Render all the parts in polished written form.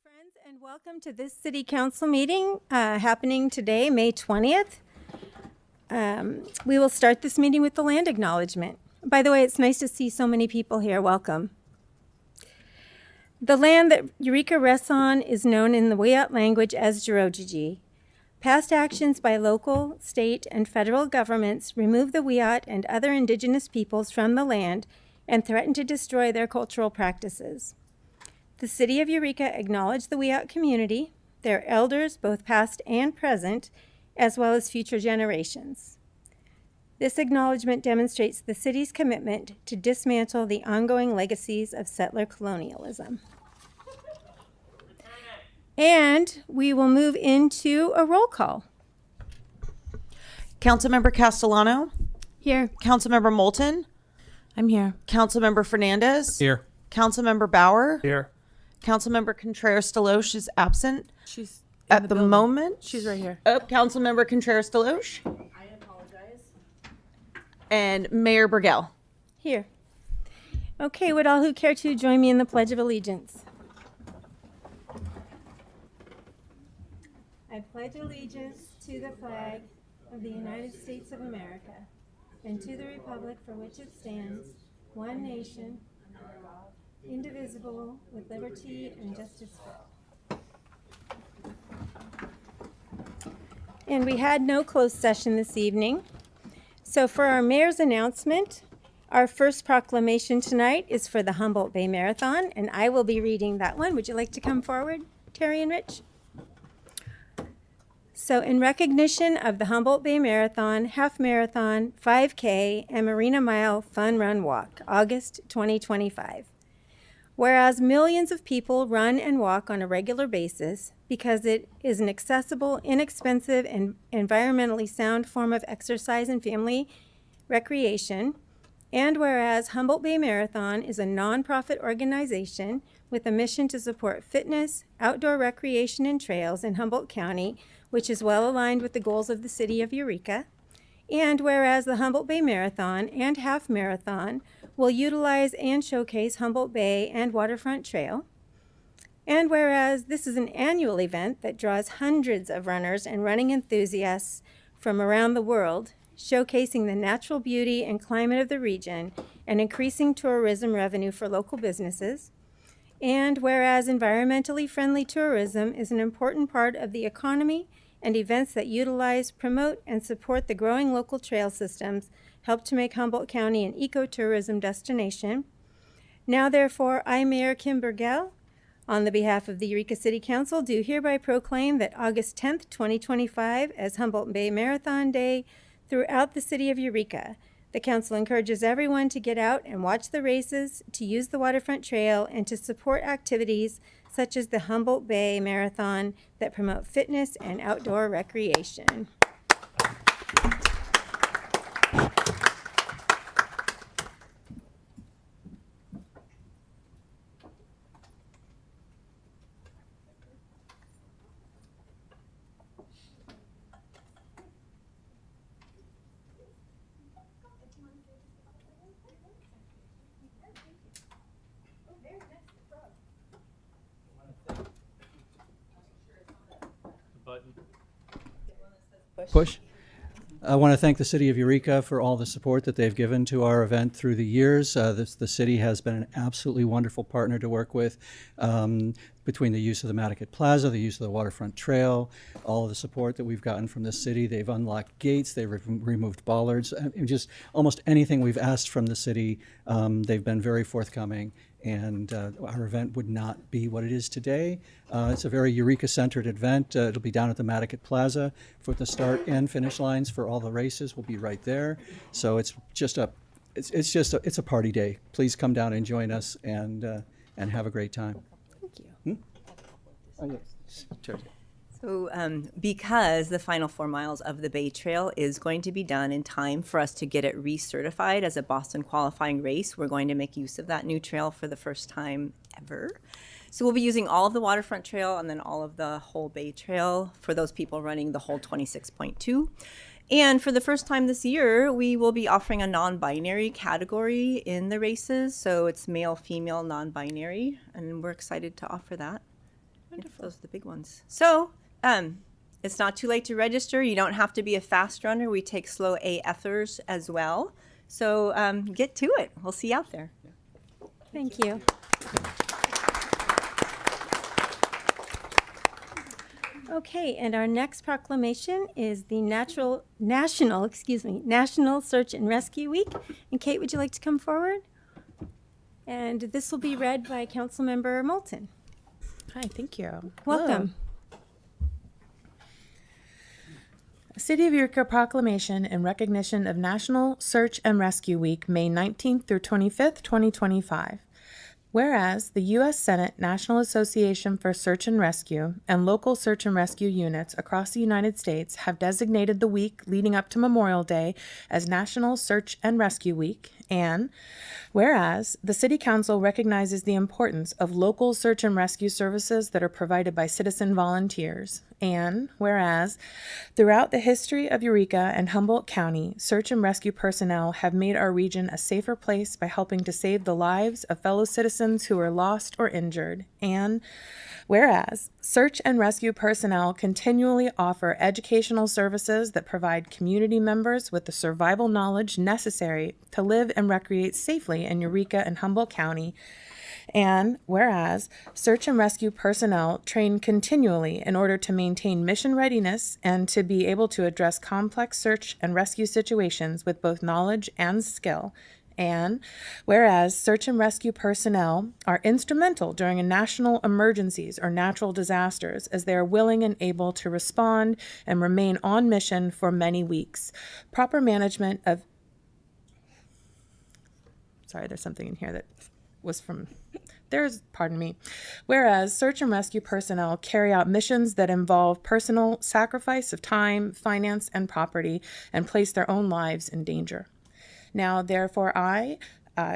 Friends, and welcome to this City Council meeting happening today, May 20th. We will start this meeting with the land acknowledgement. By the way, it's nice to see so many people here. Welcome. The land that Eureka rests on is known in the Wiyot language as Jirojiji. Past actions by local, state, and federal governments remove the Wiyot and other indigenous peoples from the land and threaten to destroy their cultural practices. The City of Eureka acknowledged the Wiyot community, their elders, both past and present, as well as future generations. This acknowledgement demonstrates the city's commitment to dismantle the ongoing legacies of settler colonialism. And we will move into a roll call. Councilmember Castellano. Here. Councilmember Moulton. I'm here. Councilmember Fernandez. Here. Councilmember Bauer. Here. Councilmember Contreras-Deloche is absent She's at the moment. She's right here. Oh, Councilmember Contreras-Deloche. I apologize. And Mayor Burgell. Here. Okay, would all who care to join me in the Pledge of Allegiance? I pledge allegiance to the flag of the United States of America and to the republic for which it stands, one nation, indivisible, with liberty and justice for all. And we had no closed session this evening. So for our mayor's announcement, our first proclamation tonight is for the Humboldt Bay Marathon, and I will be reading that one. Would you like to come forward, Terry and Rich? So in recognition of the Humboldt Bay Marathon, Half Marathon, 5K, and Marina Mile Fun Run Walk, August 2025. Whereas millions of people run and walk on a regular basis because it is an accessible, inexpensive, and environmentally sound form of exercise and family recreation, and whereas Humboldt Bay Marathon is a nonprofit organization with a mission to support fitness, outdoor recreation, and trails in Humboldt County, which is well aligned with the goals of the City of Eureka, and whereas the Humboldt Bay Marathon and Half Marathon will utilize and showcase Humboldt Bay and Waterfront Trail. And whereas this is an annual event that draws hundreds of runners and running enthusiasts from around the world, showcasing the natural beauty and climate of the region and increasing tourism revenue for local businesses. And whereas environmentally friendly tourism is an important part of the economy and events that utilize, promote, and support the growing local trail systems help to make Humboldt County an ecotourism destination. Now, therefore, I, Mayor Kim Burgell, on the behalf of the Eureka City Council, do hereby proclaim that August 10th, 2025, as Humboldt Bay Marathon Day throughout the city of Eureka. The council encourages everyone to get out and watch the races, to use the Waterfront Trail, and to support activities such as the Humboldt Bay Marathon that promote fitness and outdoor recreation. Push. I want to thank the City of Eureka for all the support that they've given to our event through the years. The city has been an absolutely wonderful partner to work with between the use of the Matticat Plaza, the use of the Waterfront Trail, all of the support that we've gotten from the city. They've unlocked gates, they've removed bollards, and just almost anything we've asked from the city, they've been very forthcoming. And our event would not be what it is today. It's a very Eureka-centered event. It'll be down at the Matticat Plaza for the start and finish lines for all the races. Will be right there. So it's a party day. Please come down and join us and have a great time. Thank you. Oh, yes. Sure. So because the final 4 miles of the Bay Trail is going to be done in time for us to get it recertified as a Boston qualifying race, we're going to make use of that new trail for the first time ever. So we'll be using all of the Waterfront Trail and then all of the whole Bay Trail for those people running the whole 26.2. And for the first time this year, we will be offering a non-binary category in the races. So it's male, female, non-binary, and we're excited to offer that. Those are the big ones. So, it's not too late to register. You don't have to be a fast runner. We take slow AFers as well. So get to it. We'll see you out there. Thank you. Okay, and our next proclamation is the National Search and Rescue Week. And Kate, would you like to come forward? And this will be read by Councilmember Moulton. Hi, thank you. Welcome. City of Eureka Proclamation in recognition of National Search and Rescue Week, May 19th through 25th, 2025. Whereas the U.S. Senate National Association for Search and Rescue and local search and rescue units across the United States have designated the week leading up to Memorial Day as National Search and Rescue Week, and whereas the City Council recognizes the importance of local search and rescue services that are provided by citizen volunteers, and whereas throughout the history of Eureka and Humboldt County, search and rescue personnel have made our region a safer place by helping to save the lives of fellow citizens who are lost or injured, and whereas search and rescue personnel continually offer educational services that provide community members with the survival knowledge necessary to live and recreate safely in Eureka and Humboldt County, and whereas search and rescue personnel train continually in order to maintain mission readiness and to be able to address complex search and rescue situations with both knowledge and skill, and whereas search and rescue personnel are instrumental during national emergencies or natural disasters as they are willing and able to respond and remain on mission for many weeks. Proper management of... Sorry, there's something in here that was from... Pardon me. Whereas search and rescue personnel carry out missions that involve personal sacrifice of time, finance, and property and place their own lives in danger. Now, therefore, I,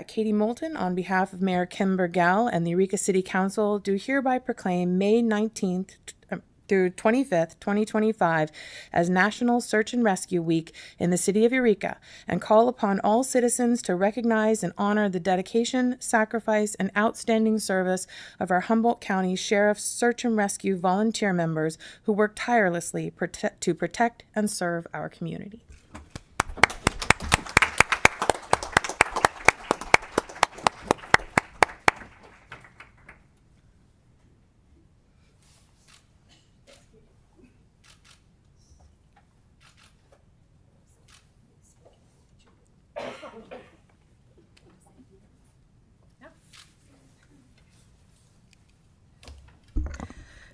Katie Moulton, on behalf of Mayor Kim Burgell and the Eureka City Council, do hereby proclaim May 19th through 25th, 2025, as National Search and Rescue Week in the City of Eureka, and call upon all citizens to recognize and honor the dedication, sacrifice, and outstanding service of our Humboldt County Sheriff's Search and Rescue volunteer members who work tirelessly to protect and serve our community.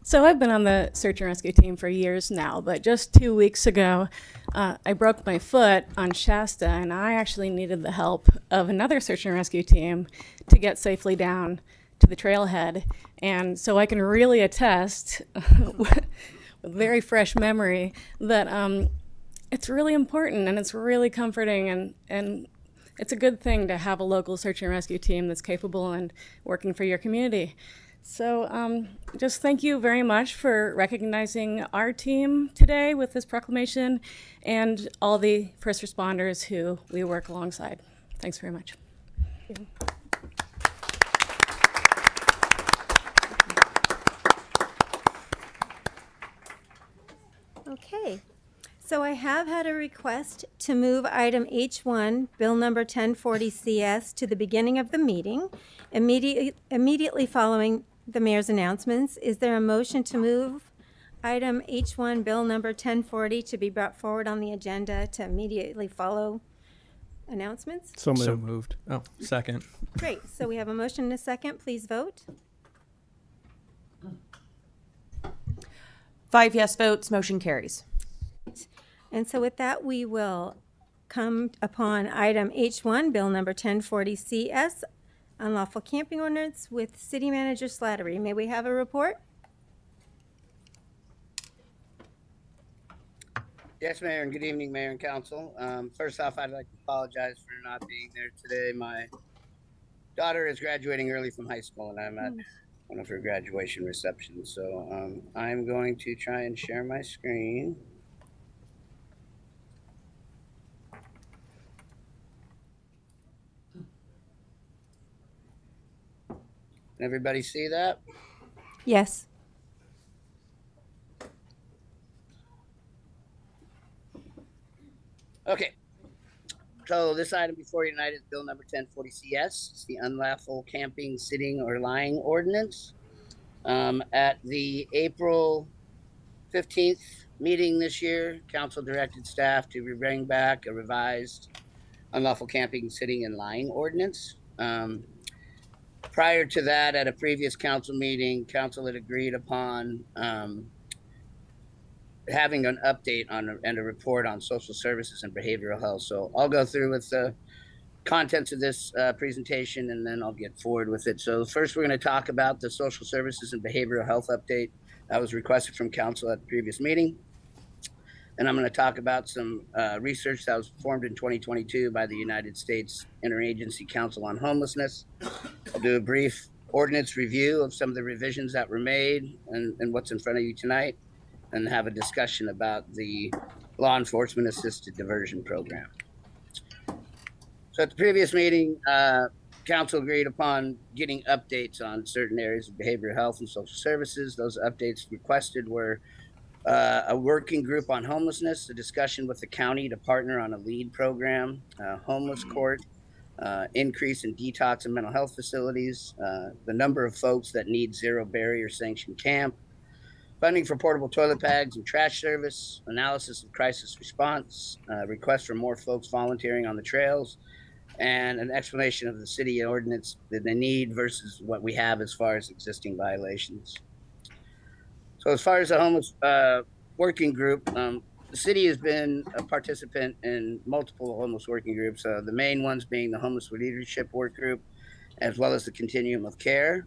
So I've been on the search and rescue team for years now, but just 2 weeks ago, I broke my foot on Shasta, and I actually needed the help of another search and rescue team to get safely down to the trailhead. And so I can really attest with very fresh memory that it's really important and it's really comforting, and it's a good thing to have a local search and rescue team that's capable and working for your community. So just thank you very much for recognizing our team today with this proclamation and all the first responders who we work alongside. Thanks very much. Okay. So I have had a request to move item H1, Bill number 1040 CS, to the beginning of the meeting, immediately following the mayor's announcements. Is there a motion to move item H1, Bill number 1040, to be brought forward on the agenda to immediately follow announcements? So moved. So moved. Oh, second. Great. So we have a motion and a second. Please vote. 5 yes votes, motion carries. And so with that, we will come upon item H1, Bill number 1040 CS, unlawful camping ordinance, with City Manager Slattery. May we have a report? Yes, Mayor, and good evening, Mayor and Council. First off, I'd like to apologize for not being there today. My daughter is graduating early from high school, and I'm at one of her graduation receptions. So I'm going to try and share my screen. Everybody see that? Yes. Okay. So this item before you tonight is Bill number 1040 CS. It's the unlawful camping, sitting, or lying ordinance. At the April 15th meeting this year, council directed staff to bring back a revised unlawful camping, sitting, and lying ordinance. Prior to that, at a previous council meeting, council had agreed upon having an update on and a report on social services and behavioral health. So I'll go through with the contents of this presentation, and then I'll get forward with it. So first, we're going to talk about the social services and behavioral health update that was requested from council at the previous meeting. And I'm going to talk about some research that was performed in 2022 by the United States Interagency Council on Homelessness. I'll do a brief ordinance review of some of the revisions that were made and what's in front of you tonight, and have a discussion about the law enforcement assisted diversion program. So at the previous meeting, council agreed upon getting updates on certain areas of behavioral health and social services. Those updates requested were a working group on homelessness, a discussion with the county to partner on a lead program, homeless court, increase in detox and mental health facilities, the number of folks that need zero barrier sanctioned camp, funding for portable toilet bags and trash service, analysis of crisis response, request for more folks volunteering on the trails, and an explanation of the city ordinance, the need versus what we have as far as existing violations. So as far as the homeless working group, the city has been a participant in multiple homeless working groups, the main ones being the Homeless Leadership Work Group, as well as the Continuum of Care.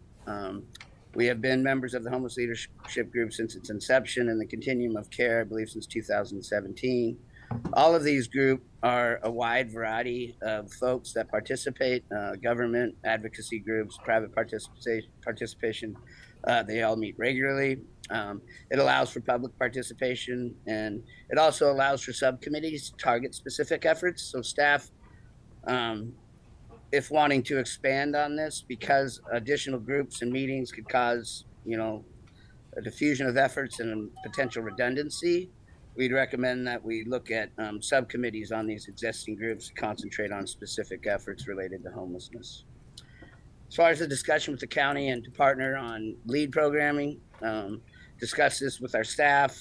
We have been members of the Homeless Leadership Group since its inception, and the Continuum of Care, I believe, since 2017. All of these groups are a wide variety of folks that participate, government, advocacy groups, private participation. They all meet regularly. It allows for public participation, and it also allows for subcommittees to target specific efforts. So staff, if wanting to expand on this, because additional groups and meetings could cause, a diffusion of efforts and potential redundancy, we'd recommend that we look at subcommittees on these existing groups to concentrate on specific efforts related to homelessness. As far as the discussion with the county and to partner on lead programming, discuss this with our staff,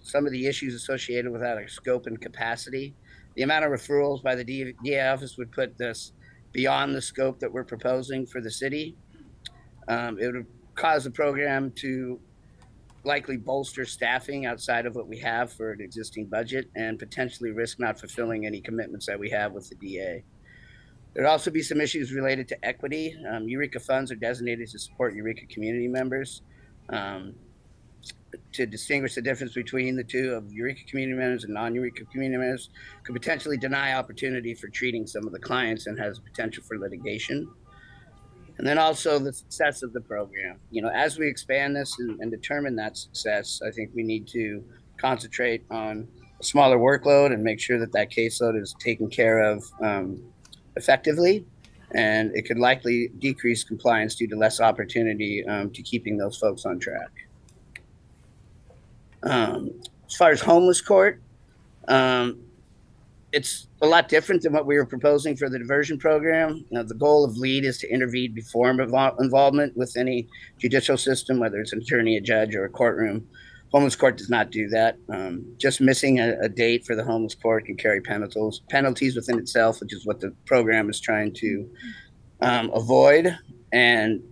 some of the issues associated with that are scope and capacity. The amount of referrals by the DA office would put this beyond the scope that we're proposing for the city. It would cause the program to likely bolster staffing outside of what we have for an existing budget, and potentially risk not fulfilling any commitments that we have with the DA. There'd also be some issues related to equity. Eureka funds are designated to support Eureka community members. To distinguish the difference between the two of Eureka community members and non-Eureka community members could potentially deny opportunity for treating some of the clients, and has potential for litigation. And then also the success of the program. As we expand this and determine that success, I think we need to concentrate on a smaller workload and make sure that caseload is taken care of effectively. And it could likely decrease compliance due to less opportunity to keeping those folks on track. As far as homeless court, it's a lot different than what we were proposing for the diversion program. The goal of LEAD is to intervene before involvement with any judicial system, whether it's an attorney, a judge, or a courtroom. Homeless court does not do that. Just missing a date for the homeless court can carry penalties within itself, which is what the program is trying to avoid. And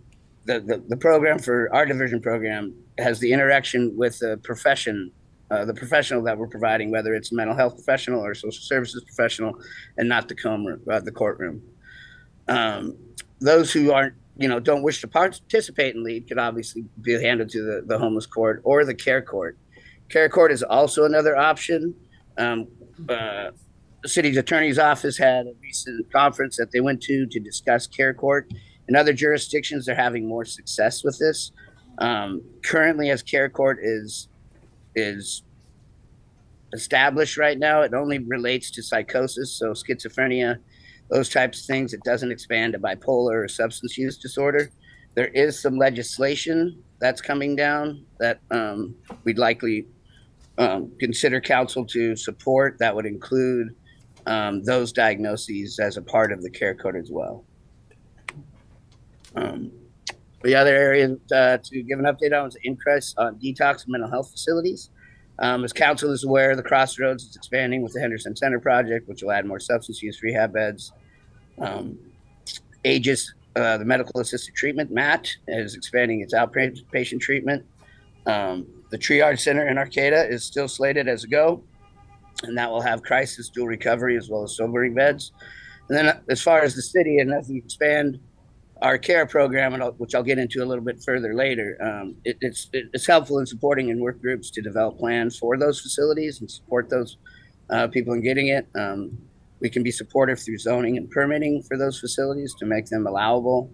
the program for our diversion program has the interaction with the profession, the professional that we're providing, whether it's a mental health professional or a social services professional, and not the courtroom. Those who aren't, don't wish to participate in LEAD could obviously be handed to the homeless court or the care court. Care court is also another option. The city's attorney's office had a recent conference that they went to discuss care court. In other jurisdictions, they're having more success with this. Currently, as care court is established right now, it only relates to psychosis, so schizophrenia, those types of things. It doesn't expand to bipolar or substance use disorder. There is some legislation that's coming down that we'd likely consider council to support. That would include those diagnoses as a part of the care code as well. The other area to give an update on is the increase on detox and mental health facilities. As council is aware, the Crossroads is expanding with the Henderson Center project, which will add more substance use rehab beds. Aegis, the medical assisted treatment, MAT, is expanding its outpatient treatment. The Triage Center in Arcata is still slated as a go, and that will have crisis, dual recovery, as well as sobering beds. And then as far as the city, and as we expand our care program, which I'll get into a little bit further later, it's helpful in supporting in work groups to develop plans for those facilities and support those people in getting it. We can be supportive through zoning and permitting for those facilities to make them allowable.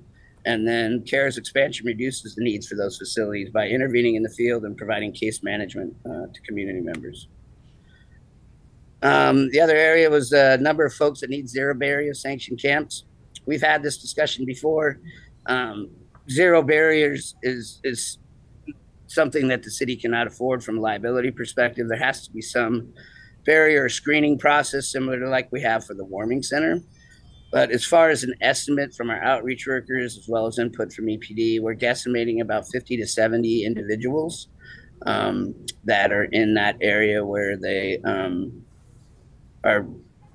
And then CARE's expansion reduces the needs for those facilities by intervening in the field and providing case management to community members. The other area was the number of folks that need zero barrier sanctioned camps. We've had this discussion before. Zero barriers is something that the city cannot afford from a liability perspective. There has to be some barrier screening process similar to like we have for the warming center. But as far as an estimate from our outreach workers, as well as input from EPD, we're guesstimating about 50 to 70 individuals that are in that area where they are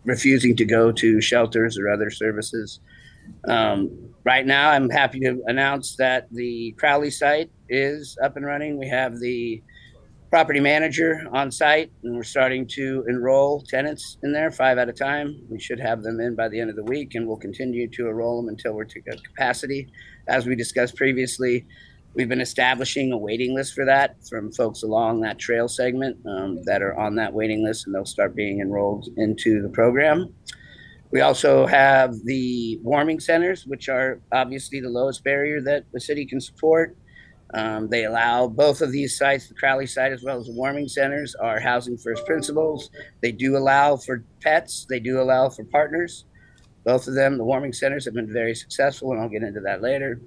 refusing to go to shelters or other services. Right now, I'm happy to announce that the Crowley site is up and running. We have the property manager on site, and we're starting to enroll tenants in there 5 at a time. We should have them in by the end of the week, and we'll continue to enroll them until we're to capacity. As we discussed previously, we've been establishing a waiting list for that from folks along that trail segment that are on that waiting list, and they'll start being enrolled into the program. We also have the warming centers, which are obviously the lowest barrier that the city can support. They allow both of these sites, the Crowley site as well as the warming centers, are housing first principles. They do allow for pets. They do allow for partners. Both of them, the warming centers, have been very successful, and I'll get into that later.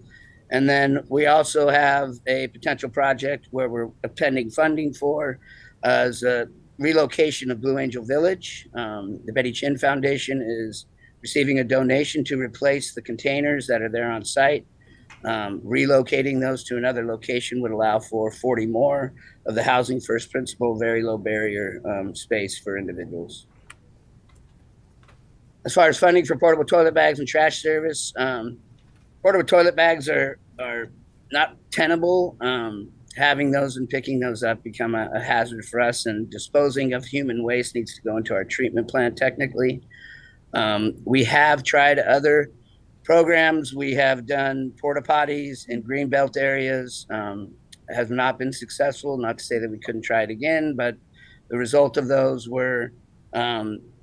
And then we also have a potential project where we're pending funding for as a relocation of Blue Angel Village. The Betty Chin Foundation is receiving a donation to replace the containers that are there on site. Relocating those to another location would allow for 40 more of the housing first principle, very low barrier space for individuals. As far as funding for portable toilet bags and trash service, portable toilet bags are not tenable. Having those and picking those up become a hazard for us, and disposing of human waste needs to go into our treatment plant technically. We have tried other programs. We have done porta potties in greenbelt areas. Has not been successful. Not to say that we couldn't try it again, but the result of those were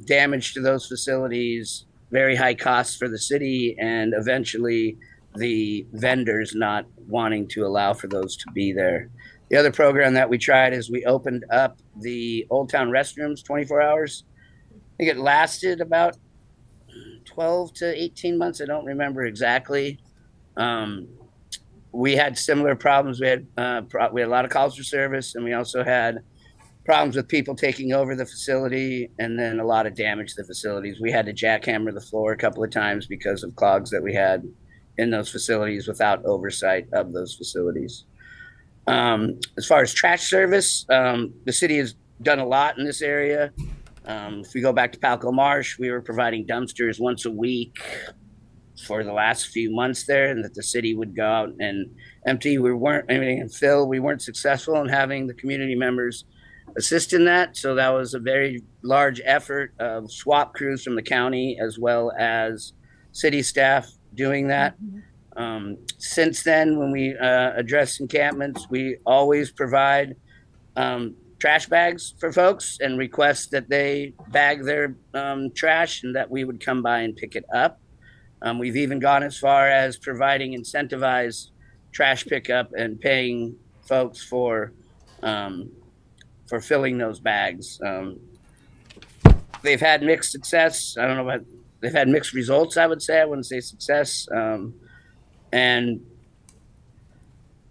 damage to those facilities, very high costs for the city, and eventually the vendors not wanting to allow for those to be there. The other program that we tried is we opened up the Old Town restrooms 24 hours. I think it lasted about 12 to 18 months. I don't remember exactly. We had similar problems. We had a lot of calls for service, and we also had problems with people taking over the facility, and then a lot of damage to the facilities. We had to jackhammer the floor a couple of times because of clogs that we had in those facilities without oversight of those facilities. As far as trash service, the city has done a lot in this area. If we go back to Palco Marsh, we were providing dumpsters once a week for the last few months there, and that the city would go out and empty. We weren't successful in having the community members assist in that. So that was a very large effort of swap crews from the county as well as city staff doing that. Since then, when we address encampments, we always provide trash bags for folks and request that they bag their trash and that we would come by and pick it up. We've even gone as far as providing incentivized trash pickup and paying folks for filling those bags. They've had mixed success. I don't know about, they've had mixed results, I would say. I wouldn't say success. And,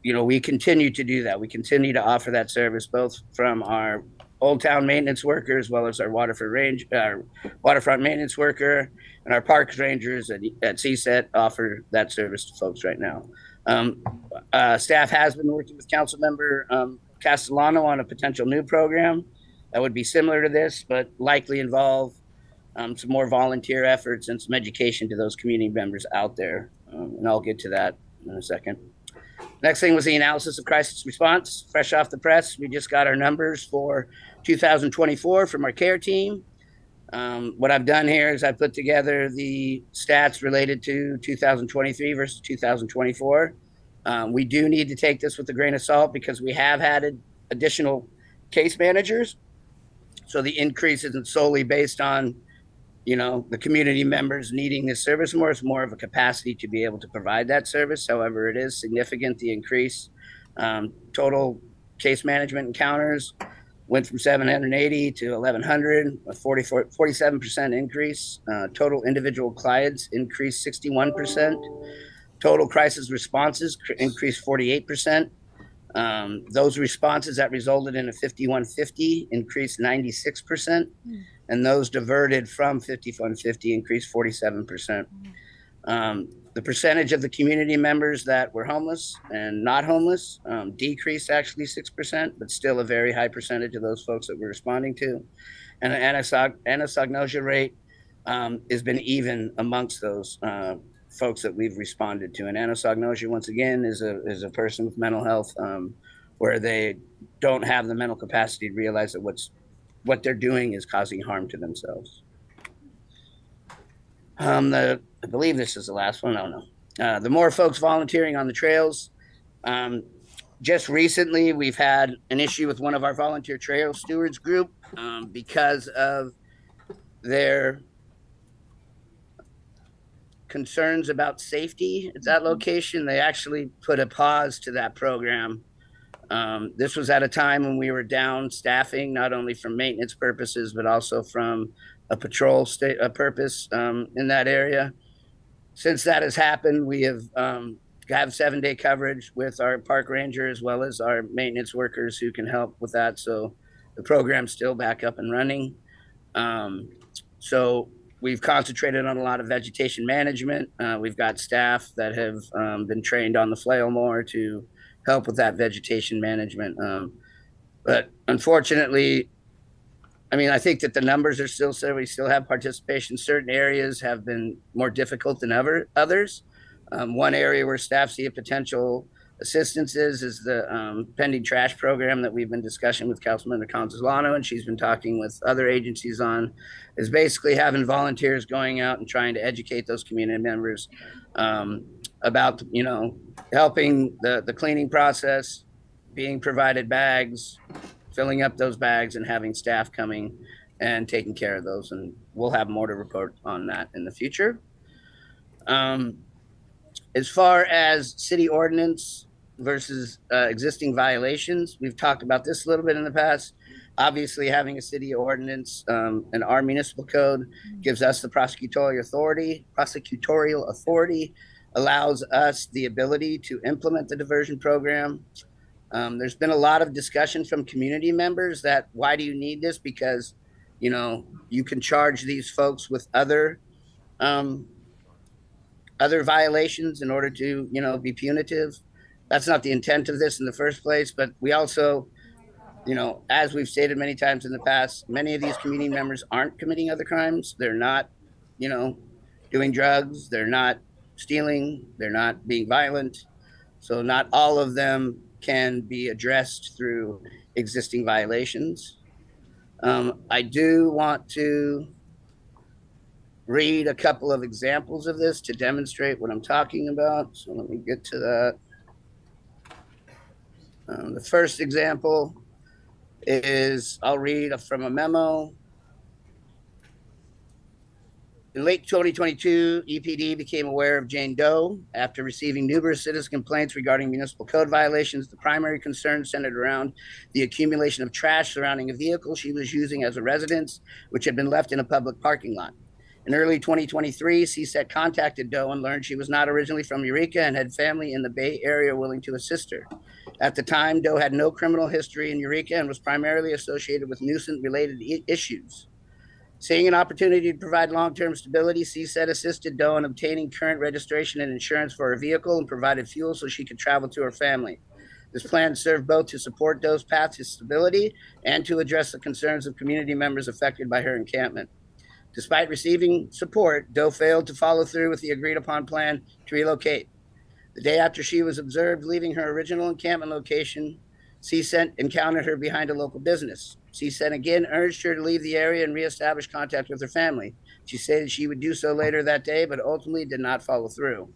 you know, we continue to do that. We continue to offer that service both from our Old Town maintenance worker, as well as our waterfront maintenance worker, and our parks rangers at CSET offer that service to folks right now. Staff has been working with Councilmember Castellano on a potential new program that would be similar to this, but likely involve some more volunteer efforts and some education to those community members out there. And I'll get to that in a second. Next thing was the analysis of crisis response. Fresh off the press, we just got our numbers for 2024 from our care team. What I've done here is I put together the stats related to 2023 versus 2024. We do need to take this with a grain of salt because we have had additional case managers. So the increase isn't solely based on, the community members needing this service more. It's more of a capacity to be able to provide that service. However, it is significant, the increase. Total case management encounters went from 780 to 1,100, a 47% increase. Total individual clients increased 61%. Total crisis responses increased 48%. Those responses that resulted in a 5150 increased 96%, and those diverted from 5150 increased 47%. The percentage of the community members that were homeless and not homeless decreased actually 6%, but still a very high percentage of those folks that we're responding to. And the anosognosia rate has been even amongst those folks that we've responded to. And anosognosia, once again, is a person with mental health where they don't have the mental capacity to realize that what they're doing is causing harm to themselves. I believe this is the last one. I don't know. The more folks volunteering on the trails. Just recently, we've had an issue with one of our volunteer trail stewards group because of their concerns about safety at that location. They actually put a pause to that program. This was at a time when we were down staffing, not only from maintenance purposes, but also from a patrol purpose in that area. Since that has happened, we have 7-day coverage with our park ranger as well as our maintenance workers who can help with that. So the program's still back up and running. So we've concentrated on a lot of vegetation management. We've got staff that have been trained on the flail more to help with that vegetation management. But unfortunately, I think that the numbers are still so we still have participation. Certain areas have been more difficult than others. One area where staff see a potential assistance is the pending trash program that we've been discussing with Councilmember Castellano, and she's been talking with other agencies on, is basically having volunteers going out and trying to educate those community members about, helping the cleaning process, being provided bags, filling up those bags, and having staff coming and taking care of those. And we'll have more to report on that in the future. As far as city ordinance versus existing violations, we've talked about this a little bit in the past. Obviously, having a city ordinance and our municipal code gives us the prosecutorial authority, allows us the ability to implement the diversion program. There's been a lot of discussion from community members that why do you need this? Because, you can charge these folks with other violations in order to, be punitive. That's not the intent of this in the first place, but we also, as we've stated many times in the past, many of these community members aren't committing other crimes. They're not, doing drugs. They're not stealing. They're not being violent. So not all of them can be addressed through existing violations. I do want to read a couple of examples of this to demonstrate what I'm talking about. So let me get to that. The first example is, I'll read from a memo. In late 2022, EPD became aware of Jane Doe. After receiving numerous citizen complaints regarding municipal code violations, the primary concern centered around the accumulation of trash surrounding a vehicle she was using as a residence, which had been left in a public parking lot. In early 2023, CSET contacted Doe and learned she was not originally from Eureka and had family in the Bay Area willing to assist her. At the time, Doe had no criminal history in Eureka and was primarily associated with nuisance-related issues. Seeing an opportunity to provide long-term stability, CSET assisted Doe in obtaining current registration and insurance for her vehicle and provided fuel so she could travel to her family. This plan served both to support Doe's path to stability and to address the concerns of community members affected by her encampment. Despite receiving support, Doe failed to follow through with the agreed-upon plan to relocate. The day after she was observed leaving her original encampment location, CSET encountered her behind a local business. CSET again urged her to leave the area and reestablish contact with her family. She stated she would do so later that day, but ultimately did not follow through.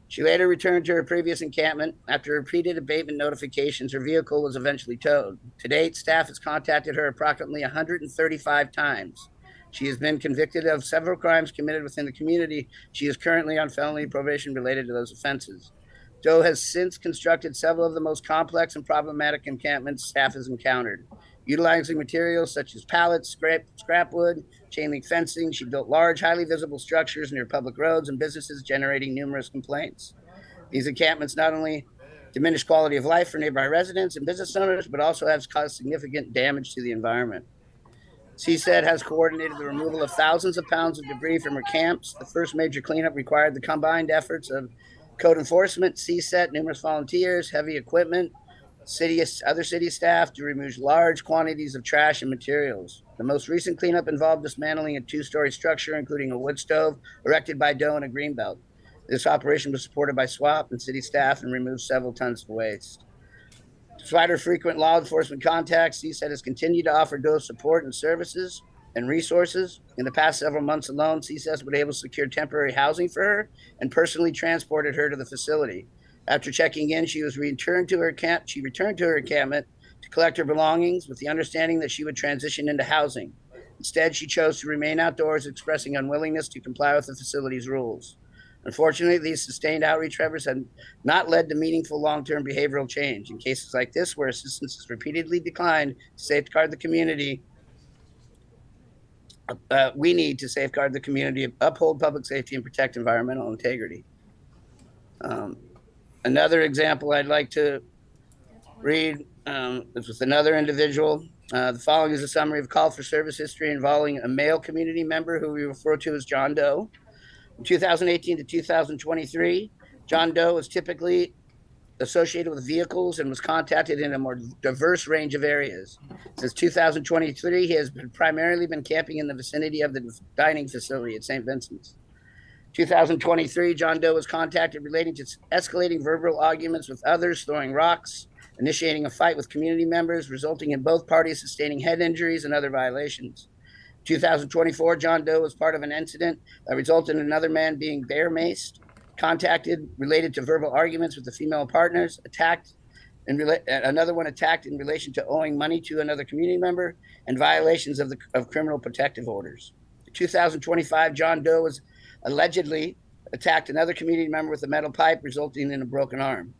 She later returned to her previous encampment. After repeated abatement notifications, her vehicle was eventually towed. To date, staff has contacted her approximately 135 times. She has been convicted of several crimes committed within the community. She is currently on felony probation related to those offenses. Doe has since constructed several of the most complex and problematic encampments staff has encountered. Utilizing materials such as pallets, scrap wood, chain link fencing, she built large, highly visible structures near public roads and businesses, generating numerous complaints. These encampments not only diminish quality of life for nearby residents and business owners, but also have caused significant damage to the environment. CSET has coordinated the removal of thousands of pounds of debris from her camps. The first major cleanup required the combined efforts of code enforcement, CSET, numerous volunteers, heavy equipment, other city staff to remove large quantities of trash and materials. The most recent cleanup involved dismantling a 2-story structure, including a wood stove erected by Doe in a greenbelt. This operation was supported by SWAP and city staff and removed several tons of waste. Despite her frequent law enforcement contacts, CSET has continued to offer Doe support and services and resources. In the past several months alone, CSET has been able to secure temporary housing for her and personally transported her to the facility. After checking in, she returned to her encampment to collect her belongings with the understanding that she would transition into housing. Instead, she chose to remain outdoors, expressing unwillingness to comply with the facility's rules. Unfortunately, these sustained outreach efforts have not led to meaningful long-term behavioral change. In cases like this, where assistance is repeatedly declined to safeguard the community, we need to safeguard the community, uphold public safety, and protect environmental integrity. Another example I'd like to read is with another individual. The following is a summary of call for service history involving a male community member who we refer to as John Doe. From 2018 to 2023, John Doe was typically associated with vehicles and was contacted in a more diverse range of areas. Since 2023, he has primarily been camping in the vicinity of the dining facility at St. Vincent's. 2023, John Doe was contacted relating to escalating verbal arguments with others, throwing rocks, initiating a fight with community members, resulting in both parties sustaining head injuries and other violations. 2024, John Doe was part of an incident that resulted in another man being bear maced, contacted related to verbal arguments with the female partners, another one attacked in relation to owing money to another community member, and violations of criminal protective orders. In 2025, John Doe was allegedly attacked another community member with a metal pipe, resulting in a broken arm.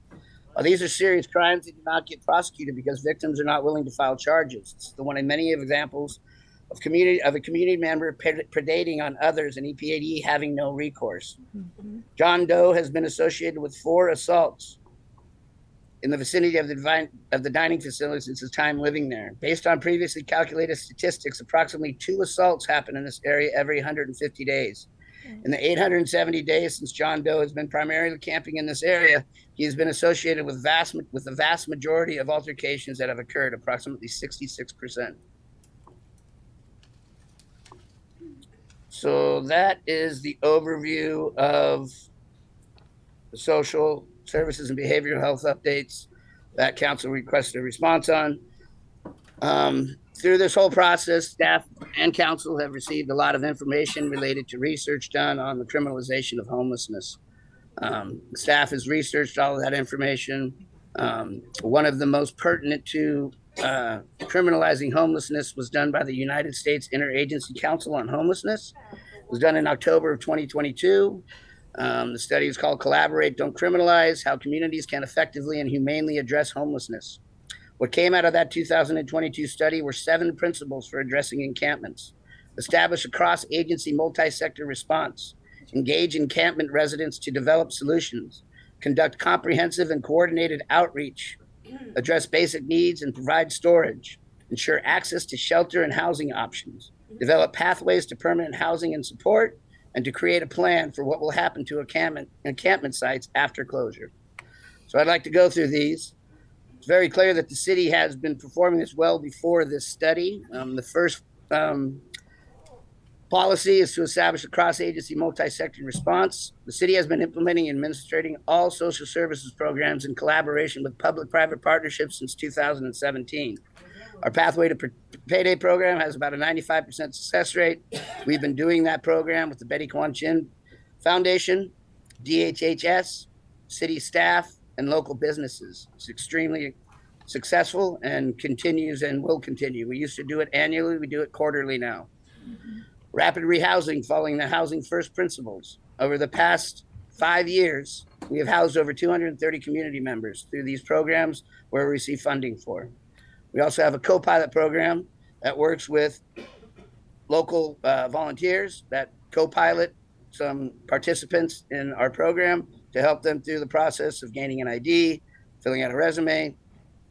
While these are serious crimes, they do not get prosecuted because victims are not willing to file charges. It's the one in many examples of a community member predating on others and EPAD having no recourse. Mm-hmm. John Doe has been associated with 4 assaults in the vicinity of the dining facility since his time living there. Based on previously calculated statistics, approximately 2 assaults happen in this area every 150 days. In the 870 days since John Doe has been primarily camping in this area, he has been associated with the vast majority of altercations that have occurred, approximately 66%. So that is the overview of the social services and behavioral health updates that council requested a response on. Through this whole process, staff and council have received a lot of information related to research done on the criminalization of homelessness. Staff has researched all of that information. One of the most pertinent to criminalizing homelessness was done by the United States Interagency Council on Homelessness. It was done in October of 2022. The study is called Collaborate, Don't Criminalize: How Communities Can Effectively and Humanely Address Homelessness. What came out of that 2022 study were 7 principles for addressing encampments: establish a cross-agency multi-sector response, engage encampment residents to develop solutions, conduct comprehensive and coordinated outreach, address basic needs and provide storage, ensure access to shelter and housing options, develop pathways to permanent housing and support, and to create a plan for what will happen to encampment sites after closure. So I'd like to go through these. It's very clear that the city has been performing this well before this study. The first policy is to establish a cross-agency multi-sector response. The city has been implementing and administrating all social services programs in collaboration with public-private partnerships since 2017. Our Pathway to Payday program has about a 95% success rate. We've been doing that program with the Betty Quan Chin Foundation, DHHS, city staff, and local businesses. It's extremely successful and continues and will continue. We used to do it annually. We do it quarterly now. Rapid rehousing following the Housing First principles. Over the past 5 years, we have housed over 230 community members through these programs where we receive funding for. We also have a co-pilot program that works with local volunteers that co-pilot some participants in our program to help them through the process of gaining an ID, filling out a resume,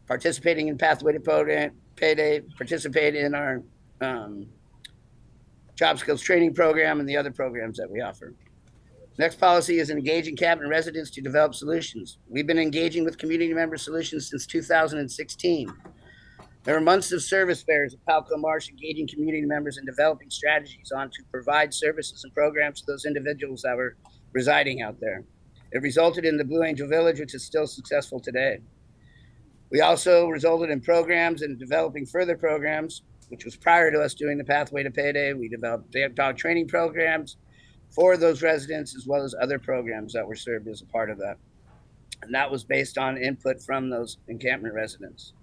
participating in Pathway to Payday, participate in our job skills training program and the other programs that we offer. Next policy is engaging cabinet residents to develop solutions. We've been engaging with community member solutions since 2016. There were months of service fairs at Palco Marsh engaging community members and developing strategies on to provide services and programs to those individuals that were residing out there. It resulted in the Blue Angel Village, which is still successful today. We also resulted in programs and developing further programs, which was prior to us doing the Pathway to Payday. We developed dog training programs for those residents, as well as other programs that were served as a part of that. And that was based on input from those encampment residents.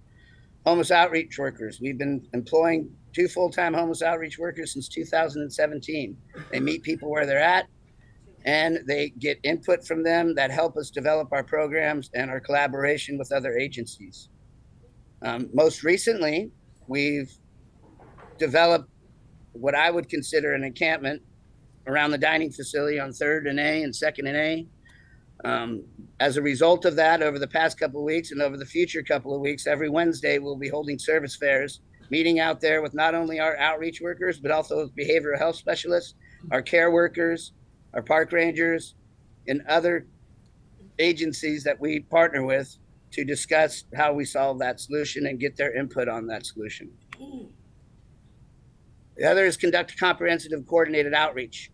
Homeless outreach workers. We've been employing 2 full-time homeless outreach workers since 2017. They meet people where they're at, and they get input from them that help us develop our programs and our collaboration with other agencies. Most recently, we've developed what I would consider an encampment around the dining facility on 3rd and A and 2nd and A. As a result of that, over the past couple of weeks and over the future couple of weeks, every Wednesday we'll be holding service fairs, meeting out there with not only our outreach workers, but also behavioral health specialists, our care workers, our park rangers, and other agencies that we partner with to discuss how we solve that solution and get their input on that solution. The other is conduct comprehensive and coordinated outreach.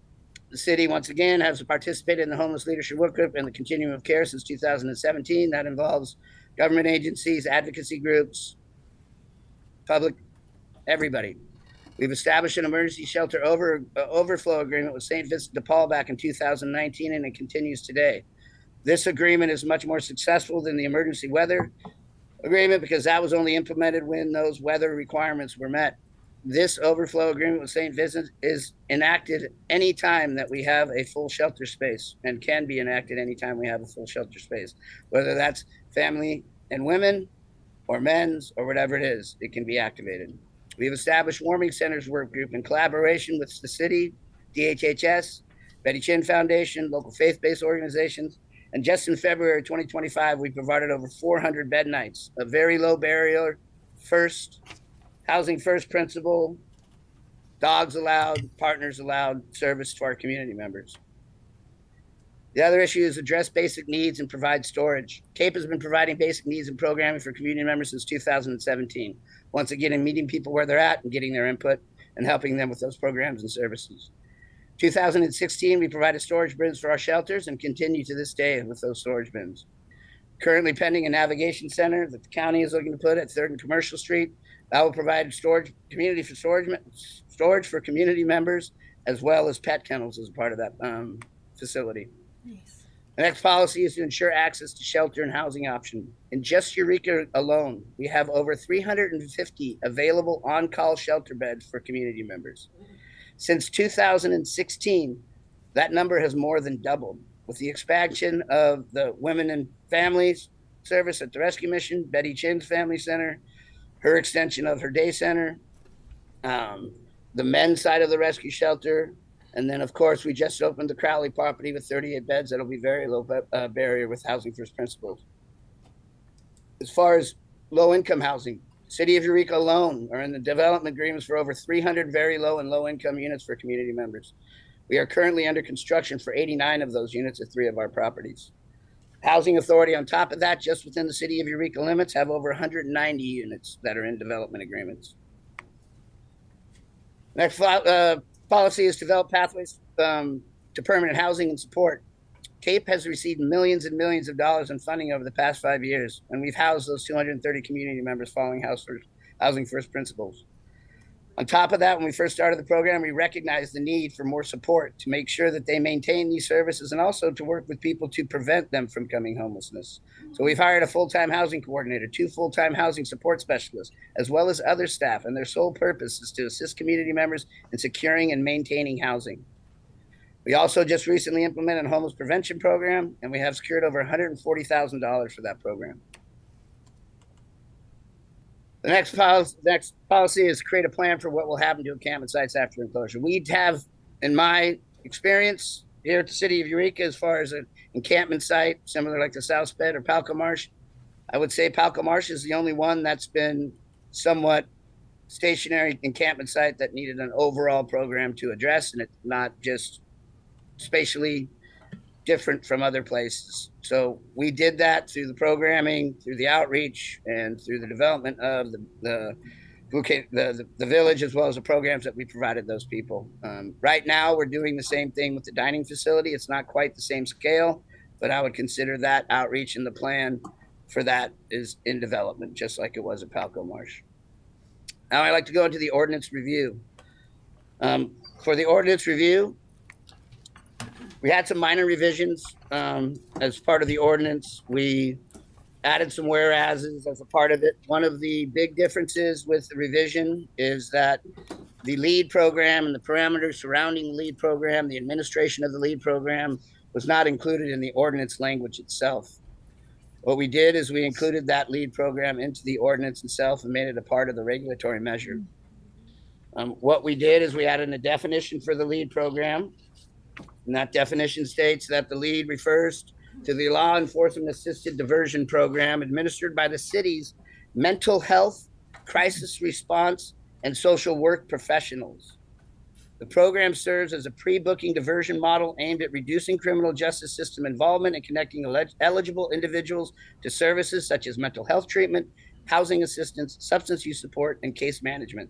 The city, once again, has participated in the Homeless Leadership Work Group and the Continuum of Care since 2017. That involves government agencies, advocacy groups, public, everybody. We've established an emergency shelter overflow agreement with St. Vincent de Paul back in 2019, and it continues today. This agreement is much more successful than the emergency weather agreement because that was only implemented when those weather requirements were met. This overflow agreement with St. Vincent is enacted anytime that we have a full shelter space, and can be enacted anytime we have a full shelter space, whether that's family and women or men's or whatever it is, it can be activated. We've established warming centers work group in collaboration with the city, DHHS, Betty Chin Foundation, local faith-based organizations. And just in February 2025, we provided over 400 bed nights, a very low barrier, housing first principle, dogs allowed, partners allowed service to our community members. The other issue is address basic needs and provide storage. CAPE has been providing basic needs and programming for community members since 2017. Once again, in meeting people where they're at and getting their input and helping them with those programs and services. 2016, we provided storage bins for our shelters and continue to this day with those storage bins. Currently pending a navigation center that the county is looking to put at 3rd and Commercial Street. That will provide storage for community members, as well as pet kennels as a part of that facility. Nice. The next policy is to ensure access to shelter and housing option. In just Eureka alone, we have over 350 available on-call shelter beds for community members. Since 2016, that number has more than doubled. With the expansion of the Women and Families service at the Rescue Mission, Betty Chin's Family Center, her extension of her day center, the men's side of the rescue shelter, And then, of course, we just opened the Crowley property with 38 beds. That'll be very low barrier with Housing First Principles. As far as low-income housing, City of Eureka alone are in the development agreements for over 300 very low and low-income units for community members. We are currently under construction for 89 of those units at 3 of our properties. Housing Authority, on top of that, just within the City of Eureka limits, have over 190 units that are in development agreements. Next policy is to develop pathways to permanent housing and support. CAPE has received millions and millions of dollars in funding over the past 5 years, and we've housed those 230 community members following Housing First Principles. On top of that, when we first started the program, we recognized the need for more support to make sure that they maintain these services and also to work with people to prevent them from becoming homelessness. So we've hired a full-time housing coordinator, 2 full-time housing support specialists, as well as other staff, and their sole purpose is to assist community members in securing and maintaining housing. We also just recently implemented a homeless prevention program, and we have secured over $140,000 for that program. The next policy is to create a plan for what will happen to encampment sites after enclosure. We have, in my experience here at the City of Eureka, as far as an encampment site, similar like the South Bend or Palco Marsh, I would say Palco Marsh is the only one that's been somewhat stationary encampment site that needed an overall program to address, and it's not just spatially different from other places. So we did that through the programming, through the outreach, and through the development of the village, as well as the programs that we provided those people. Right now, we're doing the same thing with the dining facility. It's not quite the same scale, but I would consider that outreach, and the plan for that is in development, just like it was at Palco Marsh. Now I'd like to go into the ordinance review. For the ordinance review, we had some minor revisions as part of the ordinance. We added some whereases as a part of it. One of the big differences with the revision is that the LEAD program and the parameters surrounding the LEAD program, the administration of the LEAD program, was not included in the ordinance language itself. What we did is we included that LEAD program into the ordinance itself and made it a part of the regulatory measure. What we did is we added a definition for the LEAD program. And that definition states that the LEAD refers to the law enforcement assisted diversion program administered by the city's mental health, crisis response, and social work professionals. The program serves as a pre-booking diversion model aimed at reducing criminal justice system involvement and connecting eligible individuals to services such as mental health treatment, housing assistance, substance use support, and case management.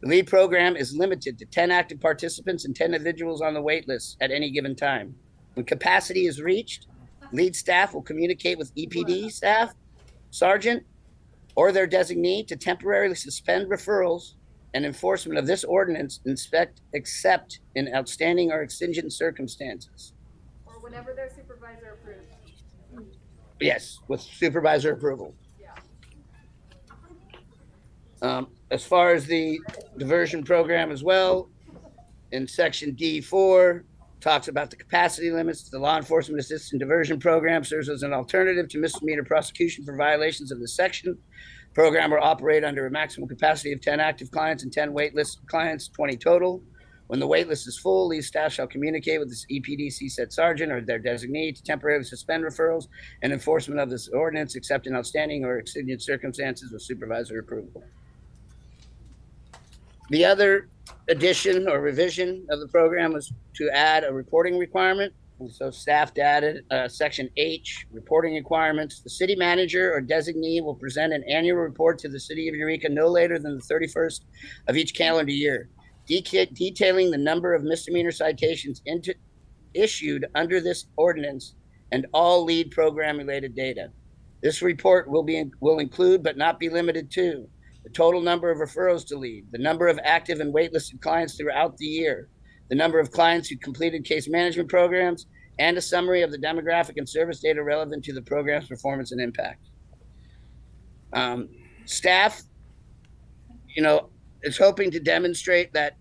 The LEAD program is limited to 10 active participants and 10 individuals on the wait list at any given time. When capacity is reached, LEAD staff will communicate with EPD staff, sergeant, or their designee to temporarily suspend referrals and enforcement of this ordinance, except in outstanding or exigent circumstances. Or whenever their supervisor approves. Yes, with supervisor approval. As far as the diversion program as well, in section D4, talks about the capacity limits. The law enforcement assistant diversion program serves as an alternative to misdemeanor prosecution for violations of this section. Program will operate under a maximum capacity of 10 active clients and 10 waitlist clients, 20 total. When the waitlist is full, these staff shall communicate with the EPD CSET sergeant or their designee to temporarily suspend referrals and enforcement of this ordinance, except in outstanding or exigent circumstances with supervisor approval. The other addition or revision of the program was to add a reporting requirement. And so staff added section H, reporting requirements. The city manager or designee will present an annual report to the City of Eureka no later than the 31st of each calendar year, detailing the number of misdemeanor citations issued under this ordinance and all LEAD program related data. This report will include, but not be limited to, the total number of referrals to LEAD, the number of active and waitlisted clients throughout the year, the number of clients who completed case management programs, and a summary of the demographic and service data relevant to the program's performance and impact. Staff, is hoping to demonstrate that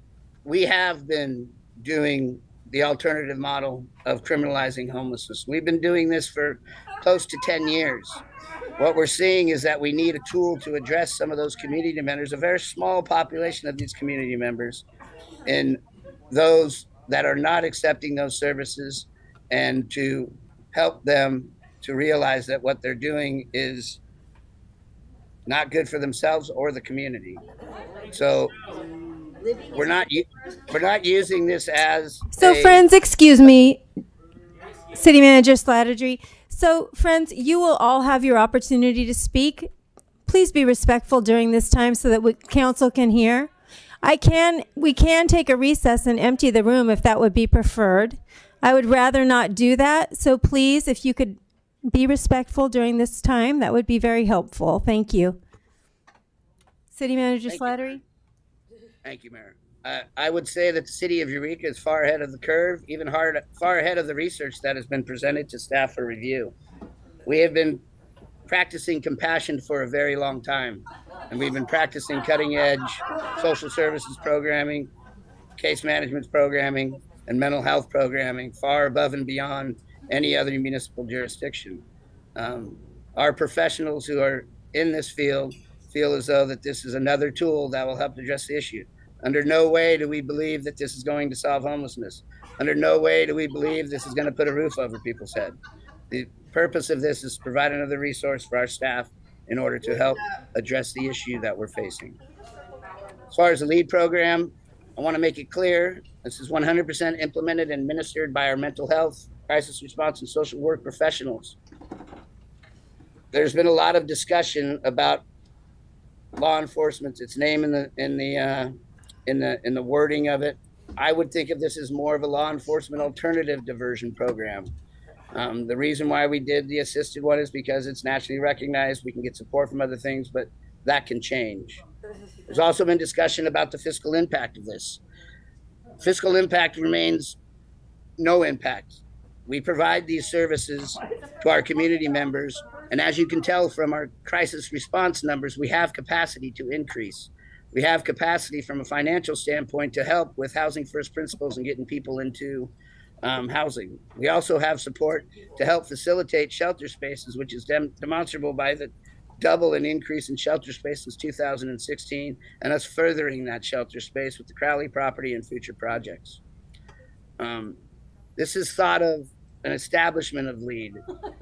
we have been doing the alternative model of criminalizing homelessness. We've been doing this for close to 10 years. What we're seeing is that we need a tool to address some of those community members, a very small population of these community members in those that are not accepting those services and to help them to realize that what they're doing is not good for themselves or the community. So we're not using this as So, friends, excuse me, City Manager Slattery. So, friends, you will all have your opportunity to speak. Please be respectful during this time so that council can hear. We can take a recess and empty the room if that would be preferred. I would rather not do that. So please, if you could be respectful during this time, that would be very helpful. Thank you. City Manager Slattery. Thank you, Mayor. I would say that the city of Eureka is far ahead of the curve, even far ahead of the research that has been presented to staff for review. We have been practicing compassion for a very long time, and we've been practicing cutting edge social services programming, case management programming, and mental health programming far above and beyond any other municipal jurisdiction. Our professionals who are in this field feel as though that this is another tool that will help address the issue. Under no way do we believe that this is going to solve homelessness. Under no way do we believe this is going to put a roof over people's head. The purpose of this is to provide another resource for our staff in order to help address the issue that we're facing. As far as the LEAD program, I want to make it clear, this is 100% implemented and administered by our mental health, crisis response, and social work professionals. There's been a lot of discussion about law enforcement, its name in the wording of it. I would think of this as more of a law enforcement alternative diversion program. The reason why we did the assisted one is because it's nationally recognized. We can get support from other things, but that can change. There's also been discussion about the fiscal impact of this. Fiscal impact remains no impact. We provide these services to our community members, and as you can tell from our crisis response numbers, we have capacity to increase. We have capacity from a financial standpoint to help with housing first principles and getting people into housing. We also have support to help facilitate shelter spaces, which is demonstrable by the double an increase in shelter space since 2016, and us furthering that shelter space with the Crowley property and future projects. This is thought of an establishment of LEAD.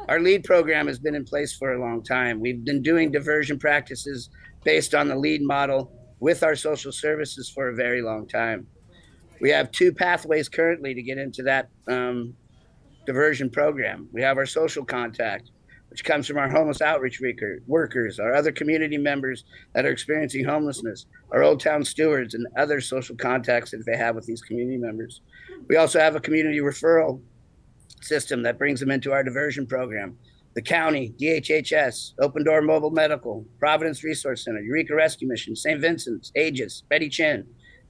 Our LEAD program has been in place for a long time. We've been doing diversion practices based on the LEAD model with our social services for a very long time. We have 2 pathways currently to get into that diversion program. We have our social contact, which comes from our homeless outreach workers, our other community members that are experiencing homelessness, our Old Town stewards, and other social contacts that they have with these community members. We also have a community referral system that brings them into our diversion program. The county, DHHS, Open Door Mobile Medical, Providence Resource Center, Eureka Rescue Mission, St. Vincent's, Aegis, Betty Chin,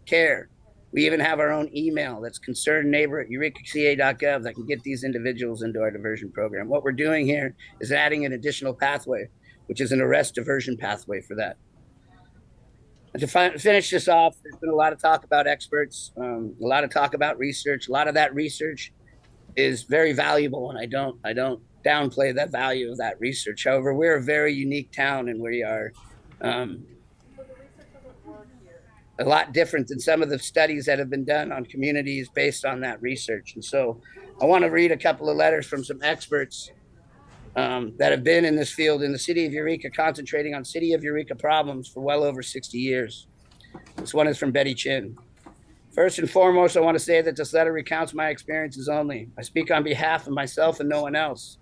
CARE. We even have our own email that's concernedneighbor@eurekaca.gov that can get these individuals into our diversion program. What we're doing here is adding an additional pathway, which is an arrest diversion pathway for that. And to finish this off, there's been a lot of talk about experts, a lot of talk about research. A lot of that research is very valuable, and I don't downplay that value of that research. However, we're a very unique town, and we are a lot different than some of the studies that have been done on communities based on that research. And so I want to read a couple of letters from some experts that have been in this field in the city of Eureka, concentrating on city of Eureka problems for well over 60 years. This one is from Betty Chin. First and foremost, I want to say that this letter recounts my experiences only. I speak on behalf of myself and no one else.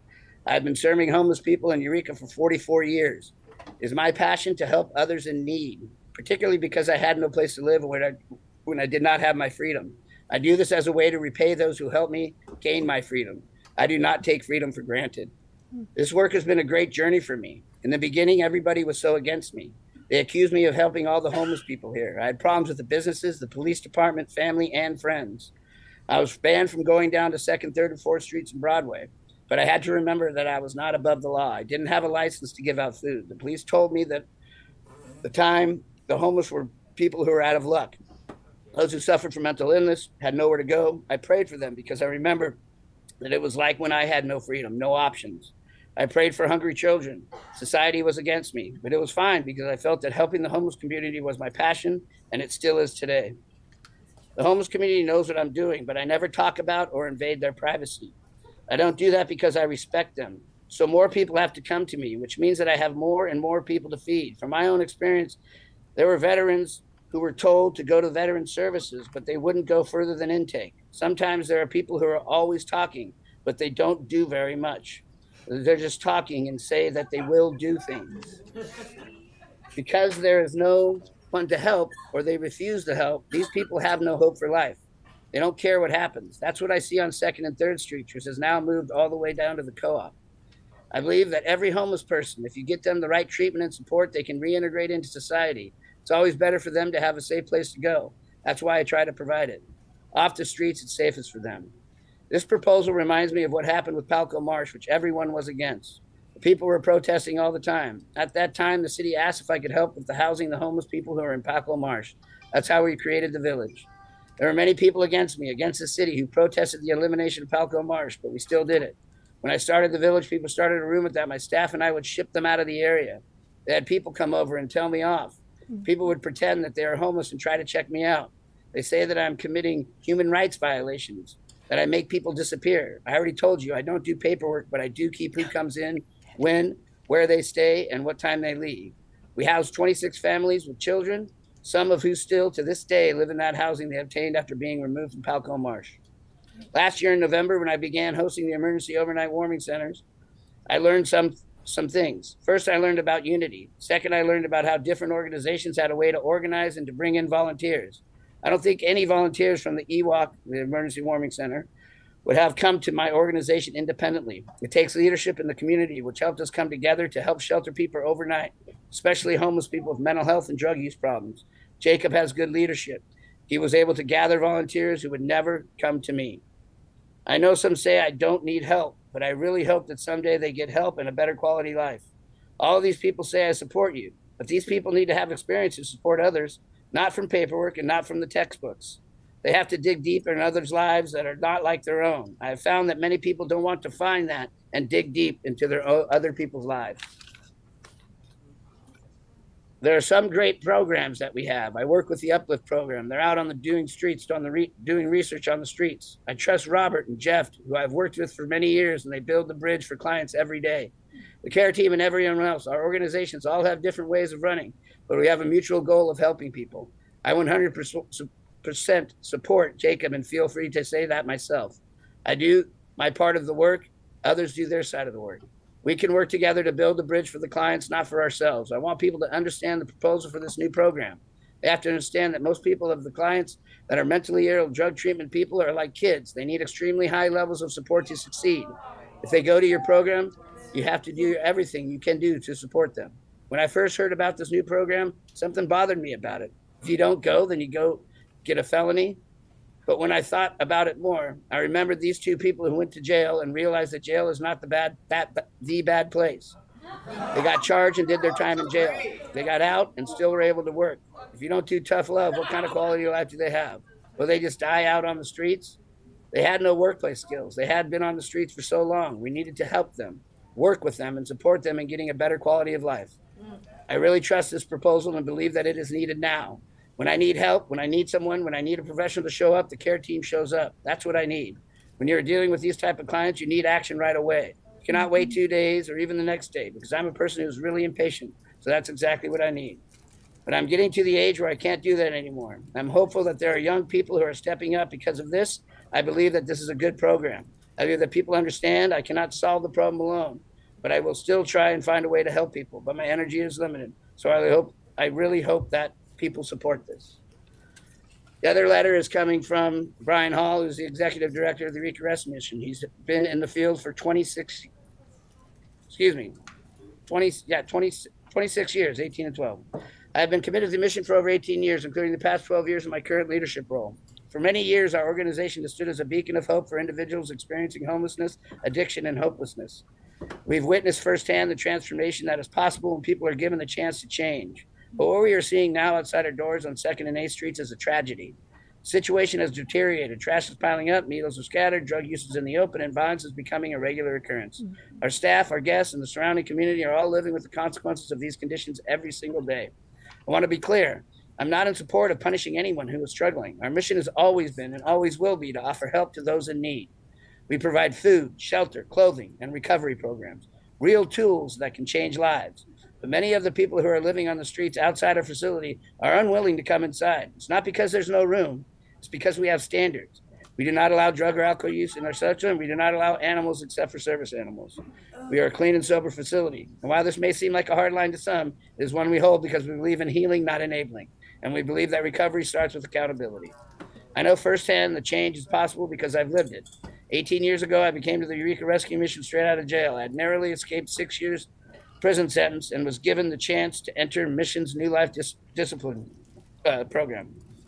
I've been serving homeless people in Eureka for 44 years. It is my passion to help others in need, particularly because I had no place to live when I did not have my freedom. I do this as a way to repay those who helped me gain my freedom. I do not take freedom for granted. This work has been a great journey for me. In the beginning, everybody was so against me. They accused me of helping all the homeless people here. I had problems with the businesses, the police department, family, and friends. I was banned from going down to 2nd, 3rd, and 4th Streets and Broadway. But I had to remember that I was not above the law. I didn't have a license to give out food. The police told me that at the time, the homeless were people who were out of luck. Those who suffered from mental illness had nowhere to go. I prayed for them because I remember that it was like when I had no freedom, no options. I prayed for hungry children. Society was against me, but it was fine because I felt that helping the homeless community was my passion, and it still is today. The homeless community knows what I'm doing, but I never talk about or invade their privacy. I don't do that because I respect them. So more people have to come to me, which means that I have more and more people to feed. From my own experience, there were veterans who were told to go to veteran services, but they wouldn't go further than intake. Sometimes there are people who are always talking, but they don't do very much. They're just talking and say that they will do things. Because there is no one to help or they refuse to help, these people have no hope for life. They don't care what happens. That's what I see on 2nd and 3rd Street, which has now moved all the way down to the co-op. I believe that every homeless person, if you get them the right treatment and support, they can reintegrate into society. It's always better for them to have a safe place to go. That's why I try to provide it. Off the streets, it's safest for them. This proposal reminds me of what happened with Palco Marsh, which everyone was against. The people were protesting all the time. At that time, the city asked if I could help with the housing the homeless people who are in Palco Marsh. That's how we created the village. There were many people against me, against the city, who protested the elimination of Palco Marsh, but we still did it. When I started the village, people started a rumor that my staff and I would ship them out of the area. They had people come over and tell me off. People would pretend that they are homeless and try to check me out. They say that I'm committing human rights violations, that I make people disappear. I already told you I don't do paperwork, but I do keep who comes in, when, where they stay, and what time they leave. We house 26 families with children, some of who still to this day live in that housing they obtained after being removed from Palco Marsh. Last year in November, when I began hosting the emergency overnight warming centers, I learned some things. First, I learned about unity. Second, I learned about how different organizations had a way to organize and to bring in volunteers. I don't think any volunteers from the EWOC, the Emergency Warming Center, would have come to my organization independently. It takes leadership in the community, which helped us come together to help shelter people overnight, especially homeless people with mental health and drug use problems. Jacob has good leadership. He was able to gather volunteers who would never come to me. I know some say I don't need help, but I really hope that someday they get help and a better quality life. All of these people say I support you, but these people need to have experience to support others, not from paperwork and not from the textbooks. They have to dig deeper in others' lives that are not like their own. I have found that many people don't want to find that and dig deep into their other people's lives. There are some great programs that we have. I work with the Uplift program. They're out on the doing research on the streets. I trust Robert and Jeff, who I've worked with for many years, and they build the bridge for clients every day. The care team and everyone else, our organizations all have different ways of running, but we have a mutual goal of helping people. I 100% support Jacob and feel free to say that myself. I do my part of the work. Others do their side of the work. We can work together to build the bridge for the clients, not for ourselves. I want people to understand the proposal for this new program. They have to understand that most people of the clients that are mentally ill, drug treatment people are like kids. They need extremely high levels of support to succeed. If they go to your program, you have to do everything you can do to support them. When I first heard about this new program, something bothered me about it. If you don't go, then you go get a felony. But when I thought about it more, I remembered these two people who went to jail and realized that jail is not the bad place. They got charged and did their time in jail. They got out and still were able to work. If you don't do tough love, what kind of quality of life do they have? Will they just die out on the streets? They had no workplace skills. They had been on the streets for so long. We needed to help them, work with them, and support them in getting a better quality of life. I really trust this proposal and believe that it is needed now. When I need help, when I need someone, when I need a professional to show up, the care team shows up. That's what I need. When you're dealing with these type of clients, you need action right away. You cannot wait 2 days or even the next day, because I'm a person who's really impatient. So that's exactly what I need. But I'm getting to the age where I can't do that anymore. I'm hopeful that there are young people who are stepping up because of this. I believe that this is a good program. I believe that people understand I cannot solve the problem alone, but I will still try and find a way to help people. But my energy is limited. So I really hope that people support this. The other letter is coming from Brian Hall, who's the executive director of the Eureka Rescue Mission. He's been in the field for 26 years, 18 and 12. I have been committed to the mission for over 18 years, including the past 12 years in my current leadership role. For many years, our organization has stood as a beacon of hope for individuals experiencing homelessness, addiction, and hopelessness. We've witnessed firsthand the transformation that is possible when people are given the chance to change. But what we are seeing now outside our doors on 2nd and 8th Streets is a tragedy. The situation has deteriorated. Trash is piling up, needles are scattered, drug use is in the open, and violence is becoming a regular occurrence. Our staff, our guests, and the surrounding community are all living with the consequences of these conditions every single day. I want to be clear. I'm not in support of punishing anyone who is struggling. Our mission has always been and always will be to offer help to those in need. We provide food, shelter, clothing, and recovery programs, real tools that can change lives. But many of the people who are living on the streets outside our facility are unwilling to come inside. It's not because there's no room, it's because we have standards. We do not allow drug or alcohol use in our section. We do not allow animals except for service animals. We are a clean and sober facility. And while this may seem like a hard line to some, it is one we hold because we believe in healing, not enabling. And we believe that recovery starts with accountability. I know firsthand that change is possible because I've lived it. 18 years ago, I became to the Eureka Rescue Mission straight out of jail. I had narrowly escaped 6 years prison sentence and was given the chance to enter Mission's New Life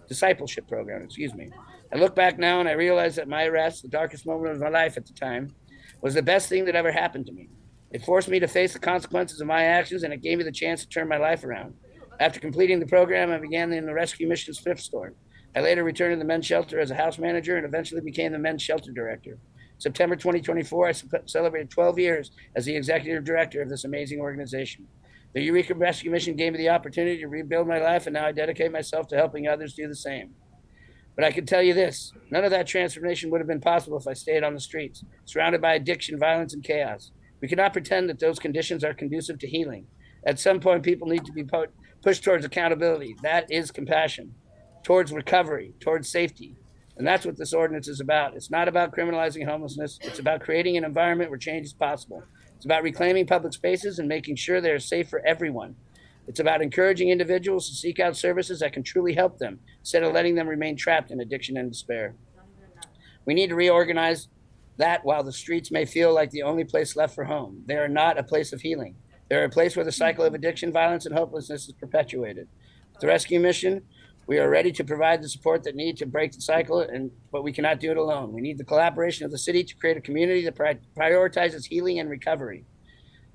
discipleship program, excuse me. I look back now and I realize that my arrest, the darkest moment of my life at the time, was the best thing that ever happened to me. It forced me to face the consequences of my actions, and it gave me the chance to turn my life around. After completing the program, I began in the Rescue Mission's thrift store. I later returned to the men's shelter as a house manager and eventually became the men's shelter director. September 2024, I celebrated 12 years as the executive director of this amazing organization. The Eureka Rescue Mission gave me the opportunity to rebuild my life, and now I dedicate myself to helping others do the same. But I can tell you this, none of that transformation would have been possible if I stayed on the streets, surrounded by addiction, violence, and chaos. We cannot pretend that those conditions are conducive to healing. At some point, people need to be pushed towards accountability. That is compassion, towards recovery, towards safety. And that's what this ordinance is about. It's not about criminalizing homelessness. It's about creating an environment where change is possible. It's about reclaiming public spaces and making sure they're safe for everyone. It's about encouraging individuals to seek out services that can truly help them instead of letting them remain trapped in addiction and despair. We need to reorganize that while the streets may feel like the only place left for home. They are not a place of healing. They're a place where the cycle of addiction, violence, and hopelessness is perpetuated. With the Rescue Mission, we are ready to provide the support that needs to break the cycle, but we cannot do it alone. We need the collaboration of the city to create a community that prioritizes healing and recovery.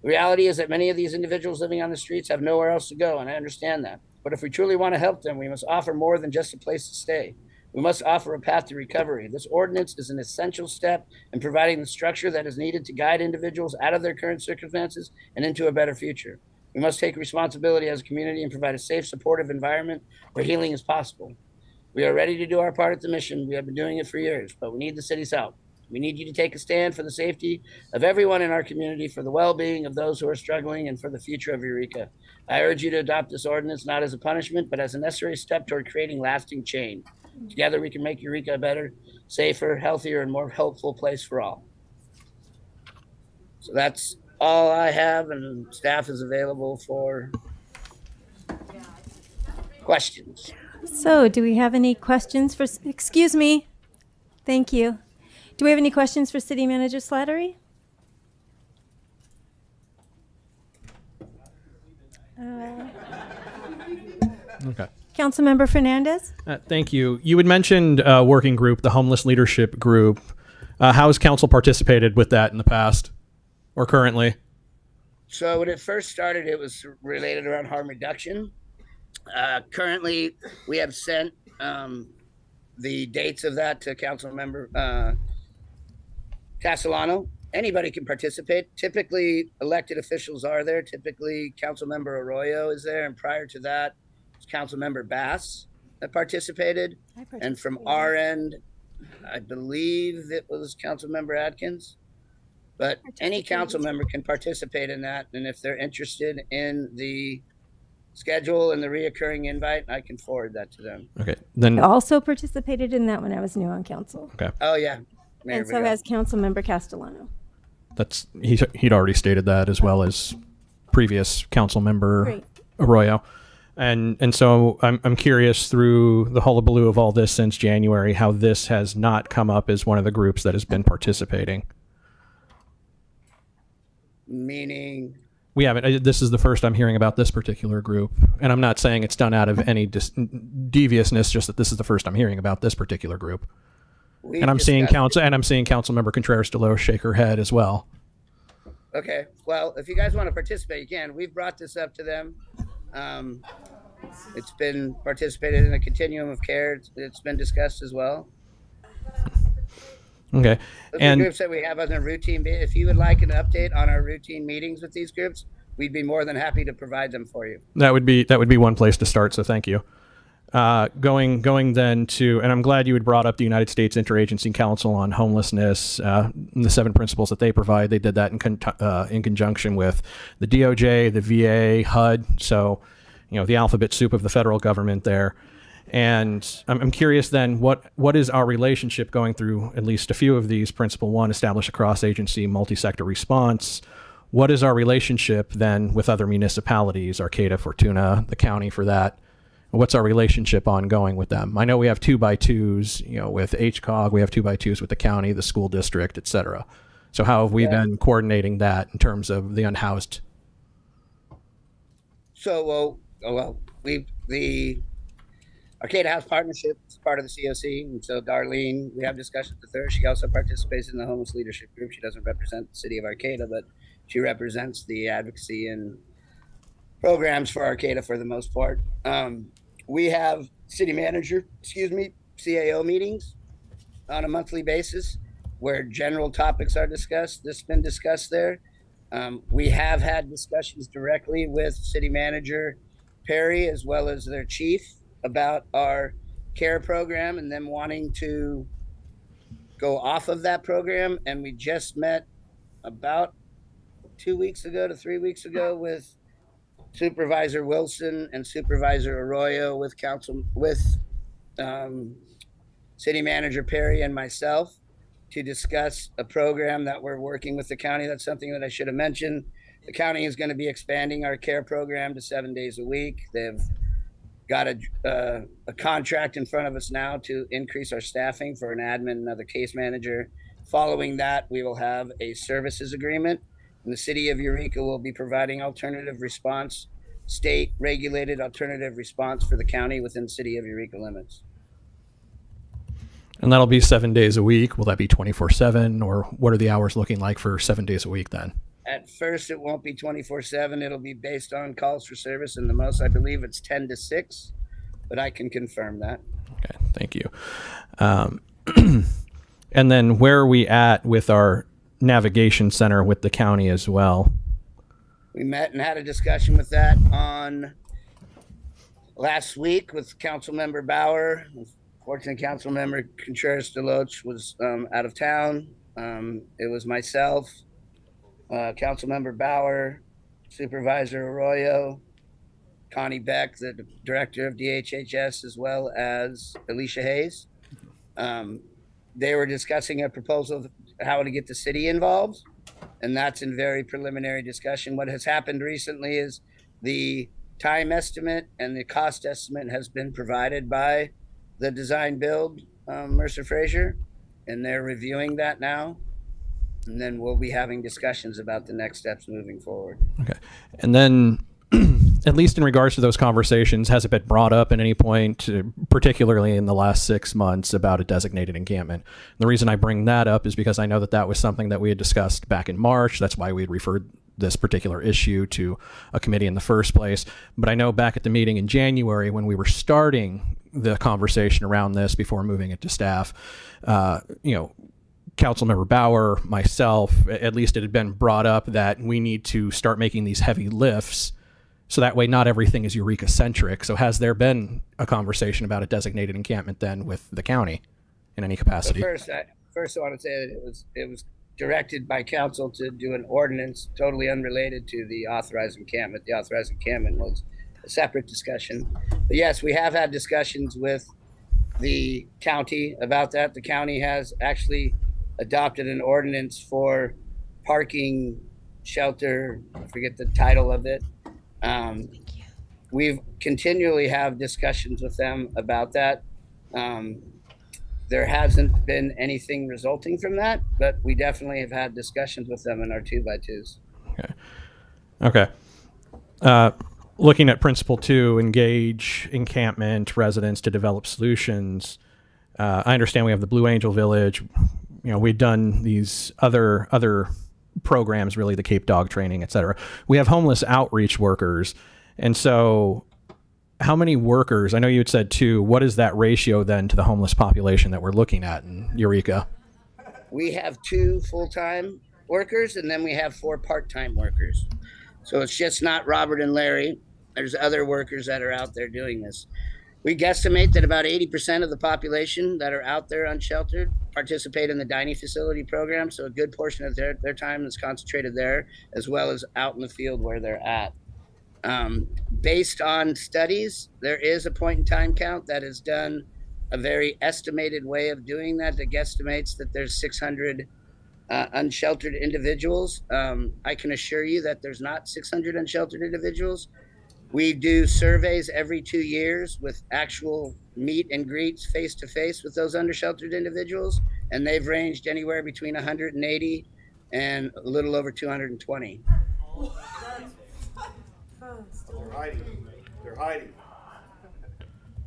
The reality is that many of these individuals living on the streets have nowhere else to go, and I understand that. But if we truly want to help them, we must offer more than just a place to stay. We must offer a path to recovery. This ordinance is an essential step in providing the structure that is needed to guide individuals out of their current circumstances and into a better future. We must take responsibility as a community and provide a safe, supportive environment where healing is possible. We are ready to do our part at the mission. We have been doing it for years, but we need the city's help. We need you to take a stand for the safety of everyone in our community, for the well-being of those who are struggling, and for the future of Eureka. I urge you to adopt this ordinance not as a punishment, but as a necessary step toward creating lasting change. Together, we can make Eureka a better, safer, healthier, and more helpful place for all. So that's all I have, and staff is available for questions. So, do we have any questions for, excuse me? Thank you. Do we have any questions for City Manager Slattery? Okay. Councilmember Fernandez? Thank you. You had mentioned working group, the homeless leadership group. How has council participated with that in the past or currently? So when it first started, it was related around harm reduction. Currently, we have sent the dates of that to Councilmember Castellano. Anybody can participate. Typically, elected officials are there. Typically, Councilmember Arroyo is there. And prior to that, it's Councilmember Bass that participated. And from our end, I believe it was Councilmember Atkins. But any council member can participate in that. And if they're interested in the schedule and the reoccurring invite, I can forward that to them. Okay. Then I also participated in that when I was new on council. Okay. Oh, yeah. There And we so go. has Councilmember Castellano. That's he'd already stated that, as well as previous council member Great. Arroyo. And so I'm curious, through the hullabaloo of all this since January, how this has not come up as one of the groups that has been participating. Meaning, We haven't. This is the first I'm hearing about this particular group, and I'm not saying it's done out of any deviousness. Just that this is the first I'm hearing about this particular group, we and I'm seeing discussed Councilmember Contreras Delos shake her head as well. Okay. Well, if you guys want to participate, you can. We've brought this up to them. It's been participated in a continuum of care. It's been discussed as well. Okay, Those are and groups that we have on a routine. If you would like an update on our routine meetings with these groups, we'd be more than happy to provide them for you. that would be one place to start. So thank you. Going then to, and I'm glad you had brought up the United States Interagency Council on Homelessness, the 7 principles that they provide. They did that in conjunction with the DOJ, the VA, HUD. So, the alphabet soup of the federal government there. And I'm curious then, what is our relationship going through at least a few of these? Principle 1, establish a cross-agency, multi-sector response. What is our relationship then with other municipalities, Arcata, Fortuna, the county for that? What's our relationship ongoing with them? I know we have 2x2s, with HCOG, we have 2x2s with the county, the school district, et cetera. So how have we been coordinating that in terms of the unhoused? So, the Arcata House Partnership is part of the COC, and so Darlene, we have discussions with her. She also participates in the homeless leadership group. She doesn't represent the city of Arcata, but she represents the advocacy and programs for Arcata for the most part. We have CAO meetings on a monthly basis where general topics are discussed. This has been discussed there. We have had discussions directly with City Manager Perry as well as their chief about our care program and them wanting to go off of that program. And we just met about 2 weeks ago to 3 weeks ago with Supervisor Wilson and Supervisor Arroyo with City Manager Perry and myself to discuss a program that we're working with the county. That's something that I should have mentioned. The county is going to be expanding our care program to 7 days a week. They've got a contract in front of us now to increase our staffing for an admin, another case manager. Following that, we will have a services agreement. And the city of Eureka will be providing alternative response, state regulated alternative response for the county within the city of Eureka limits. And that'll be 7 days a week. Will that be 24/7, or what are the hours looking like for 7 days a week then? At first, it won't be 24/7. It'll be based on calls for service, and the most, I believe, it's 10 to 6, but I can confirm that. Okay, thank you. And then where are we at with our navigation center with the county as well? We met and had a discussion with that on last week with Councilmember Bauer. Unfortunately, Councilmember Contreras Deloach was out of town. It was myself, Councilmember Bauer, Supervisor Arroyo, Connie Beck, the director of DHHS, as well as Alicia Hayes. They were discussing a proposal of how to get the city involved, and that's in very preliminary discussion. What has happened recently is the time estimate and the cost estimate has been provided by the design build, Mercer Fraser, and they're reviewing that now. And then we'll be having discussions about the next steps moving forward. Okay. And then, at least in regards to those conversations, has it been brought up at any point, particularly in the last 6 months, about a designated encampment? And the reason I bring that up is because I know that was something that we had discussed back in March. That's why we had referred this particular issue to a committee in the first place. But I know back at the meeting in January when we were starting the conversation around this before moving it to staff, Councilmember Bauer, myself, at least it had been brought up that we need to start making these heavy lifts so that way not everything is Eureka centric. So has there been a conversation about a designated encampment then with the county in any capacity? First, I want to say that it was directed by council to do an ordinance totally unrelated to the authorized encampment. The authorized encampment was a separate discussion. But yes, we have had discussions with the county about that. The county has actually adopted an ordinance for parking shelter. I forget the title of it. We've continually have discussions with them about that. There hasn't been anything resulting from that, but we definitely have had discussions with them in our 2x2s. Okay. Looking at Principle 2, engage encampment residents to develop solutions. I understand we have the Blue Angel Village. We've done these other programs, really, the Cape Dog training, et cetera. We have homeless outreach workers. And so how many workers, I know you had said 2, what is that ratio then to the homeless population that we're looking at in Eureka? We have 2 full-time workers, and then we have 4 part-time workers. So it's just not Robert and Larry. There's other workers that are out there doing this. We guesstimate that about 80% of the population that are out there unsheltered participate in the dining facility program. So a good portion of their time is concentrated there, as well as out in the field where they're at. Based on studies, there is a point in time count that has done a very estimated way of doing that guesstimates that there's 600 unsheltered individuals. I can assure you that there's not 600 unsheltered individuals. We do surveys every 2 years with actual meet and greets face to face with those undersheltered individuals, and they've ranged anywhere between 180 and a little over 220. They're hiding.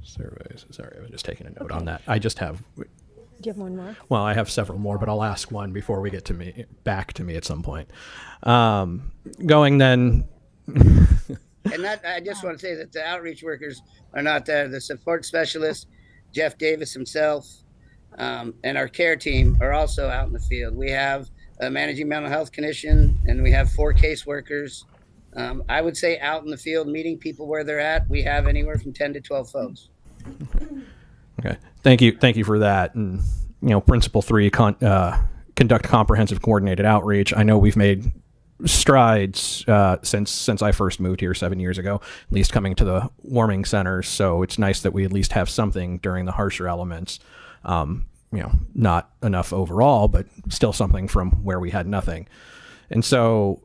Surveys. Sorry, I was just taking a note on that. I just have, Do you have one more? well, I have several more, but I'll ask one before we get to back to me at some point. Going then. And that, I just want to say that the outreach workers are not there. The support specialist, Jeff Davis himself, and our care team are also out in the field. We have a managing mental health clinician, and we have 4 caseworkers. I would say out in the field, meeting people where they're at, we have anywhere from 10 to 12 folks. Okay. Thank you for that. And, principle 3, conduct comprehensive coordinated outreach. I know we've made strides since I first moved here 7 years ago, at least coming to the warming centers. So it's nice that we at least have something during the harsher elements. Not enough overall, but still something from where we had nothing. And so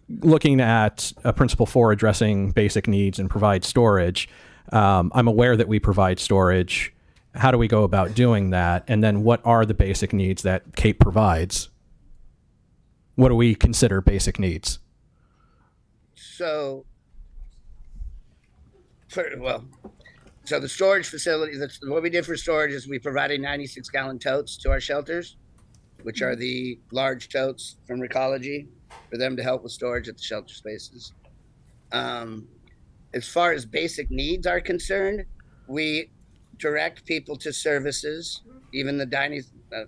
looking at principle 4, addressing basic needs and provide storage, I'm aware that we provide storage. How do we go about doing that? And then what are the basic needs that Kate provides? What do we consider basic needs? So the storage facility, what we did for storage is we provided 96-gallon totes to our shelters, which are the large totes from Recology, for them to help with storage at the shelter spaces. As far as basic needs are concerned, we direct people to services, even the dining,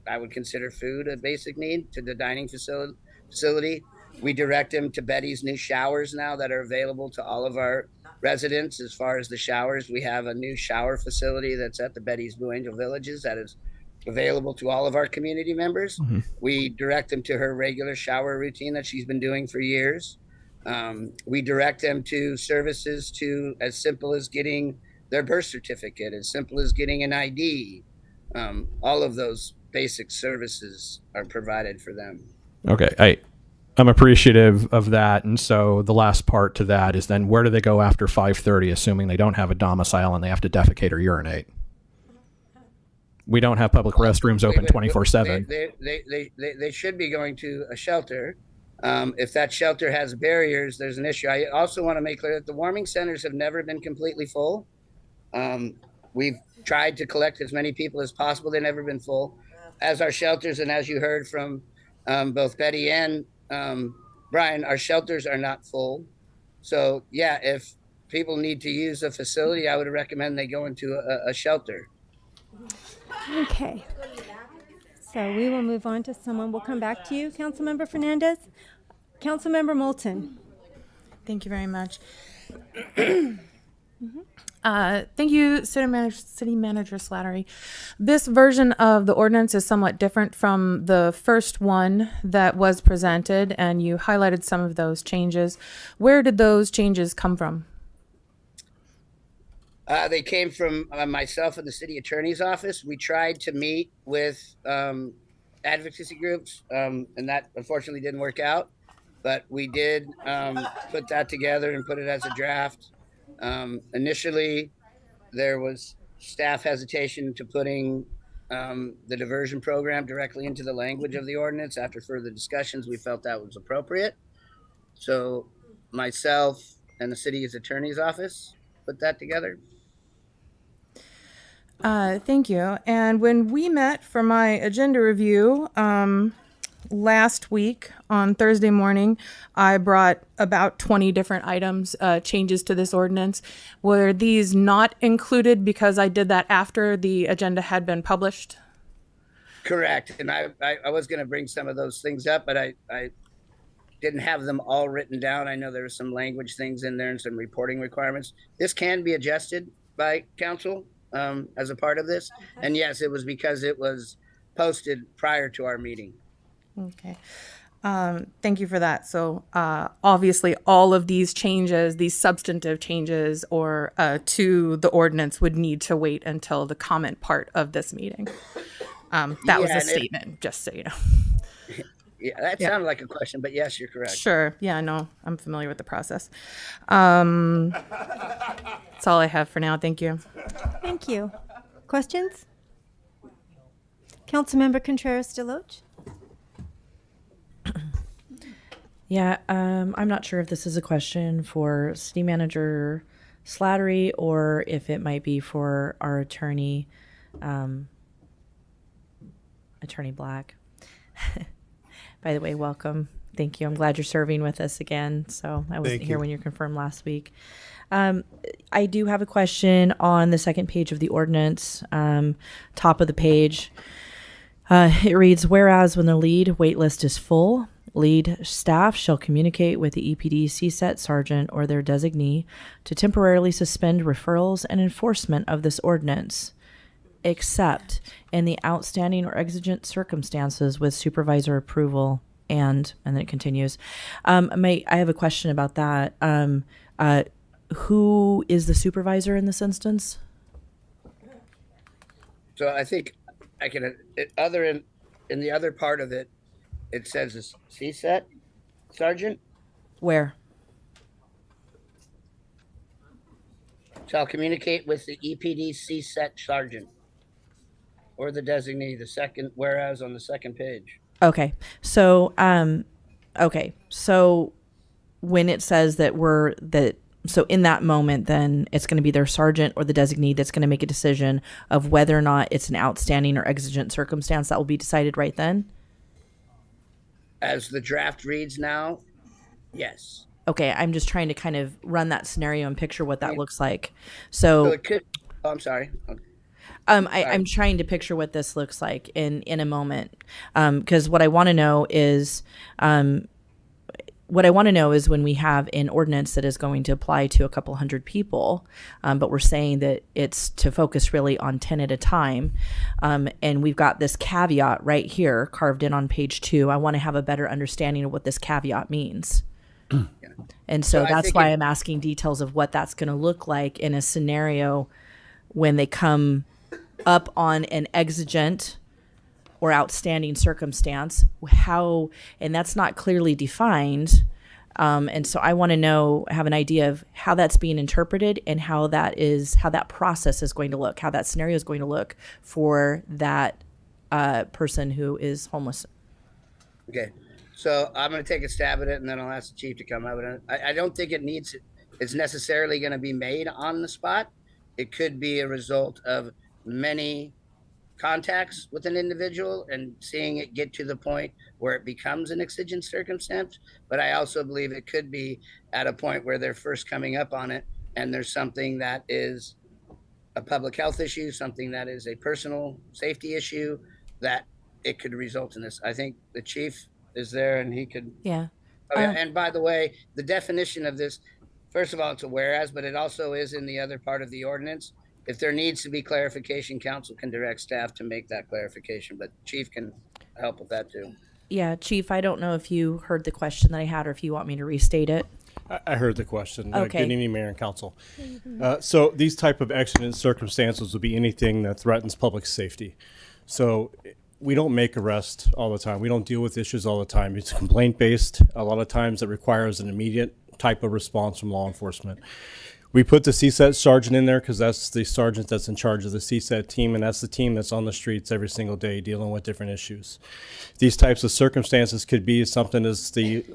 I would consider food a basic need, to the dining facility. We direct them to Betty's new showers now that are available to all of our residents. As far as the showers, we have a new shower facility that's at the Betty's Blue Angel Villages that is available to all of our community members. Mm-hmm. We direct them to her regular shower routine that she's been doing for years. We direct them to services to as simple as getting their birth certificate, as simple as getting an ID. All of those basic services are provided for them. Okay, I'm appreciative of that. And so the last part to that is then where do they go after 5:30, assuming they don't have a domicile and they have to defecate or urinate? We don't have public restrooms open 24/7. They should be going to a shelter. If that shelter has barriers, there's an issue. I also want to make clear that the warming centers have never been completely full. We've tried to collect as many people as possible. They've never been full. As our shelters, and as you heard from both Betty and Brian, our shelters are not full. So yeah, if people need to use a facility, I would recommend they go into a shelter. Okay. So we will move on to someone. We'll come back to you, Councilmember Fernandez. Councilmember Moulton. Thank you very much. Thank you, City Manager Slattery. This version of the ordinance is somewhat different from the first one that was presented, and you highlighted some of those changes. Where did those changes come from? They came from myself and the city attorney's office. We tried to meet with advocacy groups, and that unfortunately didn't work out. But we did put that together and put it as a draft. Initially, there was staff hesitation to putting the diversion program directly into the language of the ordinance. After further discussions, we felt that was appropriate. So myself and the city's attorney's office put that together. Thank you. And when we met for my agenda review last week on Thursday morning, I brought about 20 different items, changes to this ordinance. Were these not included because I did that after the agenda had been published? Correct. And I was going to bring some of those things up, but I didn't have them all written down. I know there were some language things in there and some reporting requirements. This can be adjusted. by council as a part of this. And yes, it was because it was posted prior to our meeting. Okay. Thank you for that. So obviously, all of these changes, these substantive changes, or to the ordinance, would need to wait until the comment part of this meeting. That was Yeah, a and statement, just so you know. Yeah, that sounded like a question, but yes, you're correct. Sure. Yeah, no, I'm familiar with the process. That's all I have for now. Thank you. Thank you. Questions? Councilmember Contreras Deloach? Yeah, I'm not sure if this is a question for City Manager Slattery or if it might be for our attorney, Attorney Black. By the way, welcome. Thank you. I'm glad you're serving with us again. So I wasn't here when you confirmed last week. I do have a question on the second page of the ordinance, top of the page. It reads, whereas when the lead wait list is full, lead staff shall communicate with the EPD CSET sergeant or their designee to temporarily suspend referrals and enforcement of this ordinance, except in the outstanding or exigent circumstances with supervisor approval. And then it continues. I have a question about that. Who is the supervisor in this instance? So I think I can, in the other part of it, it says a CSET sergeant Where? shall communicate with the EPD CSET sergeant or the designee, the second, whereas on the second page. Okay. So, So when it says so in that moment, then it's going to be their sergeant or the designee that's going to make a decision of whether or not it's an outstanding or exigent circumstance that will be decided right then. As the draft reads now, yes. Okay. I'm just trying to kind of run that scenario and picture what that looks like. So So, it could, oh, I'm sorry. I'm trying to picture what this looks like in a moment. Because what I want to know is, when we have an ordinance that is going to apply to a couple hundred people, but we're saying that it's to focus really on 10 at a time. And we've got this caveat right here carved in on page 2. I want to have a better understanding of what this caveat means. And so I that's think why I'm asking details of what that's going to look like in a scenario when they come up on an exigent or outstanding circumstance, and that's not clearly defined. And so I want to have an idea of how that's being interpreted and how that process is going to look, how that scenario is going to look for that person who is homeless. Okay. So I'm going to take a stab at it and then I'll ask the chief to come up. I don't think it's necessarily going to be made on the spot. It could be a result of many contacts with an individual and seeing it get to the point where it becomes an exigent circumstance. But I also believe it could be at a point where they're first coming up on it and there's something that is a public health issue, something that is a personal safety issue, that it could result in this. I think the chief is there and he could. Yeah. Oh, yeah. And by the way, the definition of this, first of all, it's a whereas, but it also is in the other part of the ordinance. If there needs to be clarification, council can direct staff to make that clarification, but chief can help with that too. Yeah, Chief, I don't know if you heard the question that I had or if you want me to restate it. I heard the question. Okay. Good evening, Mayor and Council. So these type of exigent circumstances would be anything that threatens public safety. So we don't make arrests all the time. We don't deal with issues all the time. It's complaint-based. A lot of times it requires an immediate type of response from law enforcement. We put the CSET sergeant in there because that's the sergeant that's in charge of the CSET team, and that's the team that's on the streets every single day dealing with different issues. These types of circumstances could be something as the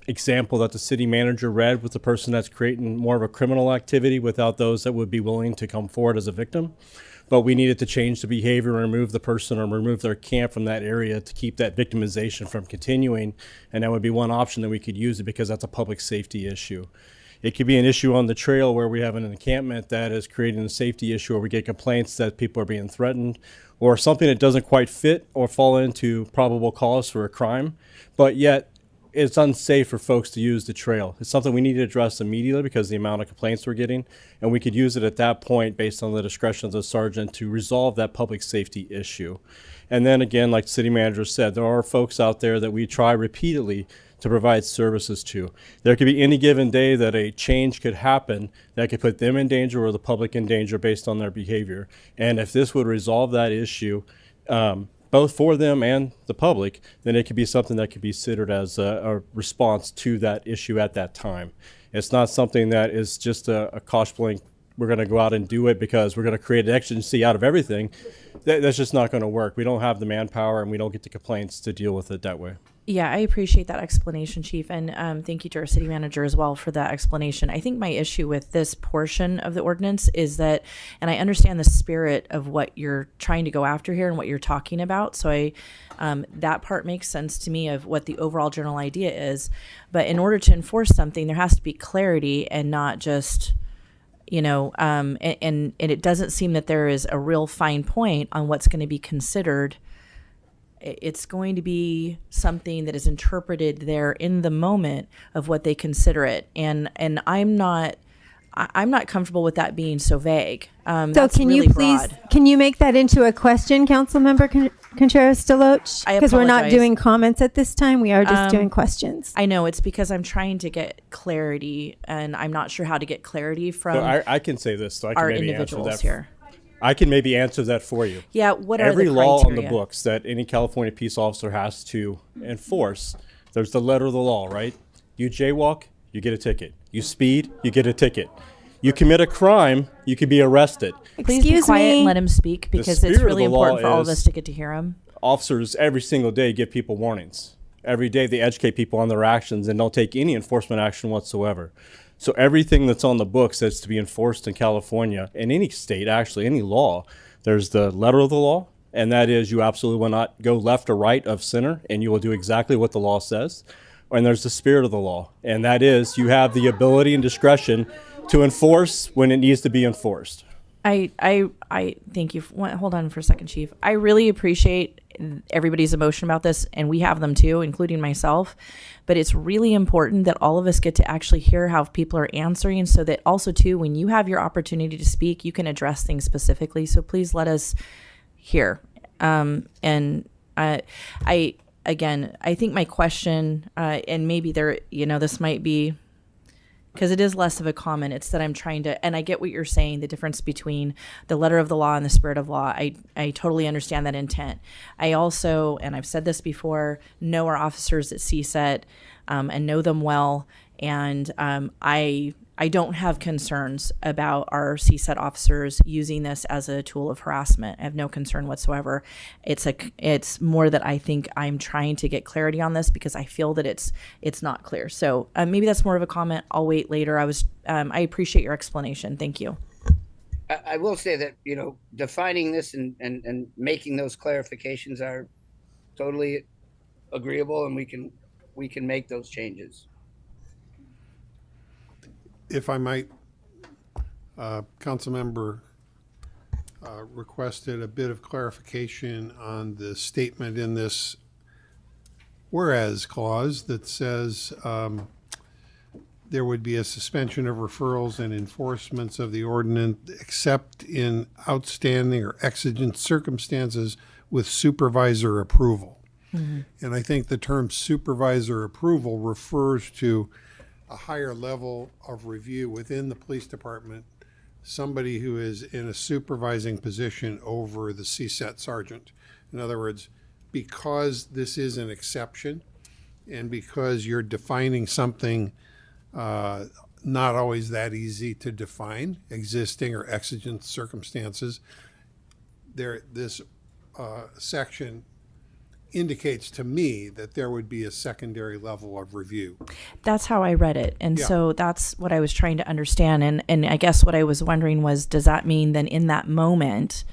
example that the city manager read with the person that's creating more of a criminal activity without those that would be willing to come forward as a victim. But we needed to change the behavior and remove the person or remove their camp from that area to keep that victimization from continuing. And that would be one option that we could use it because that's a public safety issue. It could be an issue on the trail where we have an encampment that is creating a safety issue or we get complaints that people are being threatened or something that doesn't quite fit or fall into probable cause for a crime. But yet it's unsafe for folks to use the trail. It's something we need to address immediately because of the amount of complaints we're getting, and we could use it at that point based on the discretion of the sergeant to resolve that public safety issue. And then again, like the city manager said, there are folks out there that we try repeatedly to provide services to. There could be any given day that a change could happen that could put them in danger or the public in danger based on their behavior. And if this would resolve that issue, both for them and the public, then it could be something that could be considered as a response to that issue at that time. It's not something that is just a cost blink. We're going to go out and do it because we're going to create an exigency out of everything. That's just not going to work. We don't have the manpower and we don't get the complaints to deal with it that way. Yeah, I appreciate that explanation, Chief, and thank you to our city manager as well for that explanation. I think my issue with this portion of the ordinance is that, and I understand the spirit of what you're trying to go after here and what you're talking about, so that part makes sense to me of what the overall general idea is, but in order to enforce something, there has to be clarity and not just, and it doesn't seem that there is a real fine point on what's going to be considered. It's going to be something that is interpreted there in the moment of what they consider it, and I'm not comfortable with that being so vague. So That's can really you please, broad. can you make that into a question, Councilmember Contreras-Deloche? I Because we're not apologize. doing comments at this time. We are just doing questions. I know it's because I'm trying to get clarity, and I'm not sure how to get clarity from So I can say this, so I can our maybe answer individuals that. here. I can maybe answer that for you. Yeah, what are Every the law on the criteria? books that any California peace officer has to enforce, there's the letter of the law, right? You jaywalk, you get a ticket. You speed, you get a ticket. You commit a crime, you could be arrested. Please be Excuse quiet me. and let him speak because spirit it's of really the law important for all of is- us to get to hear him. Officers every single day give people warnings. Every day they educate people on their actions and don't take any enforcement action whatsoever. So everything that's on the books that's to be enforced in California, in any state actually, any law, there's the letter of the law, and that is you absolutely will not go left or right of center, and you will do exactly what the law says. And there's the spirit of the law, and that is you have the ability and discretion to enforce when it needs to be enforced. I thank you. Hold on for a second, Chief. I really appreciate everybody's emotion about this, and we have them too, including myself. But it's really important that all of us get to actually hear how people are answering, so that also too, when you have your opportunity to speak, you can address things specifically. So please let us hear. And I think my question, and maybe this might be, because it is less of a comment, it's that I'm trying to, and I get what you're saying, the difference between the letter of the law and the spirit of law. I totally understand that intent. I also, and I've said this before, know our officers at CSET and know them well. And I don't have concerns about our CSET officers using this as a tool of harassment. I have no concern whatsoever. It's more that I think I'm trying to get clarity on this because I feel that it's not clear. So maybe that's more of a comment. I'll wait later. I appreciate your explanation. Thank you. I will say that, defining this and making those clarifications are totally agreeable, and we can make those changes. If I might, Councilmember requested a bit of clarification on the statement in this whereas clause that says there would be a suspension of referrals and enforcements of the ordinance except in outstanding or exigent circumstances with supervisor approval. Mm-hmm. And I think the term supervisor approval refers to a higher level of review within the police department, somebody who is in a supervising position over the CSET sergeant. In other words, because this is an exception and because you're defining something not always that easy to define, existing or exigent circumstances, this section indicates to me that there would be a secondary level of review. That's how I read it. And Yeah. so that's what I was trying to understand. And I guess what I was wondering was, does that mean then in that moment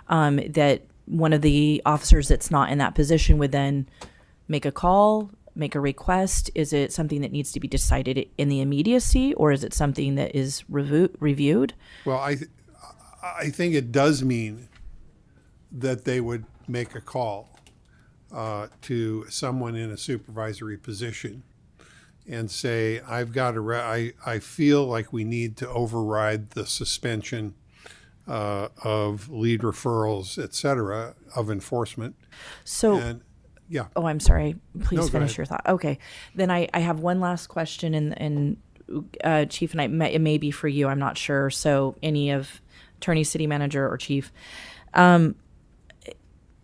that one of the officers that's not in that position would then make a call, make a request? Is it something that needs to be decided in the immediacy, or is it something that is reviewed? Well, I think it does mean that they would make a call. to someone in a supervisory position and say, I feel like we need to override the suspension of lead referrals, et cetera, of enforcement. So, And yeah, oh, I'm sorry. Please No, go finish ahead. your thought. Okay. Then I have one last question, and Chief, and it may be for you. I'm not sure. So any of attorney, city manager, or chief.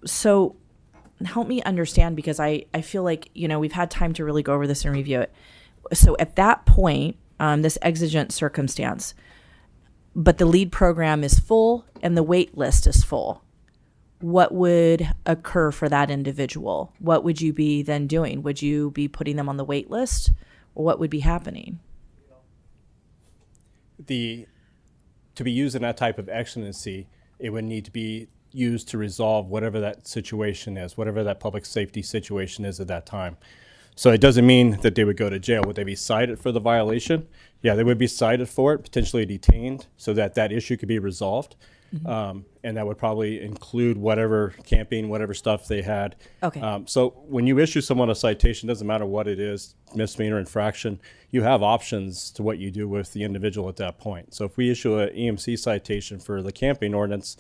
So help me understand, because I feel like, we've had time to really go over this and review it. So at that point, this exigent circumstance, but the lead program is full and the wait list is full, what would occur for that individual? What would you be then doing? Would you be putting them on the wait list, or what would be happening? To be used in that type of exigency, it would need to be used to resolve whatever that situation is, whatever that public safety situation is at that time. So it doesn't mean that they would go to jail. Would they be cited for the violation? Yeah, they would be cited for it, potentially detained, so that that issue could be resolved. And that would probably include whatever camping, whatever stuff they had. Okay. So when you issue someone a citation, doesn't matter what it is, misdemeanor, infraction, you have options to what you do with the individual at that point. So if we issue an EMC citation for the camping ordinance,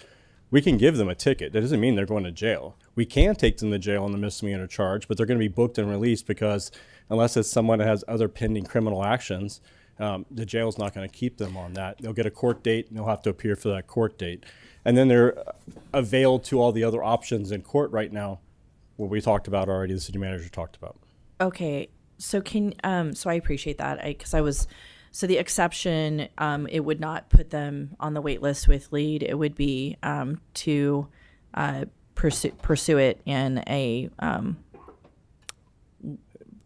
we can give them a ticket. That doesn't mean they're going to jail. We can take them to jail on the misdemeanor charge, but they're going to be booked and released, because unless it's someone that has other pending criminal actions, the jail's not going to keep them on that. They'll get a court date, and they'll have to appear for that court date. And then they're availed to all the other options in court right now, what we talked about already, the city manager talked about. Okay. So so I appreciate that. So the exception, it would not put them on the wait list with lead. It would be to pursue it in a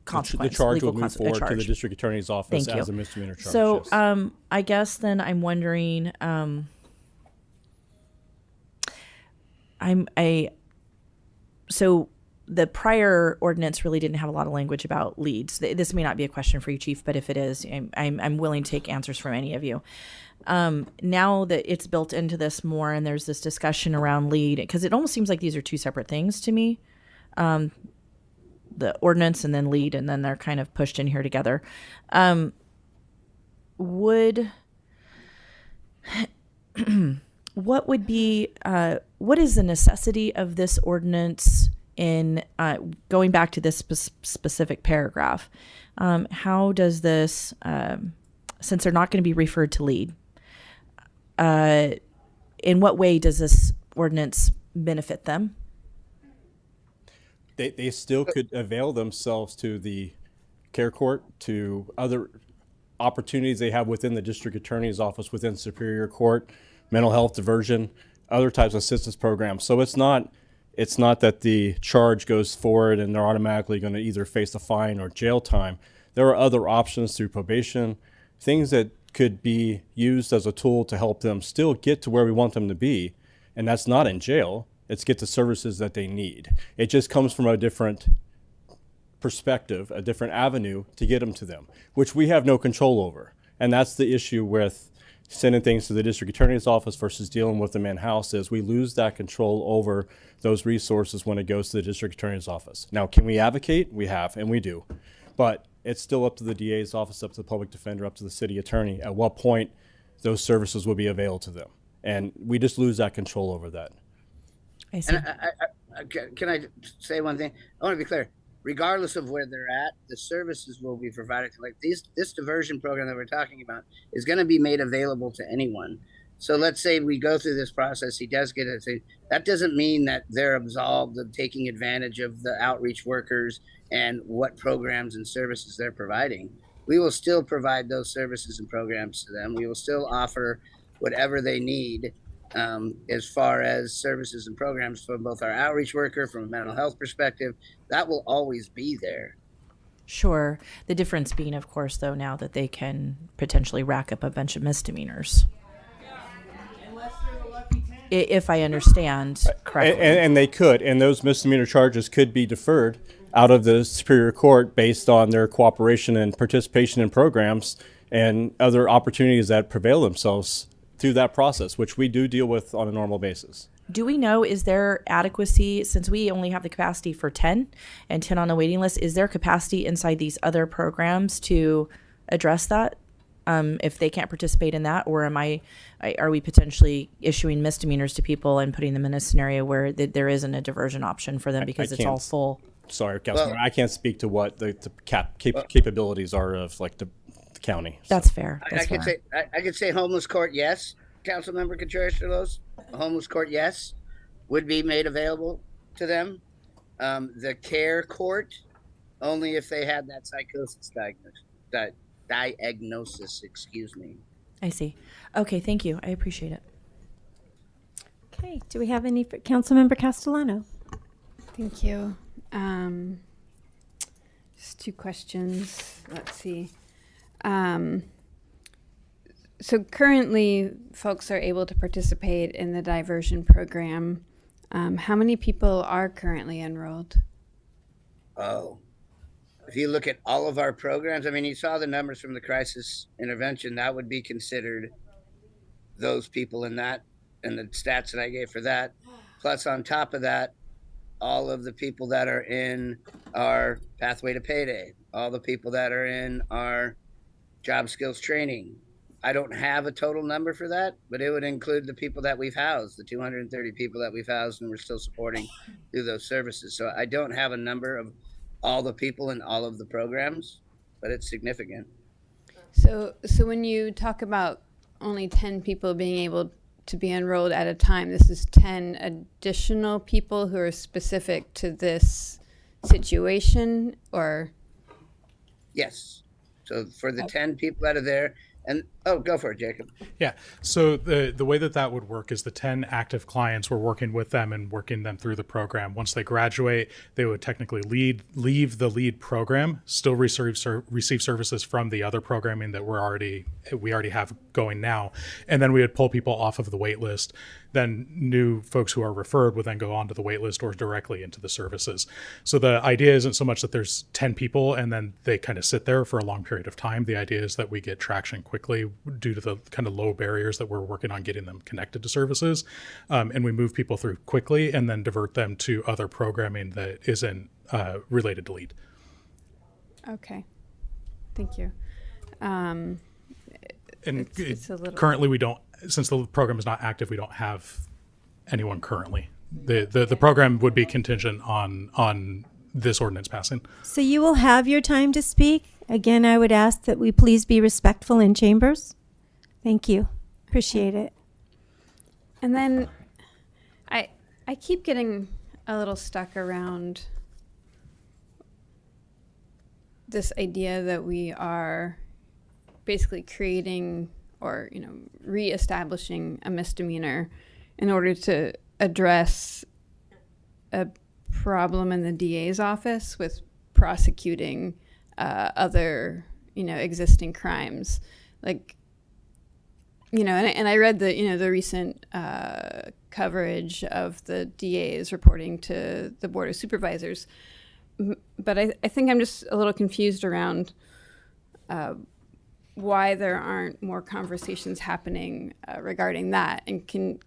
consequence. The charge legal will move forward to the charge. district attorney's office Thank you. as a misdemeanor charge. So yes. I guess then I'm wondering, so the prior ordinance really didn't have a lot of language about leads. This may not be a question for you, Chief, but if it is, I'm willing to take answers from any of you. Now that it's built into this more, and there's this discussion around lead, because it almost seems like these are two separate things to me. The ordinance and then lead, and then they're kind of pushed in here together. What would be, what is the necessity of this ordinance in going back to this specific paragraph? How does this, since they're not going to be referred to lead, in what way does this ordinance benefit them? They still could avail themselves to the care court, to other opportunities they have within the district attorney's office, within Superior Court, mental health diversion, other types of assistance programs. So it's not that the charge goes forward and they're automatically going to either face a fine or jail time. There are other options through probation, things that could be used as a tool to help them still get to where we want them to be. And that's not in jail. It's get the services that they need. It just comes from a different perspective, a different avenue to get them to them, which we have no control over. And that's the issue with sending things to the district attorney's office versus dealing with them in-house, is we lose that control over those resources when it goes to the district attorney's office. Now, can we advocate? We have, and we do. But it's still up to the DA's office, up to the public defender, up to the city attorney, at what point those services will be available to them. And we just lose that control over that. I see. And can I say one thing? I want to be clear. Regardless of where they're at, the services will be provided. Like this diversion program that we're talking about is going to be made available to anyone. So let's say we go through this process, he does get it. That doesn't mean that they're absolved of taking advantage of the outreach workers and what programs and services they're providing. We will still provide those services and programs to them. We will still offer whatever they need as far as services and programs from both our outreach worker, from a mental health perspective. That will always be there. Sure. The difference being, of course, though, now that they can potentially rack up a bunch of misdemeanors. If I understand correctly. And they could, and those misdemeanor charges could be deferred out of the Superior Court based on their cooperation and participation in programs and other opportunities that prevail themselves through that process, which we do deal with on a normal basis. do we know, is there adequacy, since we only have the capacity for 10 and 10 on the waiting list, is there capacity inside these other programs to address that? If they can't participate in that, or are we potentially issuing misdemeanors to people and putting them in a scenario where there isn't a diversion option for them because it's all full? Sorry, Councilman, I can't speak to what the capabilities are of like the county. So. That's fair. I could say homeless court, yes. Councilmember Contreras-Charlos, homeless court, yes, would be made available to them. The care court, only if they had that psychosis diagnosis, excuse me. I see. Okay, thank you. I appreciate it. Okay, do we have any for Councilmember Castellano? Thank you. Just two questions. Let's see. So currently, folks are able to participate in the diversion program. How many people are currently enrolled? Oh, if you look at all of our programs, I mean, you saw the numbers from the crisis intervention, that would be considered those people in that, and the stats that I gave for that. Plus, on top of that, all of the people that are in our Pathway to Payday, all the people that are in our job skills training. I don't have a total number for that, but it would include the people that we've housed, the 230 people that we've housed and we're still supporting through those services. So I don't have a number of all the people in all of the programs, but it's significant. So when you talk about only 10 people being able to be enrolled at a time, this is 10 additional people who are specific to this situation, or? Yes. So for the 10 people that are there, and go for it, Jacob. Yeah. So the way that would work is the 10 active clients, we're working with them and working them through the program. Once they graduate, they would technically leave the lead program, still receive services from the other programming that we already have going now, and then we would pull people off of the wait list. Then new folks who are referred would then go onto the wait list or directly into the services. So the idea isn't so much that there's 10 people and then they kind of sit there for a long period of time. The idea is that we get traction quickly due to the kind of low barriers that we're working on getting them connected to services. And we move people through quickly and then divert them to other programming that isn't related to LEAD. Okay. Thank you. And it's a little... currently we don't, since the program is not active, we don't have anyone currently. The program would be contingent on this ordinance passing. So you will have your time to speak. Again, I would ask that we please be respectful in chambers. Thank you. Appreciate it. And then I keep getting a little stuck around this idea that we are basically creating or reestablishing a misdemeanor in order to address a problem in the DA's office with prosecuting other existing crimes, and I read the recent coverage of the DA's reporting to the Board of Supervisors, but I think I'm just a little confused around why there aren't more conversations happening regarding that. And can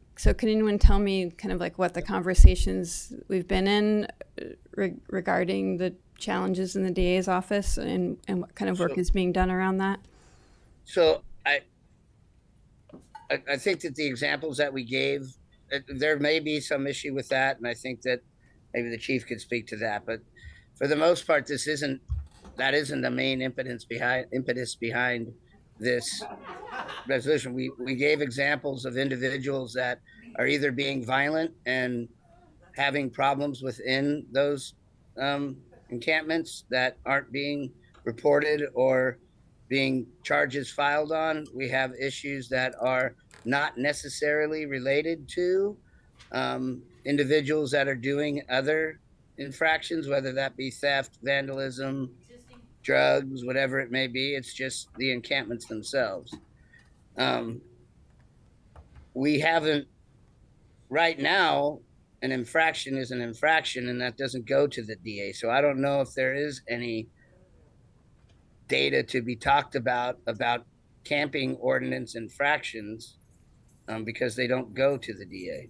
anyone tell me kind of like what the conversations we've been in regarding the challenges in the DA's office and what kind of work is being done around that? So I think that the examples that we gave, there may be some issue with that, and I think that maybe the chief could speak to that. But for the most part, that isn't the main impetus behind this resolution. We gave examples of individuals that are either being violent and having problems within those encampments that aren't being reported or being charges filed on. We have issues that are not necessarily related to individuals that are doing other infractions, whether that be theft, vandalism, drugs, whatever it may be. It's just the encampments themselves. We haven't, right now, an infraction is an infraction, and that doesn't go to the DA. So I don't know if there is any data to be talked about camping ordinance infractions because they don't go to the DA.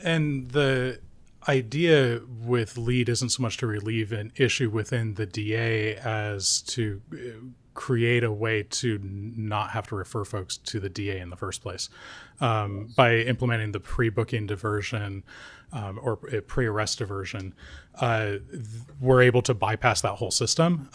And the idea with lead isn't so much to relieve an issue within the DA as to create a way to not have to refer folks to the DA in the first place. By implementing the pre-booking diversion or pre-arrest diversion, we're able to bypass that whole system.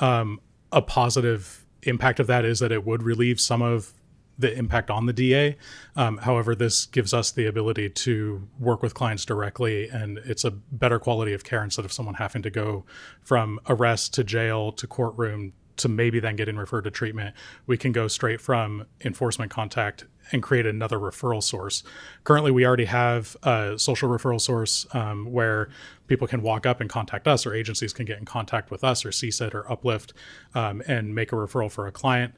A positive impact of that is that it would relieve some of the impact on the DA. However, this gives us the ability to work with clients directly, and it's a better quality of care instead of someone having to go from arrest to jail to courtroom to maybe then getting referred to treatment. We can go straight from enforcement contact and create another referral source. Currently, we already have a social referral source where people can walk up and contact us, or agencies can get in contact with us, or CSIT or Uplift, and make a referral for a client.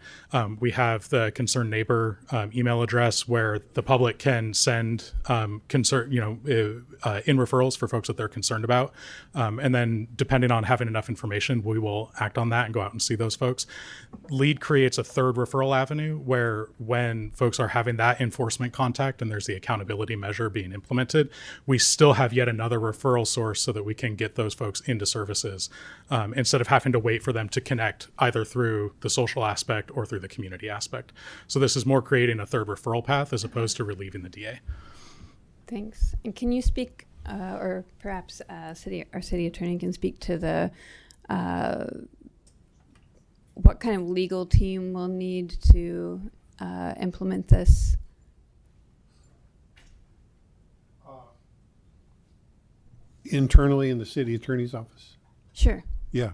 We have the concerned neighbor email address where the public can send in referrals for folks that they're concerned about. And then depending on having enough information, we will act on that and go out and see those folks. LEAD creates a third referral avenue where when folks are having that enforcement contact and there's the accountability measure being implemented, we still have yet another referral source so that we can get those folks into services instead of having to wait for them to connect either through the social aspect or through the community aspect. So this is more creating a third referral path as opposed to relieving the DA. Thanks. And can you speak, or perhaps our city attorney can speak to the what kind of legal team will need to implement this? Internally in the city attorney's office? Sure. Yeah.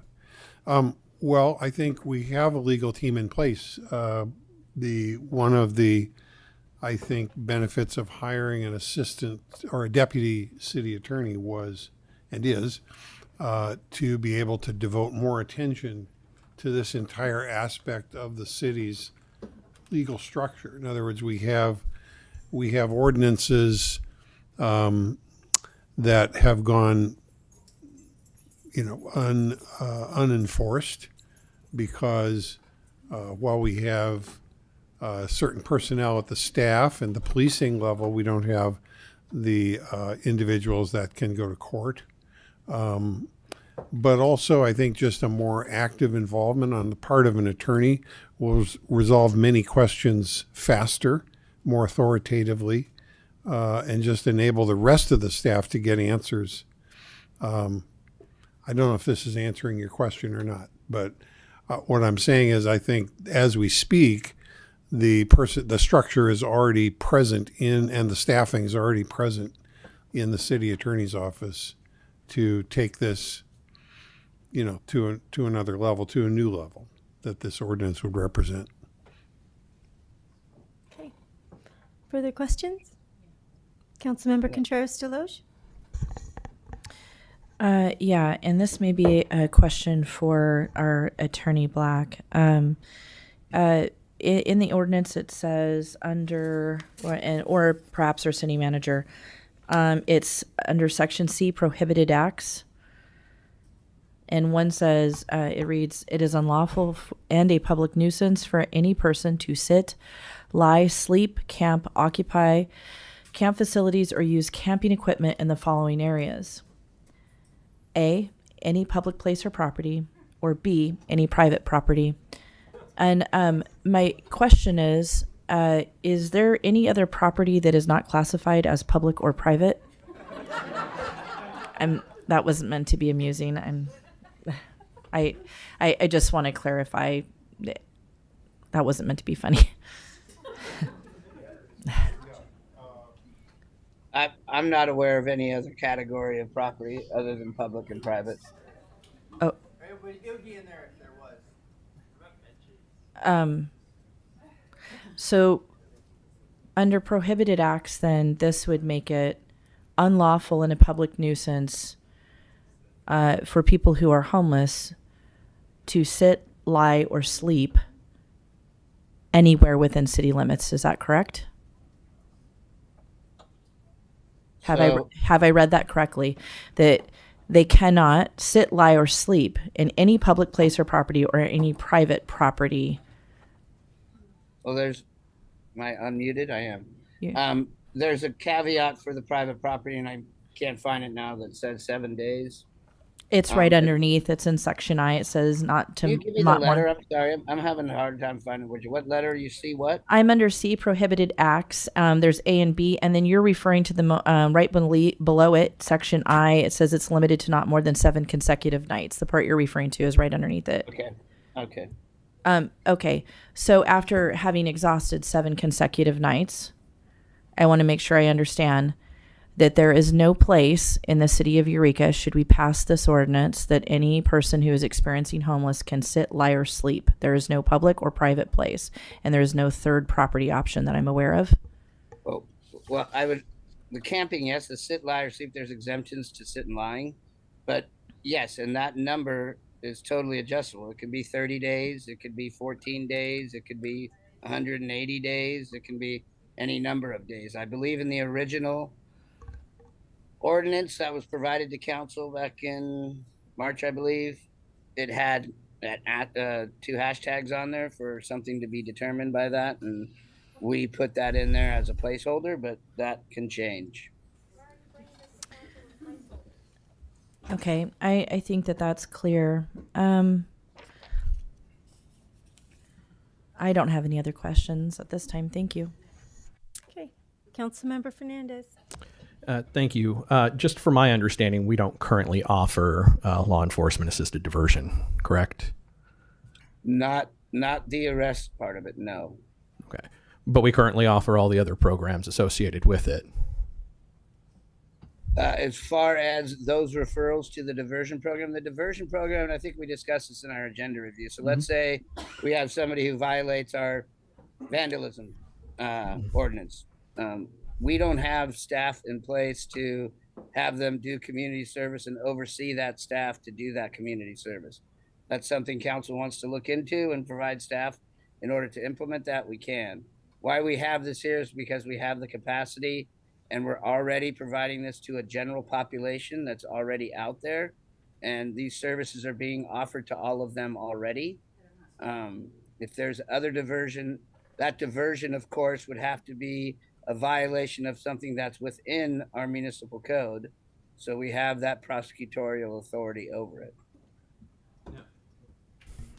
Well, I think we have a legal team in place. One of the, I think, benefits of hiring an assistant or a deputy city attorney was and is to be able to devote more attention to this entire aspect of the city's legal structure. In other words, we have ordinances that have gone, unenforced because while we have certain personnel at the staff and the policing level, we don't have the individuals that can go to court. But also, I think just a more active involvement on the part of an attorney will resolve many questions faster, more authoritatively, and just enable the rest of the staff to get answers. I don't know if this is answering your question or not, but what I'm saying is I think as we speak, the structure is already present and the staffing is already present in the city attorney's office to take this, to another level, to a new level that this ordinance would represent. Okay. Further questions? Councilmember Contreras-Deloge? Yeah, and this may be a question for our attorney Black. In the ordinance, it says under, or perhaps our city manager, it's under Section C, prohibited acts. And one says, it reads, it is unlawful and a public nuisance for any person to sit, lie, sleep, camp, occupy camp facilities, or use camping equipment in the following areas. A, any public place or property, or B, any private property. And my question is there any other property that is not classified as public or private? That wasn't meant to be amusing. I just want to clarify that wasn't meant to be funny. I'm not aware of any other category of property other than public and private. Oh. It would be in there if there was. So under prohibited acts, then this would make it unlawful and a public nuisance for people who are homeless to sit, lie, or sleep anywhere within city limits. Is that correct? Have I read that correctly? That they cannot sit, lie, or sleep in any public place or property or any private property. Well, am I unmuted? I am. Yeah. there's a caveat for the private property, and I can't find it now, that says 7 days. It's right underneath. It's in section I. It says not to. Can you give me the letter? I'm sorry, I'm having a hard time finding what letter you see. What? I'm under C, prohibited acts. There's A and B, and then you're referring to the right below it, section I. It says it's limited to not more than 7 consecutive nights. The part you're referring to is right underneath it. Okay. Okay. So after having exhausted 7 consecutive nights, I want to make sure I understand that there is no place in the city of Eureka, should we pass this ordinance, that any person who is experiencing homeless can sit, lie, or sleep. There is no public or private place, and there is no third property option that I'm aware of. Well, the camping, yes, the sit, lie, or sleep, there's exemptions to sit and lying. But yes, and that number is totally adjustable. It could be 30 days, it could be 14 days, it could be 180 days, it can be any number of days. I believe in the original ordinance that was provided to council back in March, I believe, it had that 2 hashtags on there for something to be determined by that, and we put that in there as a placeholder, but that can change. Okay, I think that that's clear. I don't have any other questions at this time. Thank you. Okay. Councilmember Fernandez. Thank you. Just for my understanding, we don't currently offer law enforcement assisted diversion, correct? Not the arrest part of it, no. Okay. But we currently offer all the other programs associated with it. As far as those referrals to the diversion program, and I think we discussed this in our agenda review. So let's say we have somebody who violates our vandalism ordinance. We don't have staff in place to have them do community service and oversee that staff to do that community service. That's something council wants to look into and provide staff in order to implement that. We can. Why we have this here is because we have the capacity, and we're already providing this to a general population that's already out there, and these services are being offered to all of them already. If there's other diversion, that diversion, of course, would have to be a violation of something that's within our municipal code. So we have that prosecutorial authority over it.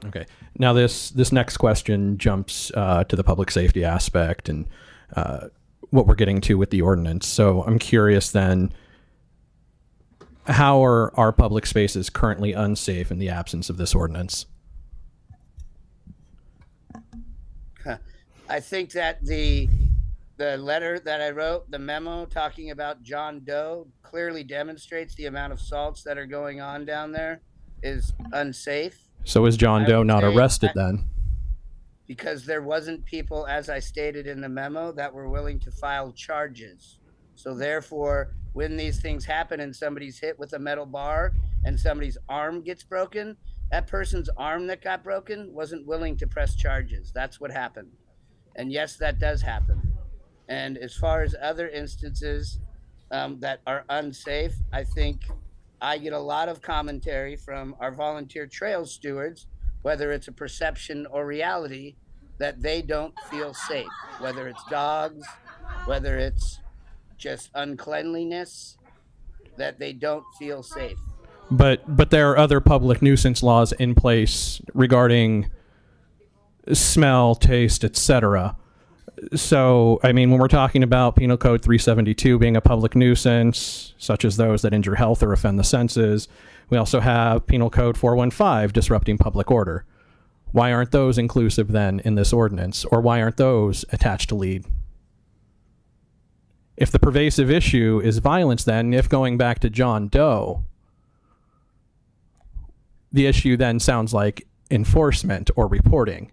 Okay. Now this next question jumps to the public safety aspect and what we're getting to with the ordinance. So I'm curious then, how are our public spaces currently unsafe in the absence of this ordinance? I think that the letter that I wrote, the memo talking about John Doe, clearly demonstrates the amount of assaults that are going on down there is unsafe. So is John Doe not arrested then? Because there wasn't people, as I stated in the memo, that were willing to file charges. So therefore, when these things happen and somebody's hit with a metal bar and somebody's arm gets broken, that person's arm that got broken wasn't willing to press charges. That's what happened. And yes, that does happen. And as far as other instances that are unsafe, I think I get a lot of commentary from our volunteer trail stewards, whether it's a perception or reality, that they don't feel safe, whether it's dogs, whether it's just uncleanliness, that they don't feel safe. But there are other public nuisance laws in place regarding smell, taste, etc. So, I mean, when we're talking about Penal Code 372 being a public nuisance, such as those that injure health or offend the senses, we also have Penal Code 415, disrupting public order. Why aren't those inclusive then in this ordinance? Or why aren't those attached to lead? If the pervasive issue is violence then, if going back to John Doe, the issue then sounds like enforcement or reporting.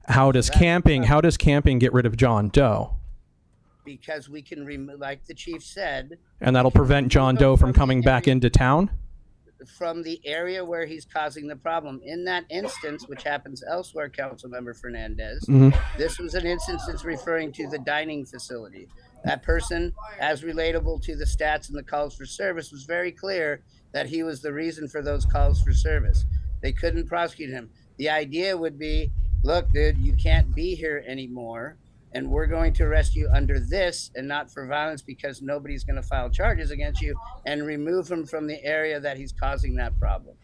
How does camping get rid of John Doe? Because we can remove, like the chief said. And that'll prevent John Doe from coming back into town? From the area where he's causing the problem. In that instance, which happens elsewhere, Councilmember Fernandez, this was an instance that's referring to the dining facility. That person, as relatable to the stats and the calls for service, was very clear that he was the reason for those calls for service. They couldn't prosecute him. The idea would be, look, dude, you can't be here anymore. and we're going to arrest you under this and not for violence because nobody's going to file charges against you, and remove him from the area that he's causing that problem.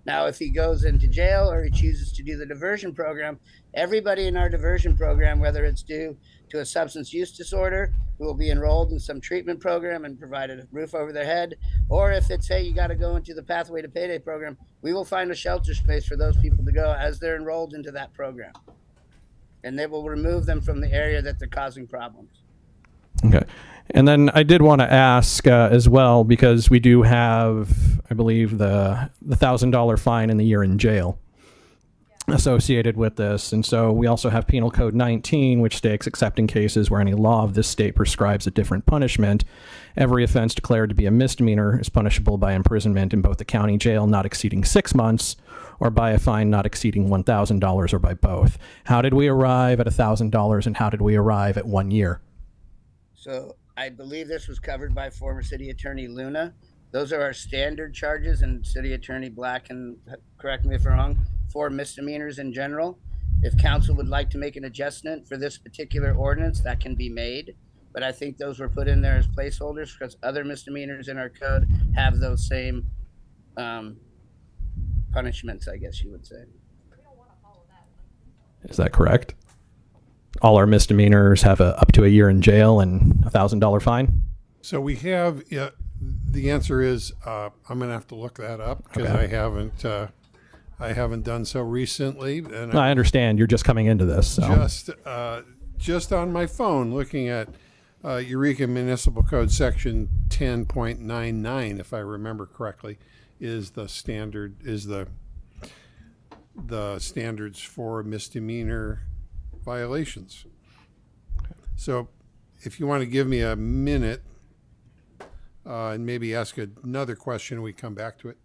Now, if he goes into jail or he chooses to do the diversion program, everybody in our diversion program, whether it's due to a substance use disorder, who will be enrolled in some treatment program and provided a roof over their head, or if it's, hey, you got to go into the Pathway to Payday program, we will find a shelter space for those people to go as they're enrolled into that program. And they will remove them from the area that they're causing problems. Okay. And then I did want to ask as well, because we do have, I believe, the $1,000 fine and the year in jail associated with this. And so we also have Penal Code 19, which states, except in cases where any law of this state prescribes a different punishment, every offense declared to be a misdemeanor is punishable by imprisonment in both the county jail not exceeding 6 months or by a fine not exceeding $1,000 or by both. How did we arrive at $1,000 and how did we arrive at 1 year? So I believe this was covered by former City Attorney Luna. Those are our standard charges, and City Attorney Black can correct me if I'm wrong, for misdemeanors in general. If council would like to make an adjustment for this particular ordinance, that can be made. But I think those were put in there as placeholders because other misdemeanors in our code have those same punishments, I guess you would say. Is that correct? All our misdemeanors have up to a year in jail and $1,000 fine? So we have, the answer is, I'm going to have to look that up because Okay. I haven't done so recently. And No, I understand. You're just coming into this. So. Just on my phone looking at Eureka Municipal Code Section 10.99, if I remember correctly, is the standards for misdemeanor violations. So if you want to give me a minute and maybe ask another question, we come back to it.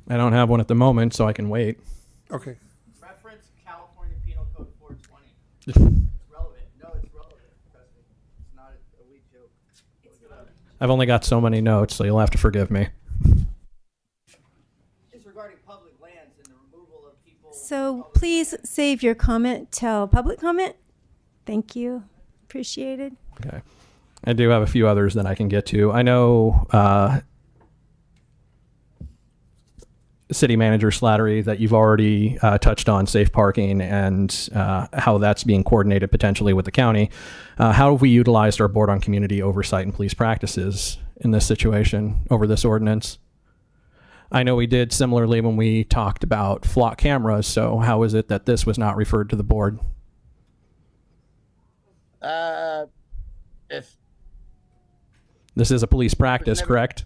I don't have one at the moment, so I can wait. Okay. Reference California Penal Code 420. It's relevant. No, it's relevant. Trust me. It's not a weak joke. Look it up. I've only got so many notes, so you'll have to forgive me. It's regarding public lands and the removal of people. So please save your comment till public comment. Thank you. Appreciated. Okay. I do have a few others that I can get to. I know City Manager Slattery that you've already touched on safe parking and how that's being coordinated potentially with the county. How have we utilized our Board on Community Oversight and Police Practices in this situation over this ordinance? I know we did similarly when we talked about flock cameras, so how is it that this was not referred to the board? If This is a police practice, correct?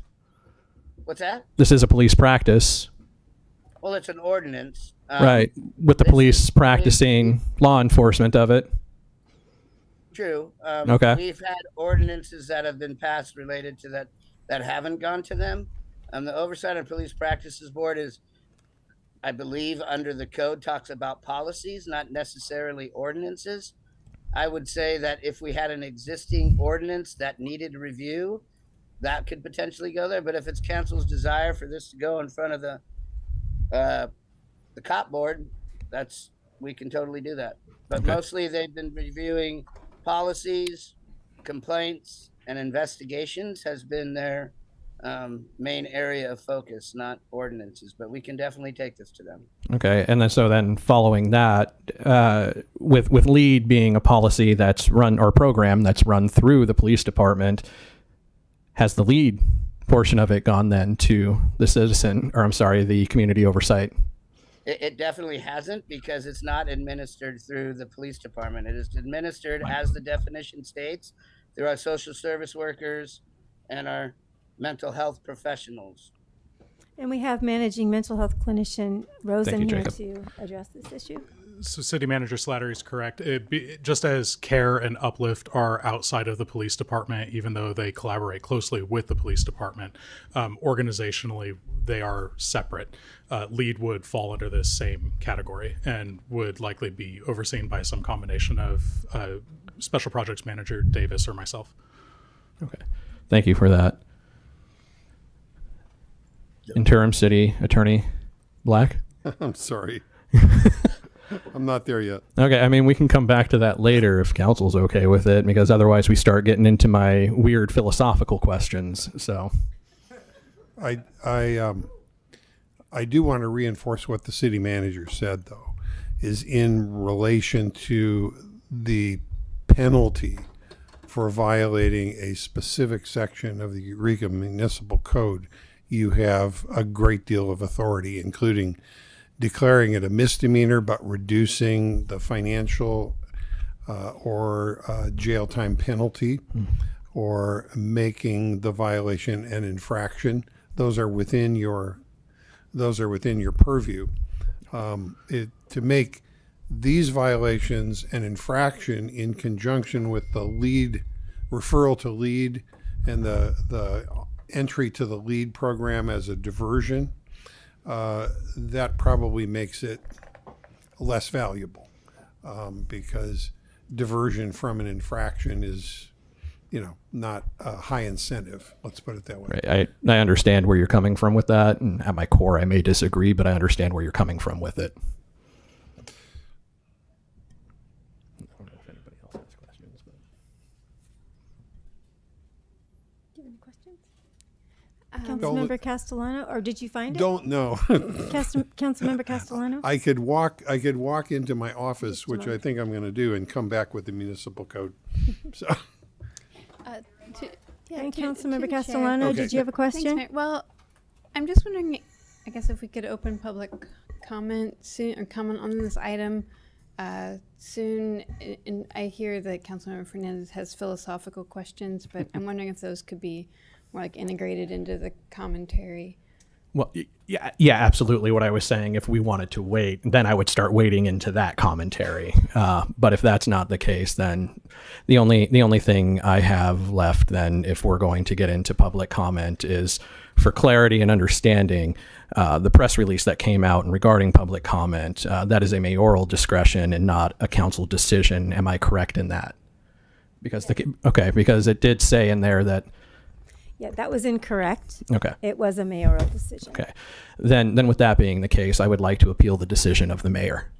what's that? This is a police practice. Well, it's an ordinance. Right, with the this police is- practicing law enforcement of it. True. Okay. We've had ordinances that have been passed related to that haven't gone to them. The Oversight and Police Practices Board is, I believe, under the code talks about policies, not necessarily ordinances. I would say that if we had an existing ordinance that needed review, that could potentially go there. But if it's council's desire for this to go in front of the cop board, we can totally do that. But Okay. mostly they've been reviewing policies, complaints, and investigations has been their main area of focus, not ordinances. But we can definitely take this to them. Okay, and then following that, with LEAD being a policy that's run or program that's run through the police department, has the LEAD portion of it gone then to the community oversight? It definitely hasn't because it's not administered through the police department. It is administered, as the definition states, through our social service workers and our mental health professionals. And we have managing mental health clinician Rosen you, here Jacob. to address this issue. So City Manager Slattery is correct. Just as CARE and Uplift are outside of the police department, even though they collaborate closely with the police department, organizationally, they are separate. LEAD would fall under this same category and would likely be overseen by some combination of Special Projects Manager Davis or myself. Okay, thank you for that. Interim City Attorney Black? I'm sorry. I'm not there yet. Okay, I mean, we can come back to that later if council's okay with it, because otherwise we start getting into my weird philosophical questions. So, I do want to reinforce what the city manager said, though, is in relation to the penalty for violating a specific section of the Eureka Municipal Code. You have a great deal of authority, including declaring it a misdemeanor, but reducing the financial or jail time penalty, or making the violation an infraction. Those are within your purview. To make these violations an infraction in conjunction with the lead referral to lead and the entry to the lead program as a diversion, that probably makes it less valuable, because diversion from an infraction is, not a high incentive. Let's put it that way. right, I understand where you're coming from with that, and at my core, I may disagree, but I understand where you're coming from with it. I don't know if anybody else has questions. But... Do you have any questions? Councilmember Castellano, or did you find it? Don't know. Councilmember Castellano? I could walk into my office, which I think I'm going to do, and come back with the municipal code. So. And Councilmember Castellano, did you have a question? Thanks, Mayor. Well, I'm just wondering, I guess, if we could open public comment soon, or comment on this item soon. And I hear that Councilmember Fernandez has philosophical questions, but I'm wondering if those could be more like integrated into the commentary. Well, yeah, absolutely. What I was saying, if we wanted to wait, then I would start wading into that commentary. But if that's not the case, then the only thing I have left, then, if we're going to get into public comment, is for clarity and understanding. The press release that came out regarding public comment, that is a mayoral discretion and not a council decision. Am I correct in that? Because because it did say in there that. Yeah, that was incorrect. Okay. It was a mayoral decision. Okay. Then with that being the case, I would like to appeal the decision of the mayor.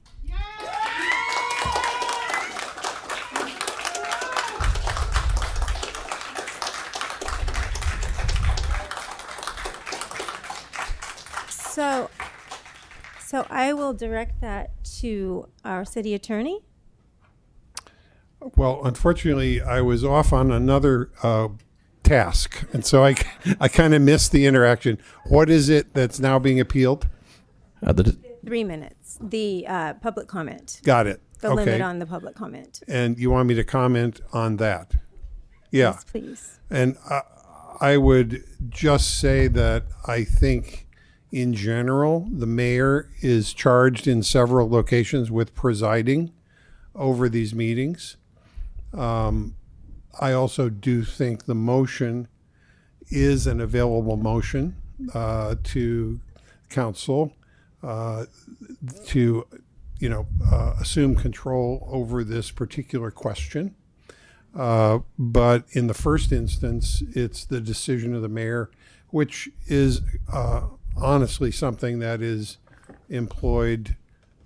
So I will direct that to our city attorney. Well, unfortunately, I was off on another task, and so I kind of missed the interaction. What is it that's now being appealed? 3 minutes. The public comment. Got it. The limit on the public comment. And you want me to comment on that? Yeah. Yes, please. And I would just say that I think, in general, the mayor is charged in several locations with presiding over these meetings. I also do think the motion is an available motion to council to, assume control over this particular question. But in the first instance, it's the decision of the mayor, which is honestly something that is employed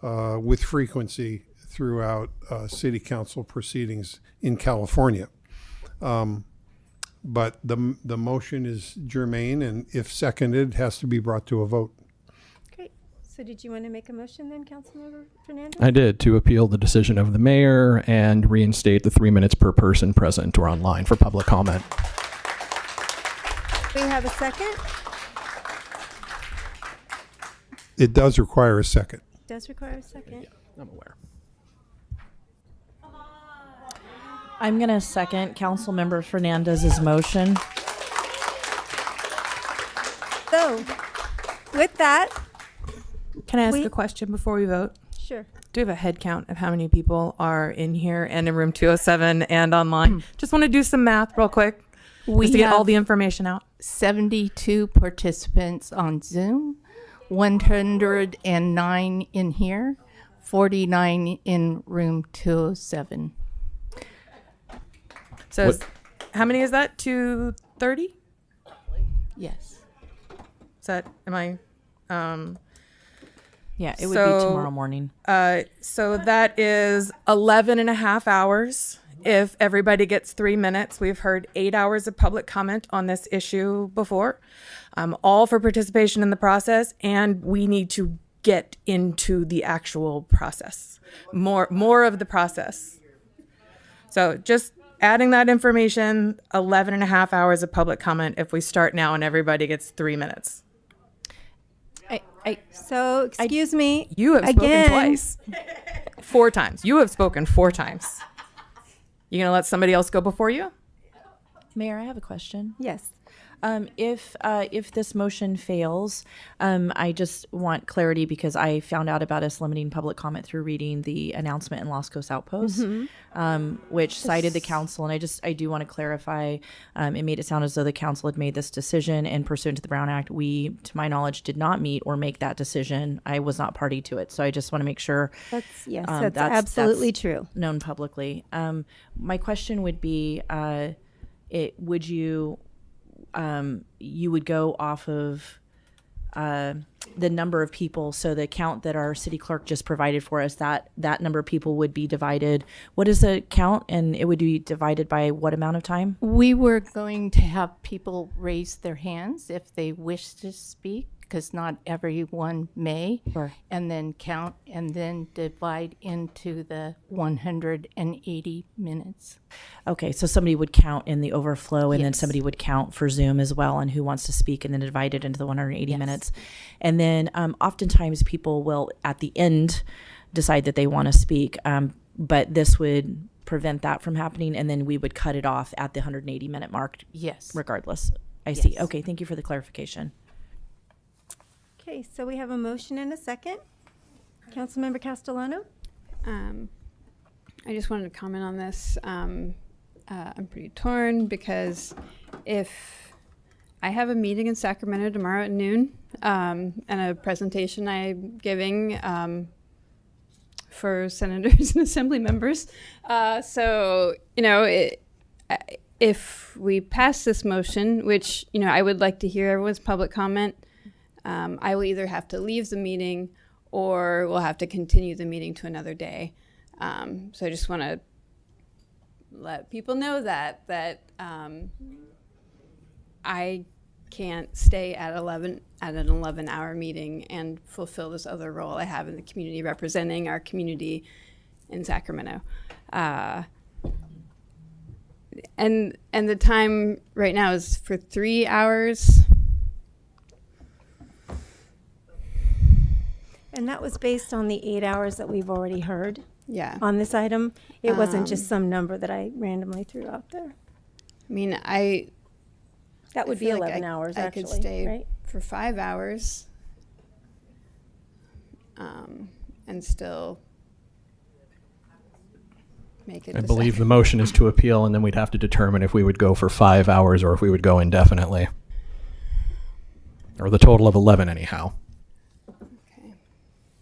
with frequency throughout city council proceedings in California. But the motion is germane, and if seconded, has to be brought to a vote. Great. So did you want to make a motion then, Councilmember Fernandez? I did, to appeal the decision of the mayor and reinstate the 3 minutes per person present or online for public comment. We have a second? It does require a second. Does require a second. Yeah, I'm aware. I'm going to second Councilmember Fernandez's motion. So, with that, Can I ask a question before we vote? sure. Do we have a head count of how many people are in here and in room 207 and online? Just want to do some math real quick. Just to get all the information out. 72 participants on Zoom, 109 in here, 49 in room 207. So how many is that? 230? Yes. Is that, am I, Yeah, it would be tomorrow morning. So that is 11 and a half hours. If everybody gets 3 minutes, we've heard 8 hours of public comment on this issue before, all for participation in the process, and we need to get into the actual process, more of the process. So just adding that information, 11 and a half hours of public comment if we start now and everybody gets 3 minutes. So, excuse me. You have again. spoken twice. 4 times. You have spoken 4 times. You gonna let somebody else go before you? Mayor, I have a question. Yes. If this motion fails, I just want clarity because I found out about us limiting public comment through reading the announcement in Los Cos Outpost, which cited the council. And I do want to clarify, it made it sound as though the council had made this decision, and pursuant to the Brown Act, we, to my knowledge, did not meet or make that decision. I was not party to it. So I just want to make sure that's absolutely true. Known publicly. My question would be, would you would go off of the number of people, so the count that our city clerk just provided for us, that number of people would be divided. What is the count, and it would be divided by what amount of time? We were going to have people raise their hands if they wish to speak, because not everyone may, Sure. and then count and then divide into the 180 minutes. Okay, so somebody would count in the overflow, and then Yes. somebody would count for Zoom as well, and who wants to speak, and then divide it into the 180 minutes. And then oftentimes people will, at the end, decide that they want to speak, but this would prevent that from happening, and then we would cut it off at the 180-minute mark. Yes. Regardless. I see. Okay, thank you for the clarification. Okay, so we have a motion and a second. Councilmember Castellano? I just wanted to comment on this. I'm pretty torn because if I have a meeting in Sacramento tomorrow at noon and a presentation I'm giving for senators and assembly members. So, if we pass this motion, which, I would like to hear everyone's public comment, I will either have to leave the meeting or we'll have to continue the meeting to another day. So I just want to let people know that I can't stay at an 11-hour meeting and fulfill this other role I have in the community, representing our community in Sacramento. And the time right now is for 3 hours. And that was based on the 8 hours that we've already heard. Yeah. On this item. It wasn't just some number that I randomly threw out there. I mean, that would be feel 11 like hours, I actually. could stay right? for 5 hours and still make it. I believe the motion is to appeal, and then we'd have to determine if we would go for 5 hours or if we would go indefinitely. Or the total of 11 anyhow.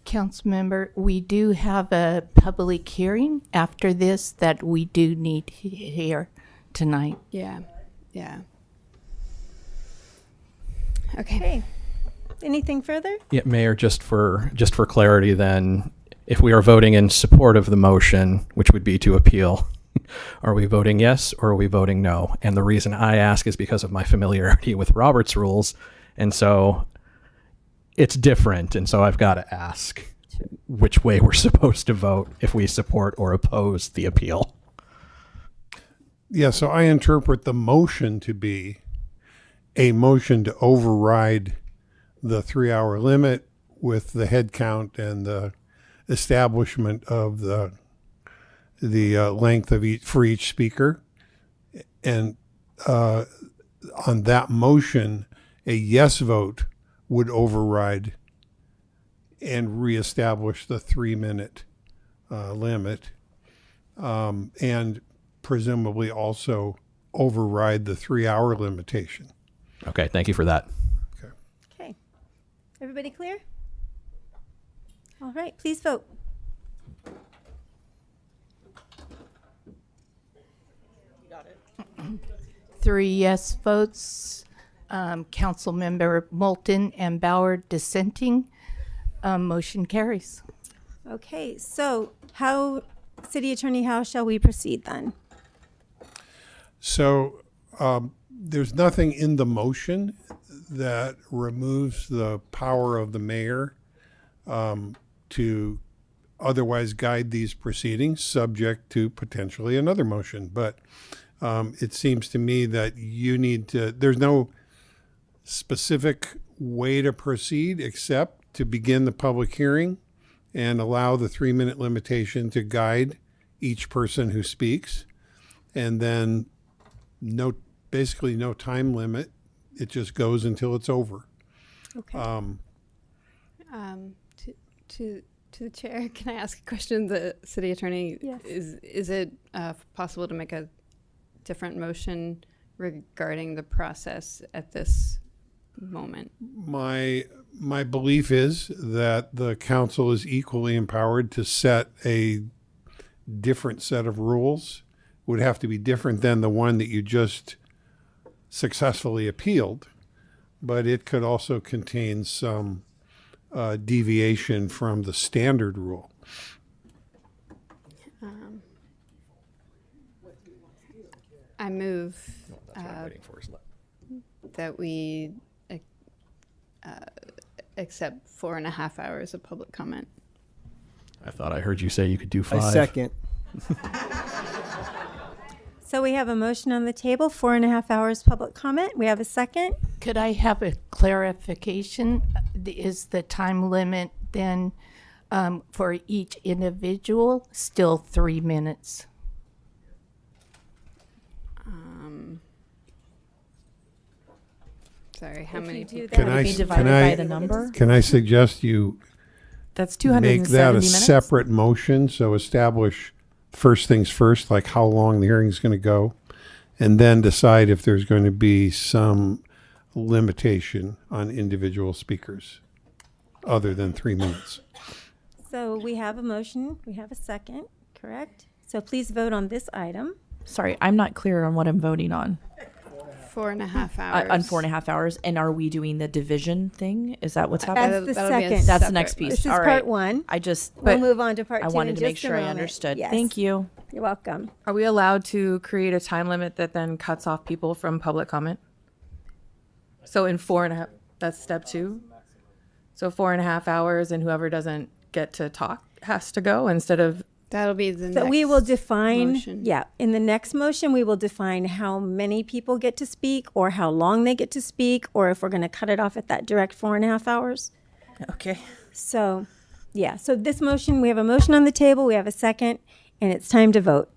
Councilmember, we do have a public hearing after this that we do need to hear tonight. Yeah. Okay. Anything further? Yeah, Mayor, just for clarity then, if we are voting in support of the motion, which would be to appeal, are we voting yes or are we voting no? And the reason I ask is because of my familiarity with Robert's rules, and so it's different, and so I've got to ask which way we're supposed to vote if we support or oppose the appeal. Yeah, so I interpret the motion to be a motion to override the 3-hour limit with the head count and the establishment of the length of each speaker. And on that motion, a yes vote would override and reestablish the 3-minute limit, and presumably also override the 3-hour limitation. Okay, thank you for that. Okay. Everybody clear? All right, please vote. Three yes votes, Councilmember Moulton and Bauer dissenting. Motion carries. Okay, so City Attorney, how shall we proceed then? So there's nothing in the motion that removes the power of the mayor to otherwise guide these proceedings, subject to potentially another motion. But it seems to me that you need to, there's no specific way to proceed except to begin the public hearing and allow the 3-minute limitation to guide each person who speaks. And then basically no time limit. It just goes until it's over. Okay. To the chair, can I ask a question? The city attorney, Yes. Is it possible to make a different motion regarding the process at this moment? My belief is that the council is equally empowered to set a different set of rules. Would have to be different than the one that you just successfully appealed, but it could also contain some deviation from the standard rule. I move that we accept 4.5 hours of public comment. I thought I heard you say you could do 5. I second. So we have a motion on the table, 4.5 hours public comment. We have a second. Could I have a clarification? Is the time limit then for each individual still 3 minutes? Sorry, how many do people? that, Would it be divided by the number? Can I suggest you That's 270 make that a minutes. separate motion? So establish first things first, like how long the hearing is going to go, and then decide if there's going to be some limitation on individual speakers other than 3 minutes. So we have a motion, we have a second, correct? So please vote on this item. Sorry, I'm not clear on what I'm voting on. 4.5 hours. On 4.5 hours. And are we doing the division thing? Is that what's happening? That's the That'll be a second. That's the next piece. This is All part right. one. I just, We'll move on to part I two wanted in to make just a sure I moment. understood. Yes. Thank you. You're welcome. Are we allowed to create a time limit that then cuts off people from public comment? So in 4.5, that's step 2. So 4.5 hours, and whoever doesn't get to talk has to go instead of. That'll be the So next we will define, motion. in the next motion, we will define how many people get to speak or how long they get to speak, or if we're going to cut it off at that direct 4.5 hours. Okay. So, so this motion, we have a motion on the table, we have a second, and it's time to vote.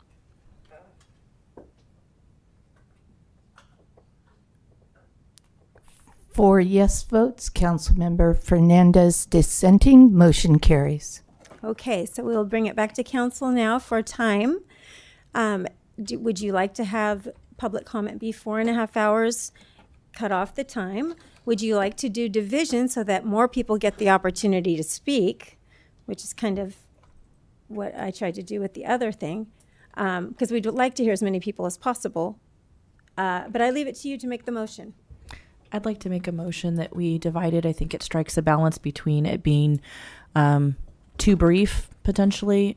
For yes votes, Councilmember Fernandez dissenting, motion carries. Okay, so we'll bring it back to council now for time. Would you like to have public comment be 4.5 hours, cut off the time? Would you like to do division so that more people get the opportunity to speak, which is kind of what I tried to do with the other thing, because we'd like to hear as many people as possible. But I leave it to you to make the motion. I'd like to make a motion that we divide it. I think it strikes a balance between it being too brief, potentially.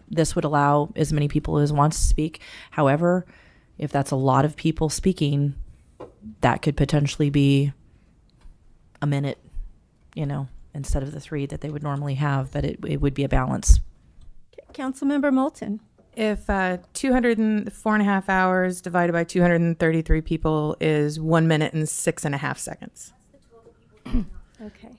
This would allow as many people as wants to speak. However, if that's a lot of people speaking, that could potentially be a minute, instead of the 3 that they would normally have, but it would be a balance. Councilmember Moulton. If 4.5 hours divided by 233 people is 1 minute and 6.5 seconds. Okay.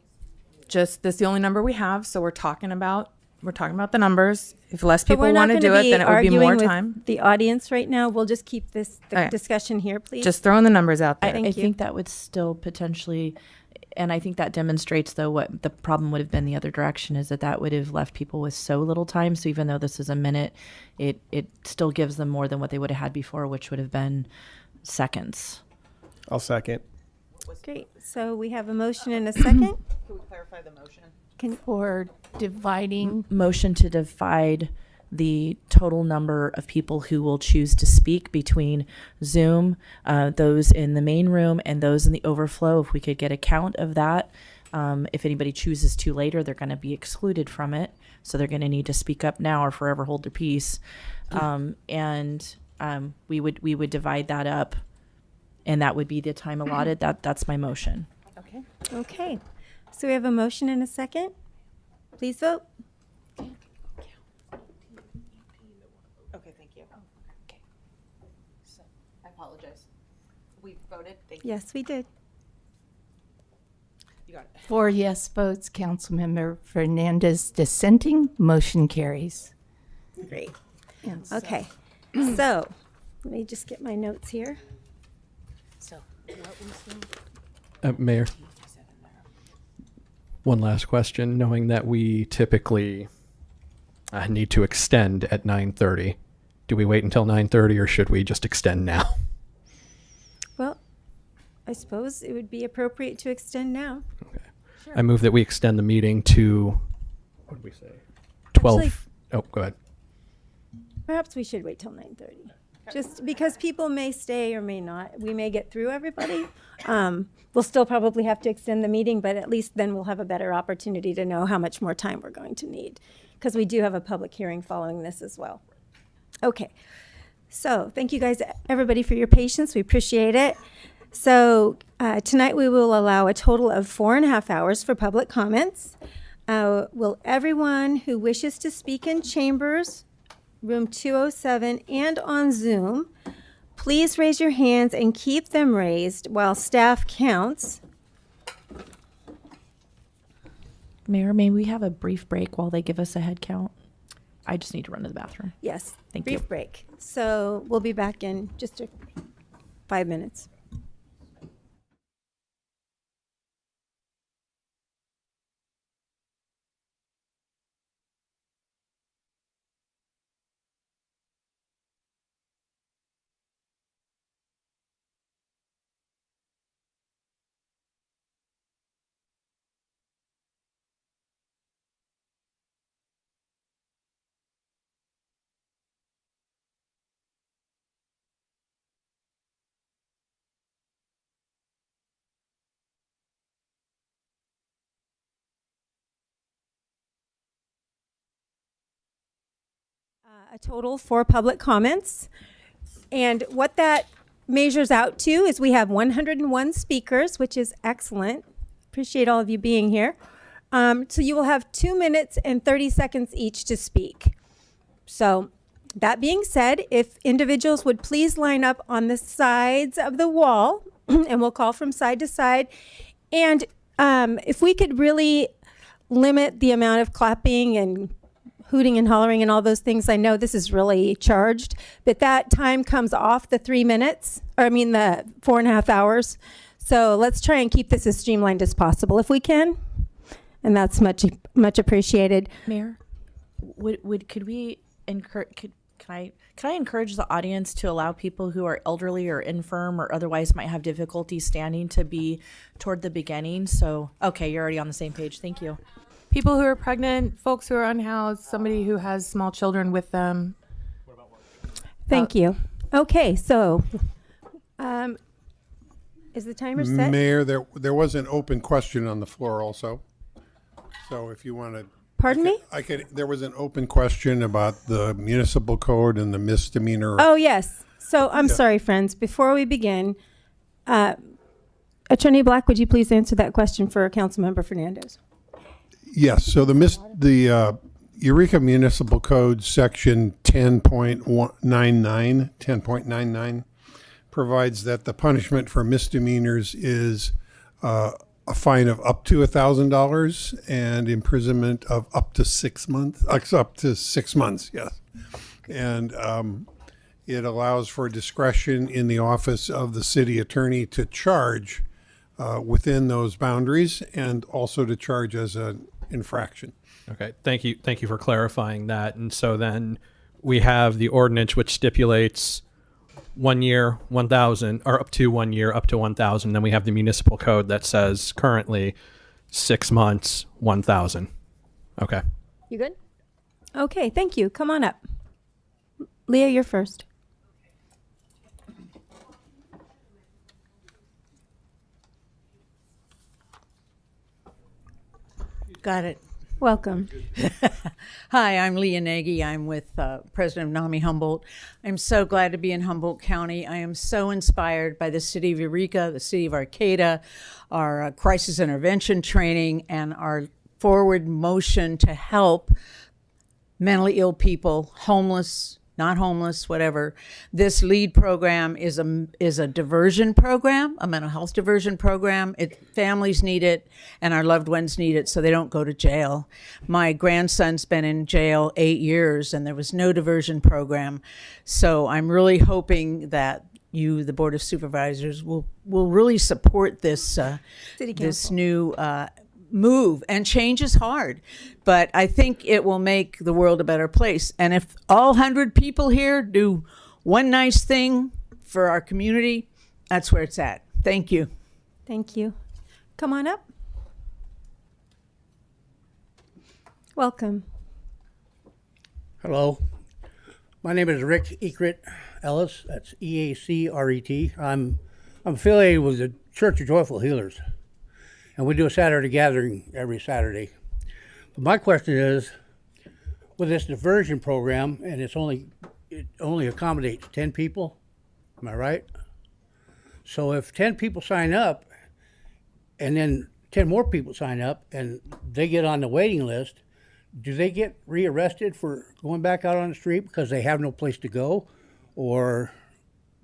Just that's the only number we have, so we're talking about the numbers. If less But people we're not want to gonna do it, then it would be arguing more with time. the audience right now. We'll just keep the Okay. discussion here, please. Just throwing the numbers out there. Thank I you. think that would still potentially, and I think that demonstrates, though, what the problem would have been the other direction is that would have left people with so little time. So even though this is a minute, it still gives them more than what they would have had before, which would have been seconds. I'll second. Great. So we have a motion and a second. Can we clarify the motion? For dividing, Motion to divide the total number of people who will choose to speak between Zoom, those in the main room and those in the overflow. If we could get a count of that, If anybody chooses to later, they're going to be excluded from it. So they're going to need to speak up now or forever hold their peace. We would divide that up, and that would be the time allotted. That's my motion. Okay. Okay. So we have a motion and a second. Please vote. Okay, thank you. Okay. So I apologize. We voted. Thank you. Yes, we did. You got it. 4 yes votes, Councilmember Fernandez dissenting, motion carries. Great. And so- Okay. So let me just get my notes here. So what was the? Mayor, one last question. Knowing that we typically need to extend at 9:30, do we wait until 9:30 or should we just extend now? Well, I suppose it would be appropriate to extend now. Okay. I move that we extend the meeting to, what did we say? 12. Actually- Oh, go ahead. Perhaps we should wait till 9:30. Just because people may stay or may not. We may get through everybody. We'll still probably have to extend the meeting, but at least then we'll have a better opportunity to know how much more time we're going to need, because we do have a public hearing following this as well. Okay. So thank you guys, everybody, for your patience. We appreciate it. So tonight we will allow a total of 4.5 hours for public comments. Will everyone who wishes to speak in chambers, room 207, and on Zoom, please raise your hands and keep them raised while staff counts. Mayor, may we have a brief break while they give us a head count? I just need to run to the bathroom. Yes, Thank brief you. break. So we'll be back in just 5 minutes. A total 4 public comments. And what that measures out to is we have 101 speakers, which is excellent. Appreciate all of you being here. So you will have 2 minutes and 30 seconds each to speak. So that being said, if individuals would please line up on the sides of the wall, and we'll call from side to side. And if we could really limit the amount of clapping and hooting and hollering and all those things. I know this is really charged, but that time comes off the 3 minutes, or I mean the 4.5 hours. So let's try and keep this as streamlined as possible if we can. And that's much appreciated. Mayor, could we encourage, can I encourage the audience to allow people who are elderly or infirm or otherwise might have difficulty standing to be toward the beginning? So, okay, you're already on the same page. Thank you. People who are pregnant, folks who are unhoused, somebody who has small children with them. Thank you. Okay, so is the timer set? Mayor, there was an open question on the floor also. So if you want to. Pardon me? There was an open question about the municipal code and the misdemeanor. Oh, yes. So I'm sorry, friends. Before we begin, Attorney Black, would you please answer that question for Councilmember Fernandez? Yes, so the Eureka Municipal Code Section 10.99 provides that the punishment for misdemeanors is a fine of up to $1,000 and imprisonment of up to 6 months. Up to 6 months, yes. And it allows for discretion in the office of the city attorney to charge within those boundaries and also to charge as an infraction. Okay, thank you for clarifying that. And so then we have the ordinance which stipulates 1 year, 1,000, or up to 1 year, up to 1,000. Then we have the municipal code that says currently 6 months, 1,000. Okay. You good? Okay, thank you. Come on up. Leah, you're first. Got it. Welcome. Hi, I'm Leah Nagy. I'm with President of NAMI Humboldt. I'm so glad to be in Humboldt County. I am so inspired by the city of Eureka, the city of Arcata, our crisis intervention training, and our forward motion to help mentally ill people, homeless, not homeless, whatever. This LEAD program is a diversion program, a mental health diversion program. Families need it, and our loved ones need it so they don't go to jail. My grandson's been in jail 8 years, and there was no diversion program. So I'm really hoping that you, the Board of Supervisors, will really support this this new move. And change is hard, but I think it will make the world a better place. And if all 100 people here do one nice thing for our community, that's where it's at. Thank you. Thank you. Come on up. Welcome. Hello. My name is Rick Eacret Ellis. That's E-A-C-R-E-T. I'm affiliated with the Church of Joyful Healers, and we do a Saturday gathering every Saturday. But my question is, with this diversion program, and it only accommodates 10 people, am I right? So if 10 people sign up, and then 10 more people sign up, and they get on the waiting list, do they get rearrested for going back out on the street because they have no place to go? Or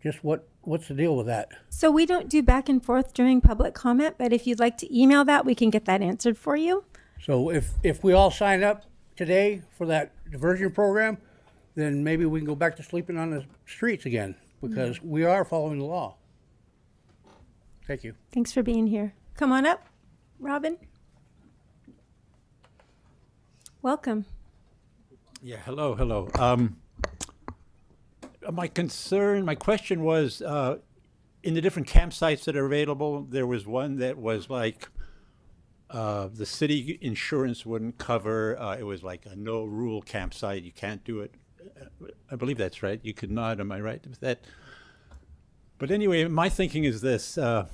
just what's the deal with that? So we don't do back and forth during public comment, but if you'd like to email that, we can get that answered for you. So if we all sign up today for that diversion program, then maybe we can go back to sleeping on the streets again, because we are following the law. Thank you. Thanks for being here. Come on up, Robin. Welcome. Yeah, hello. My question was, in the different campsites that are available, there was one that was like, the city insurance wouldn't cover, it was like a no rule campsite, you can't do it. I believe that's right, you could nod, am I right with that? But anyway, my thinking is this, the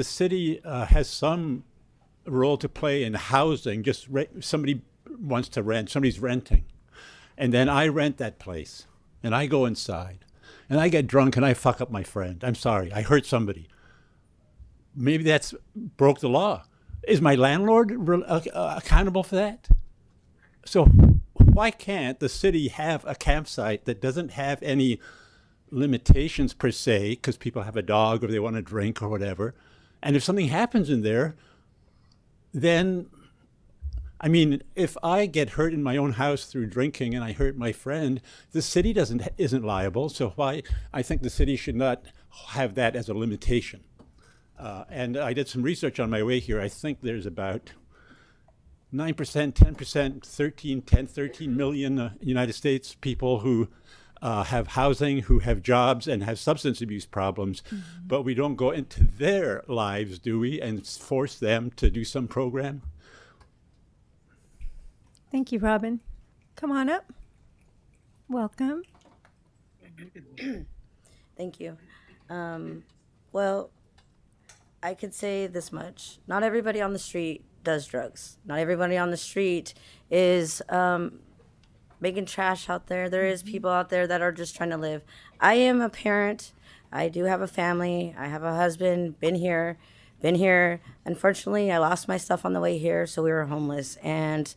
city has some role to play in housing. Just somebody wants to rent, somebody's renting, and then I rent that place, and I go inside, and I get drunk, and I fuck up my friend. I'm sorry, I hurt somebody. Maybe that's broke the law. Is my landlord accountable for that? So why can't the city have a campsite that doesn't have any limitations per se, because people have a dog or they want to drink or whatever, and if something happens in there, then, I mean, if I get hurt in my own house through drinking and I hurt my friend, the city isn't liable. So why? I think the city should not have that as a limitation. And I did some research on my way here. I think there's about 9%, 10%, 13 million United States people who have housing, who have jobs, and have substance abuse problems. Mm-hmm. But we don't go into their lives, do we, and force them to do some program? Thank you, Robin. Come on up. Welcome. Thank you. Well, I could say this much. Not everybody on the street does drugs. Not everybody on the street is making trash out there. There is people out there that are just trying to live. I am a parent. I do have a family. I have a husband, been here. Unfortunately, I lost my stuff on the way here, so we were homeless. And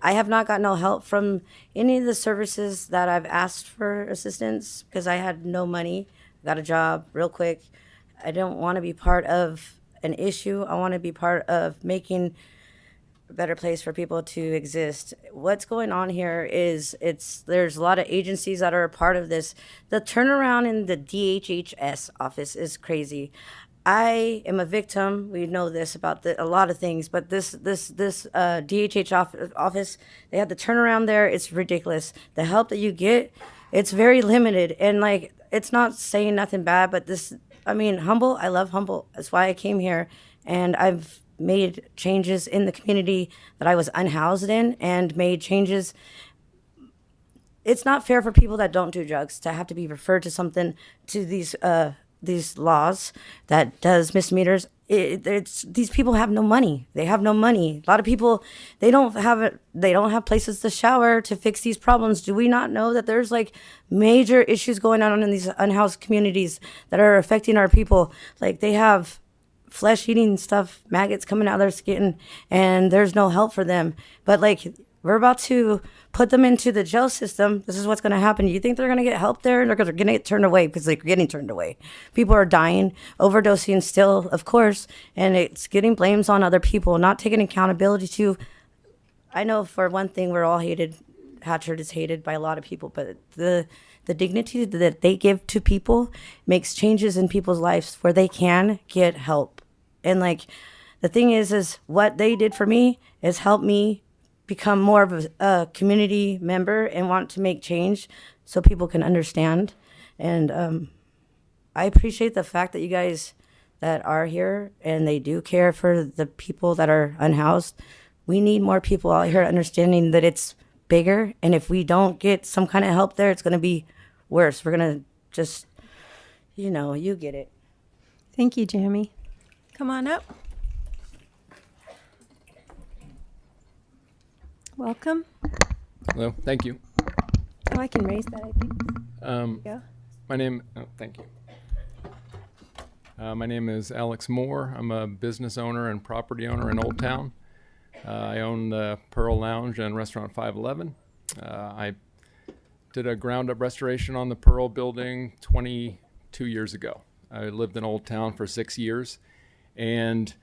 I have not got no help from any of the services that I've asked for assistance because I had no money. Got a job real quick. I don't want to be part of an issue. I want to be part of making a better place for people to exist. What's going on here is there's a lot of agencies that are a part of this. The turnaround in the DHHS office is crazy. I am a victim. We know this about a lot of things, but this DHH office, they have the turnaround there. It's ridiculous. The help that you get, it's very limited. And like, it's not saying nothing bad, but Humboldt, I love Humboldt. That's why I came here. And I've made changes in the community that I was unhoused in and made changes. It's not fair for people that don't do drugs to have to be referred to these laws that does misdemeanors. it's these people have no money. They have no money. A lot of people, they don't have places to shower to fix these problems. Do we not know that there's like major issues going on in these unhoused communities that are affecting our people? Like they have flesh eating stuff, maggots coming out of their skin, and there's no help for them. But like, we're about to put them into the jail system. This is what's going to happen. You think they're going to get help there? They're going to get turned away because they're getting turned away. People are dying, overdosing still, of course, and it's getting blames on other people, not taking accountability to. I know for one thing, we're all hated. Hatchard is hated by a lot of people, but the dignity that they give to people makes changes in people's lives where they can get help. And like, the thing is what they did for me is help me become more of a community member and want to make change so people can understand. And I appreciate the fact that you guys that are here and they do care for the people that are unhoused. We need more people out here understanding that it's bigger, and if we don't get some kind of help there, it's going to be worse. We're going to just, you get it. Thank you, Jamie. Come on up. Welcome. Hello, thank you. Oh, I can raise that, I think. Yeah. Thank you. My name is Alex Moore. I'm a business owner and property owner in Old Town. I own the Pearl Lounge and Restaurant 511. I did a ground-up restoration on the Pearl building 22 years ago. I lived in Old Town for 6 years, and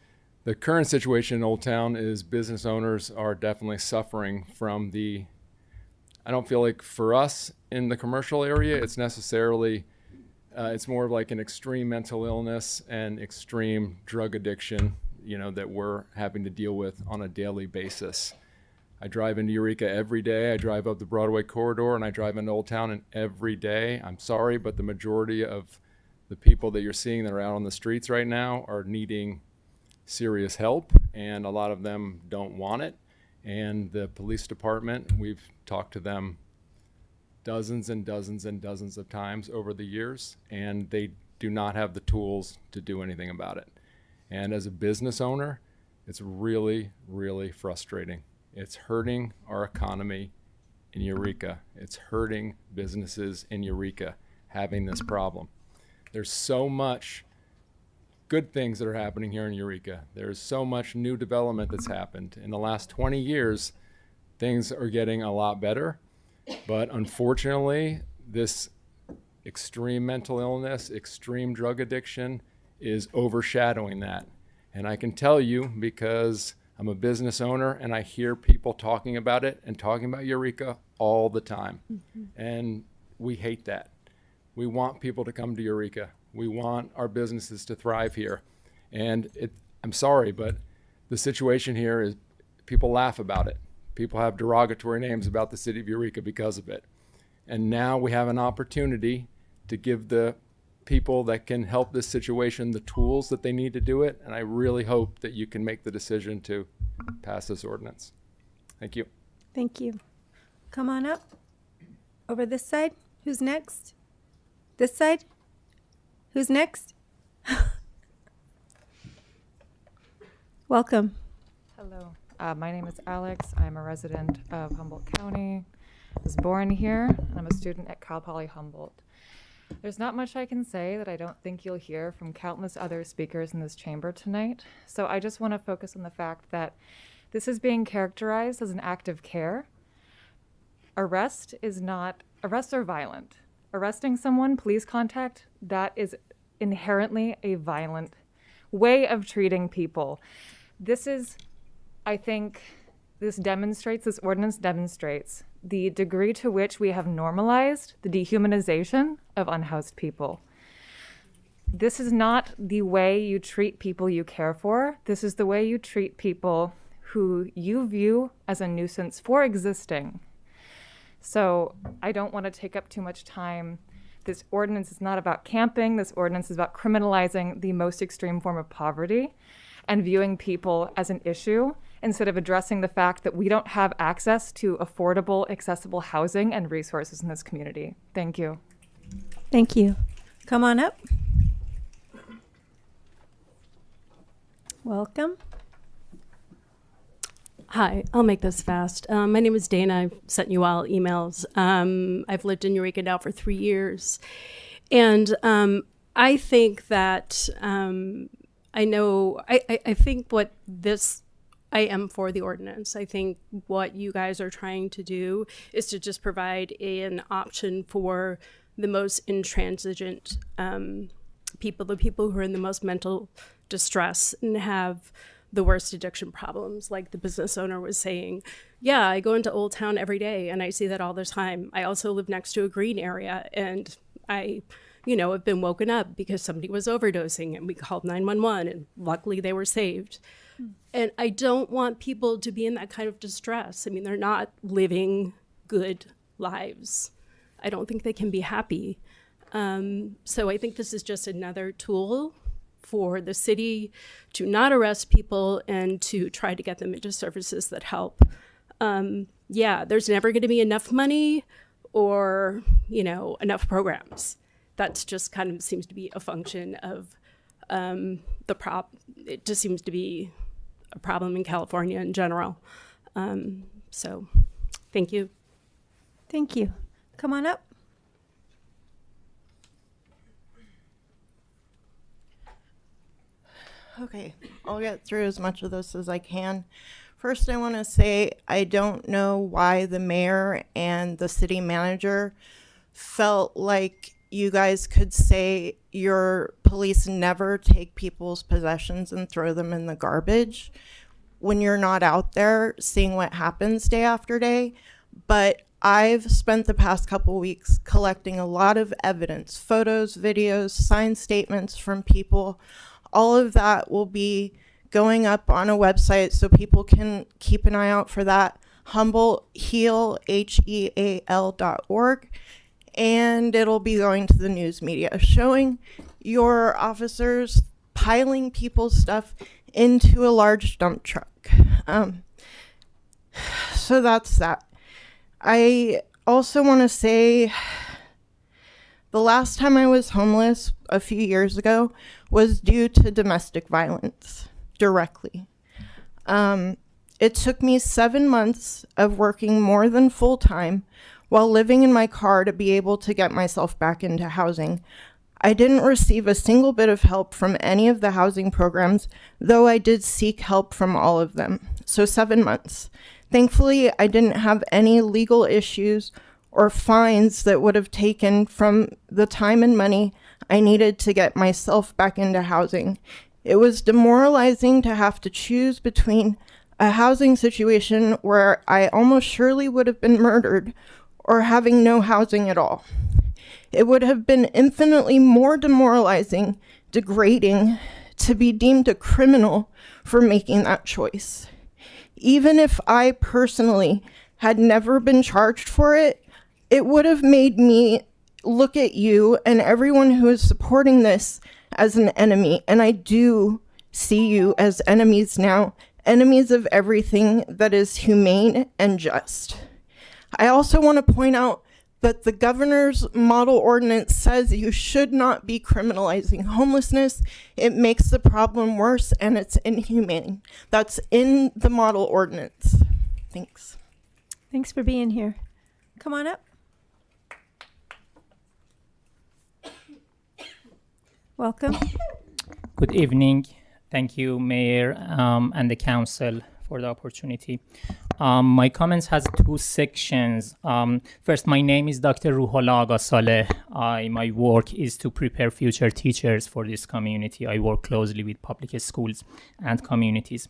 the current situation in Old Town is business owners are definitely suffering from I don't feel like for us in the commercial area, it's necessarily, it's more of like an extreme mental illness and extreme drug addiction, that we're having to deal with on a daily basis. I drive into Eureka every day. I drive up the Broadway corridor and I drive into Old Town, and every day, I'm sorry, but the majority of the people that you're seeing that are out on the streets right now are needing serious help, and a lot of them don't want it. And the police department, we've talked to them dozens and dozens and dozens of times over the years, and they do not have the tools to do anything about it. And as a business owner, it's really, really frustrating. It's hurting our economy in Eureka. It's hurting businesses in Eureka having this problem. There's so much good things that are happening here in Eureka. There's so much new development that's happened. In the last 20 years, things are getting a lot better, but unfortunately, this extreme mental illness, extreme drug addiction is overshadowing that. And I can tell you, because I'm a business owner and I hear people talking about it and talking about Eureka all the time. And we hate that. We want people to come to Eureka. We want our businesses to thrive here. And I'm sorry, but the situation here is people laugh about it. People have derogatory names about the city of Eureka because of it. And now we have an opportunity to give the people that can help this situation the tools that they need to do it. And I really hope that you can make the decision to pass this ordinance. Thank you. Thank you. Come on up. Over this side. Who's next? This side? Who's next? Welcome. Hello. My name is Alex. I'm a resident of Humboldt County. I was born here, and I'm a student at Cal Poly Humboldt. There's not much I can say that I don't think you'll hear from countless other speakers in this chamber tonight. So I just want to focus on the fact that this is being characterized as an act of care. Arrests are violent. Arresting someone, police contact, that is inherently a violent way of treating people. This ordinance demonstrates the degree to which we have normalized the dehumanization of unhoused people. This is not the way you treat people you care for. This is the way you treat people who you view as a nuisance for existing. So I don't want to take up too much time. This ordinance is not about camping. This ordinance is about criminalizing the most extreme form of poverty and viewing people as an issue instead of addressing the fact that we don't have access to affordable, accessible housing and resources in this community. Thank you. Thank you. Come on up. Welcome. Hi, I'll make this fast. My name is Dana. I've sent you all emails. I've lived in Eureka now for 3 years. And I think that I think what this, I am for the ordinance. I think what you guys are trying to do is to just provide an option for the most intransigent people, the people who are in the most mental distress and have the worst addiction problems. Like the business owner was saying, yeah, I go into Old Town every day and I see that all the time. I also live next to a green area and I, have been woken up because somebody was overdosing and we called 911 and luckily they were saved. And I don't want people to be in that kind of distress. I mean, they're not living good lives. I don't think they can be happy. So I think this is just another tool for the city to not arrest people and to try to get them into services that help. There's never going to be enough money or, enough programs. That's just kind of seems to be a function of it just seems to be a problem in California in general. So thank you. Thank you. Come on up. Okay, I'll get through as much of this as I can. First, I want to say I don't know why the mayor and the city manager felt like you guys could say your police never take people's possessions and throw them in the garbage when you're not out there seeing what happens day after day. But I've spent the past couple weeks collecting a lot of evidence, photos, videos, signed statements from people. All of that will be going up on a website so people can keep an eye out for that. Humboldt Heal, HEAL.org. And it'll be going to the news media, showing your officers piling people's stuff into a large dump truck. So that's that. I also want to say the last time I was homeless a few years ago was due to domestic violence directly. It took me 7 months of working more than full time while living in my car to be able to get myself back into housing. I didn't receive a single bit of help from any of the housing programs, though I did seek help from all of them. So 7 months. Thankfully, I didn't have any legal issues or fines that would have taken from the time and money I needed to get myself back into housing. It was demoralizing to have to choose between a housing situation where I almost surely would have been murdered or having no housing at all. It would have been infinitely more demoralizing, degrading, to be deemed a criminal for making that choice. Even if I personally had never been charged for it, it would have made me look at you and everyone who is supporting this as an enemy. And I do see you as enemies now, enemies of everything that is humane and just. I also want to point out that the governor's model ordinance says you should not be criminalizing homelessness. It makes the problem worse and it's inhumane. That's in the model ordinance. Thanks. Thanks for being here. Come on up. Welcome. Good evening. Thank you, Mayor, and the Council for the opportunity. My comments has 2 sections. First, my name is Dr. Ruhollah Agasaleh. My work is to prepare future teachers for this community. I work closely with public schools and communities.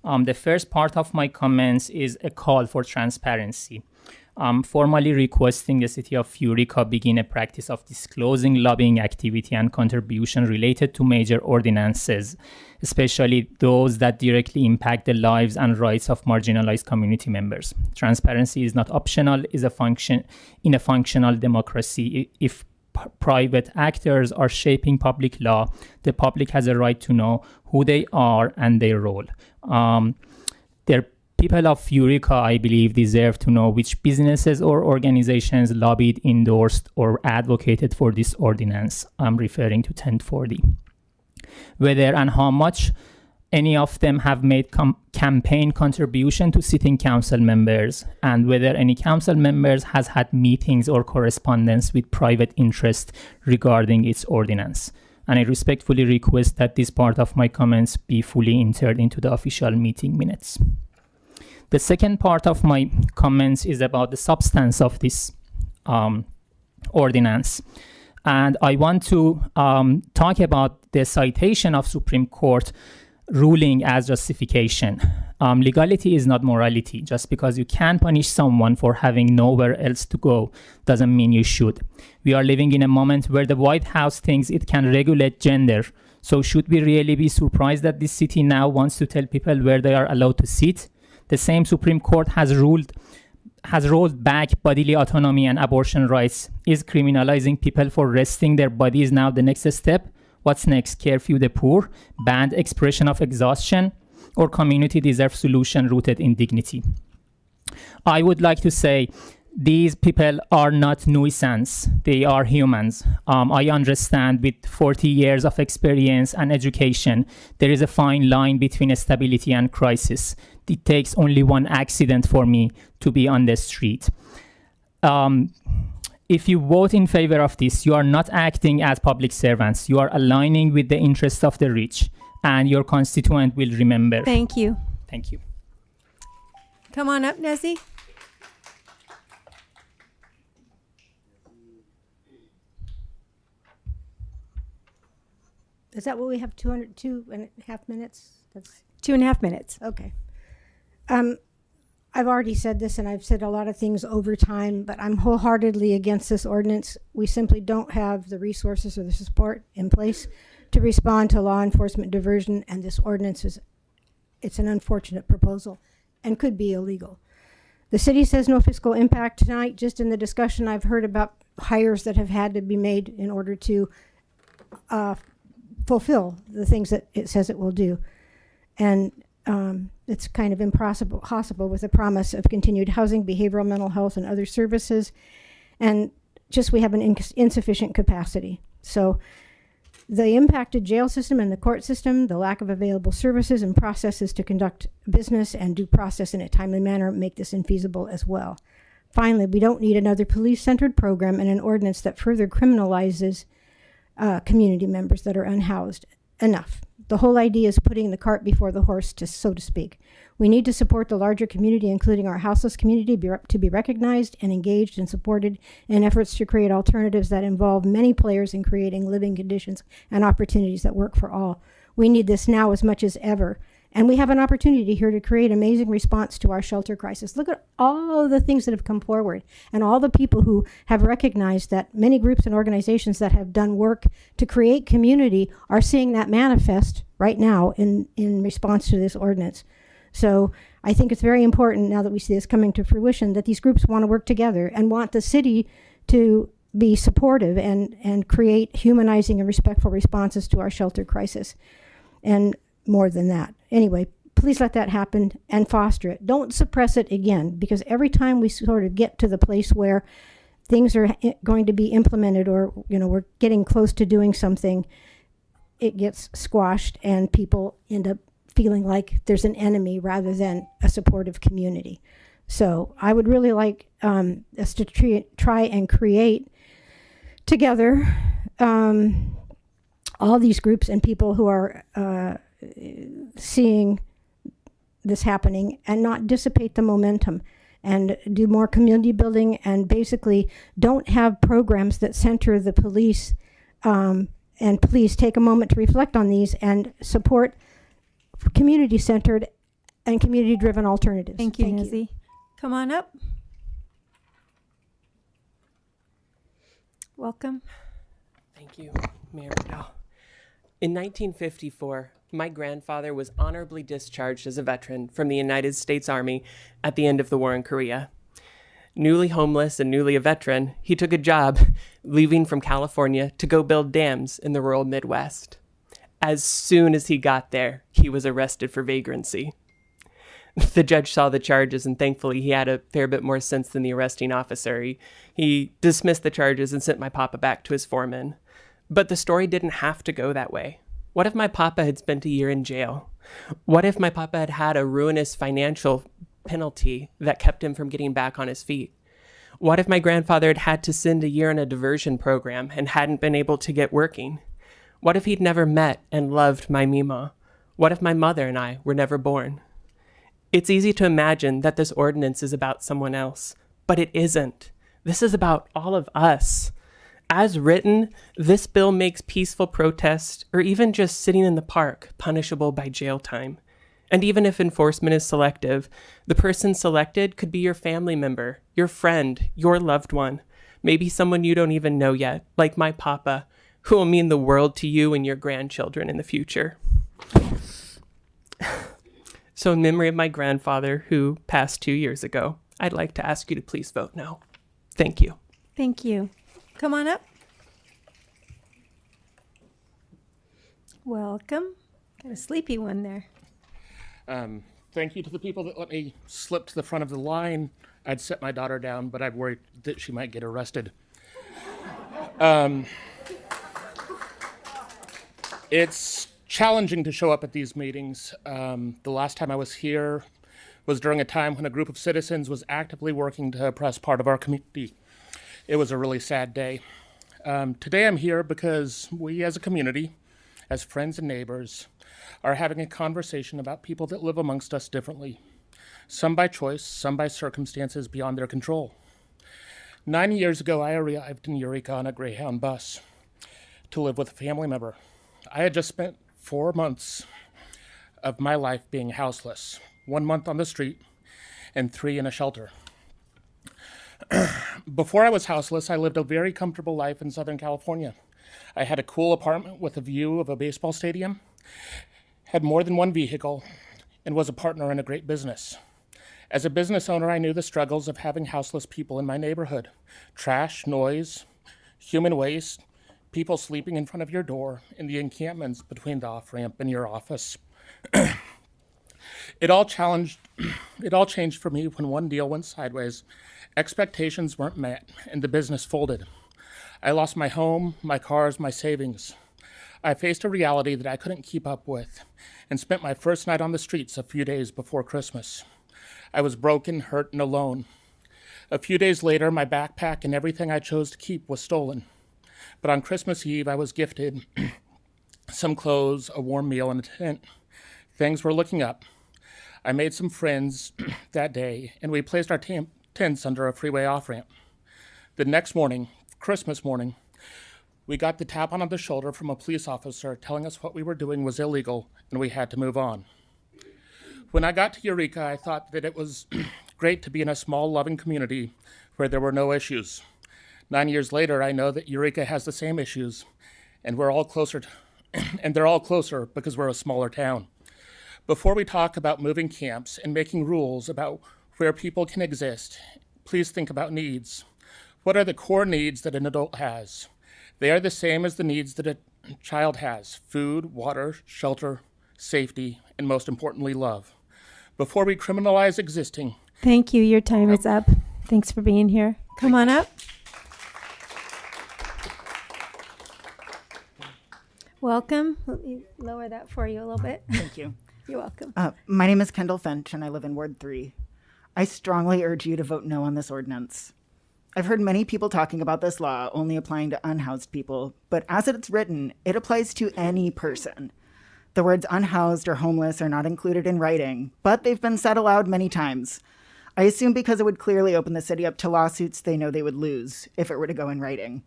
The first part of my comments is a call for transparency. Formally requesting the city of Eureka begin a practice of disclosing lobbying activity and contribution related to major ordinances, especially those that directly impact the lives and rights of marginalized community members. Transparency is not optional, is a function in a functional democracy. If private actors are shaping public law, the public has a right to know who they are and their role. People of Eureka, I believe, deserve to know which businesses or organizations lobbied, endorsed, or advocated for this ordinance. I'm referring to 1040. Whether and how much any of them have made campaign contribution to sitting council members, and whether any council members has had meetings or correspondence with private interest regarding its ordinance. And I respectfully request that this part of my comments be fully entered into the official meeting minutes. The second part of my comments is about the substance of this ordinance. And I want to talk about the citation of Supreme Court ruling as justification. Legality is not morality. Just because you can punish someone for having nowhere else to go doesn't mean you should. We are living in a moment where the White House thinks it can regulate gender. So should we really be surprised that this city now wants to tell people where they are allowed to sit? The same Supreme Court has rolled back bodily autonomy and abortion rights. Is criminalizing people for resting their bodies now the next step? What's next? Curfew the poor? Banned expression of exhaustion? Or community deserves solution rooted in dignity? I would like to say these people are not nuisance. They are humans. I understand with 40 years of experience and education, there is a fine line between stability and crisis. It takes only one accident for me to be on the street. If you vote in favor of this, you are not acting as public servants. You are aligning with the interests of the rich, and your constituent will remember. Thank you. Thank you. Come on up, Nezzy. Is that what we have, 2.5 minutes? That's 2.5 minutes. okay. I've already said this, and I've said a lot of things over time, but I'm wholeheartedly against this ordinance. We simply don't have the resources or the support in place to respond to law enforcement diversion, and this ordinance it's an unfortunate proposal and could be illegal. The city says no fiscal impact tonight. Just in the discussion I've heard about hires that have had to be made in order to fulfill the things that it says it will do. And it's kind of impossible with the promise of continued housing, behavioral mental health, and other services. And just we have an insufficient capacity. So the impacted jail system and the court system, the lack of available services and processes to conduct business and due process in a timely manner make this infeasible as well. Finally, we don't need another police-centered program and an ordinance that further criminalizes community members that are unhoused. Enough. The whole idea is putting the cart before the horse, so to speak. We need to support the larger community, including our houseless community, to be recognized and engaged and supported in efforts to create alternatives that involve many players in creating living conditions and opportunities that work for all. We need this now as much as ever. And we have an opportunity here to create an amazing response to our shelter crisis. Look at all the things that have come forward and all the people who have recognized that many groups and organizations that have done work to create community are seeing that manifest right now in response to this ordinance. So I think it's very important now that we see this coming to fruition that these groups want to work together and want the city to be supportive and create humanizing and respectful responses to our shelter crisis. And more than that. Anyway, please let that happen and foster it. Don't suppress it again, because every time we sort of get to the place where things are going to be implemented or, we're getting close to doing something, it gets squashed and people end up feeling like there's an enemy rather than a supportive community. So I would really like us to try and create together all these groups and people who are seeing this happening and not dissipate the momentum and do more community building and basically don't have programs that center the police. And please take a moment to reflect on these and support community-centered and community-driven alternatives. Thank you, Nezzy. Come on up. Welcome. Thank you, Mayor Vidal. In 1954, my grandfather was honorably discharged as a veteran from the United States Army at the end of the war in Korea. Newly homeless and newly a veteran, he took a job leaving from California to go build dams in the rural Midwest. As soon as he got there, he was arrested for vagrancy. The judge saw the charges, and thankfully he had a fair bit more sense than the arresting officer. He dismissed the charges and sent my papa back to his foreman. But the story didn't have to go that way. What if my papa had spent a year in jail? What if my papa had had a ruinous financial penalty that kept him from getting back on his feet? What if my grandfather had had to spend a year in a diversion program and hadn't been able to get working? What if he'd never met and loved my Mima? What if my mother and I were never born? It's easy to imagine that this ordinance is about someone else, but it isn't. This is about all of us. As written, this bill makes peaceful protest or even just sitting in the park punishable by jail time. And even if enforcement is selective, the person selected could be your family member, your friend, your loved one, maybe someone you don't even know yet, like my papa, who will mean the world to you and your grandchildren in the future. So in memory of my grandfather, who passed 2 years ago, I'd like to ask you to please vote no. Thank you. Thank you. Come on up. Welcome. Got a sleepy one there. Thank you to the people that let me slip to the front of the line. I'd set my daughter down, but I'm worried that she might get arrested. It's challenging to show up at these meetings. The last time I was here was during a time when a group of citizens was actively working to oppress part of our community. It was a really sad day. Today I'm here because we as a community, as friends and neighbors, are having a conversation about people that live amongst us differently. Some by choice, some by circumstances beyond their control. 9 years ago, I arrived in Eureka on a Greyhound bus to live with a family member. I had just spent 4 months of my life being houseless, 1 month on the street and 3 in a shelter. Before I was houseless, I lived a very comfortable life in Southern California. I had a cool apartment with a view of a baseball stadium, had more than one vehicle, and was a partner in a great business. As a business owner, I knew the struggles of having houseless people in my neighborhood. Trash, noise, human waste, people sleeping in front of your door, and the encampments between the off-ramp and your office. It all changed for me when one deal went sideways. Expectations weren't met, and the business folded. I lost my home, my cars, my savings. I faced a reality that I couldn't keep up with and spent my first night on the streets a few days before Christmas. I was broken, hurt, and alone. A few days later, my backpack and everything I chose to keep was stolen. But on Christmas Eve, I was gifted some clothes, a warm meal, and a tent. Things were looking up. I made some friends that day, and we placed our tents under a freeway off-ramp. The next morning, Christmas morning, we got the tap on the shoulder from a police officer telling us what we were doing was illegal and we had to move on. When I got to Eureka, I thought that it was great to be in a small, loving community where there were no issues. 9 years later, I know that Eureka has the same issues, and we're all closer, and they're all closer because we're a smaller town. Before we talk about moving camps and making rules about where people can exist, please think about needs. What are the core needs that an adult has? They are the same as the needs that a child has: food, water, shelter, safety, and most importantly, love. Before we criminalize existing. Thank you. Your time is up. Thanks for being here. Come on up. Welcome. Let me lower that for you a little bit. Thank you. You're welcome. My name is Kendall Finch, and I live in Ward 3. I strongly urge you to vote no on this ordinance. I've heard many people talking about this law only applying to unhoused people, but as it's written, it applies to any person. The words unhoused or homeless are not included in writing, but they've been said aloud many times. I assume because it would clearly open the city up to lawsuits they know they would lose if it were to go in writing.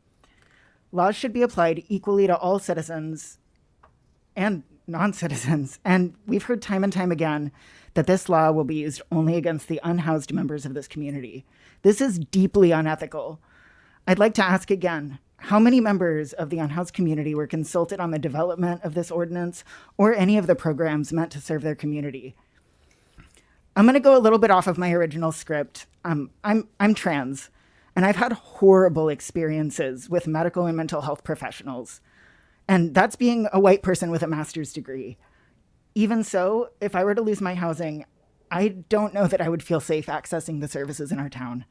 Laws should be applied equally to all citizens and non-citizens, and we've heard time and time again that this law will be used only against the unhoused members of this community. This is deeply unethical. I'd like to ask again, how many members of the unhoused community were consulted on the development of this ordinance or any of the programs meant to serve their community? I'm going to go a little bit off of my original script. I'm trans, and I've had horrible experiences with medical and mental health professionals. And that's being a white person with a master's degree. Even so, if I were to lose my housing, I don't know that I would feel safe accessing the services in our town.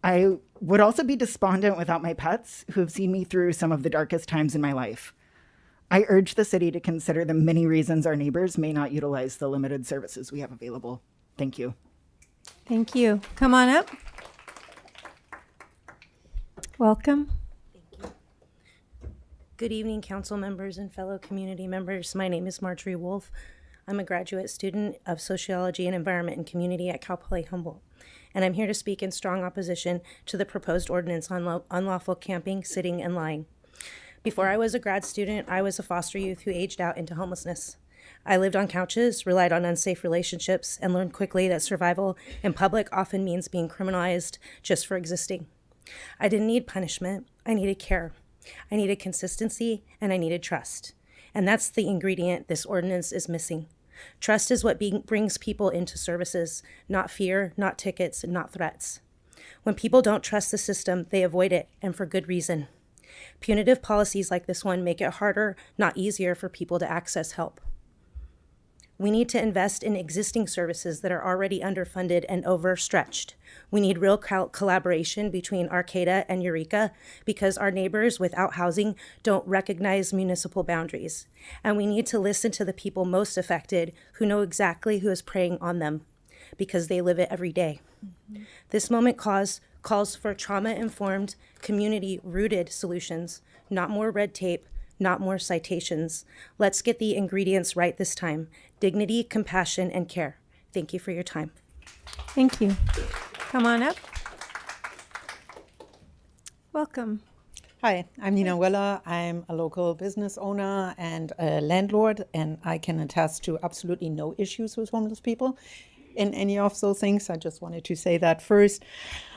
I would also be despondent without my pets, who have seen me through some of the darkest times in my life. I urge the city to consider the many reasons our neighbors may not utilize the limited services we have available. Thank you. Thank you. Come on up. Welcome. Good evening, council members and fellow community members. My name is Marjorie Wolf. I'm a graduate student of Sociology and Environment and Community at Cal Poly Humboldt, and I'm here to speak in strong opposition to the proposed ordinance on unlawful camping, sitting, and lying. Before I was a grad student, I was a foster youth who aged out into homelessness. I lived on couches, relied on unsafe relationships, and learned quickly that survival in public often means being criminalized just for existing. I didn't need punishment. I needed care. I needed consistency, and I needed trust. And that's the ingredient this ordinance is missing. Trust is what brings people into services, not fear, not tickets, and not threats. When people don't trust the system, they avoid it, and for good reason. Punitive policies like this one make it harder, not easier, for people to access help. We need to invest in existing services that are already underfunded and overstretched. We need real collaboration between Arcata and Eureka because our neighbors without housing don't recognize municipal boundaries. And we need to listen to the people most affected who know exactly who is preying on them because they live it every day. Mm-hmm. This moment calls for trauma-informed, community-rooted solutions, not more red tape, not more citations. Let's get the ingredients right this time. Dignity, compassion, and care. Thank you for your time. Thank you. Come on up. Welcome. Hi, I'm Nina Weller. I'm a local business owner and a landlord, and I can attest to absolutely no issues with homeless people in any of those things. I just wanted to say that first.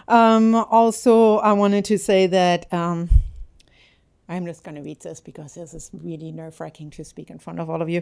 Also, I wanted to say that I'm just going to read this because this is really nerve-wracking to speak in front of all of you.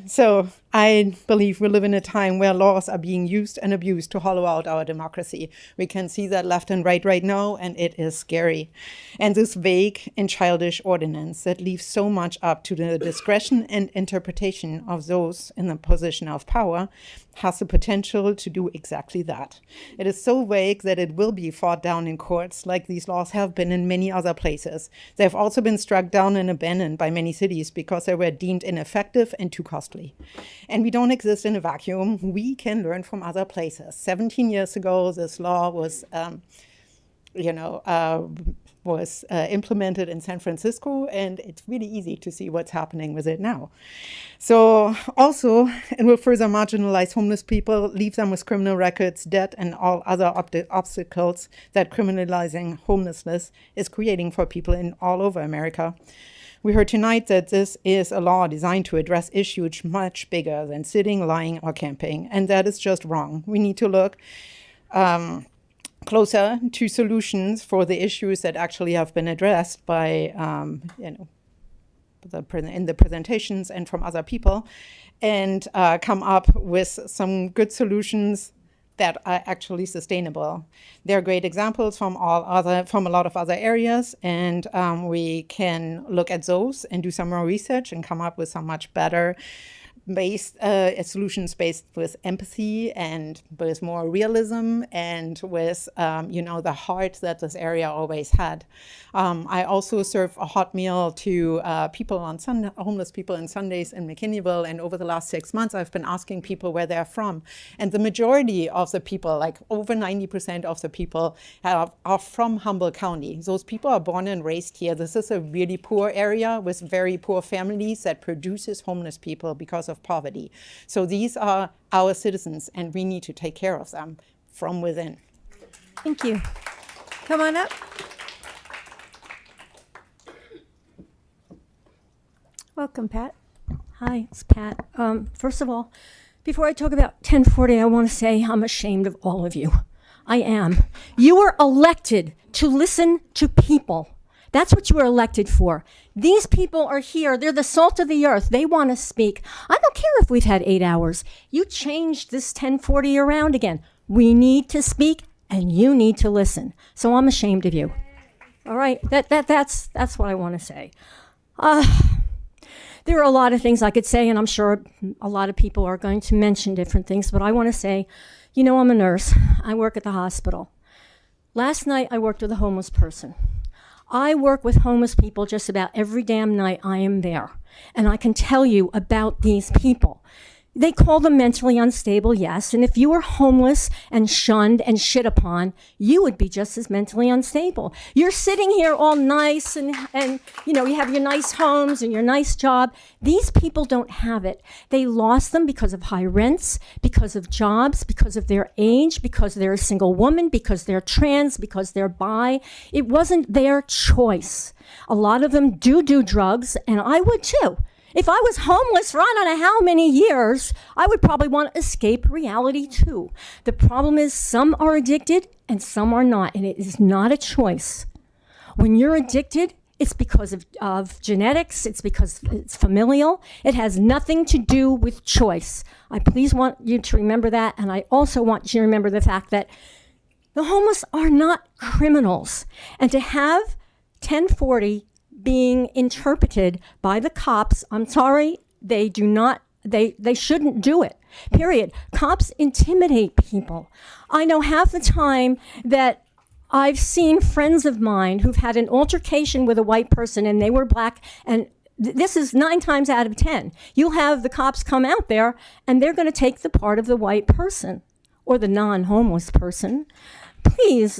So I believe we live in a time where laws are being used and abused to hollow out our democracy. We can see that left and right now, and it is scary. And this vague and childish ordinance that leaves so much up to the discretion and interpretation of those in the position of power has the potential to do exactly that. It is so vague that it will be fought down in courts like these laws have been in many other places. They have also been struck down and abandoned by many cities because they were deemed ineffective and too costly. And we don't exist in a vacuum. We can learn from other places. 17 years ago, this law was implemented in San Francisco, and it's really easy to see what's happening with it now. So also, it will further marginalize homeless people, leave them with criminal records, debt, and all other obstacles that criminalizing homelessness is creating for people in all over America. We heard tonight that this is a law designed to address issues much bigger than sitting, lying, or camping, and that is just wrong. We need to look closer to solutions for the issues that actually have been addressed by, in the presentations and from other people, and come up with some good solutions that are actually sustainable. There are great examples from a lot of other areas, and we can look at those and do some more research and come up with some much better solutions based with empathy and with more realism and with the heart that this area always had. I also serve a hot meal to homeless people on Sundays in McKinneyville, and over the last 6 months I've been asking people where they're from, and the majority of the people, like over 90% of the people, are from Humboldt County. Those people are born and raised here. This is a really poor area with very poor families that produces homeless people because of poverty. So these are our citizens, and we need to take care of them from within. Thank you. Come on up. Welcome, Pat. Hi, it's Pat. First of all, before I talk about 1040, I want to say I'm ashamed of all of you. I am. You were elected to listen to people. That's what you were elected for. These people are here. They're the salt of the earth. They want to speak. I don't care if we've had 8 hours. You changed this 1040 around again. We need to speak, and you need to listen. So I'm ashamed of you. All right, that's what I want to say. There are a lot of things I could say, and I'm sure a lot of people are going to mention different things, but I want to say, I'm a nurse. I work at the hospital. Last night, I worked with a homeless person. I work with homeless people just about every damn night I am there. And I can tell you about these people. They call them mentally unstable, yes. And if you were homeless and shunned and shit upon, you would be just as mentally unstable. You're sitting here all nice and you know, you have your nice homes and your nice job. These people don't have it. They lost them because of high rents, because of jobs, because of their age, because they're a single woman, because they're trans, because they're bi. It wasn't their choice. A lot of them do drugs, and I would too. If I was homeless for I don't know how many years, I would probably want to escape reality too. The problem is some are addicted and some are not, and it is not a choice. When you're addicted, it's because of genetics, it's because it's familial. It has nothing to do with choice. I please want you to remember that, and I also want you to remember the fact that the homeless are not criminals. And to have 1040 being interpreted by the cops, I'm sorry, they shouldn't do it, period. Cops intimidate people. I know half the time that I've seen friends of mine who've had an altercation with a white person and they were black, and this is 9 times out of 10. You'll have the cops come out there and they're going to take the part of the white person or the non-homeless person. Please,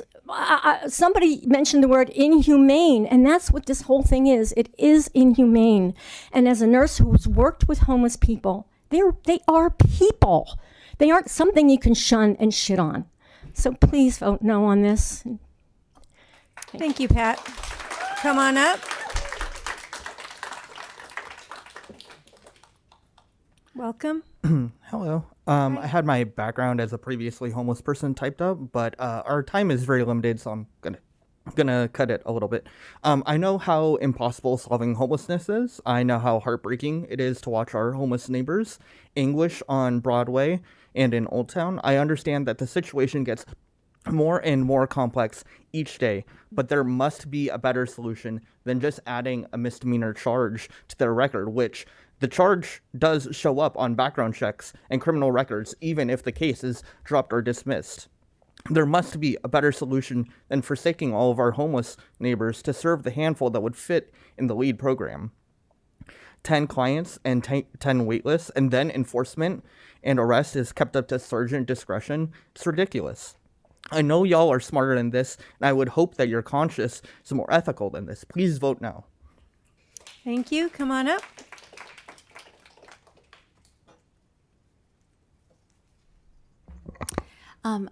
somebody mentioned the word inhumane, and that's what this whole thing is. It is inhumane. And as a nurse who's worked with homeless people, they are people. They aren't something you can shun and shit on. So please vote no on this. Thank you, Pat. Come on up. Welcome. Hello. I had my background as a previously homeless person typed up, but our time is very limited, so I'm gonna cut it a little bit. I know how impossible solving homelessness is. I know how heartbreaking it is to watch our homeless neighbors English on Broadway and in Old Town. I understand that the situation gets more and more complex each day, but there must be a better solution than just adding a misdemeanor charge to their record, which the charge does show up on background checks and criminal records, even if the case is dropped or dismissed. There must be a better solution than forsaking all of our homeless neighbors to serve the handful that would fit in the LEAD program. 10 clients and 10 waitlists, and then enforcement and arrest is kept up to sergeant discretion. It's ridiculous. I know y'all are smarter than this, and I would hope that your conscience is more ethical than this. Please vote no. Thank you. Come on up.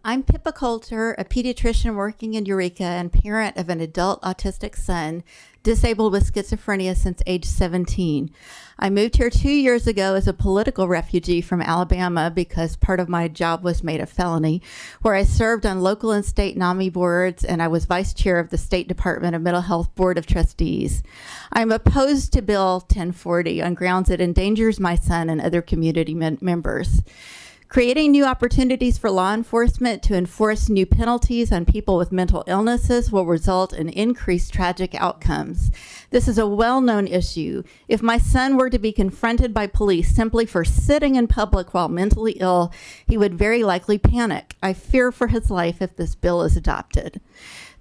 I'm Pippa Coulter, a pediatrician working in Eureka and parent of an adult autistic son, disabled with schizophrenia since age 17. I moved here 2 years ago as a political refugee from Alabama because part of my job was made a felony, where I served on local and state NAMI boards, and I was vice chair of the State Department of Mental Health Board of Trustees. I'm opposed to Bill 1040 on grounds it endangers my son and other community members. Creating new opportunities for law enforcement to enforce new penalties on people with mental illnesses will result in increased tragic outcomes. This is a well-known issue. If my son were to be confronted by police simply for sitting in public while mentally ill, he would very likely panic. I fear for his life if this bill is adopted.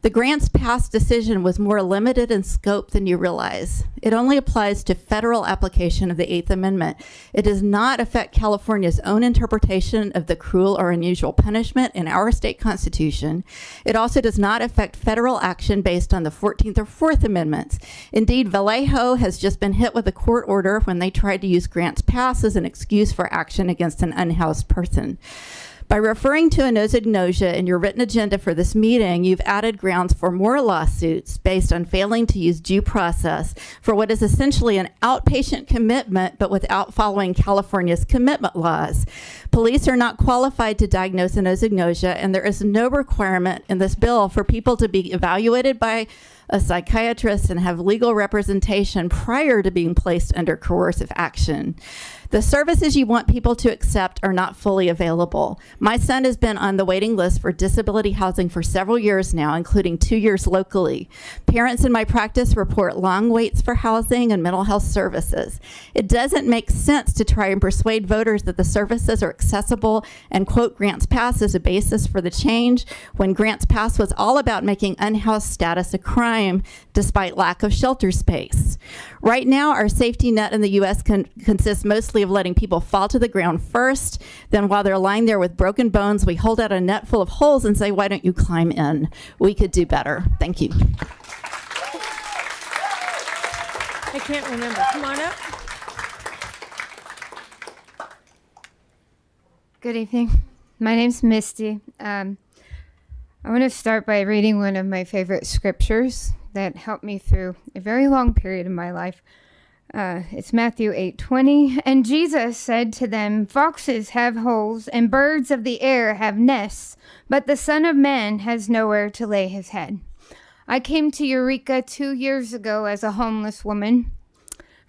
The grants pass decision was more limited in scope than you realize. It only applies to federal application of the 8th Amendment. It does not affect California's own interpretation of the cruel or unusual punishment in our state constitution. It also does not affect federal action based on the 14th or 4th Amendments. Indeed, Vallejo has just been hit with a court order when they tried to use grants pass as an excuse for action against an unhoused person. By referring to a nosognosia in your written agenda for this meeting, you've added grounds for more lawsuits based on failing to use due process for what is essentially an outpatient commitment, but without following California's commitment laws. Police are not qualified to diagnose a nosognosia, and there is no requirement in this bill for people to be evaluated by a psychiatrist and have legal representation prior to being placed under coercive action. The services you want people to accept are not fully available. My son has been on the waiting list for disability housing for several years now, including 2 years locally. Parents in my practice report long waits for housing and mental health services. It doesn't make sense to try and persuade voters that the services are accessible and quote Grants Pass as a basis for the change when Grants Pass was all about making unhoused status a crime time despite lack of shelter space. Right now, our safety net in the U.S. consists mostly of letting people fall to the ground first. Then while they're lying there with broken bones, we hold out a net full of holes and say, why don't you climb in? We could do better. Thank you. I can't remember. Come on up. Good evening. My name's Misty. I want to start by reading one of my favorite scriptures that helped me through a very long period of my life. It's Matthew 8:20. And Jesus said to them, foxes have holes and birds of the air have nests, but the Son of Man has nowhere to lay his head. I came to Eureka 2 years ago as a homeless woman.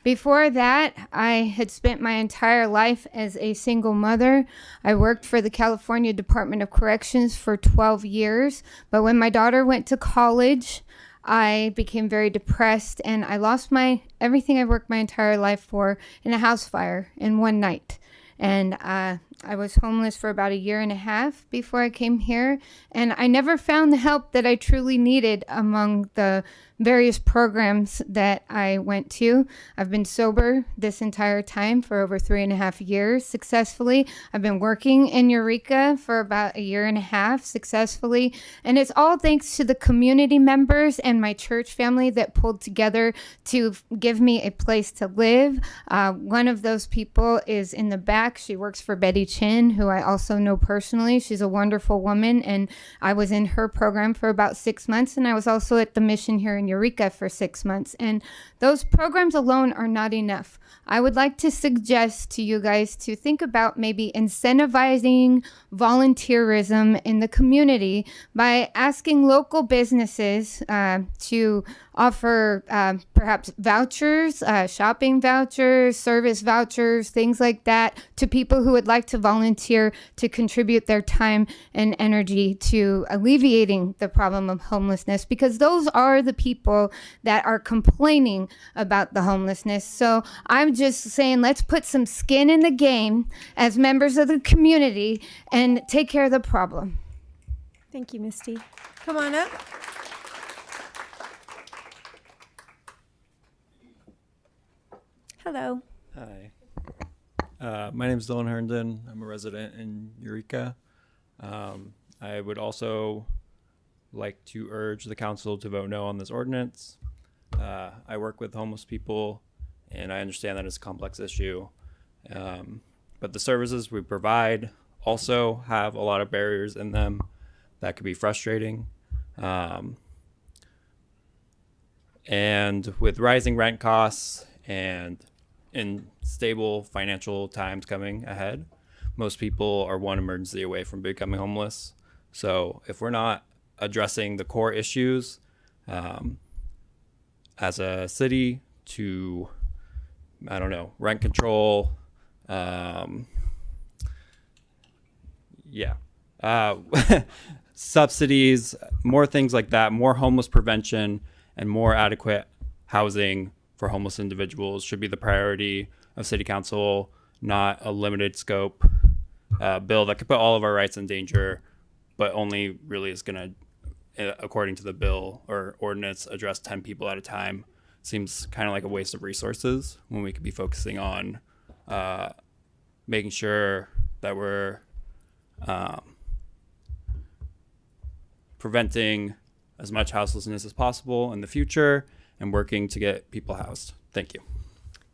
Before that, I had spent my entire life as a single mother. I worked for the California Department of Corrections for 12 years, but when my daughter went to college, I became very depressed and I lost everything I worked my entire life for in a house fire in one night. And I was homeless for about 1.5 years before I came here, and I never found the help that I truly needed among the various programs that I went to. I've been sober this entire time for over 3.5 years successfully. I've been working in Eureka for about 1.5 years successfully, and it's all thanks to the community members and my church family that pulled together to give me a place to live. One of those people is in the back. She works for Betty Chin, who I also know personally. She's a wonderful woman, and I was in her program for about 6 months, and I was also at the mission here in Eureka for 6 months, and those programs alone are not enough. I would like to suggest to you guys to think about maybe incentivizing volunteerism in the community by asking local businesses to offer perhaps vouchers, shopping vouchers, service vouchers, things like that to people who would like to volunteer to contribute their time and energy to alleviating the problem of homelessness, because those are the people that are complaining about the homelessness. So I'm just saying, let's put some skin in the game as members of the community and take care of the problem. Thank you, Misty. Come on up. Hello. Hi. My name is Dylan Herndon. I'm a resident in Eureka. I would also like to urge the council to vote no on this ordinance. I work with homeless people, and I understand that it's a complex issue. But the services we provide also have a lot of barriers in them that could be frustrating. And with rising rent costs and in stable financial times coming ahead, most people are one emergency away from becoming homeless. So if we're not addressing the core issues as a city to, I don't know, rent control, subsidies, more things like that, more homeless prevention, and more adequate housing for homeless individuals should be the priority of City Council, not a limited scope bill that could put all of our rights in danger, but only really is going to, according to the bill or ordinance, address 10 people at a time. Seems kind of like a waste of resources when we could be focusing on making sure that we're preventing as much houselessness as possible in the future and working to get people housed. Thank you.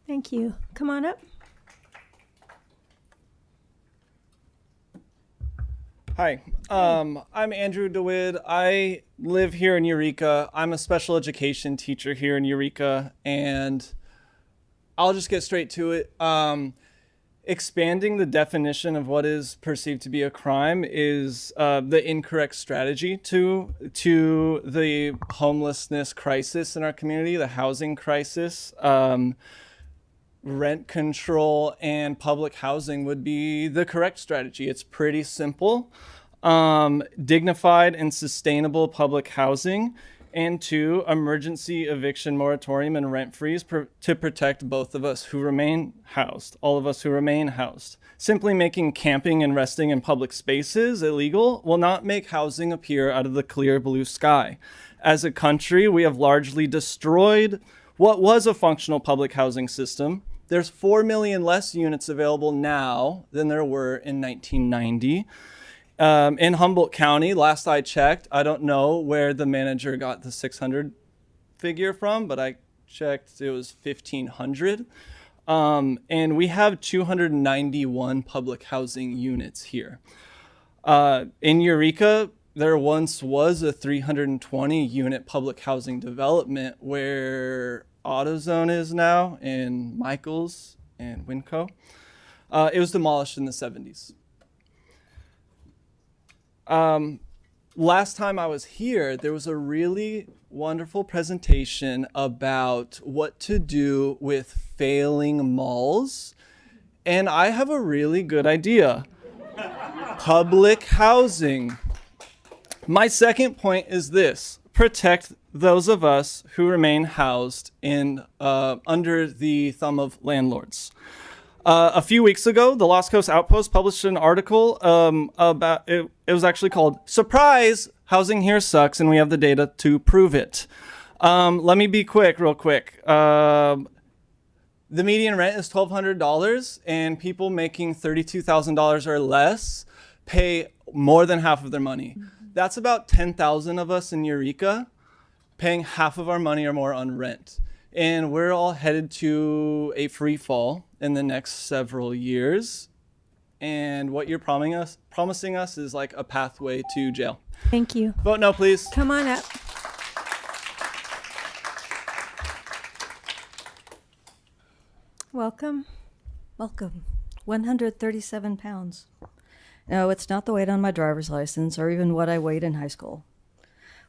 Thank you. Come on up. Hi, I'm Andrew DeWitt. I live here in Eureka. I'm a special education teacher here in Eureka, and I'll just get straight to it. Expanding the definition of what is perceived to be a crime is the incorrect strategy to the homelessness crisis in our community, the housing crisis. Rent control and public housing would be the correct strategy. It's pretty simple. Dignified and sustainable public housing, and 2, emergency eviction moratorium and rent freeze to protect both of us who remain housed, all of us who remain housed. Simply making camping and resting in public spaces illegal will not make housing appear out of the clear blue sky. As a country, we have largely destroyed what was a functional public housing system. There's 4 million less units available now than there were in 1990. In Humboldt County, last I checked, I don't know where the manager got the 600 figure from, but I checked, it was 1,500. And we have 291 public housing units here. In Eureka, there once was a 320 unit public housing development where AutoZone is now, and Michaels and Winco. It was demolished in the 70s. Last time I was here, there was a really wonderful presentation about what to do with failing malls. And I have a really good idea. Public housing. My second point is this: protect those of us who remain housed in under the thumb of landlords. A few weeks ago, the Lost Coast Outpost published an article about it. It was actually called "Surprise! Housing Here Sucks, and we have the data to prove it." Let me be real quick. The median rent is $1,200, and people making $32,000 or less pay more than half of their money. That's about 10,000 of us in Eureka paying half of our money or more on rent. And we're all headed to a free fall in the next several years. And what you're promising us is like a pathway to jail. Thank you. Vote no, please. Come on up. Welcome. Welcome. 137 pounds. No, it's not the weight on my driver's license or even what I weighed in high school.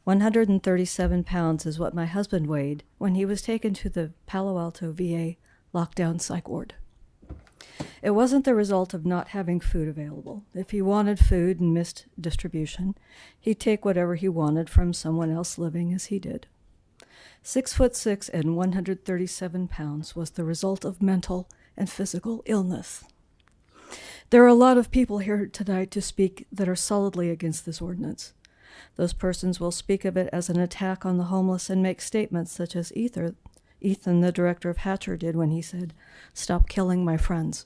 137 pounds is what my husband weighed when he was taken to the Palo Alto VA lockdown psych ward. It wasn't the result of not having food available. If he wanted food and missed distribution, he'd take whatever he wanted from someone else living as he did. 6'6" and 137 pounds was the result of mental and physical illness. There are a lot of people here tonight to speak that are solidly against this ordinance. Those persons will speak of it as an attack on the homeless and make statements such as Ethan, the director of Hatcher, did when he said, "Stop killing my friends."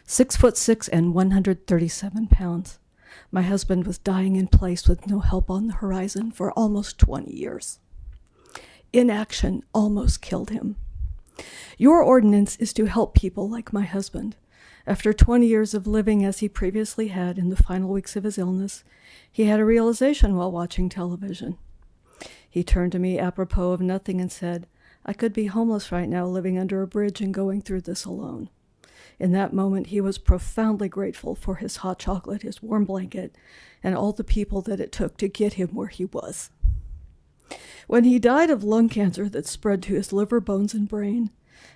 6'6" and 137 pounds. My husband was dying in place with no help on the horizon for almost 20 years. Inaction almost killed him. Your ordinance is to help people like my husband. After 20 years of living as he previously had in the final weeks of his illness, he had a realization while watching television. He turned to me apropos of nothing and said, "I could be homeless right now, living under a bridge and going through this alone." In that moment, he was profoundly grateful for his hot chocolate, his warm blanket, and all the people that it took to get him where he was. When he died of lung cancer that spread to his liver, bones, and brain,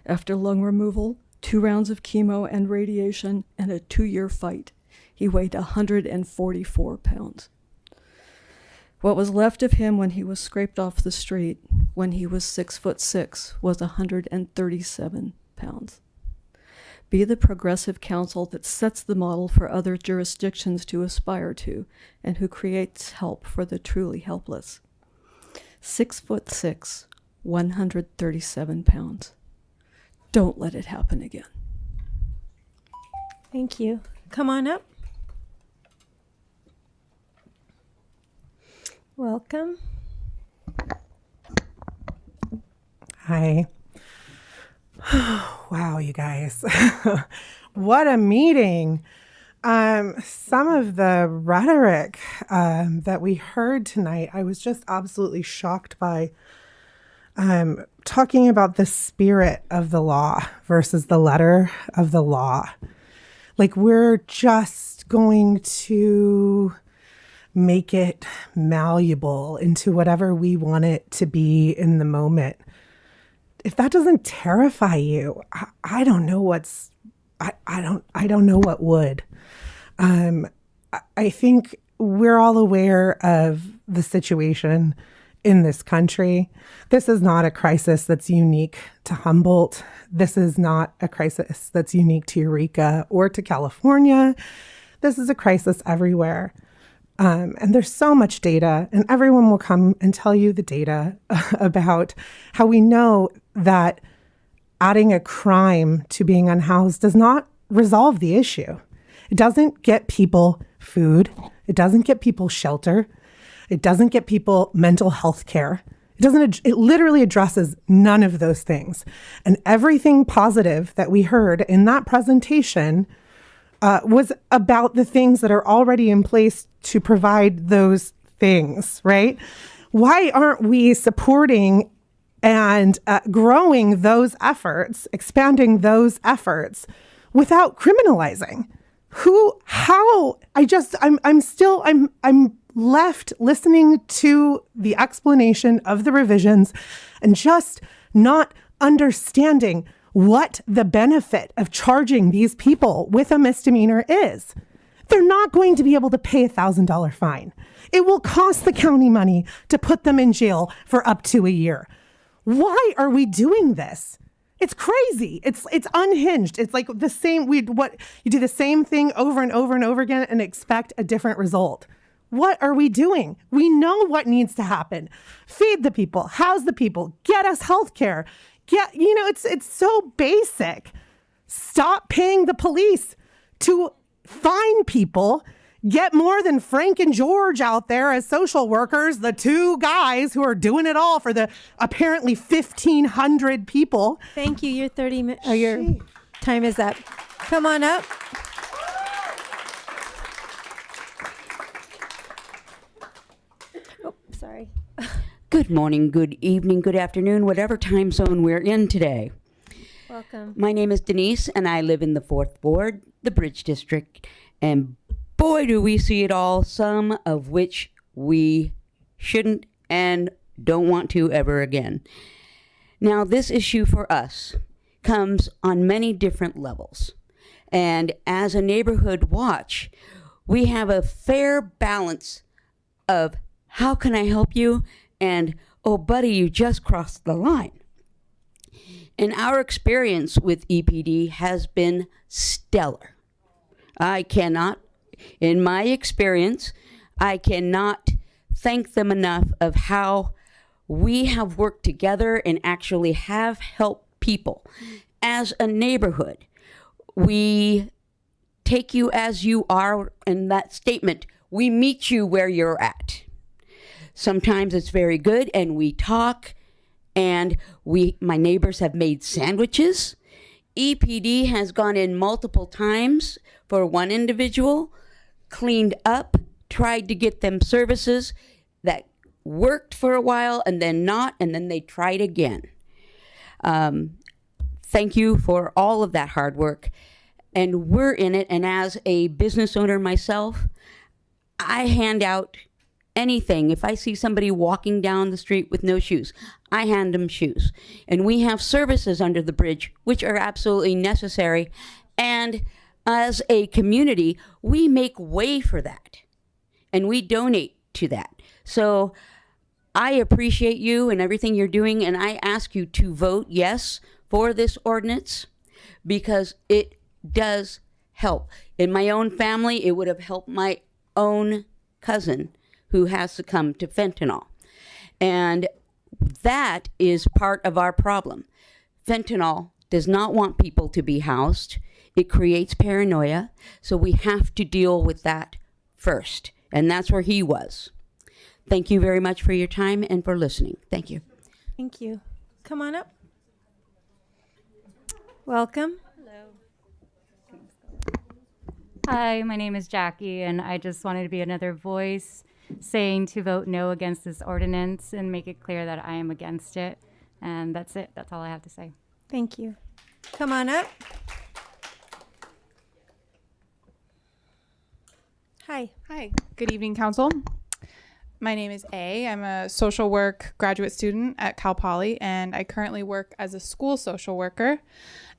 after lung removal, 2 rounds of chemo and radiation, and a 2-year fight, he weighed 144 pounds. What was left of him when he was scraped off the street, when he was 6'6", was 137 pounds. Be the progressive council that sets the model for other jurisdictions to aspire to, and who creates help for the truly helpless. 6'6", 137 pounds. Don't let it happen again. Thank you. Come on up. Welcome. Hi. Wow, you guys. What a meeting. Some of the rhetoric that we heard tonight, I was just absolutely shocked by. Talking about the spirit of the law versus the letter of the law. Like, we're just going to make it malleable into whatever we want it to be in the moment. If that doesn't terrify you, I don't know what's, I don't know what would. I think we're all aware of the situation in this country. This is not a crisis that's unique to Humboldt. This is not a crisis that's unique to Eureka or to California. This is a crisis everywhere. And there's so much data, and everyone will come and tell you the data about how we know that adding a crime to being unhoused does not resolve the issue. It doesn't get people food. It doesn't get people shelter. It doesn't get people mental health care. It literally addresses none of those things. And everything positive that we heard in that presentation was about the things that are already in place to provide those things, right? Why aren't we supporting and growing those efforts, expanding those efforts without criminalizing? I'm left listening to the explanation of the revisions and just not understanding what the benefit of charging these people with a misdemeanor is. They're not going to be able to pay a $1,000 fine. It will cost the county money to put them in jail for up to a year. Why are we doing this? It's crazy. It's unhinged. It's like the same, you do the same thing over and over and over again and expect a different result. What are we doing? We know what needs to happen. Feed the people, house the people, get us health care. It's so basic. Stop paying the police to find people. Get more than Frank and George out there as social workers, the two guys who are doing it all for the apparently 1,500 people. Thank you. Your your time is up. Come on up. Oh, sorry. Good morning, good evening, good afternoon, whatever time zone we're in today. Welcome. My name is Denise, and I live in the 4th Ward, the Bridge District, and boy, do we see it all, some of which we shouldn't and don't want to ever again. Now, this issue for us comes on many different levels. And as a neighborhood watch, we have a fair balance of how can I help you? And, oh, buddy, you just crossed the line. And our experience with EPD has been stellar. In my experience, I cannot thank them enough of how we have worked together and actually have helped people. As a neighborhood, we take you as you are, and that statement, we meet you where you're at. Sometimes it's very good, and we talk, and my neighbors have made sandwiches. EPD has gone in multiple times for one individual, cleaned up, tried to get them services that worked for a while and then not, and then they tried again. Thank you for all of that hard work. And we're in it, and as a business owner myself, I hand out anything. If I see somebody walking down the street with no shoes, I hand them shoes. And we have services under the bridge, which are absolutely necessary. And as a community, we make way for that. And we donate to that. So I appreciate you and everything you're doing. And I ask you to vote yes for this ordinance because it does help. In my own family, it would have helped my own cousin who has succumbed to fentanyl. And that is part of our problem. Fentanyl does not want people to be housed. It creates paranoia. So we have to deal with that first. And that's where he was. Thank you very much for your time and for listening. Thank you. Thank you. Come on up. Welcome. Hi, my name is Jackie, and I just wanted to be another voice saying to vote no against this ordinance and make it clear that I am against it. And that's it. That's all I have to say. Thank you. Come on up. Hi. Hi. Good evening, Council. My name is A. I'm a social work graduate student at Cal Poly, and I currently work as a school social worker.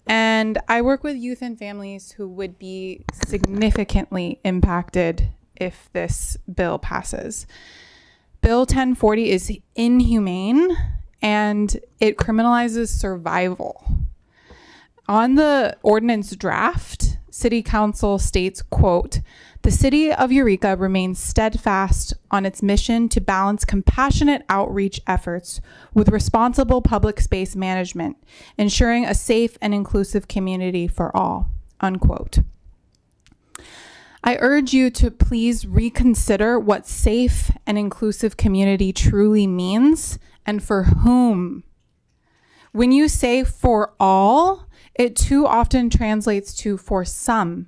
And I work with youth and families who would be significantly impacted if this bill passes. Bill 1040 is inhumane and it criminalizes survival. On the ordinance draft, City Council states, quote, The city of Eureka remains steadfast on its mission to balance compassionate outreach efforts with responsible public space management, ensuring a safe and inclusive community for all, unquote. I urge you to please reconsider what safe and inclusive community truly means and for whom. When you say for all, it too often translates to for some,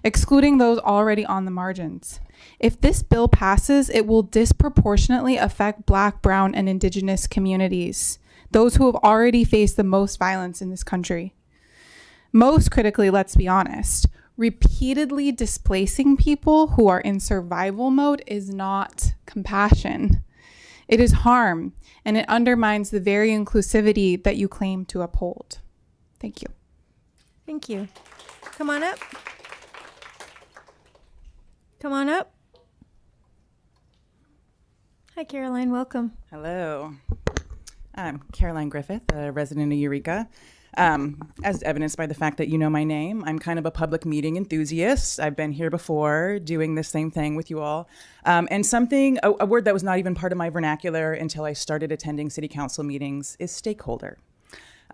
excluding those already on the margins. If this bill passes, it will disproportionately affect Black, Brown, and Indigenous communities, those who have already faced the most violence in this country. Most critically, let's be honest, repeatedly displacing people who are in survival mode is not compassion. It is harm, and it undermines the very inclusivity that you claim to uphold. Thank you. Thank you. Come on up. Come on up. Hi, Caroline. Welcome. Hello. I'm Caroline Griffith, a resident of Eureka. As evidenced by the fact that you know my name, I'm kind of a public meeting enthusiast. I've been here before doing the same thing with you all. And a word that was not even part of my vernacular until I started attending city council meetings is stakeholder.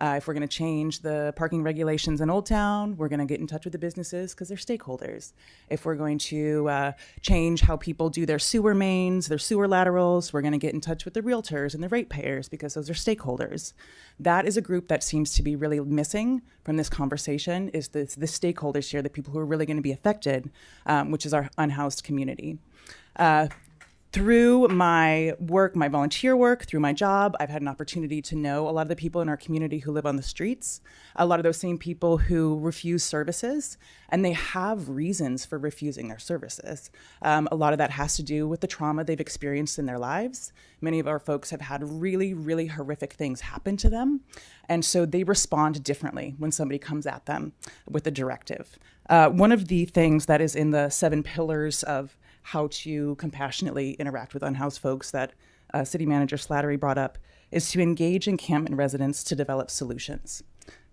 If we're going to change the parking regulations in Old Town, we're going to get in touch with the businesses because they're stakeholders. If we're going to change how people do their sewer mains, their sewer laterals, we're going to get in touch with the realtors and the ratepayers because those are stakeholders. That is a group that seems to be really missing from this conversation, is the stakeholders here, the people who are really going to be affected, which is our unhoused community. Through my work, my volunteer work, through my job, I've had an opportunity to know a lot of the people in our community who live on the streets, a lot of those same people who refuse services, and they have reasons for refusing their services. A lot of that has to do with the trauma they've experienced in their lives. Many of our folks have had really, really horrific things happen to them, and so they respond differently when somebody comes at them with a directive. One of the things that is in the 7 pillars of how to compassionately interact with unhoused folks that City Manager Slattery brought up is to engage encampment residents to develop solutions.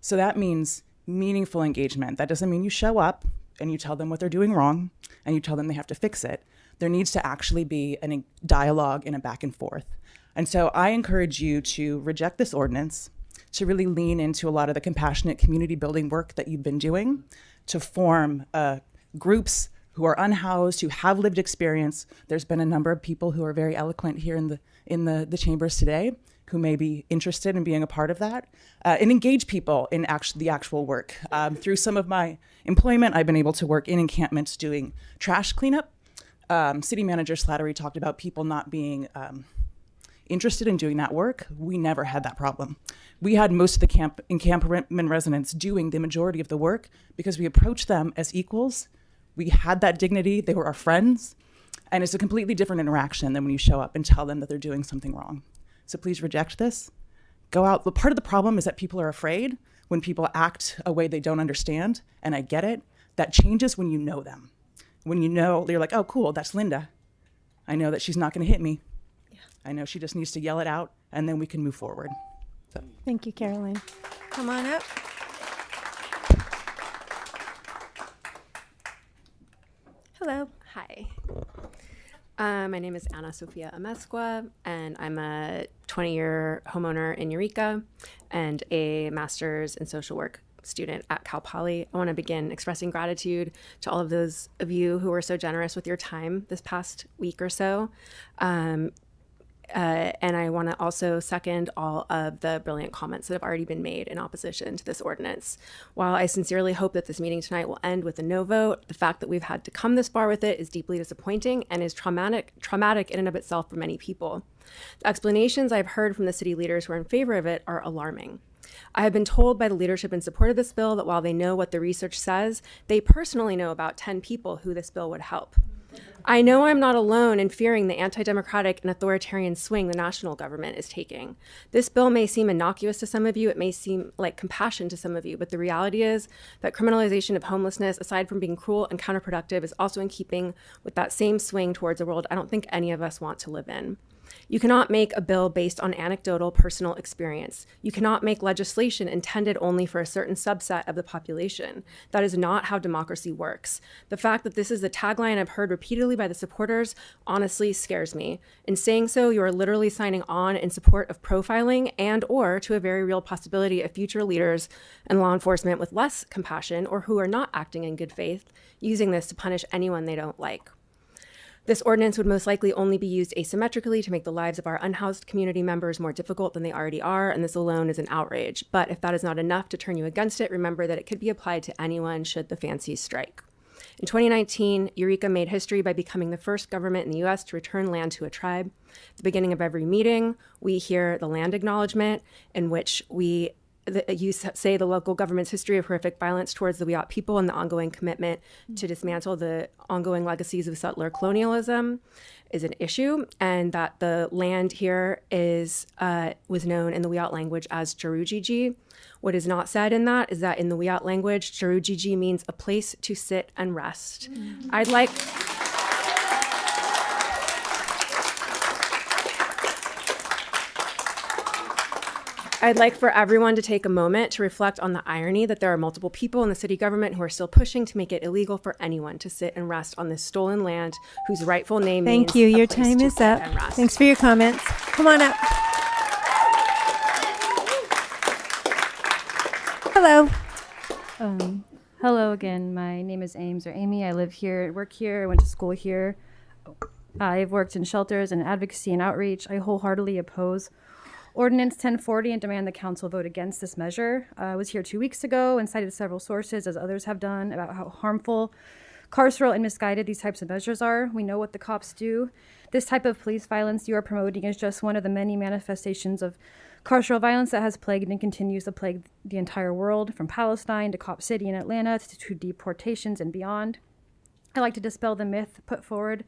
So that means meaningful engagement. That doesn't mean you show up and you tell them what they're doing wrong and you tell them they have to fix it. There needs to actually be a dialogue and a back and forth. And so I encourage you to reject this ordinance, to really lean into a lot of the compassionate community building work that you've been doing, to form groups who are unhoused, who have lived experience. There's been a number of people who are very eloquent here in the chambers today who may be interested in being a part of that, and engage people in the actual work. Through some of my employment, I've been able to work in encampments doing trash cleanup. City Manager Slattery talked about people not being interested in doing that work. We never had that problem. We had most of the encampment residents doing the majority of the work because we approached them as equals. We had that dignity, they were our friends, and it's a completely different interaction than when you show up and tell them that they're doing something wrong. So please reject this. Go out. But part of the problem is that people are afraid when people act a way they don't understand, and I get it. That changes when you know them. When you know, you're like, oh, cool, that's Linda. I know that she's not gonna hit me. Yeah. I know she just needs to yell it out, and then we can move forward. So. Thank you, Caroline. Come on up. Hello. Hi. My name is Anna Sofia Amesqua, and I'm a 20-year homeowner in Eureka and a master's in social work student at Cal Poly. I want to begin expressing gratitude to all of those of you who were so generous with your time this past week or so. And I want to also second all of the brilliant comments that have already been made in opposition to this ordinance. While I sincerely hope that this meeting tonight will end with a no vote, the fact that we've had to come this far with it is deeply disappointing and is traumatic in and of itself for many people. The explanations I've heard from the city leaders who are in favor of it are alarming. I have been told by the leadership in support of this bill that while they know what the research says, they personally know about 10 people who this bill would help. I know I'm not alone in fearing the anti-democratic and authoritarian swing the national government is taking. This bill may seem innocuous to some of you, it may seem like compassion to some of you, but the reality is that criminalization of homelessness, aside from being cruel and counterproductive, is also in keeping with that same swing towards a world I don't think any of us want to live in. You cannot make a bill based on anecdotal personal experience. You cannot make legislation intended only for a certain subset of the population. That is not how democracy works. The fact that this is the tagline I've heard repeatedly by the supporters honestly scares me. In saying so, you are literally signing on in support of profiling and or to a very real possibility of future leaders and law enforcement with less compassion or who are not acting in good faith, using this to punish anyone they don't like. This ordinance would most likely only be used asymmetrically to make the lives of our unhoused community members more difficult than they already are, and this alone is an outrage. But if that is not enough to turn you against it, remember that it could be applied to anyone should the fancies strike. In 2019, Eureka made history by becoming the first government in the US to return land to a tribe. At the beginning of every meeting, we hear the land acknowledgement, in which you say the local government's history of horrific violence towards the Wiyot people and the ongoing commitment to dismantle the ongoing legacies of settler colonialism is an issue, and that the land here was known in the Wiyot language as Jarujiji. What is not said in that is that in the Wiyot language, Jarujiji means a place to sit and rest. I'd like for everyone to take a moment to reflect on the irony that there are multiple people in the city government who are still pushing to make it illegal for anyone to sit and rest on this stolen land whose rightful name means Thank you. Your a place time to is sit up. and rest. Thanks for your comments. Come on up. Hello. Hello again. My name is Ames or Amy. I live here, work here, I went to school here. I've worked in shelters and advocacy and outreach. I wholeheartedly oppose Ordinance 1040 and demand the council vote against this measure. I was here 2 weeks ago and cited several sources, as others have done, about how harmful, carceral, and misguided these types of measures are. We know what the cops do. This type of police violence you are promoting is just one of the many manifestations of carceral violence that has plagued and continues to plague the entire world, from Palestine to Cop City in Atlanta to deportations and beyond. I like to dispel the myth put forward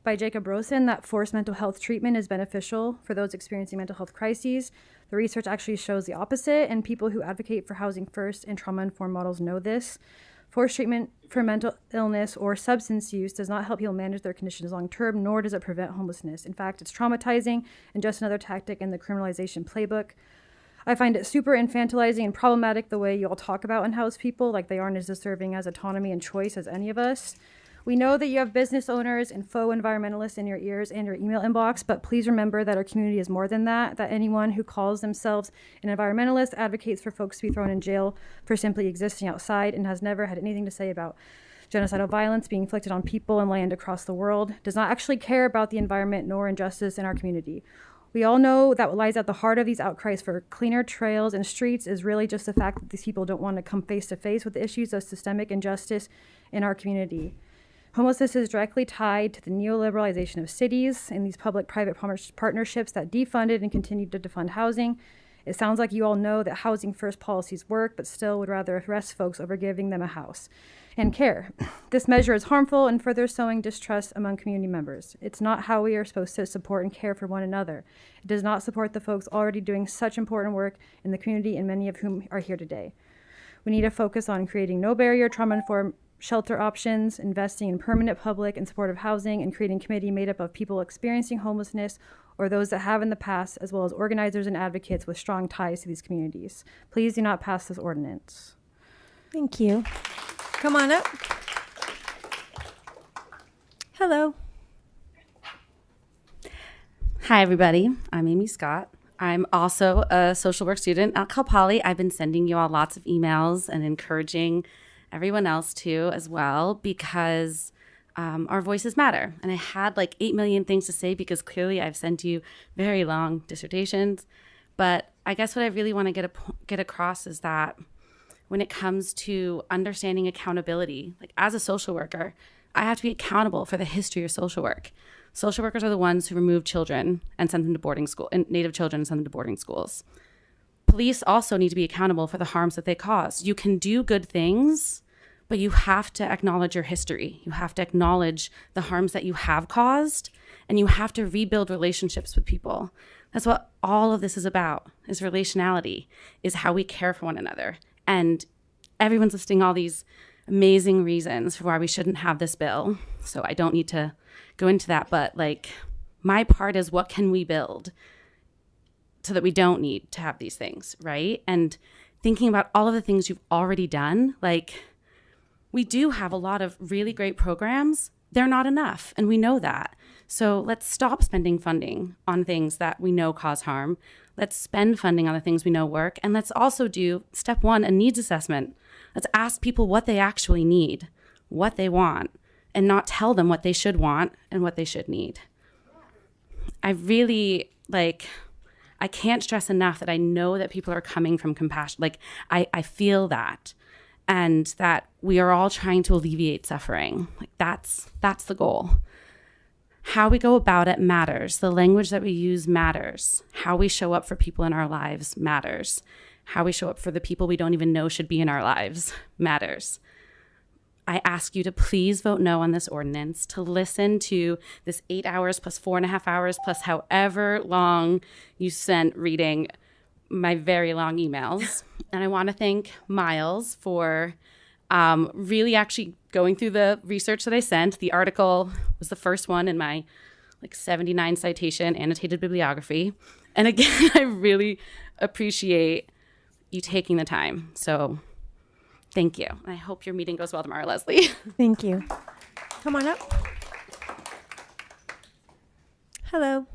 by Jacob Rosen that forced mental health treatment is beneficial for those experiencing mental health crises. The research actually shows the opposite, and people who advocate for housing first and trauma-informed models know this. Forced treatment for mental illness or substance use does not help people manage their conditions long-term, nor does it prevent homelessness. In fact, it's traumatizing and just another tactic in the criminalization playbook. I find it super infantilizing and problematic the way you all talk about unhoused people, like they aren't as deserving as autonomy and choice as any of us. We know that you have business owners and faux environmentalists in your ears and your email inbox, but please remember that our community is more than that anyone who calls themselves an environmentalist advocates for folks to be thrown in jail for simply existing outside and has never had anything to say about genocidal violence being inflicted on people and land across the world, does not actually care about the environment nor injustice in our community. We all know that what lies at the heart of these outcries for cleaner trails and streets is really just the fact that these people don't want to come face to face with the issues of systemic injustice in our community. Homelessness is directly tied to the neoliberalization of cities and these public-private partnerships that defunded and continue to defund housing. It sounds like you all know that housing first policies work, but still would rather arrest folks over giving them a house and care. This measure is harmful and further sowing distrust among community members. It's not how we are supposed to support and care for one another. It does not support the folks already doing such important work in the community, and many of whom are here today. We need to focus on creating no barrier, trauma-informed shelter options, investing in permanent public and supportive housing, and creating a committee made up of people experiencing homelessness or those that have in the past, as well as organizers and advocates with strong ties to these communities. Please do not pass this ordinance. Thank you. Come on up. Hello. Hi, everybody. I'm Amy Scott. I'm also a social work student at Cal Poly. I've been sending you all lots of emails and encouraging everyone else to as well, because our voices matter. And I had like 8 million things to say because clearly I've sent you very long dissertations. But I guess what I really want to get across is that when it comes to understanding accountability, like as a social worker, I have to be accountable for the history of social work. Social workers are the ones who remove children and send them to boarding school, and Native children and send them to boarding schools. Police also need to be accountable for the harms that they cause. You can do good things, but you have to acknowledge your history. You have to acknowledge the harms that you have caused, and you have to rebuild relationships with people. That's what all of this is about, is relationality, is how we care for one another. And everyone's listing all these amazing reasons for why we shouldn't have this bill. So I don't need to go into that, but like My part is, what can we build so that we don't need to have these things, right? And thinking about all of the things you've already done, like, we do have a lot of really great programs. They're not enough, and we know that. So let's stop spending funding on things that we know cause harm. Let's spend funding on the things we know work. And let's also do, step one, a needs assessment. Let's ask people what they actually need, what they want, and not tell them what they should want and what they should need. I really, I can't stress enough that I know that people are coming from compassion. I feel that. And that we are all trying to alleviate suffering. That's the goal. How we go about it matters. The language that we use matters. How we show up for people in our lives matters. How we show up for the people we don't even know should be in our lives matters. I ask you to please vote no on this ordinance, to listen to this 8 hours plus 4.5 hours plus however long you spent reading my very long emails. And I want to thank Miles for really actually going through the research that I sent. The article was the first one in my 79 citation annotated bibliography. And again, I really appreciate you taking the time. So thank you. I hope your meeting goes well tomorrow, Leslie. Thank you. Come on up. Hello.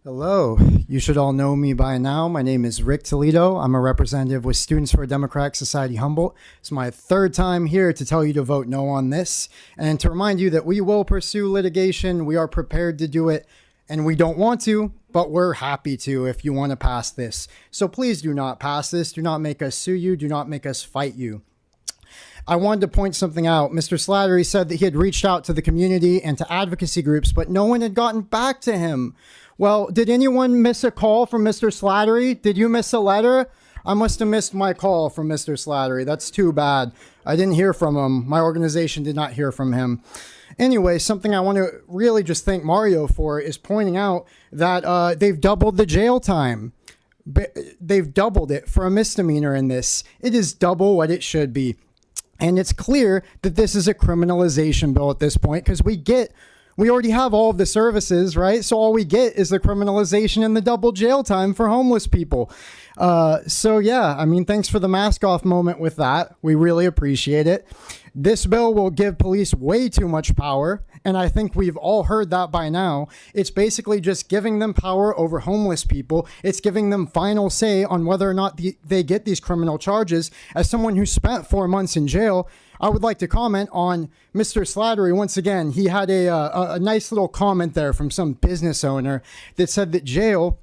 Hello. You should all know me by now. My name is Rick Toledo. I'm a representative with Students for a Democratic Society Humboldt. It's my third time here to tell you to vote no on this and to remind you that we will pursue litigation. We are prepared to do it, and we don't want to, but we're happy to if you want to pass this. So please do not pass this. Do not make us sue you. Do not make us fight you. I wanted to point something out. Mr. Slattery said that he had reached out to the community and to advocacy groups, but no one had gotten back to him. Well, did anyone miss a call from Mr. Slattery? Did you miss a letter? I must have missed my call from Mr. Slattery. That's too bad. I didn't hear from him. My organization did not hear from him. Anyway, something I want to really just thank Mario for is pointing out that they've doubled the jail time. They've doubled it for a misdemeanor in this. It is double what it should be. And it's clear that this is a criminalization bill at this point because we already have all of the services, right? So all we get is the criminalization and the double jail time for homeless people. So yeah, I mean, thanks for the mask off moment with that. We really appreciate it. This bill will give police way too much power, and I think we've all heard that by now. It's basically just giving them power over homeless people. It's giving them final say on whether or not they get these criminal charges. As someone who spent 4 months in jail, I would like to comment on Mr. Slattery. Once again, he had a nice little comment there from some business owner that said that jail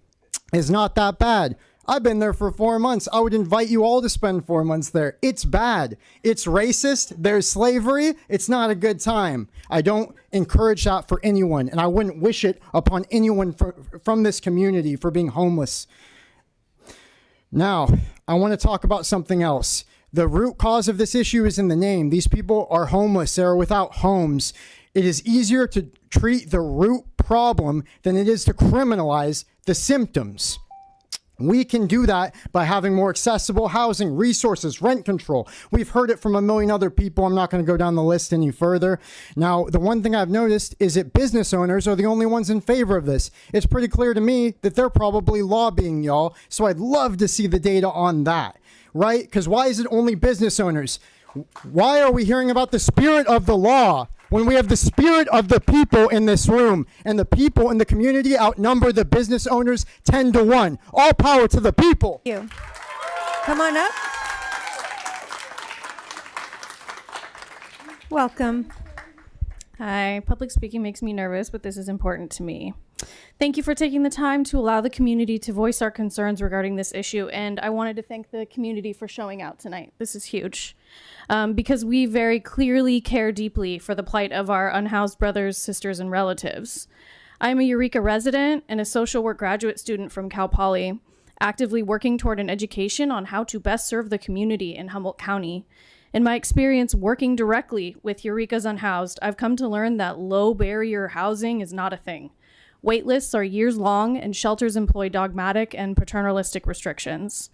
is not that bad. I've been there for 4 months. I would invite you all to spend 4 months there. It's bad. It's racist. There's slavery. It's not a good time. I don't encourage that for anyone, and I wouldn't wish it upon anyone from this community for being homeless. Now, I want to talk about something else. The root cause of this issue is in the name. These people are homeless. They are without homes. It is easier to treat the root problem than it is to criminalize the symptoms. We can do that by having more accessible housing, resources, rent control. We've heard it from a million other people. I'm not going to go down the list any further. Now, the one thing I've noticed is that business owners are the only ones in favor of this. It's pretty clear to me that they're probably lobbying y'all, so I'd love to see the data on that, right? Because why is it only business owners? Why are we hearing about the spirit of the law when we have the spirit of the people in this room, and the people in the community outnumber the business owners 10-1. All power to the people. Thank you. Come on up. Welcome. Hi, public speaking makes me nervous, but this is important to me. Thank you for taking the time to allow the community to voice our concerns regarding this issue, and I wanted to thank the community for showing out tonight. This is huge, because we very clearly care deeply for the plight of our unhoused brothers, sisters, and relatives. I'm a Eureka resident and a social work graduate student from Cal Poly, actively working toward an education on how to best serve the community in Humboldt County. In my experience working directly with Eureka's unhoused, I've come to learn that low barrier housing is not a thing. Wait lists are years long, and shelters employ dogmatic and paternalistic restrictions.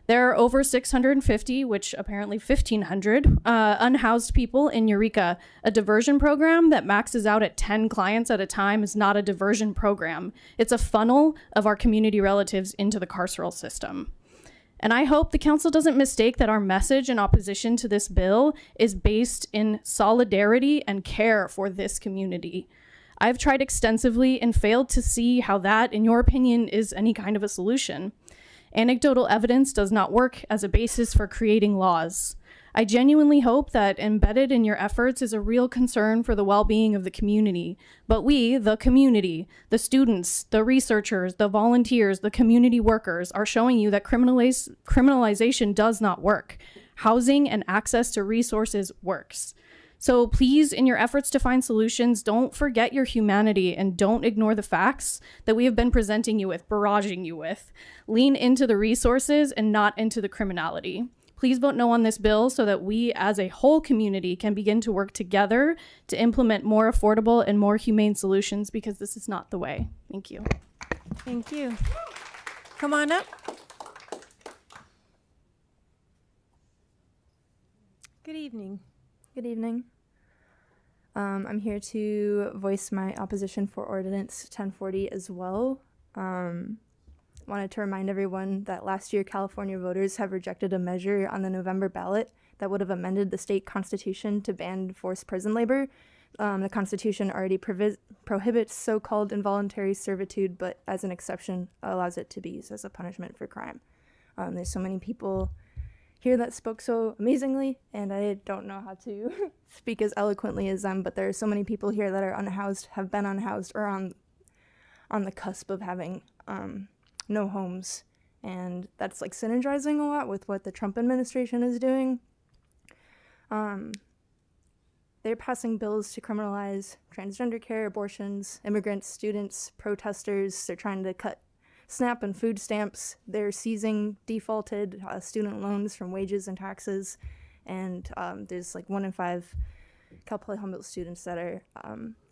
There are over 650, which apparently 1,500, unhoused people in Eureka. A diversion program that maxes out at 10 clients at a time is not a diversion program. It's a funnel of our community relatives into the carceral system. And I hope the council doesn't mistake that our message in opposition to this bill is based in solidarity and care for this community. I've tried extensively and failed to see how that, in your opinion, is any kind of a solution. Anecdotal evidence does not work as a basis for creating laws. I genuinely hope that embedded in your efforts is a real concern for the well-being of the community. But we, the community, the students, the researchers, the volunteers, the community workers, are showing you that criminalization does not work. Housing and access to resources works. So please, in your efforts to find solutions, don't forget your humanity and don't ignore the facts that we have been presenting you with, barraging you with. Lean into the resources and not into the criminality. Please vote no on this bill so that we as a whole community can begin to work together to implement more affordable and more humane solutions, because this is not the way. Thank you. Thank you. Come on up. Good evening. Good evening. I'm here to voice my opposition for Ordinance 1040 as well. Wanted to remind everyone that last year California voters have rejected a measure on the November ballot that would have amended the state constitution to ban forced prison labor. The Constitution already prohibits so-called involuntary servitude, but as an exception allows it to be used as a punishment for crime. There's so many people here that spoke so amazingly, and I don't know how to speak as eloquently as them, but there are so many people here that are unhoused, have been unhoused, or on the cusp of having no homes, and that's like synergizing a lot with what the Trump administration is doing. They're passing bills to criminalize transgender care, abortions, immigrants, students, protesters. They're trying to cut SNAP and food stamps. They're seizing defaulted student loans from wages and taxes. And there's like 1 in 5 Cal Poly Humboldt students that are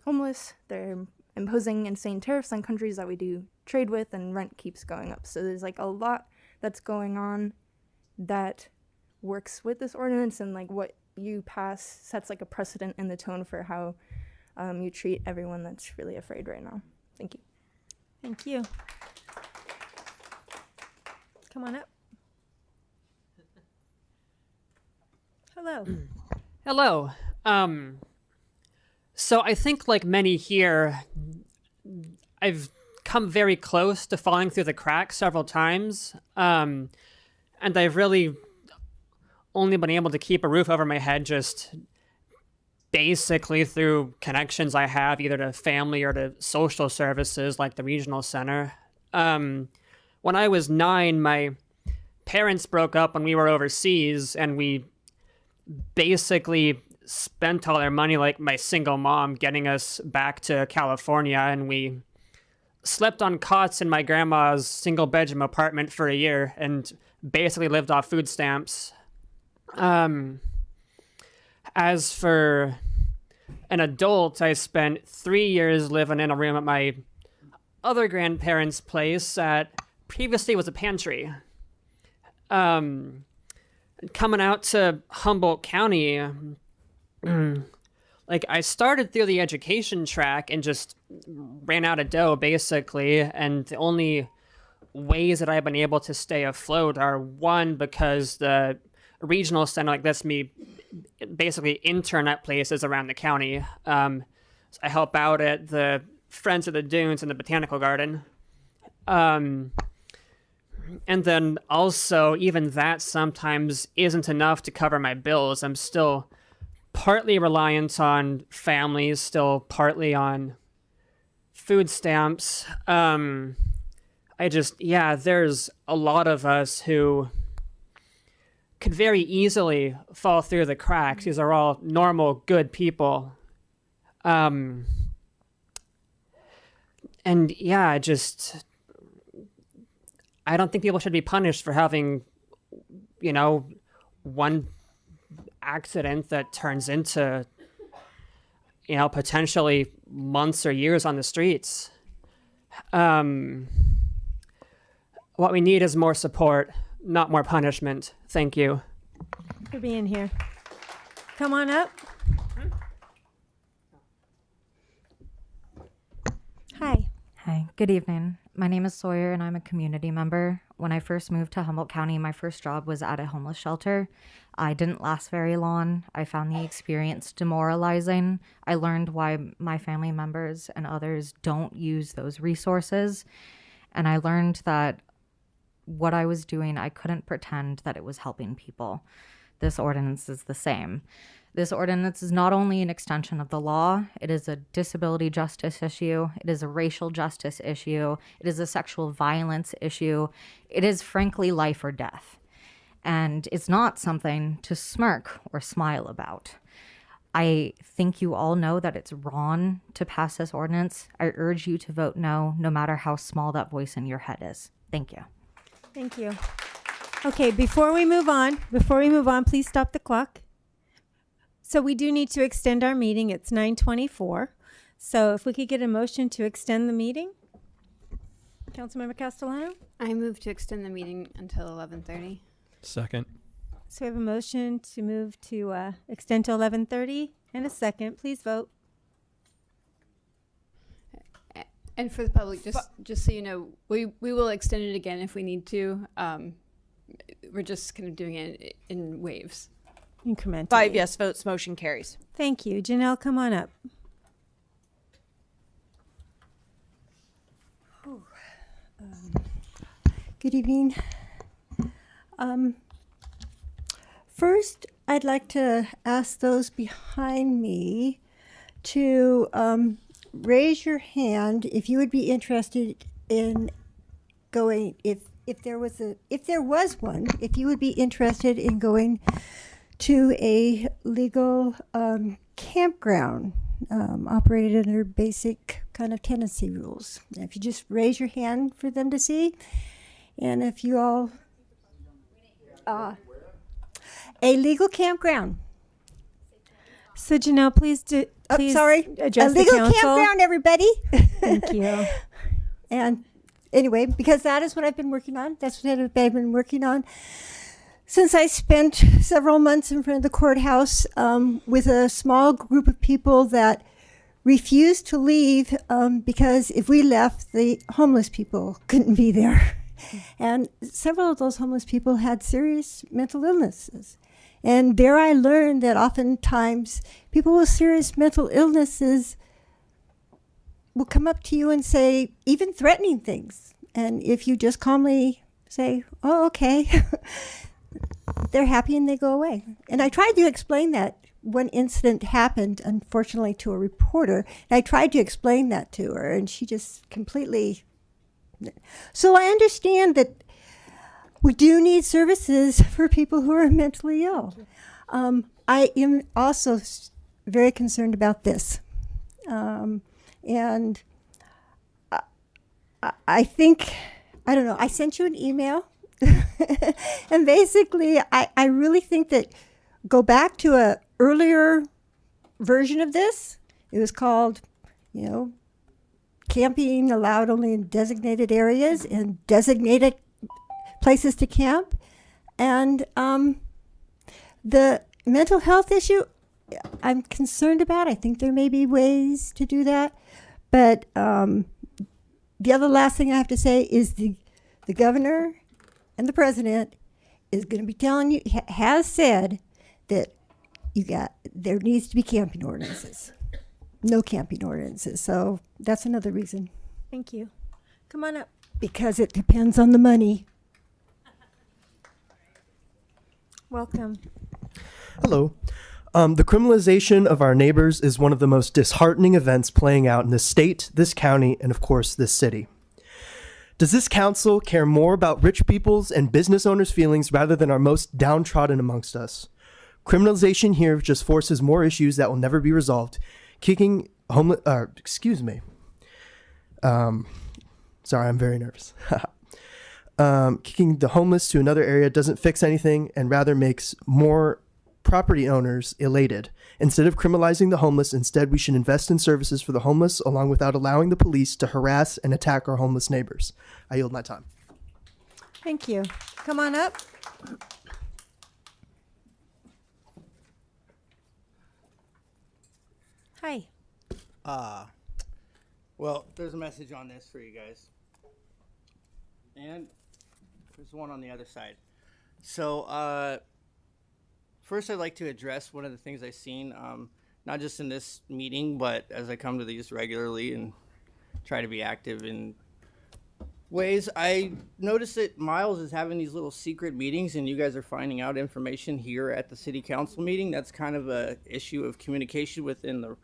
homeless. They're imposing insane tariffs on countries that we do trade with, and rent keeps going up. So there's like a lot that's going on that works with this ordinance, and like what you pass sets like a precedent in the tone for how you treat everyone that's really afraid right now. Thank you. Thank you. Come on up. Hello. Hello. So I think, like many here, I've come very close to falling through the cracks several times, and I've really only been able to keep a roof over my head just basically through connections I have either to family or to social services like the regional center. When I was 9, my parents broke up when we were overseas, and we basically spent all our money, like my single mom, getting us back to California, and we slept on cots in my grandma's single-bedroom apartment for a year and basically lived off food stamps. As for an adult, I spent 3 years living in a room at my other grandparents' place that previously was a pantry. Coming out to Humboldt County, like I started through the education track and just ran out of dough basically, and the only ways that I've been able to stay afloat are, one, because the regional center like lets me basically intern at places around the county. So I help out at the Friends of the Dunes and the Botanical Garden. And then also, even that sometimes isn't enough to cover my bills. I'm still partly reliant on families, still partly on food stamps. There's a lot of us who could very easily fall through the cracks. These are all normal, good people. I don't think people should be punished for having, one accident that turns into, potentially months or years on the streets. What we need is more support not more punishment. Thank you. For being here. Come on up. Hi. Hi, good evening. My name is Sawyer and I'm a community member. When I first moved to Humboldt County, my first job was at a homeless shelter. I didn't last very long. I found the experience demoralizing. I learned why my family members and others don't use those resources. And I learned that what I was doing, I couldn't pretend that it was helping people. This ordinance is the same. This ordinance is not only an extension of the law, it is a disability justice issue, it is a racial justice issue, it is a sexual violence issue, it is frankly life or death. And it's not something to smirk or smile about. I think you all know that it's wrong to pass this ordinance. I urge you to vote no, no matter how small that voice in your head is. Thank you. Thank you. Okay, before we move on, please stop the clock. So we do need to extend our meeting. It's 9:24. So if we could get a motion to extend the meeting. Councilmember Castellano? I move to extend the meeting until 11:30. Second. So we have a motion to move to extend to 11:30 and a second. Please vote. And for the public, just so you know, we will extend it again if we need to. We're just kind of doing it in waves. Incrementally. 5 yes votes, motion carries. Thank you. Janelle, come on up. Good evening. First, I'd like to ask those behind me to raise your hand if you would be interested in going, if there was one, if you would be interested in going to a legal campground operated under basic kind of tenancy rules. If you just raise your hand for them to see, and if you all, a legal campground. So Janelle, please address a legal the council. campground, everybody. Thank you. And anyway, because that is what I've been working on. That's what I've been working on since I spent several months in front of the courthouse with a small group of people that refused to leave because if we left, the homeless people couldn't be there. And several of those homeless people had serious mental illnesses. And there I learned that oftentimes people with serious mental illnesses will come up to you and say, even threatening things. And if you just calmly say, oh, okay, they're happy and they go away. And I tried to explain that. One incident happened, unfortunately, to a reporter. And I tried to explain that to her, and she just completely... So I understand that we do need services for people who are mentally ill. I am also very concerned about this. And I think, I don't know, I sent you an email. And basically, I really think that go back to a earlier version of this. It was called, camping allowed only in designated areas and designated places to camp. And the mental health issue, I'm concerned about. I think there may be ways to do that. But the other last thing I have to say is the governor and the president is going to be telling you, has said that there needs to be camping ordinances. No camping ordinances. So that's another reason. Thank you. Come on up. Because it depends on the money. Welcome. Hello. The criminalization of our neighbors is one of the most disheartening events playing out in this state, this county, and of course, this city. Does this council care more about rich people's and business owners' feelings rather than our most downtrodden amongst us? Criminalization here just forces more issues that will never be resolved. Kicking sorry, I'm very nervous. Kicking the homeless to another area doesn't fix anything and rather makes more property owners elated. Instead of criminalizing the homeless, instead we should invest in services for the homeless along without allowing the police to harass and attack our homeless neighbors. I yield my time. Thank you. Come on up. Hi. Well, there's a message on this for you guys. And there's one on the other side. So, first I'd like to address one of the things I've seen, not just in this meeting, but as I come to these regularly and try to be active in ways. I noticed that Miles is having these little secret meetings and you guys are finding out information here at the city council meeting. That's kind of a issue of communication within the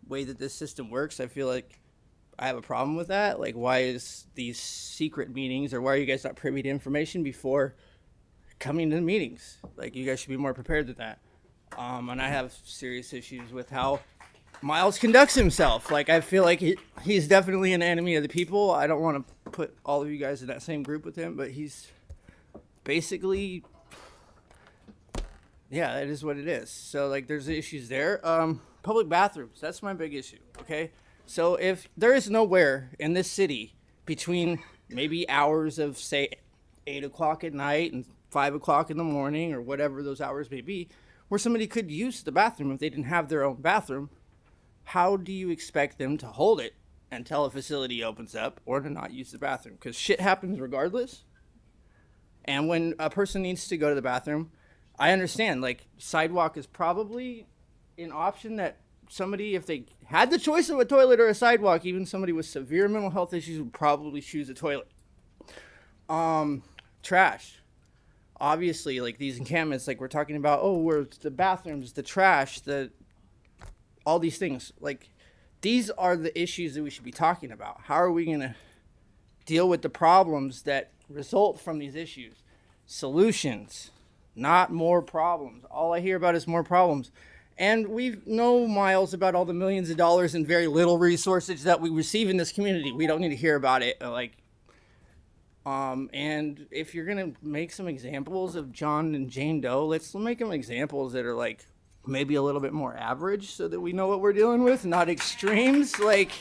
way that this system works. I feel like I have a problem with that. Like, why is these secret meetings, or why are you guys not privy to information before coming to the meetings? Like, you guys should be more prepared than that. And I have serious issues with how Miles conducts himself. Like, I feel like he's definitely an enemy of the people. I don't want to put all of you guys in that same group with him, but he's basically, yeah, it is what it is. So, like, there's issues there. Public bathrooms, that's my big issue, okay? So if there is nowhere in this city between maybe hours of, say, 8 o'clock at night and 5 o'clock in the morning, or whatever those hours may be, where somebody could use the bathroom if they didn't have their own bathroom, how do you expect them to hold it until a facility opens up, or to not use the bathroom? Because shit happens regardless. And when a person needs to go to the bathroom, I understand, like, sidewalk is probably an option that somebody, if they had the choice of a toilet or a sidewalk, even somebody with severe mental health issues would probably choose a toilet. Trash. Obviously, like, these encampments, like we're talking about, oh, where the bathrooms, the trash, all these things. Like, these are the issues that we should be talking about. How are we going to deal with the problems that result from these issues? Solutions, not more problems. All I hear about is more problems. And we know, Miles, about all the millions of dollars and very little resources that we receive in this community. We don't need to hear about it. And if you're going to make some examples of John and Jane Doe, let's make them examples that are, like, maybe a little bit more average so that we know what we're dealing with, not extremes. Like,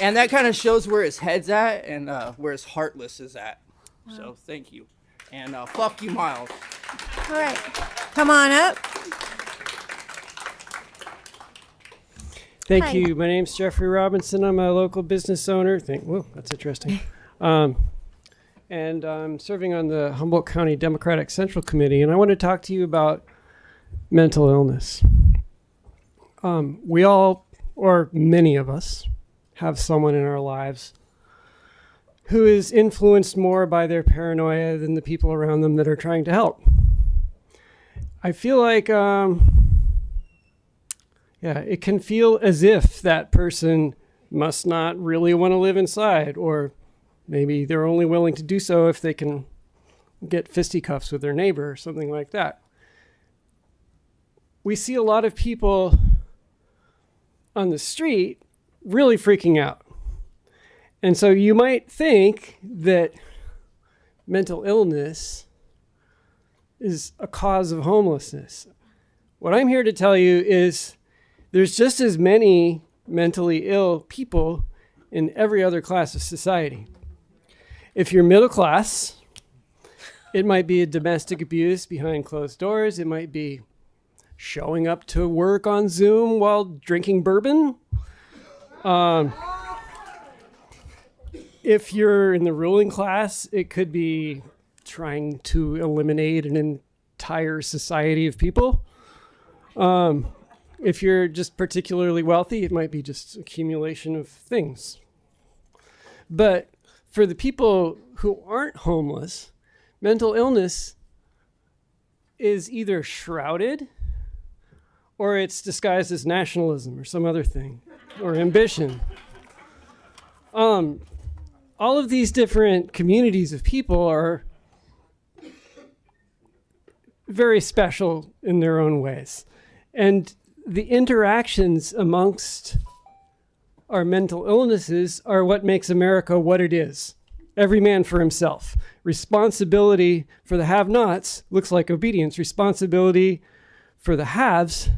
and that kind of shows where his head's at and where his heartless is at. Wow. So thank you. And fuck you, Miles. All right. Come on up. Thank Hi. you. My name's Jeffrey Robinson. I'm a local business owner. Whoa, that's interesting. And I'm serving on the Humboldt County Democratic Central Committee, and I want to talk to you about mental illness. We all, or many of us, have someone in our lives who is influenced more by their paranoia than the people around them that are trying to help. I feel like it can feel as if that person must not really want to live inside, or maybe they're only willing to do so if they can get fisticuffs with their neighbor or something like that. We see a lot of people on the street really freaking out. And so you might think that mental illness is a cause of homelessness. What I'm here to tell you is there's just as many mentally ill people in every other class of society. If you're middle class, it might be a domestic abuse behind closed doors. It might be showing up to work on Zoom while drinking bourbon. If you're in the ruling class, it could be trying to eliminate an entire society of people. If you're just particularly wealthy, it might be just accumulation of things. But for the people who aren't homeless, mental illness is either shrouded or it's disguised as nationalism or some other thing, or ambition. All of these different communities of people are very special in their own ways. And the interactions amongst our mental illnesses are what makes America what it is. Every man for himself. Responsibility for the have-nots looks like obedience. Responsibility for the haves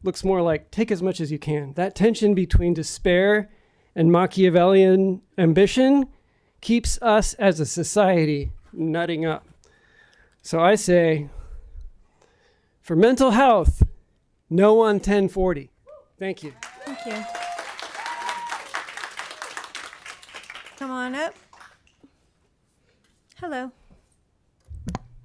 looks more like take as much as you can. That tension between despair and Machiavellian ambition keeps us as a society nutting up. So I say, for mental health, no on 1040. Thank you. Thank you. Come on up. Hello.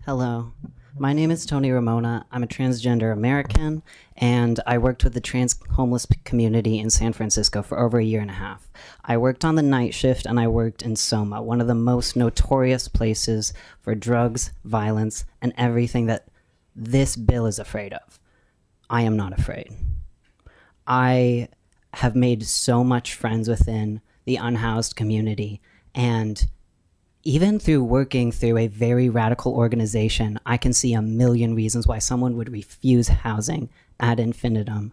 Hello. My name is Tony Ramona. I'm a transgender American, and I worked with the trans homeless community in San Francisco for over a year and a half. I worked on the night shift, and I worked in Soma, one of the most notorious places for drugs, violence, and everything that this bill is afraid of. I am not afraid. I have made so much friends within the unhoused community, and even through working through a very radical organization, I can see a million reasons why someone would refuse housing ad infinitum.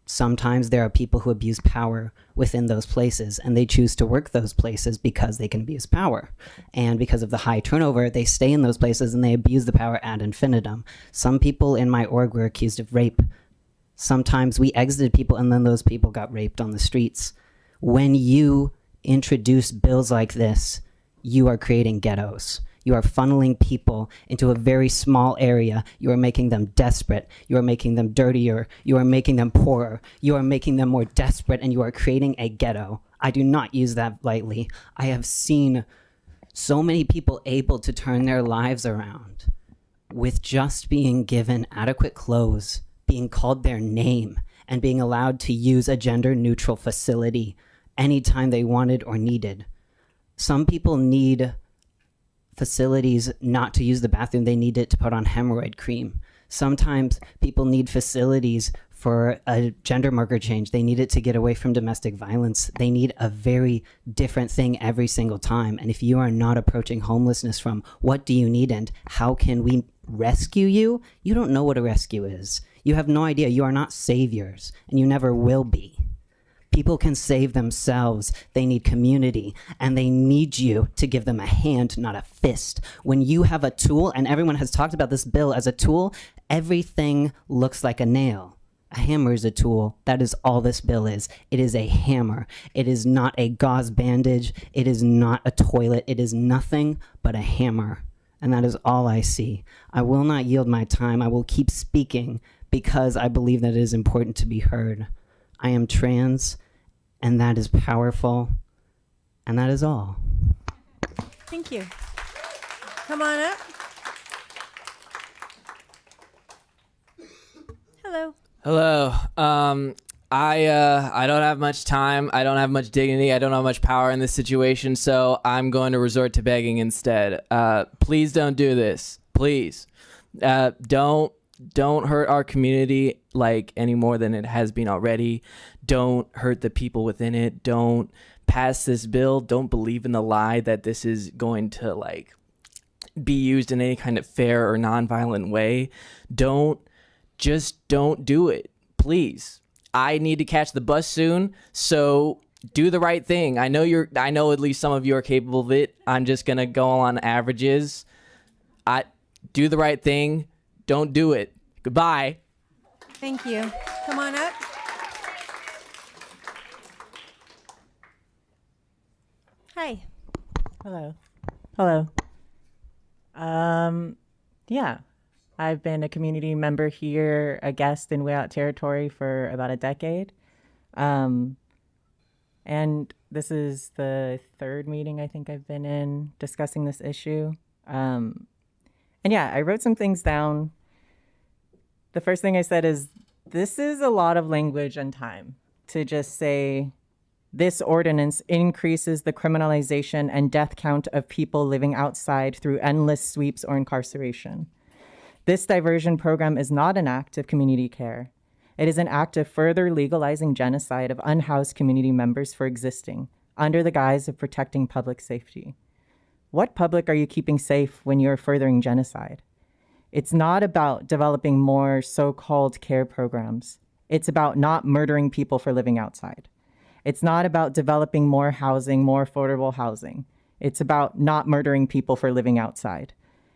Sometimes there are people who abuse power within those places, and they choose to work those places because they can abuse power. And because of the high turnover, they stay in those places and they abuse the power ad infinitum. Some people in my org were accused of rape. Sometimes we exited people and then those people got raped on the streets. When you introduce bills like this, you are creating ghettos. You are funneling people into a very small area. You are making them desperate. You are making them dirtier. You are making them poorer. You are making them more desperate, and you are creating a ghetto. I do not use that lightly. I have seen so many people able to turn their lives around with just being given adequate clothes, being called their name, and being allowed to use a gender-neutral facility anytime they wanted or needed. Some people need facilities not to use the bathroom. They need it to put on hemorrhoid cream. Sometimes people need facilities for a gender marker change. They need it to get away from domestic violence. They need a very different thing every single time. And if you are not approaching homelessness from what do you need and how can we rescue you, you don't know what a rescue is. You have no idea. You are not saviors, and you never will be. People can save themselves. They need community, and they need you to give them a hand, not a fist. When you have a tool, and everyone has talked about this bill as a tool, everything looks like a nail. A hammer is a tool. That is all this bill is. It is a hammer. It is not a gauze bandage. It is not a toilet. It is nothing but a hammer. And that is all I see. I will not yield my time. I will keep speaking because I believe that it is important to be heard. I am trans, and that is powerful, and that is all. Thank you. Come on up. Hello. Hello. I don't have much time. I don't have much dignity. I don't have much power in this situation, so I'm going to resort to begging instead. Please don't do this. Please. Don't hurt our community like any more than it has been already. Don't hurt the people within it. Don't pass this bill. Don't believe in the lie that this is going to be used in any kind of fair or nonviolent way. Don't do it. Please. I need to catch the bus soon, so do the right thing. I know at least some of you are capable of it. I'm just gonna go on averages. Do the right thing. Don't do it. Goodbye. Thank you. Come on up. Hi. Hello. Yeah, I've been a community member here, a guest in Way Out territory for about a decade. And this is the third meeting I think I've been in discussing this issue. And yeah, I wrote some things down. The first thing I said is, this is a lot of language and time to just say, this ordinance increases the criminalization and death count of people living outside through endless sweeps or incarceration. This diversion program is not an act of community care. It is an act of further legalizing genocide of unhoused community members for existing, under the guise of protecting public safety. What public are you keeping safe when you're furthering genocide? It's not about developing more so-called care programs. It's about not murdering people for living outside. It's not about developing more housing, more affordable housing. It's about not murdering people for living outside.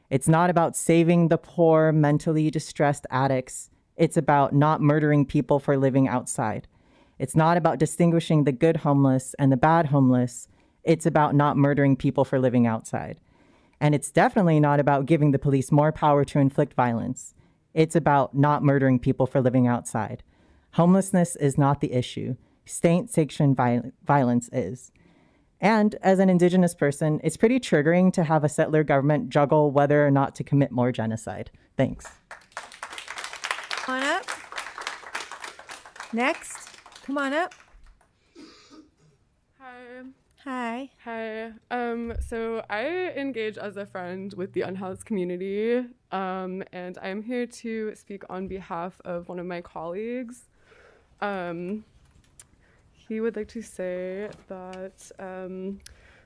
It's not about saving the poor, mentally distressed addicts. It's about not murdering people for living outside. It's not about distinguishing the good homeless and the bad homeless. It's about not murdering people for living outside. And it's definitely not about giving the police more power to inflict violence. It's about not murdering people for living outside. Homelessness is not the issue. State-sanctioned violence is. And as an Indigenous person, it's pretty triggering to have a settler government juggle whether or not to commit more genocide. Thanks. Come on up. Next. Come on up. Hi. Hi. Hi. So I engage as a friend with the unhoused community, and I'm here to speak on behalf of one of my colleagues. He would like to say that,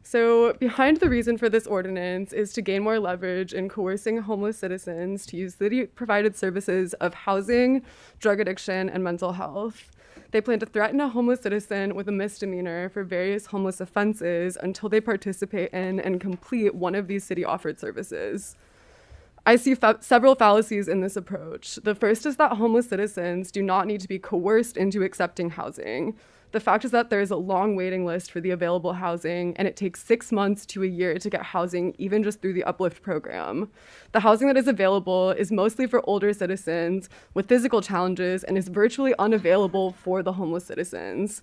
so behind the reason for this ordinance is to gain more leverage in coercing homeless citizens to use city-provided services of housing, drug addiction, and mental health. They plan to threaten a homeless citizen with a misdemeanor for various homeless offenses until they participate in and complete one of these city-offered services. I see several fallacies in this approach. The first is that homeless citizens do not need to be coerced into accepting housing. The fact is that there is a long waiting list for the available housing, and it takes 6 months to a year to get housing, even just through the Uplift program. The housing that is available is mostly for older citizens with physical challenges and is virtually unavailable for the homeless citizens.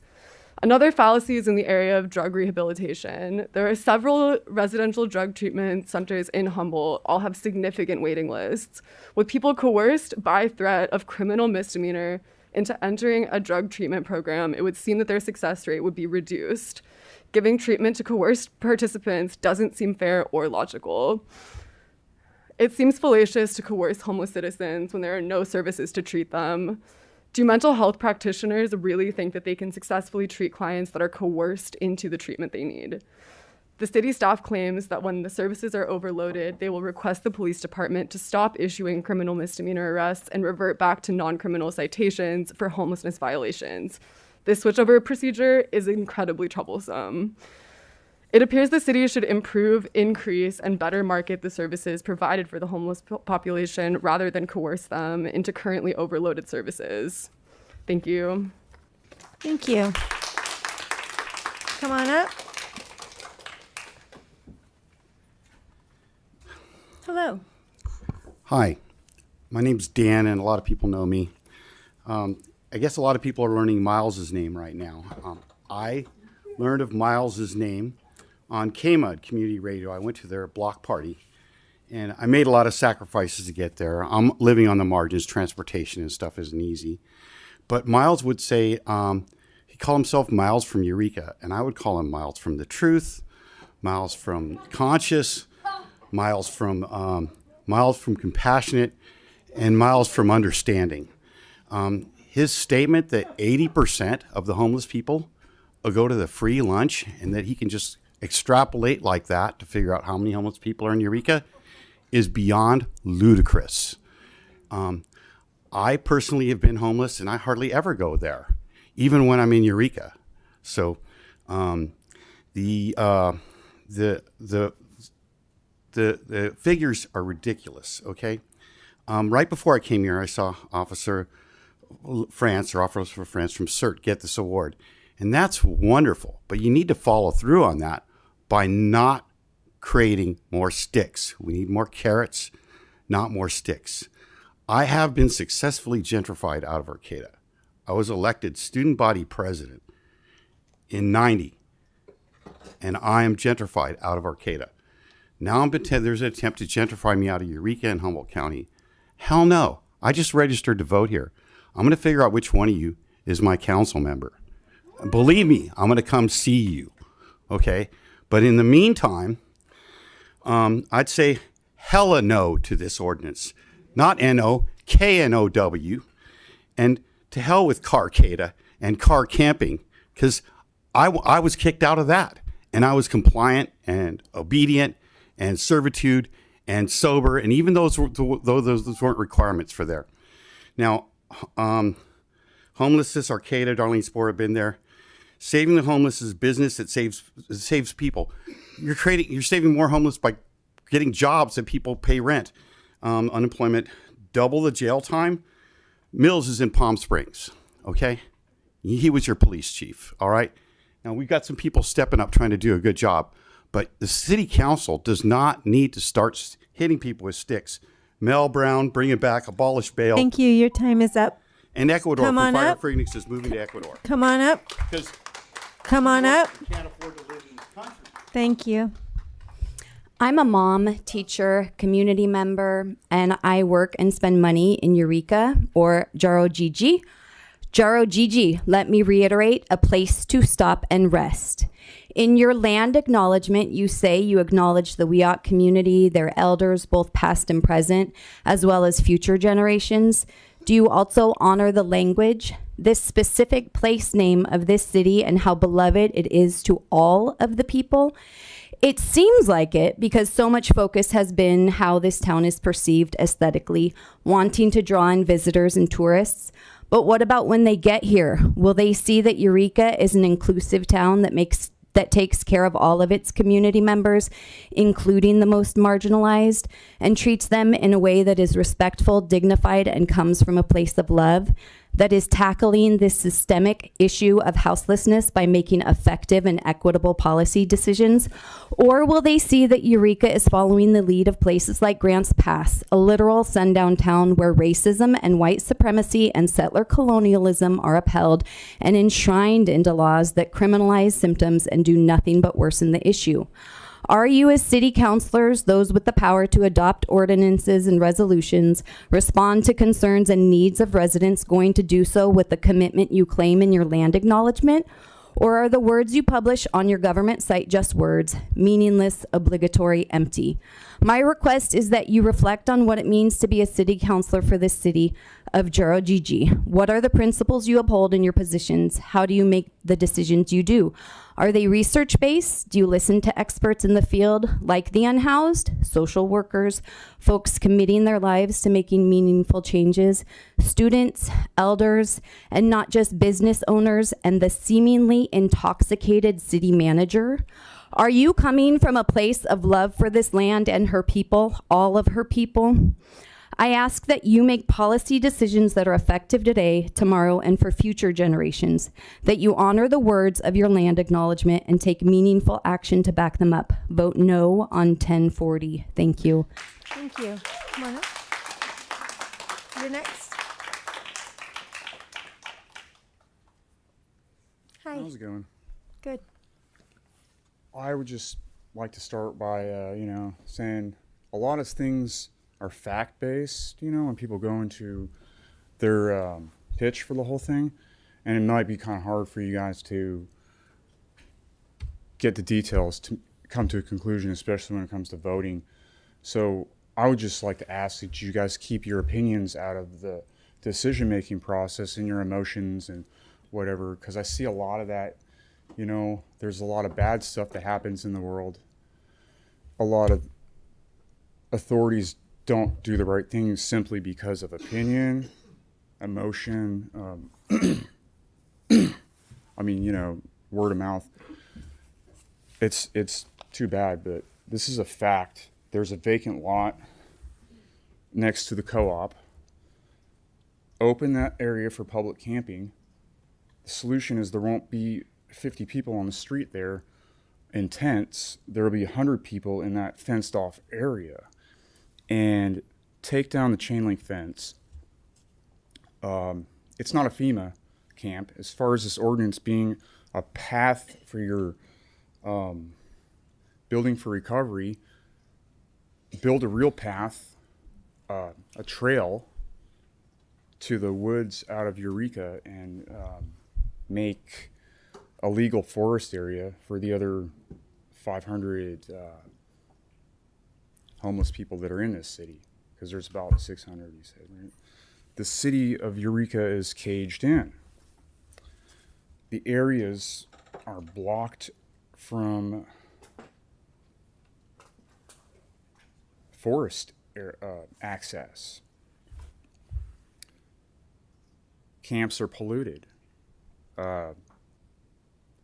Another fallacy is in the area of drug rehabilitation. There are several residential drug treatment centers in Humboldt, all have significant waiting lists, with people coerced by threat of criminal misdemeanor into entering a drug treatment program. It would seem that their success rate would be reduced. Giving treatment to coerced participants doesn't seem fair or logical. It seems fallacious to coerce homeless citizens when there are no services to treat them. Do mental health practitioners really think that they can successfully treat clients that are coerced into the treatment they need? The city staff claims that when the services are overloaded, they will request the police department to stop issuing criminal misdemeanor arrests and revert back to non-criminal citations for homelessness violations. This switchover procedure is incredibly troublesome. It appears the city should improve, increase, and better market the services provided for the homeless population rather than coerce them into currently overloaded services. Thank you. Thank you. Come on up. Hello. Hi, my name's Dan, and a lot of people know me. I guess a lot of people are learning Miles's name right now. I learned of Miles's name on KMUD Community Radio. I went to their block party, and I made a lot of sacrifices to get there. I'm living on the margins. Transportation and stuff isn't easy. But Miles would say, he called himself Miles from Eureka, and I would call him Miles from the Truth, Miles from Conscious, Miles from Compassionate, and Miles from Understanding. His statement that 80% of the homeless people will go to the free lunch and that he can just extrapolate like that to figure out how many homeless people are in Eureka is beyond ludicrous. I personally have been homeless and I hardly ever go there, even when I'm in Eureka. So the figures are ridiculous, okay? Right before I came here, I saw Officer France from CERT get this award. And that's wonderful, but you need to follow through on that by not creating more sticks. We need more carrots, not more sticks. I have been successfully gentrified out of Arcata. I was elected student body president in '90, and I am gentrified out of Arcata. Now there's an attempt to gentrify me out of Eureka and Humboldt County. Hell no. I just registered to vote here. I'm going to figure out which one of you is my council member. Believe me, I'm going to come see you, okay? But in the meantime, I'd say hella no to this ordinance. Not N-O, K-N-O-W. And to hell with Carcata and car camping, because I was kicked out of that. And I was compliant and obedient and servitude and sober, and even those weren't requirements for there. Now, homelessness, Arcata, Darlene Spore have been there. Saving the homeless is business that saves people. You're saving more homeless by getting jobs that people pay rent. Unemployment, double the jail time. Mills is in Palm Springs, okay? He was your police chief, all right? Now, we've got some people stepping up trying to do a good job. But the city council does not need to start hitting people with sticks. Mel Brown, bring it back, abolish bail. Thank you. Your time is up. And Ecuador, Come for on Fire up. Phoenix is moving to Ecuador. Come on up. Because Come on up. can't afford to live in this country. Thank you. I'm a mom, teacher, community member, and I work and spend money in Eureka or Jaro Gigi. Jaro Gigi, let me reiterate, a place to stop and rest. In your land acknowledgement, you say you acknowledge the Wiyot community, their elders, both past and present, as well as future generations. Do you also honor the language, this specific place name of this city, and how beloved it is to all of the people? It seems like it because so much focus has been how this town is perceived aesthetically, wanting to draw in visitors and tourists. But what about when they get here? Will they see that Eureka is an inclusive town that takes care of all of its community members, including the most marginalized, and treats them in a way that is respectful, dignified, and comes from a place of love, that is tackling this systemic issue of houselessness by making effective and equitable policy decisions? Or will they see that Eureka is following the lead of places like Grants Pass, a literal sundown town where racism and white supremacy and settler colonialism are upheld and enshrined into laws that criminalize symptoms and do nothing but worsen the issue? Are you, as city councilors, those with the power to adopt ordinances and resolutions, respond to concerns and needs of residents, going to do so with the commitment you claim in your land acknowledgement? Or are the words you publish on your government site just words, meaningless, obligatory, empty? My request is that you reflect on what it means to be a city councilor for this city of Jaro Gigi. What are the principles you uphold in your positions? How do you make the decisions you do? Are they research-based? Do you listen to experts in the field like the unhoused, social workers, folks committing their lives to making meaningful changes, students, elders, and not just business owners and the seemingly intoxicated city manager? Are you coming from a place of love for this land and her people, all of her people? I ask that you make policy decisions that are effective today, tomorrow, and for future generations, that you honor the words of your land acknowledgement and take meaningful action to back them up. Vote no on 1040. Thank you. Thank you. Come on up. You're next. Hi. How's it going? Good. I would just like to start by, saying a lot of things are fact-based, when people go into their pitch for the whole thing, and it might be kind of hard for you guys to get the details to come to a conclusion, especially when it comes to voting. So I would just like to ask that you guys keep your opinions out of the decision-making process and your emotions and whatever, because I see a lot of that. There's a lot of bad stuff that happens in the world. A lot of authorities don't do the right things simply because of opinion, emotion, word of mouth. It's too bad, but this is a fact. There's a vacant lot next to the co-op. Open that area for public camping. The solution is there won't be 50 people on the street there in tents. There will be 100 people in that fenced off area. And take down the chain link fence. It's not a FEMA camp. As far as this ordinance being a path for your building for recovery, build a real path, a trail to the woods out of Eureka, and make a legal forest area for the other 500 homeless people that are in this city, because there's about 600, you said, right? The city of Eureka is caged in. The areas are blocked from forest access. Camps are polluted.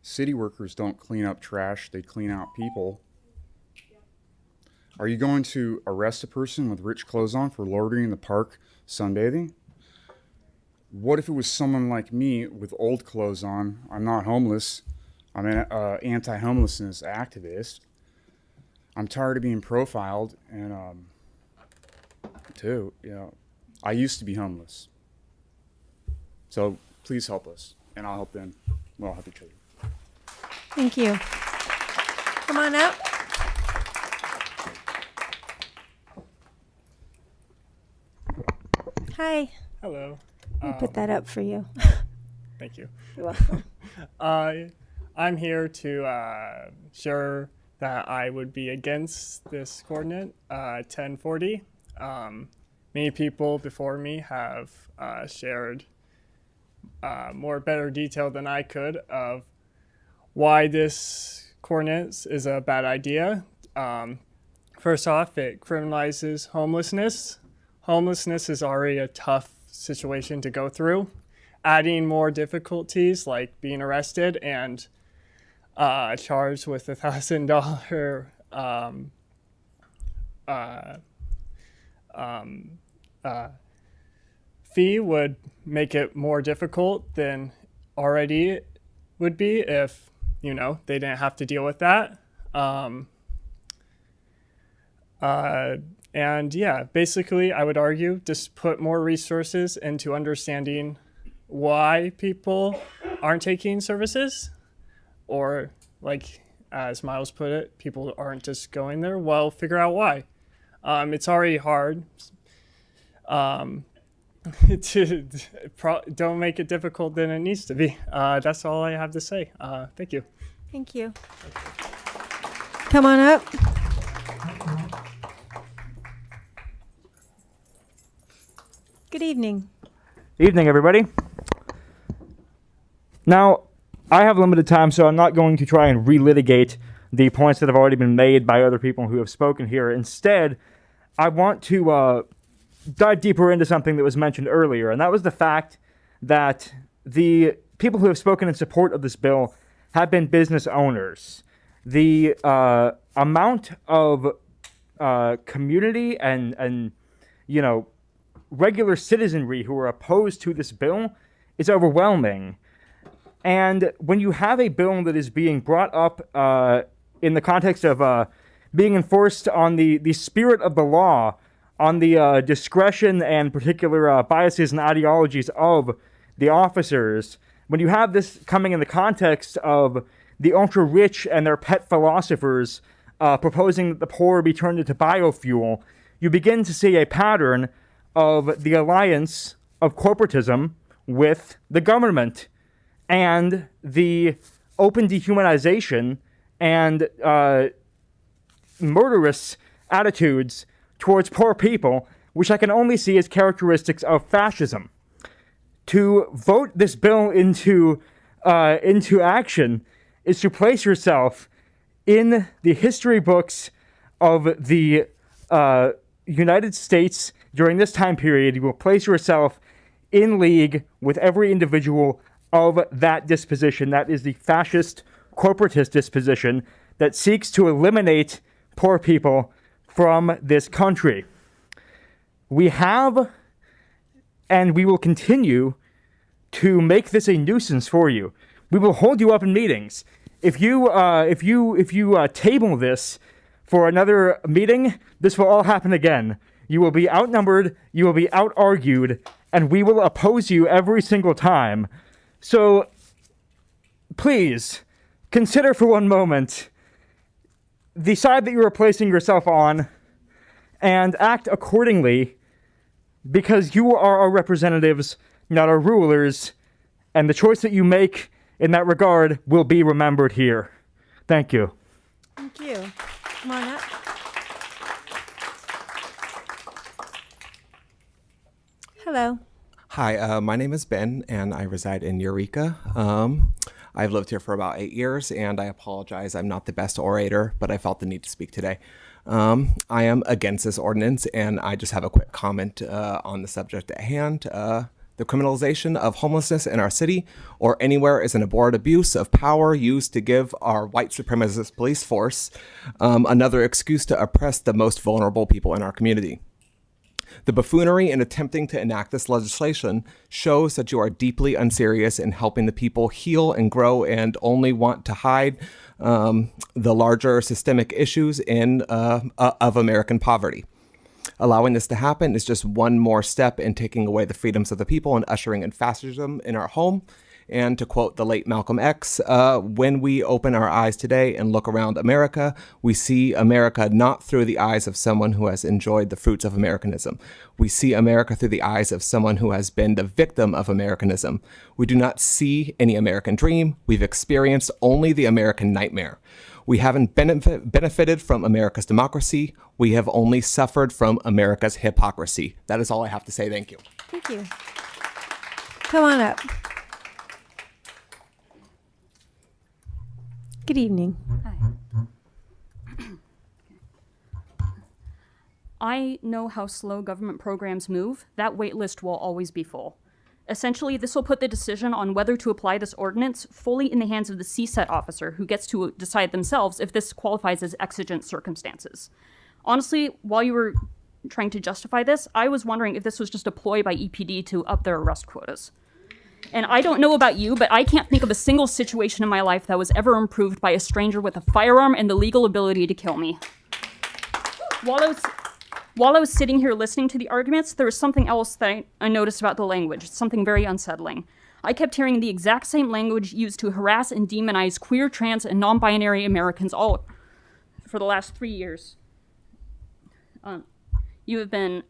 City workers don't clean up trash, they clean out people. Are you going to arrest a person with rich clothes on for loitering in the park sunbathing? What if it was someone like me with old clothes on? I'm not homeless. I'm an anti-homelessness activist. I'm tired of being profiled, and too, I used to be homeless. So please help us, and I'll help them. We'll help each other. Thank you. Come on up. Hi. Hello. I'll put that up for you. Thank you. You're welcome. I'm here to share that I would be against this coordinate, 1040. Many people before me have shared more better detail than I could of why this coordinate is a bad idea. First off, it criminalizes homelessness. Homelessness is already a tough situation to go through. Adding more difficulties like being arrested and charged with $1,000 fee would make it more difficult than already would be if, they didn't have to deal with that. And yeah, basically, I would argue just put more resources into understanding why people aren't taking services, or like as Miles put it, people aren't just going there. Well, figure out why. It's already hard. Don't make it difficult than it needs to be. That's all I have to say. Thank you. Thank you. Come on up. Good evening. Evening, everybody. Now, I have limited time, so I'm not going to try and relitigate the points that have already been made by other people who have spoken here. Instead, I want to dive deeper into something that was mentioned earlier, and that was the fact that the people who have spoken in support of this bill have been business owners. The amount of community and regular citizenry who are opposed to this bill is overwhelming. And when you have a bill that is being brought up in the context of being enforced on the spirit of the law, on the discretion and particular biases and ideologies of the officers, when you have this coming in the context of the ultra-rich and their pet philosophers proposing that the poor be turned into biofuel, you begin to see a pattern of the alliance of corporatism with the government and the open dehumanization and murderous attitudes towards poor people, which I can only see as characteristics of fascism. To vote this bill into action is to place yourself in the history books of the United States during this time period. You will place yourself in league with every individual of that disposition. That is the fascist, corporatist disposition that seeks to eliminate poor people from this country. We have, and we will continue to make this a nuisance for you. We will hold you up in meetings. If you table this for another meeting, this will all happen again. You will be outnumbered, you will be out-argued, and we will oppose you every single time. So, please, consider for one moment the side that you are placing yourself on and act accordingly, because you are our representatives, not our rulers, and the choice that you make in that regard will be remembered here. Thank you. Thank you. Come on up. Hello. Hi, my name is Ben, and I reside in Eureka. I've lived here for about 8 years, and I apologize, I'm not the best orator, but I felt the need to speak today. I am against this ordinance, and I just have a quick comment on the subject at hand. The criminalization of homelessness in our city or anywhere is an abhorrent abuse of power used to give our white supremacist police force another excuse to oppress the most vulnerable people in our community. The buffoonery in attempting to enact this legislation shows that you are deeply unserious in helping the people heal and grow and only want to hide the larger systemic issues of American poverty. Allowing this to happen is just one more step in taking away the freedoms of the people and ushering in fascism in our home. And to quote the late Malcolm X, when we open our eyes today and look around America, we see America not through the eyes of someone who has enjoyed the fruits of Americanism. We see America through the eyes of someone who has been the victim of Americanism. We do not see any American dream. We've experienced only the American nightmare. We haven't benefited from America's democracy. We have only suffered from America's hypocrisy. That is all I have to say. Thank you. Thank you. Come on up. Good evening. I know how slow government programs move. That wait list will always be full. Essentially, this will put the decision on whether to apply this ordinance fully in the hands of the CSET officer, who gets to decide themselves if this qualifies as exigent circumstances. Honestly, while you were trying to justify this, I was wondering if this was just a ploy by EPD to up their arrest quotas. And I don't know about you, but I can't think of a single situation in my life that was ever improved by a stranger with a firearm and the legal ability to kill me. While I was sitting here listening to the arguments, there was something else that I noticed about the language, something very unsettling. I kept hearing the exact same language used to harass and demonize queer, trans, and non-binary Americans all for the last 3 years. You have been,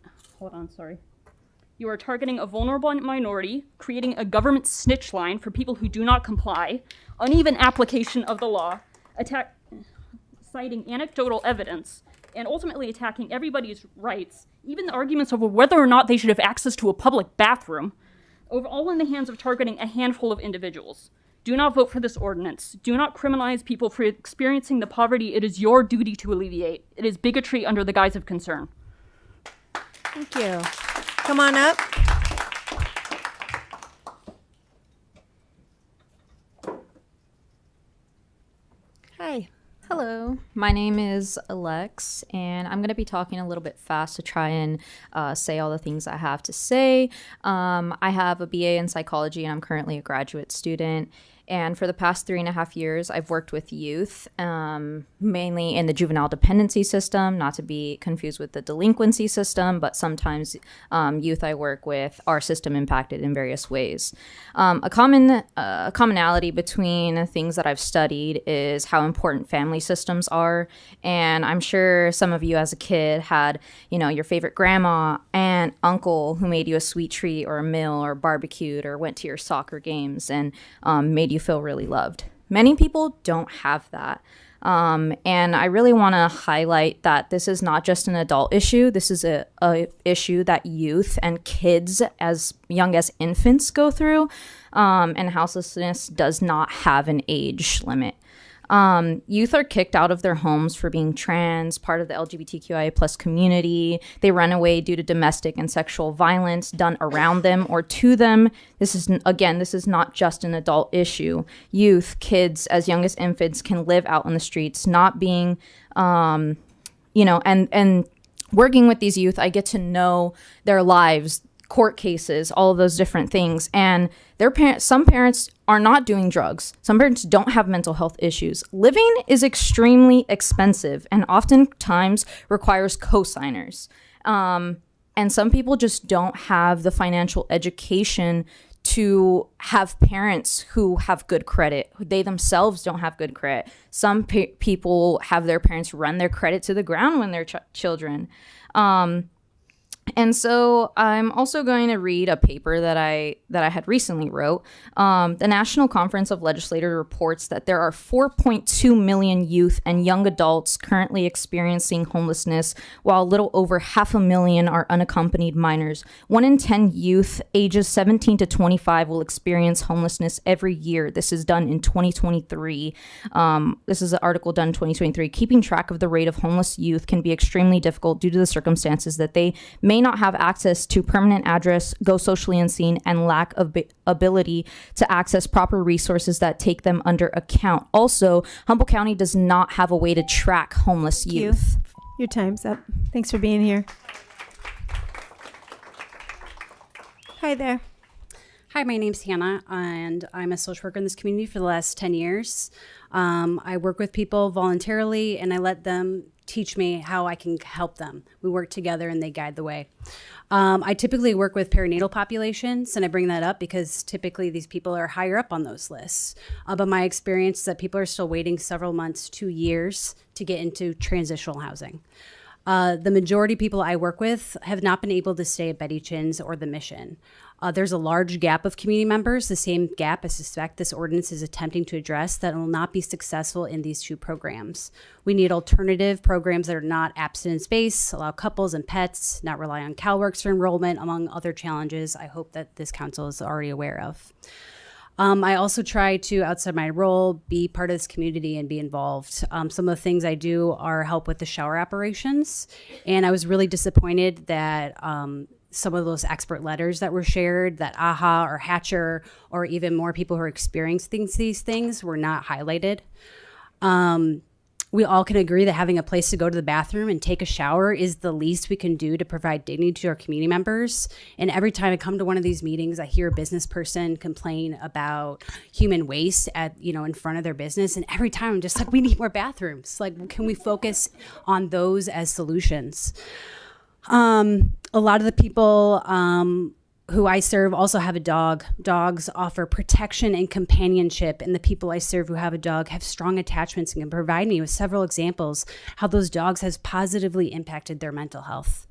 You are targeting a vulnerable minority, creating a government snitch line for people who do not comply, uneven application of the law, citing anecdotal evidence, and ultimately attacking everybody's rights, even the arguments over whether or not they should have access to a public bathroom, all in the hands of targeting a handful of individuals. Do not vote for this ordinance. Do not criminalize people for experiencing the poverty it is your duty to alleviate. It is bigotry under the guise of concern. Thank you. Come on up. Hi. Hello, my name is Alex, and I'm going to be talking a little bit fast to try and say all the things I have to say. I have a BA in psychology, and I'm currently a graduate student. And for the past 3.5 years, I've worked with youth, mainly in the juvenile dependency system, not to be confused with the delinquency system, but sometimes youth I work with are system impacted in various ways. A commonality between things that I've studied is how important family systems are. And I'm sure some of you as a kid had, your favorite grandma, aunt, uncle who made you a sweet treat or a meal or barbecued or went to your soccer games and made you feel really loved. Many people don't have that. And I really want to highlight that this is not just an adult issue. This is a issue that youth and kids as young as infants go through. And houselessness does not have an age limit. Youth are kicked out of their homes for being trans, part of the LGBTQIA plus community. They run away due to domestic and sexual violence done around them or to them. This is not just an adult issue. Youth, kids as young as infants can live out on the streets, not being, and working with these youth, I get to know their lives, court cases, all of those different things. And some parents are not doing drugs. Some parents don't have mental health issues. Living is extremely expensive and oftentimes requires co-signers. And some people just don't have the financial education to have parents who have good credit. They themselves don't have good credit. Some people have their parents run their credit to the ground when they're children. And so I'm also going to read a paper that I had recently wrote. The National Conference of Legislators reports that there are 4.2 million youth and young adults currently experiencing homelessness, while a little over 500,000 are unaccompanied minors. 1 in 10 youth ages 17 to 25 will experience homelessness every year. This is done in 2023. This is an article done in 2023. Keeping track of the rate of homeless youth can be extremely difficult due to the circumstances that they may not have access to permanent address, go socially unseen, and lack of ability to access proper resources that take them under account. Also, Humboldt County does not have a way to track homeless youth. Your time's up. Thanks for being here. Hi there. Hi, my name's Hannah, and I'm a social worker in this community for the last 10 years. I work with people voluntarily, and I let them teach me how I can help them. We work together, and they guide the way. I typically work with perinatal populations, and I bring that up because typically these people are higher up on those lists. But my experience is that people are still waiting several months to years to get into transitional housing. The majority of people I work with have not been able to stay at Betty Chin's or the Mission. There's a large gap of community members, the same gap I suspect this ordinance is attempting to address, that will not be successful in these two programs. We need alternative programs that are not abstinence-based, allow couples and pets, not rely on CalWorks for enrollment, among other challenges I hope that this council is already aware of. I also try to, outside my role, be part of this community and be involved. Some of the things I do are help with the shower operations. And I was really disappointed that some of those expert letters that were shared, that AHA or Hatcher, or even more people who are experiencing these things were not highlighted. We all can agree that having a place to go to the bathroom and take a shower is the least we can do to provide dignity to our community members. And every time I come to one of these meetings, I hear a business person complain about human waste in front of their business. And every time I'm just like, we need more bathrooms. Like, can we focus on those as solutions? A lot of the people who I serve also have a dog. Dogs offer protection and companionship, and the people I serve who have a dog have strong attachments and can provide me with several examples how those dogs has positively impacted their mental health.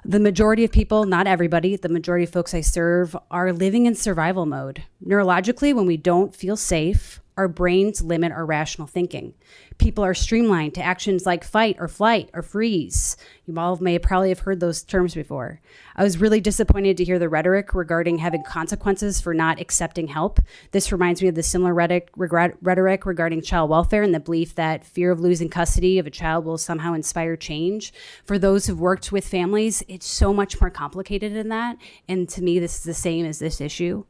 The majority of people, not everybody, the majority of folks I serve are living in survival mode. Neurologically, when we don't feel safe, our brains limit our rational thinking. People are streamlined to actions like fight or flight or freeze. You all may probably have heard those terms before. I was really disappointed to hear the rhetoric regarding having consequences for not accepting help. This reminds me of the similar rhetoric regarding child welfare and the belief that fear of losing custody of a child will somehow inspire change. For those who've worked with families, it's so much more complicated than that. And to me, this is the same as this issue.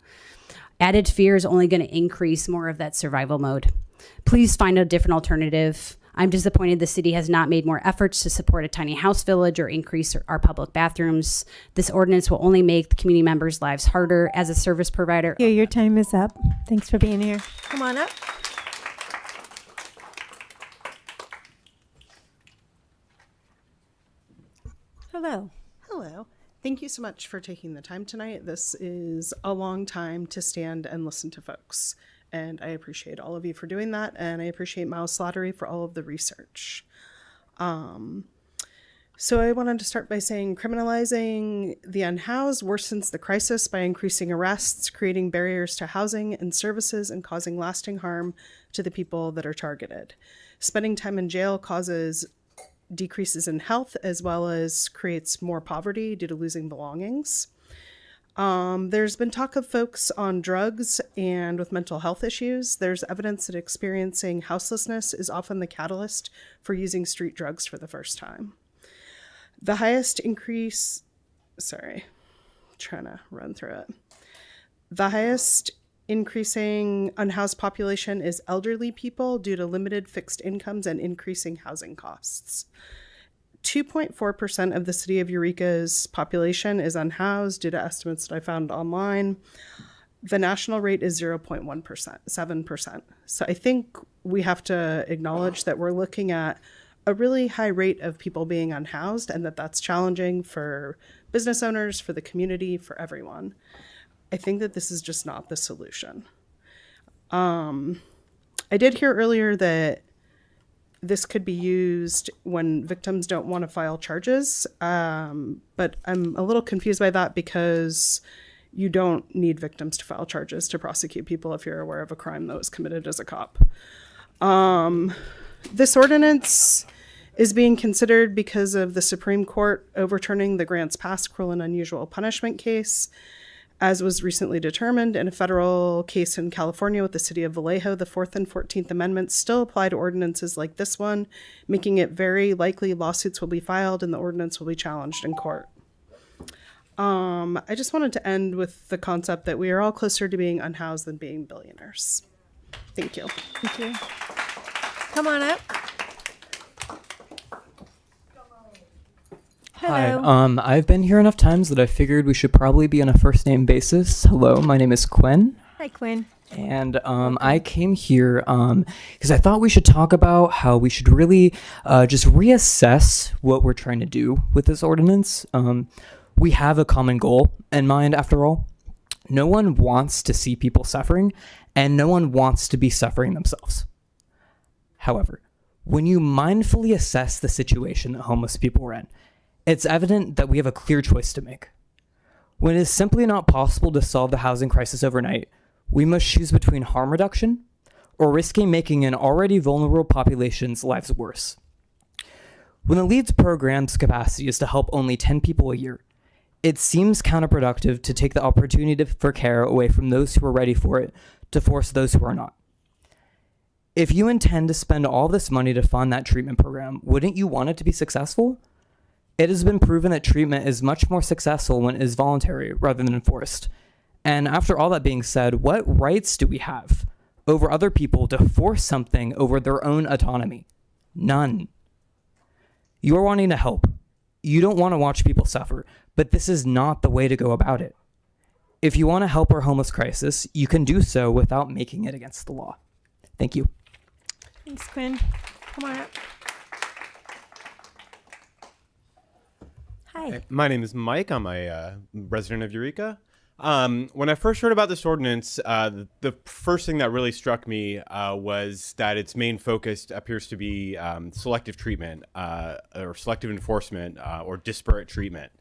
Added fear is only going to increase more of that survival mode. Please find a different alternative. I'm disappointed the city has not made more efforts to support a tiny house village or increase our public bathrooms. This ordinance will only make the community members' lives harder. As a service provider. Yeah, your time is up. Thanks for being here. Come on up. Hello. Hello. Thank you so much for taking the time tonight. This is a long time to stand and listen to folks, and I appreciate all of you for doing that, and I appreciate Miles Slattery for all of the research. So I wanted to start by saying criminalizing the unhoused worsens the crisis by increasing arrests, creating barriers to housing and services, and causing lasting harm to the people that are targeted. Spending time in jail causes decreases in health as well as creates more poverty due to losing belongings. There's been talk of folks on drugs and with mental health issues. There's evidence that experiencing houselessness is often the catalyst for using street drugs for the first time. The highest increase, trying to run through it. The highest increasing unhoused population is elderly people due to limited fixed incomes and increasing housing costs. 2.4% of the city of Eureka's population is unhoused due to estimates that I found online. The national rate is 0.1%, 7%. So I think we have to acknowledge that we're looking at a really high rate of people being unhoused and that that's challenging for business owners, for the community, for everyone. I think that this is just not the solution. I did hear earlier that this could be used when victims don't want to file charges, but I'm a little confused by that because you don't need victims to file charges to prosecute people if you're aware of a crime that was committed as a cop. This ordinance is being considered because of the Supreme Court overturning the Grants Pass cruel and unusual punishment case. As was recently determined in a federal case in California with the city of Vallejo, the 4th and 14th Amendments still apply to ordinances like this one, making it very likely lawsuits will be filed and the ordinance will be challenged in court. I just wanted to end with the concept that we are all closer to being unhoused than being billionaires. Thank you. Thank you. Come on up. Hello. Hi. I've been here enough times that I figured we should probably be on a first name basis. Hello, my name is Quinn. Hi, Quinn. And I came here because I thought we should talk about how we should really just reassess what we're trying to do with this ordinance. We have a common goal in mind, after all. No one wants to see people suffering, and no one wants to be suffering themselves. However, when you mindfully assess the situation that homeless people are in, it's evident that we have a clear choice to make. When it is simply not possible to solve the housing crisis overnight, we must choose between harm reduction or risking making an already vulnerable population's lives worse. When the LEADS program's capacity is to help only 10 people a year, it seems counterproductive to take the opportunity for care away from those who are ready for it to force those who are not. If you intend to spend all this money to fund that treatment program, wouldn't you want it to be successful? It has been proven that treatment is much more successful when it is voluntary rather than enforced. And after all that being said, what rights do we have over other people to force something over their own autonomy? None. You are wanting to help. You don't want to watch people suffer, but this is not the way to go about it. If you want to help our homeless crisis, you can do so without making it against the law. Thank you. Thanks, Quinn. Come on up. Hi. My name is Mike. I'm a resident of Eureka. When I first heard about this ordinance, the first thing that really struck me was that its main focus appears to be selective treatment or selective enforcement or disparate treatment.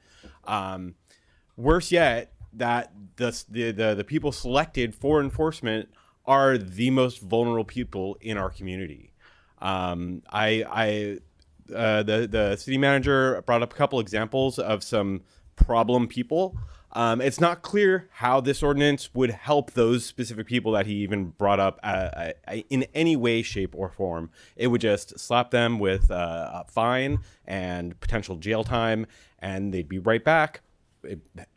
Worse yet, that the people selected for enforcement are the most vulnerable people in our community. The city manager brought up a couple examples of some problem people. It's not clear how this ordinance would help those specific people that he even brought up in any way, shape, or form. It would just slap them with a fine and potential jail time, and they'd be right back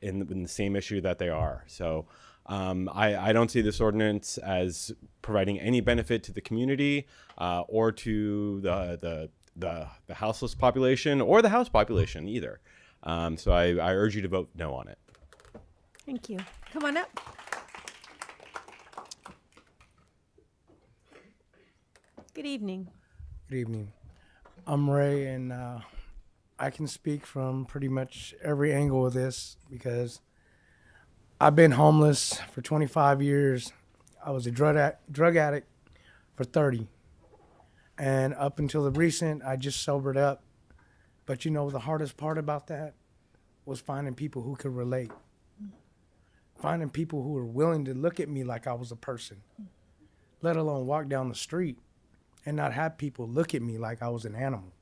in the same issue that they are. So I don't see this ordinance as providing any benefit to the community or to the houseless population or the house population either. So I urge you to vote no on it. Thank you. Come on up. Good evening. Good evening. I'm Ray, and I can speak from pretty much every angle of this because I've been homeless for 25 years. I was a drug addict for 30. And up until the recent, I just sobered up. But you know, the hardest part about that was finding people who could relate. Finding people who were willing to look at me like I was a person, let alone walk down the street and not have people look at me like I was an animal.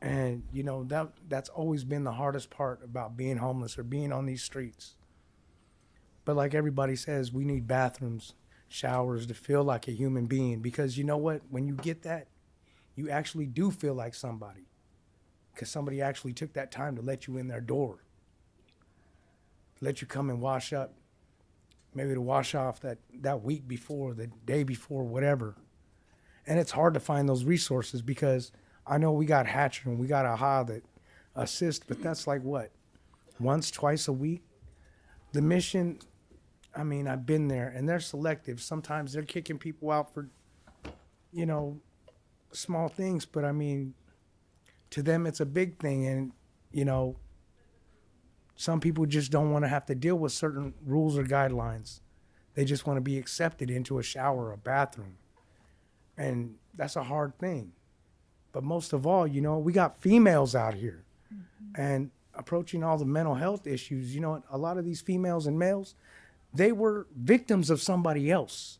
And you know, that's always been the hardest part about being homeless or being on these streets. But like everybody says, we need bathrooms, showers to feel like a human being, because you know what? When you get that, you actually do feel like somebody, because somebody actually took that time to let you in their door. Let you come and wash up, maybe to wash off that week before, the day before, whatever. And it's hard to find those resources because I know we got Hatcher and we got AHA that assist, but that's like what? Once, twice a week? The mission, I mean, I've been there and they're selective. Sometimes they're kicking people out for, you know, small things, but I mean, to them it's a big thing. And, you know, some people just don't want to have to deal with certain rules or guidelines. They just want to be accepted into a shower or a bathroom. And that's a hard thing. But most of all, you know, we got females out here and approaching all the mental health issues. You know, a lot of these females and males, they were victims of somebody else.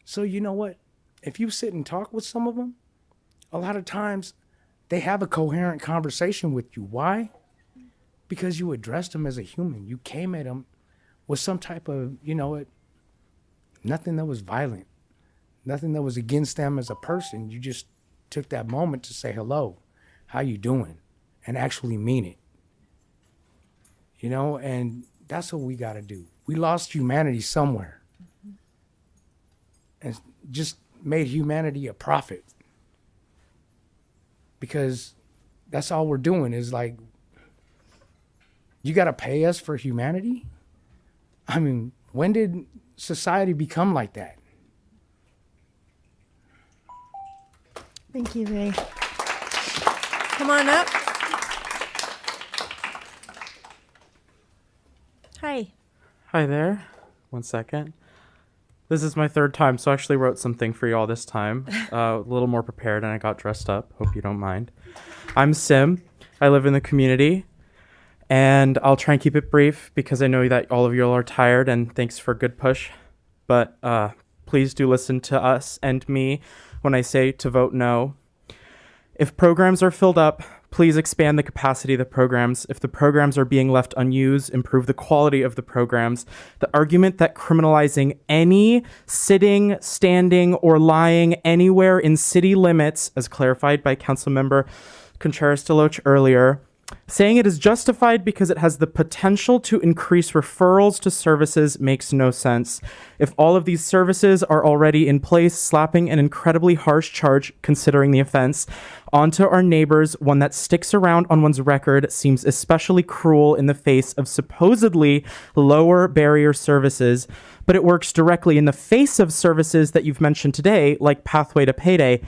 So you know what? If you sit and talk with some of them, a lot of times they have a coherent conversation with you. Why? Because you addressed them as a human. You came at them with some type of, you know, nothing that was violent, nothing that was against them as a person. You just took that moment to say hello, how you doing, and actually mean it. You know, and that's what we got to do. We lost humanity somewhere and just made humanity a profit because that's all we're doing is like, you got to pay us for humanity? I mean, when did society become like that? Thank you, Ray. Come on up. Hi. Hi there. 1 second. This is my third time, so I actually wrote something for you all this time. A little more prepared, and I got dressed up. Hope you don't mind. I'm Sim. I live in the community, and I'll try and keep it brief because I know that all of you all are tired, and thanks for a good push. But please do listen to us and me when I say to vote no. If programs are filled up, please expand the capacity of the programs. If the programs are being left unused, improve the quality of the programs. The argument that criminalizing any sitting, standing, or lying anywhere in city limits, as clarified by Councilmember Contreras Deloach earlier, saying it is justified because it has the potential to increase referrals to services makes no sense. If all of these services are already in place, slapping an incredibly harsh charge, considering the offense, onto our neighbors, one that sticks around on one's record, seems especially cruel in the face of supposedly lower barrier services, but it works directly in the face of services that you've mentioned today, like Pathway to Payday.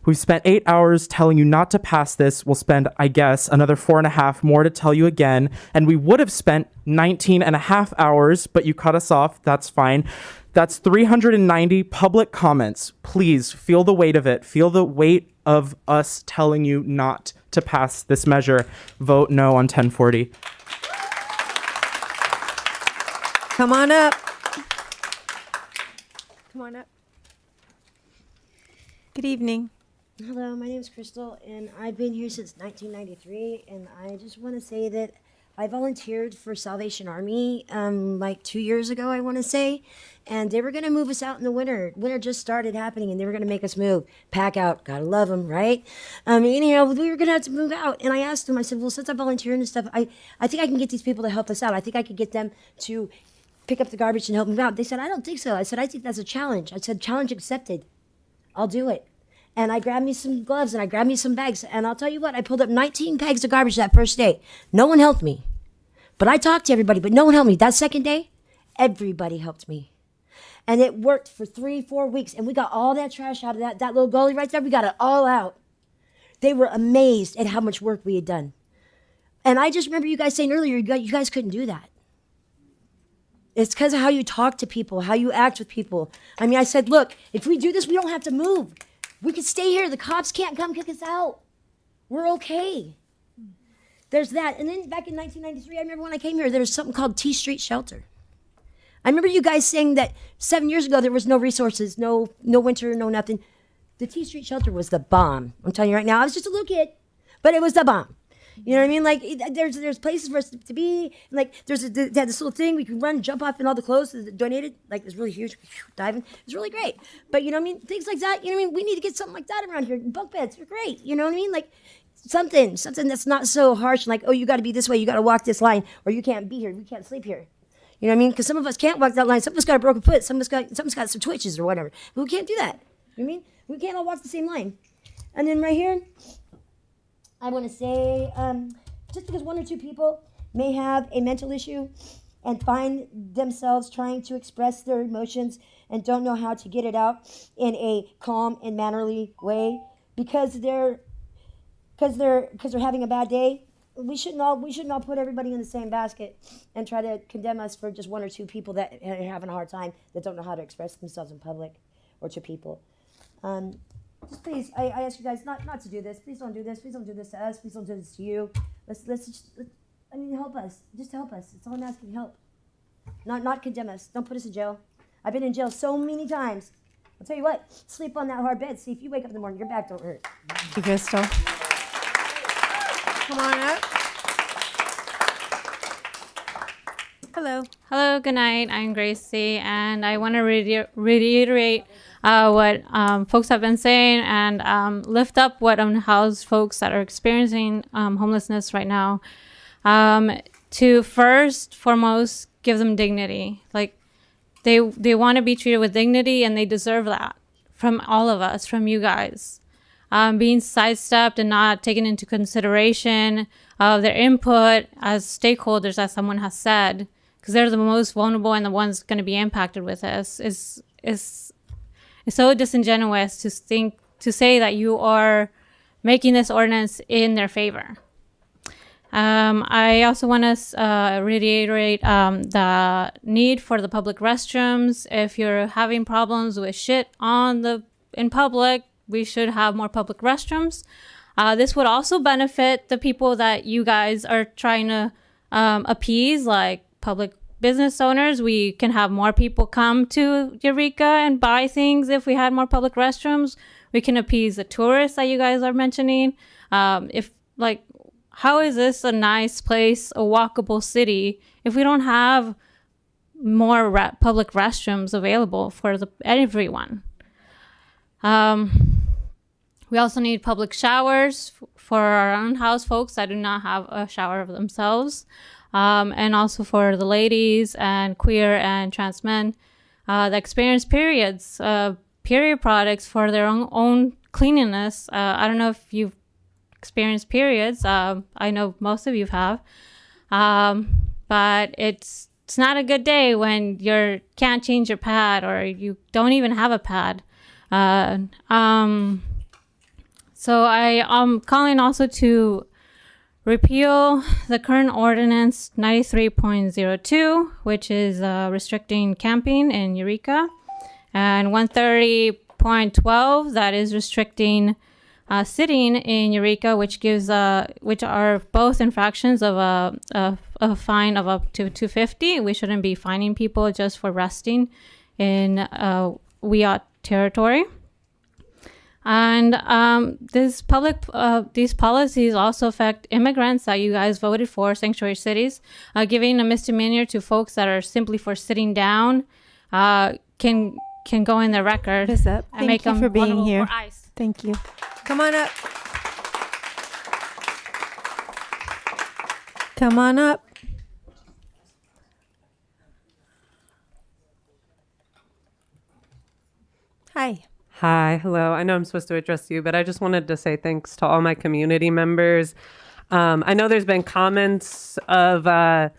We've spent 8 hours telling you not to pass this. We'll spend, I guess, another 4.5 more to tell you again. And we would have spent 19.5 hours, but you cut us off. That's fine. That's 390 public comments. Please feel the weight of it. Feel the weight of us telling you not to pass this measure. Vote no on 1040. Come on up. Come on up. Good evening. Hello, my name is Crystal, and I've been here since 1993, and I just want to say that I volunteered for Salvation Army like 2 years ago, I want to say, and they were going to move us out in the winter. Winter just started happening, and they were going to make us move. Pack out, gotta love them, right? Anyhow, we were going to have to move out, and I asked them, I said, well, since I'm volunteering and stuff, I think I can get these people to help us out. I think I could get them to pick up the garbage and help move out. They said, I don't think so. I said, I think that's a challenge. I said, challenge accepted. I'll do it. And I grabbed me some gloves and I grabbed me some bags. And I'll tell you what, I pulled up 19 bags of garbage that first day. No one helped me. But I talked to everybody, but no one helped me. That second day, everybody helped me. And it worked for 3-4 weeks. And we got all that trash out of that little gully right there. We got it all out. They were amazed at how much work we had done. And I just remember you guys saying earlier, you guys couldn't do that. It's because of how you talk to people, how you act with people. I mean, I said, look, if we do this, we don't have to move. We could stay here. The cops can't come kick us out. We're okay. There's that. And then back in 1993, I remember when I came here, there was something called T Street Shelter. I remember you guys saying that 7 years ago, there was no resources, no winter, no nothing. The T Street Shelter was the bomb. I'm telling you right now, I was just a little kid, but it was the bomb. You know what I mean? Like, there's places for us to be. Like, they had this little thing we could run, jump off in all the clothes that donated. Like, it's really huge, diving. It was really great. But, you know what I mean? Things like that, you know what I mean? We need to get something like that around here. Bunk beds are great. You know what I mean? Like, something that's not so harsh. Like, oh, you got to be this way. You got to walk this line. Or you can't be here. You can't sleep here. You know what I mean? Because some of us can't walk that line. Some of us got a broken foot. Some of us got some twitches or whatever. But we can't do that. You know what I mean? We can't all walk the same line. And then right here, I want to say, just because 1 or 2 people may have a mental issue and find themselves trying to express their emotions and don't know how to get it out in a calm and mannerly way because they're having a bad day, we shouldn't all put everybody in the same basket and try to condemn us for just 1 or 2 people that are having a hard time, that don't know how to express themselves in public or to people. Just please, I ask you guys not to do this. Please don't do this. Please don't do this to us. Please don't do this to you. Let's help us. Just help us. It's all I'm asking, help. Not condemn us. Don't put us in jail. I've been in jail so many times. I'll tell you what, sleep on that hard bed. See if you wake up in the morning, your back don't hurt. Thank you, Crystal. Come on up. Hello. Hello, good night. I'm Gracie, and I want to reiterate what folks have been saying and lift up what unhoused folks that are experiencing homelessness right now. To first, foremost, give them dignity. Like, they want to be treated with dignity, and they deserve that from all of us, from you guys. being sidestepped and not taken into consideration of their input as stakeholders, as someone has said, because they're the most vulnerable and the ones going to be impacted with this. It's so disingenuous to say that you are making this ordinance in their favor. I also want to reiterate the need for the public restrooms. If you're having problems with shit in public, we should have more public restrooms. This would also benefit the people that you guys are trying to appease, like public business owners. We can have more people come to Eureka and buy things if we had more public restrooms. We can appease the tourists that you guys are mentioning. How is this a nice place, a walkable city, if we don't have more public restrooms available for everyone? We also need public showers for our own house folks that do not have a shower of themselves, and also for the ladies and queer and trans men that experience periods, period products for their own cleanliness. I don't know if you've experienced periods. I know most of you have, but it's not a good day when you can't change your pad or you don't even have a pad. So I am calling also to repeal the current ordinance 93.02, which is restricting camping in Eureka, and 130.12 that is restricting sitting in Eureka, which are both infractions of a fine of up to $250. We shouldn't be fining people just for resting in WEOT territory. And these policies also affect immigrants that you guys voted for, sanctuary cities. Giving a misdemeanor to folks that are simply for sitting down can go in their record and Thank you for being here. For ICE. Thank you. Come on up. Come on up. Hi. Hi, hello. I know I'm supposed to address you, but I just wanted to say thanks to all my community members. I know there's been comments of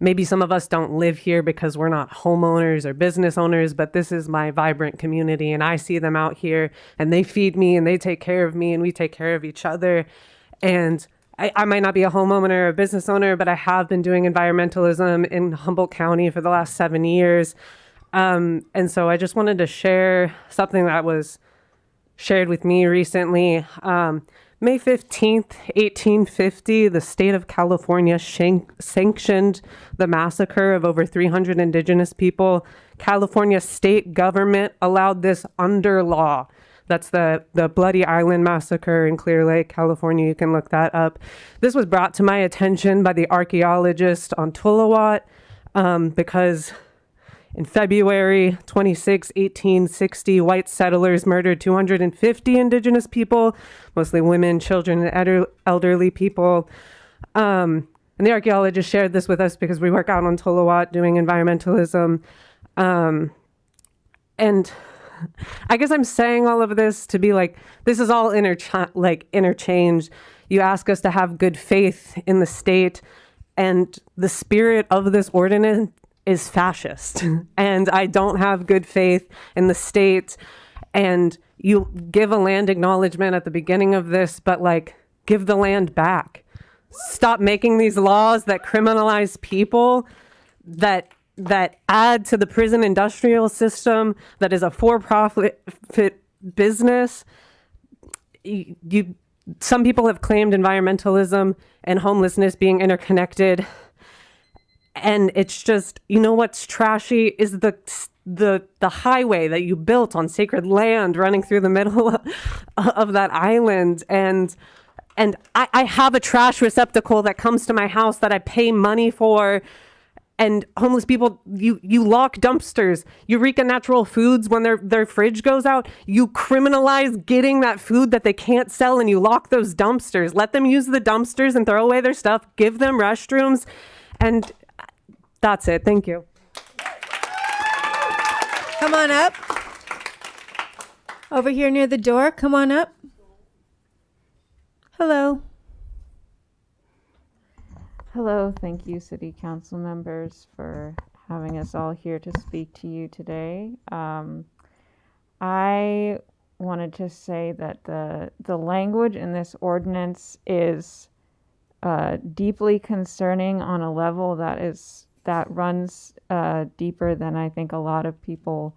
maybe some of us don't live here because we're not homeowners or business owners, but this is my vibrant community and I see them out here and they feed me and they take care of me and we take care of each other. And I might not be a homeowner or a business owner, but I have been doing environmentalism in Humboldt County for the last 7 years. And so I just wanted to share something that was shared with me recently. May 15th, 1850, the state of California sanctioned the massacre of over 300 indigenous people. California state government allowed this under law. That's the Bloody Island Massacre in Clear Lake, California. You can look that up. This was brought to my attention by the archaeologist on Tuluwat because in February 26, 1860, white settlers murdered 250 indigenous people, mostly women, children, and elderly people. And the archaeologist shared this with us because we work out on Tuluwat doing environmentalism. And I guess I'm saying all of this to be like, this is all interchanged. You ask us to have good faith in the state, and the spirit of this ordinance is fascist. And I don't have good faith in the state. And you give a land acknowledgement at the beginning of this, but give the land back. Stop making these laws that criminalize people, that add to the prison industrial system, that is a for-profit business. Some people have claimed environmentalism and homelessness being interconnected. And it's just, you know what's trashy is the highway that you built on sacred land running through the middle of that island. And I have a trash receptacle that comes to my house that I pay money for. And homeless people, you lock dumpsters. Eureka Natural Foods, when their fridge goes out, you criminalize getting that food that they can't sell and you lock those dumpsters. Let them use the dumpsters and throw away their stuff. Give them restrooms. And that's it. Thank you. Come on up. Over here near the door. Come on up. Hello. Hello, thank you, City Council members, for having us all here to speak to you today. I wanted to say that the language in this ordinance is deeply concerning on a level that runs deeper than I think a lot of people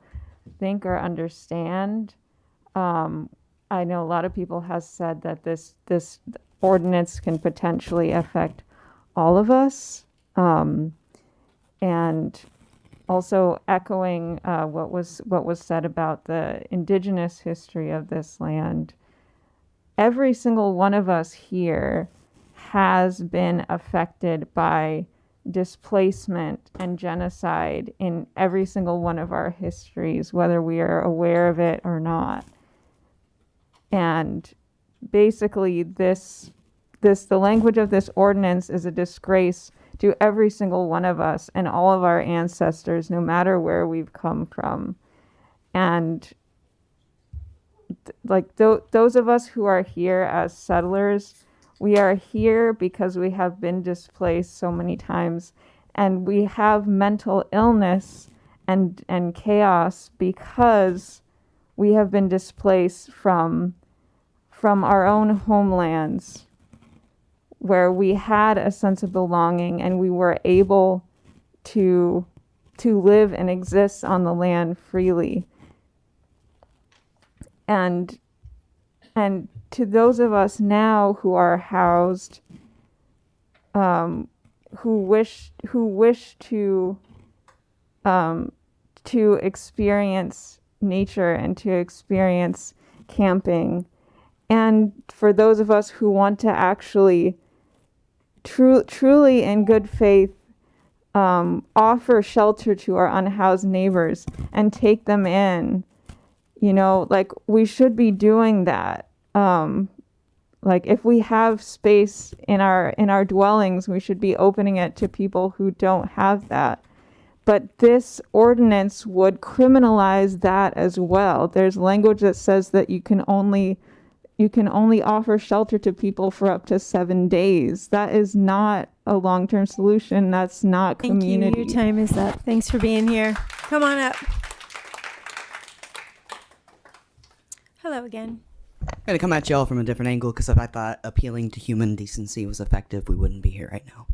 think or understand. I know a lot of people have said that this ordinance can potentially affect all of us, and also echoing what was said about the indigenous history of this land. Every single one of us here has been affected by displacement and genocide in every single one of our histories, whether we are aware of it or not. And basically the language of this ordinance is a disgrace to every single one of us and all of our ancestors, no matter where we've come from. And those of us who are here as settlers, we are here because we have been displaced so many times, and we have mental illness and chaos because we have been displaced from our own homelands, where we had a sense of belonging and we were able to live and exist on the land freely. And to those of us now who are housed, who wish to experience nature and to experience camping, and for those of us who want to actually truly in good faith offer shelter to our unhoused neighbors and take them in, we should be doing that. If we have space in our dwellings, we should be opening it to people who don't have that. But this ordinance would criminalize that as well. There's language that says that you can only offer shelter to people for up to 7 days. That is not a long-term solution. That's not community. Thank you. Your time is up. Thanks for being here. Come on up. Hello again. I'm going to come at y'all from a different angle, because if I thought appealing to human decency was effective, we wouldn't be here right now.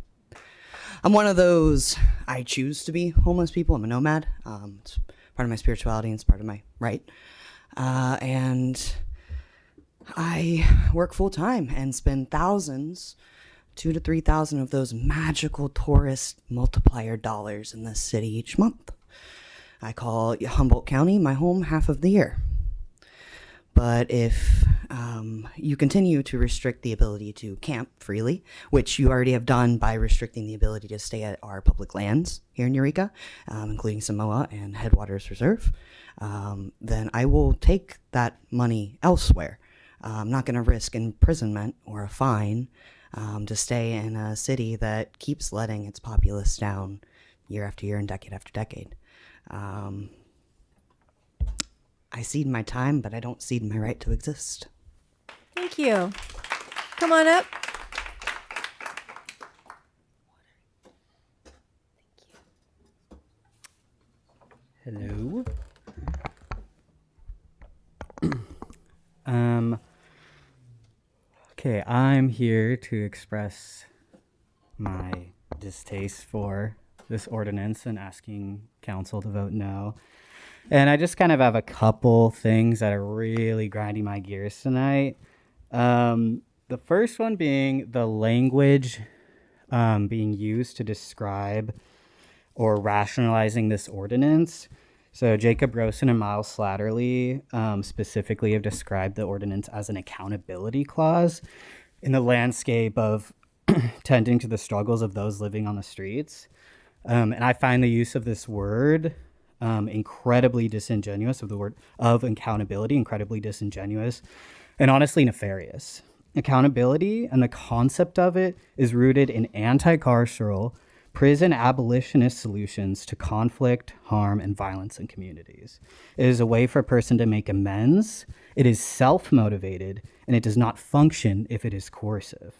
I'm one of those, I choose to be homeless people. I'm a nomad. It's part of my spirituality and it's part of my right. And I work full time and spend thousands, 2,000 to 3,000 of those magical tourist multiplier dollars in this city each month. I call Humboldt County my home half of the year. But if you continue to restrict the ability to camp freely, which you already have done by restricting the ability to stay at our public lands here in Eureka, including Samoa and Headwaters Reserve, then I will take that money elsewhere. I'm not going to risk imprisonment or a fine to stay in a city that keeps letting its populace down year after year and decade after decade. I cede my time, but I don't cede my right to exist. Thank you. Come on up. Hello. Okay, I'm here to express my distaste for this ordinance and asking council to vote no. And I just kind of have a couple things that are really grinding my gears tonight. The first one being the language being used to describe or rationalizing this ordinance. So Jacob Rosen and Miles Slattery specifically have described the ordinance as an accountability clause in the landscape of tending to the struggles of those living on the streets. And I find the use of this word incredibly disingenuous, of the word of accountability, incredibly disingenuous and honestly nefarious. Accountability and the concept of it is rooted in anti-carceral, prison abolitionist solutions to conflict, harm, and violence in communities. It is a way for a person to make amends. It is self-motivated, and it does not function if it is coercive.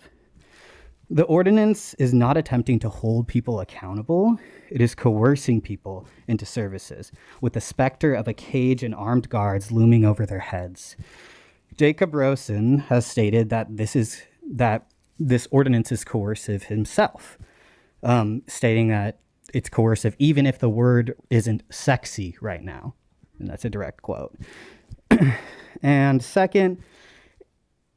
The ordinance is not attempting to hold people accountable. It is coercing people into services with the specter of a cage and armed guards looming over their heads. Jacob Rosen has stated that this ordinance is coercive himself, stating that it's coercive even if the word isn't sexy right now. And that's a direct quote. And second,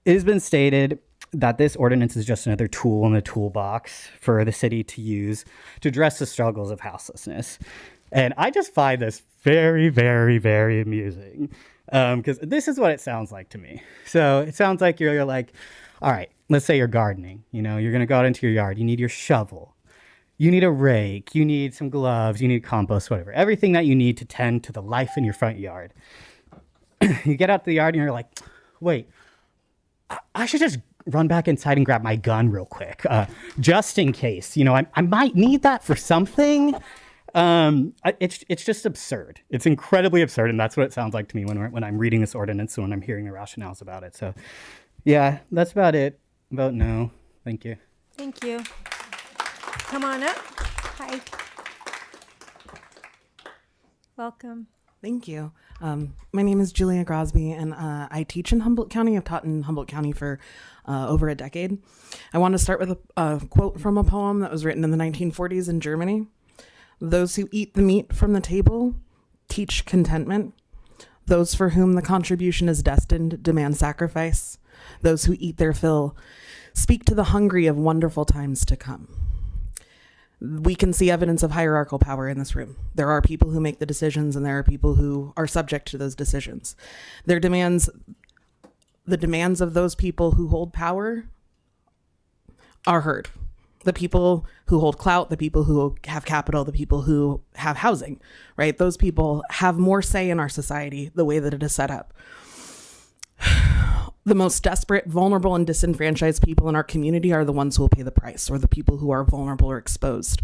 it has been stated that this ordinance is just another tool in the toolbox for the city to use to address the struggles of houselessness. And I just find this very, very, very amusing, because this is what it sounds like to me. So it sounds like you're like, all right, let's say you're gardening. You know, you're going to go out into your yard. You need your shovel. You need a rake. You need some gloves. You need compost, whatever. Everything that you need to tend to the life in your front yard. You get out to the yard and you're like, wait, I should just run back inside and grab my gun real quick, just in case. You know, I might need that for something. It's just absurd. It's incredibly absurd, and that's what it sounds like to me when I'm reading this ordinance and when I'm hearing the rationales about it. So, yeah, that's about it. Vote no. Thank you. Thank you. Come on up. Hi. Welcome. Thank you. My name is Julia Grosby, and I teach in Humboldt County. I've taught in Humboldt County for over a decade. I want to start with a quote from a poem that was written in the 1940s in Germany. Those who eat the meat from the table teach contentment. Those for whom the contribution is destined demand sacrifice. Those who eat their fill speak to the hungry of wonderful times to come. We can see evidence of hierarchical power in this room. There are people who make the decisions, and there are people who are subject to those decisions. The demands of those people who hold power are heard. The people who hold clout, the people who have capital, the people who have housing, right? Those people have more say in our society the way that it is set up. The most desperate, vulnerable, and disenfranchised people in our community are the ones who will pay the price, or the people who are vulnerable or exposed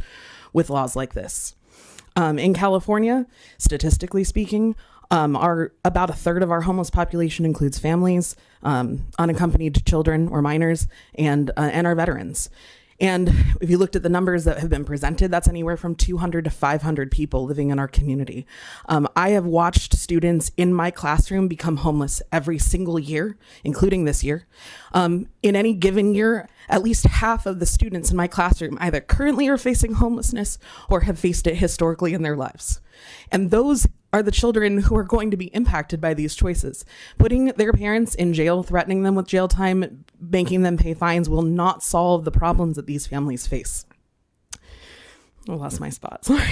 with laws like this. In California, statistically speaking, about a third of our homeless population includes families, unaccompanied children or minors, and our veterans. And if you looked at the numbers that have been presented, that's anywhere from 200 to 500 people living in our community. I have watched students in my classroom become homeless every single year, including this year. In any given year, at least half of the students in my classroom either currently are facing homelessness or have faced it historically in their lives. And those are the children who are going to be impacted by these choices. Putting their parents in jail, threatening them with jail time, making them pay fines will not solve the problems that these families face. I lost my spot, sorry.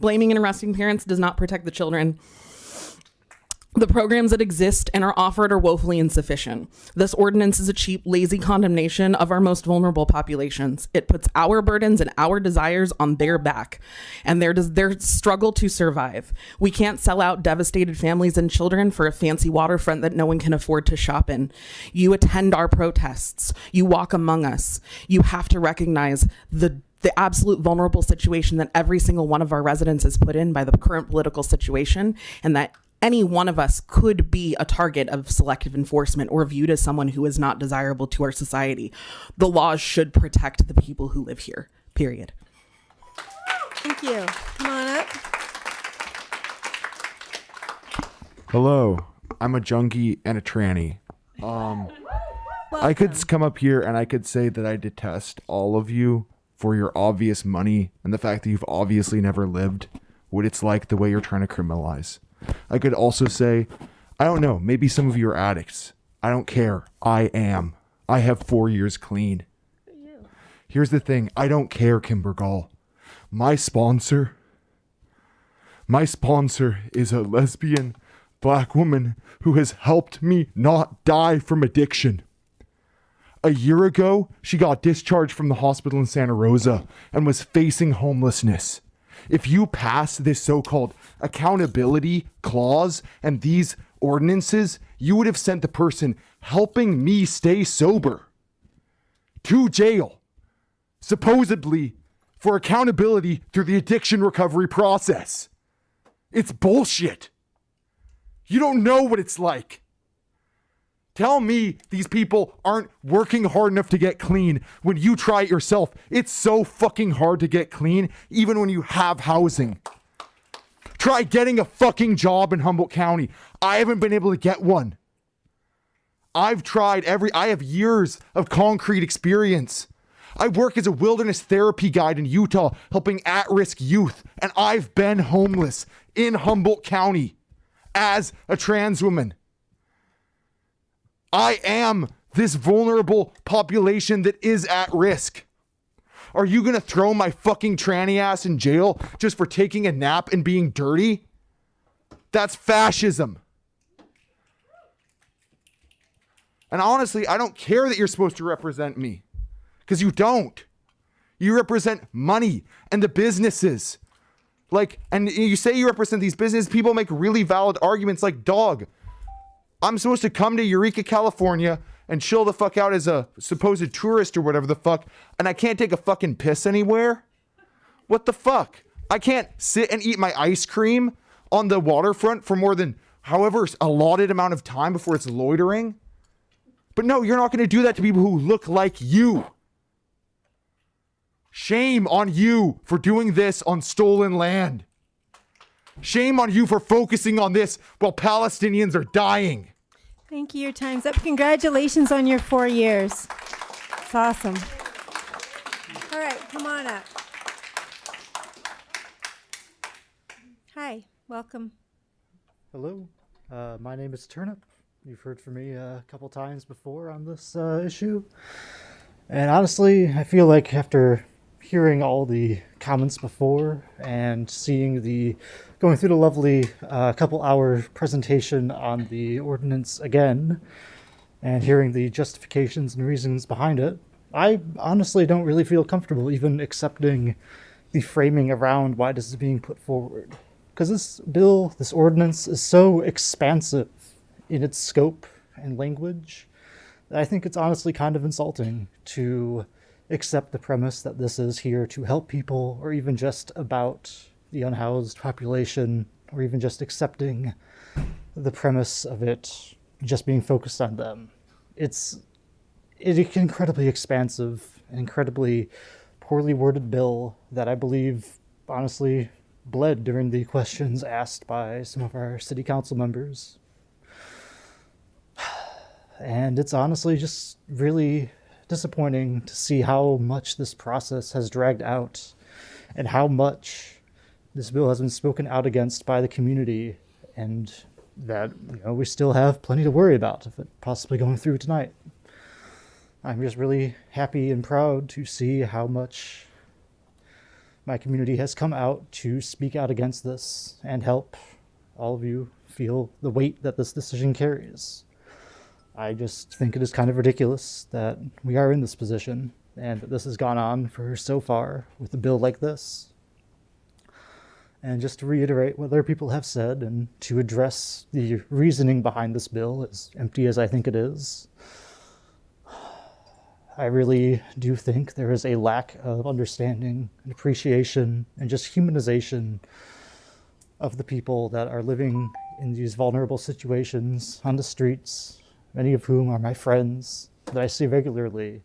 Blaming and arresting parents does not protect the children. The programs that exist and are offered are woefully insufficient. This ordinance is a cheap, lazy condemnation of our most vulnerable populations. It puts our burdens and our desires on their back and their struggle to survive. We can't sell out devastated families and children for a fancy waterfront that no one can afford to shop in. You attend our protests. You walk among us. You have to recognize the absolute vulnerable situation that every single one of our residents is put in by the current political situation, and that any one of us could be a target of selective enforcement or viewed as someone who is not desirable to our society. The laws should protect the people who live here, period. Thank you. Come on up. Hello, I'm a junkie and a tranny. I could come up here and I could say that I detest all of you for your obvious money and the fact that you've obviously never lived what it's like the way you're trying to criminalize. I could also say, I don't know, maybe some of you are addicts. I don't care. I am. I have 4 years clean. Here's the thing. I don't care, Kimber Gall. My sponsor is a lesbian black woman who has helped me not die from addiction. A year ago, she got discharged from the hospital in Santa Rosa and was facing homelessness. If you pass this so-called accountability clause and these ordinances, you would have sent the person helping me stay sober. to jail, supposedly for accountability through the addiction recovery process. It's bullshit. You don't know what it's like. Tell me these people aren't working hard enough to get clean when you try it yourself. It's so fucking hard to get clean, even when you have housing. Try getting a fucking job in Humboldt County. I haven't been able to get one. I've tried I have years of concrete experience. I work as a wilderness therapy guide in Utah, helping at-risk youth, and I've been homeless in Humboldt County as a trans woman. I am this vulnerable population that is at risk. Are you gonna throw my fucking tranny ass in jail just for taking a nap and being dirty? That's fascism. And honestly, I don't care that you're supposed to represent me, because you don't. You represent money and the businesses. And you say you represent these business people, make really valid arguments like, dog, I'm supposed to come to Eureka, California and chill the fuck out as a supposed tourist or whatever the fuck, and I can't take a fucking piss anywhere? What the fuck? I can't sit and eat my ice cream on the waterfront for more than however allotted amount of time before it's loitering? But no, you're not going to do that to people who look like you. Shame on you for doing this on stolen land. Shame on you for focusing on this while Palestinians are dying. Thank you. Your time's up. Congratulations on your 4 years. It's awesome. All right, come on up. Hi, welcome. Hello, my name is Turnip. You've heard from me a couple times before on this issue. And honestly, I feel like after hearing all the comments before and going through the lovely couple-hour presentation on the ordinance again, and hearing the justifications and reasons behind it, I honestly don't really feel comfortable even accepting the framing around why this is being put forward. Because this ordinance is so expansive in its scope and language that I think it's honestly kind of insulting to accept the premise that this is here to help people, or even just about the unhoused population, or even just accepting the premise of it just being focused on them. It's incredibly expansive, an incredibly poorly worded bill that I believe honestly bled during the questions asked by some of our city council members. And it's honestly just really disappointing to see how much this process has dragged out and how much this bill has been spoken out against by the community, and that we still have plenty to worry about if it possibly going through tonight. I'm just really happy and proud to see how much my community has come out to speak out against this and help all of you feel the weight that this decision carries. I just think it is kind of ridiculous that we are in this position and that this has gone on for so far with a bill like this. And just to reiterate what other people have said and to address the reasoning behind this bill, as empty as I think it is, I really do think there is a lack of understanding and appreciation and just humanization of the people that are living in these vulnerable situations on the streets, many of whom are my friends that I see regularly,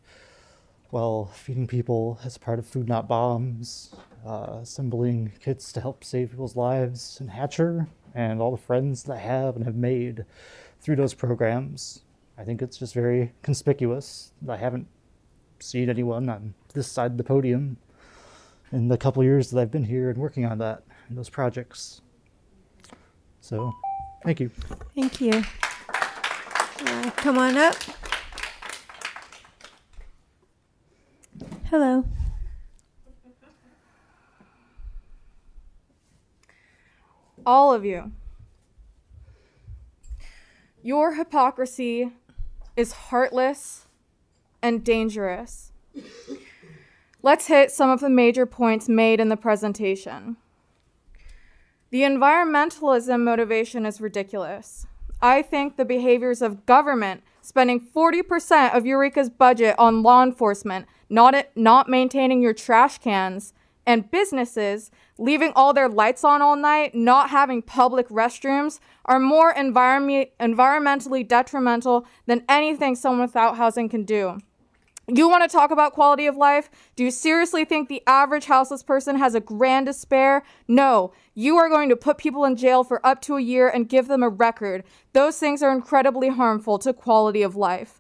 while feeding people as part of Food Not Bombs, assembling kits to help save people's lives in Hatcher, and all the friends that I have and have made through those programs. I think it's just very conspicuous that I haven't seen anyone on this side of the podium in the couple years that I've been here and working on that, and those projects. So, thank you. Thank you. Come on up. Hello. All of you. Your hypocrisy is heartless and dangerous. Let's hit some of the major points made in the presentation. The environmentalism motivation is ridiculous. I think the behaviors of government spending 40% of Eureka's budget on law enforcement, not maintaining your trash cans, and businesses leaving all their lights on all night, not having public restrooms, are more environmentally detrimental than anything someone without housing can do. You want to talk about quality of life? Do you seriously think the average houseless person has a grand to spare? No. You are going to put people in jail for up to a year and give them a record. Those things are incredibly harmful to quality of life.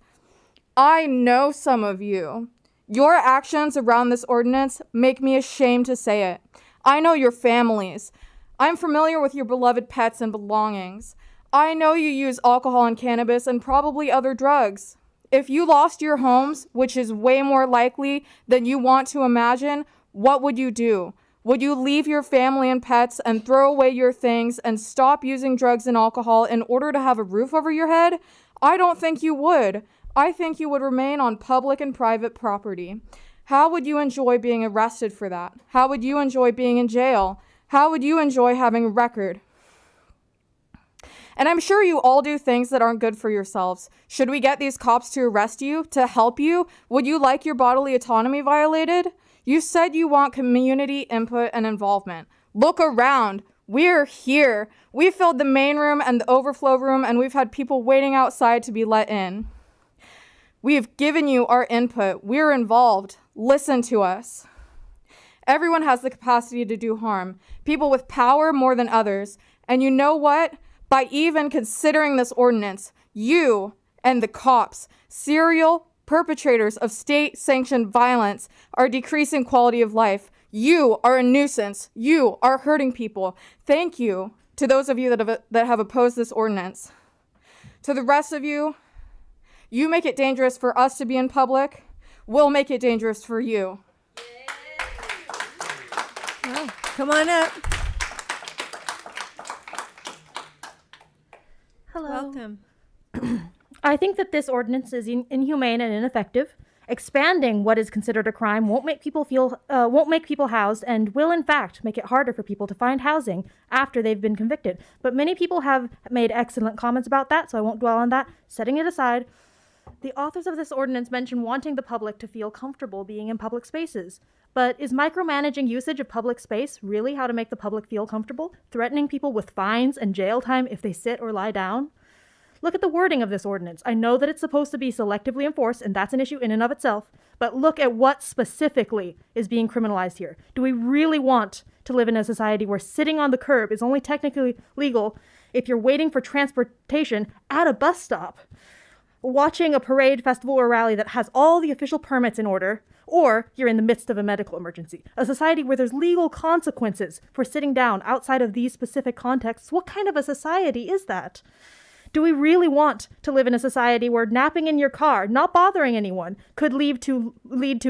I know some of you. Your actions around this ordinance make me ashamed to say it. I know your families. I'm familiar with your beloved pets and belongings. I know you use alcohol and cannabis and probably other drugs. If you lost your homes, which is way more likely than you want to imagine, what would you do? Would you leave your family and pets and throw away your things and stop using drugs and alcohol in order to have a roof over your head? I don't think you would. I think you would remain on public and private property. How would you enjoy being arrested for that? How would you enjoy being in jail? How would you enjoy having a record? And I'm sure you all do things that aren't good for yourselves. Should we get these cops to arrest you, to help you? Would you like your bodily autonomy violated? You said you want community input and involvement. Look around. We're here. We filled the main room and the overflow room, and we've had people waiting outside to be let in. We have given you our input. We're involved. Listen to us. Everyone has the capacity to do harm. People with power more than others. And you know what? By even considering this ordinance, you and the cops, serial perpetrators of state-sanctioned violence, are decreasing quality of life. You are a nuisance. You are hurting people. Thank you to those of you that have opposed this ordinance. To the rest of you, you make it dangerous for us to be in public. We'll make it dangerous for you. Well, come on up. Hello. Welcome. I think that this ordinance is inhumane and ineffective. Expanding what is considered a crime won't make people housed, and will in fact make it harder for people to find housing after they've been convicted. But many people have made excellent comments about that, so I won't dwell on that. Setting it aside, the authors of this ordinance mention wanting the public to feel comfortable being in public spaces. But is micromanaging usage of public space really how to make the public feel comfortable? Threatening people with fines and jail time if they sit or lie down? Look at the wording of this ordinance. I know that it's supposed to be selectively enforced, and that's an issue in and of itself, but look at what specifically is being criminalized here. Do we really want to live in a society where sitting on the curb is only technically legal if you're waiting for transportation at a bus stop, watching a parade, festival, or rally that has all the official permits in order, or you're in the midst of a medical emergency? A society where there's legal consequences for sitting down outside of these specific contexts? What kind of a society is that? Do we really want to live in a society where napping in your car, not bothering anyone, could lead to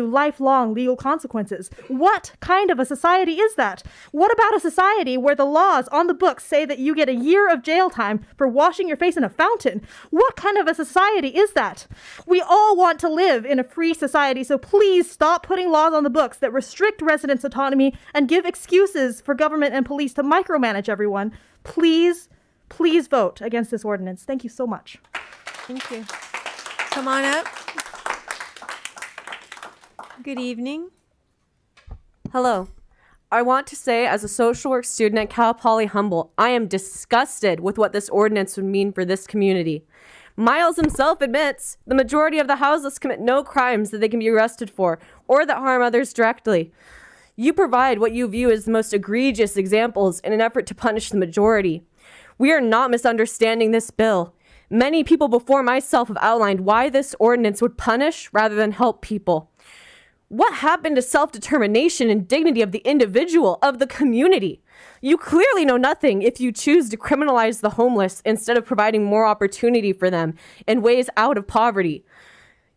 lifelong legal consequences? What kind of a society is that? What about a society where the laws on the books say that you get a year of jail time for washing your face in a fountain? What kind of a society is that? We all want to live in a free society, so please stop putting laws on the books that restrict residents' autonomy and give excuses for government and police to micromanage everyone. Please vote against this ordinance. Thank you so much. Thank you. Come on up. Good evening. Hello. I want to say, as a social work student at Cal Poly Humboldt, I am disgusted with what this ordinance would mean for this community. Miles himself admits the majority of the houseless commit no crimes that they can be arrested for or that harm others directly. You provide what you view as the most egregious examples in an effort to punish the majority. We are not misunderstanding this bill. Many people before myself have outlined why this ordinance would punish rather than help people. What happened to self-determination and dignity of the individual, of the community? You clearly know nothing if you choose to criminalize the homeless instead of providing more opportunity for them and ways out of poverty.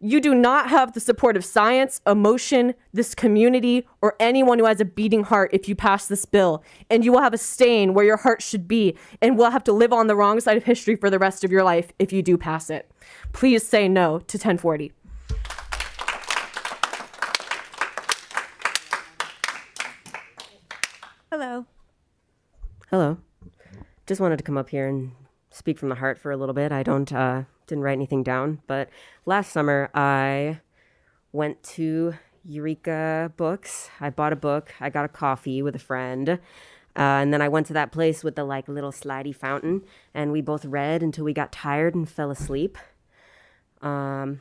You do not have the support of science, emotion, this community, or anyone who has a beating heart if you pass this bill. And you will have a stain where your heart should be and will have to live on the wrong side of history for the rest of your life if you do pass it. Please say no to 1040. Hello. Hello. Just wanted to come up here and speak from the heart for a little bit. I don't didn't write anything down, but last summer I went to Eureka Books. I bought a book. I got a coffee with a friend. And then I went to that place with the like little slidey fountain, and we both read until we got tired and fell asleep. I'm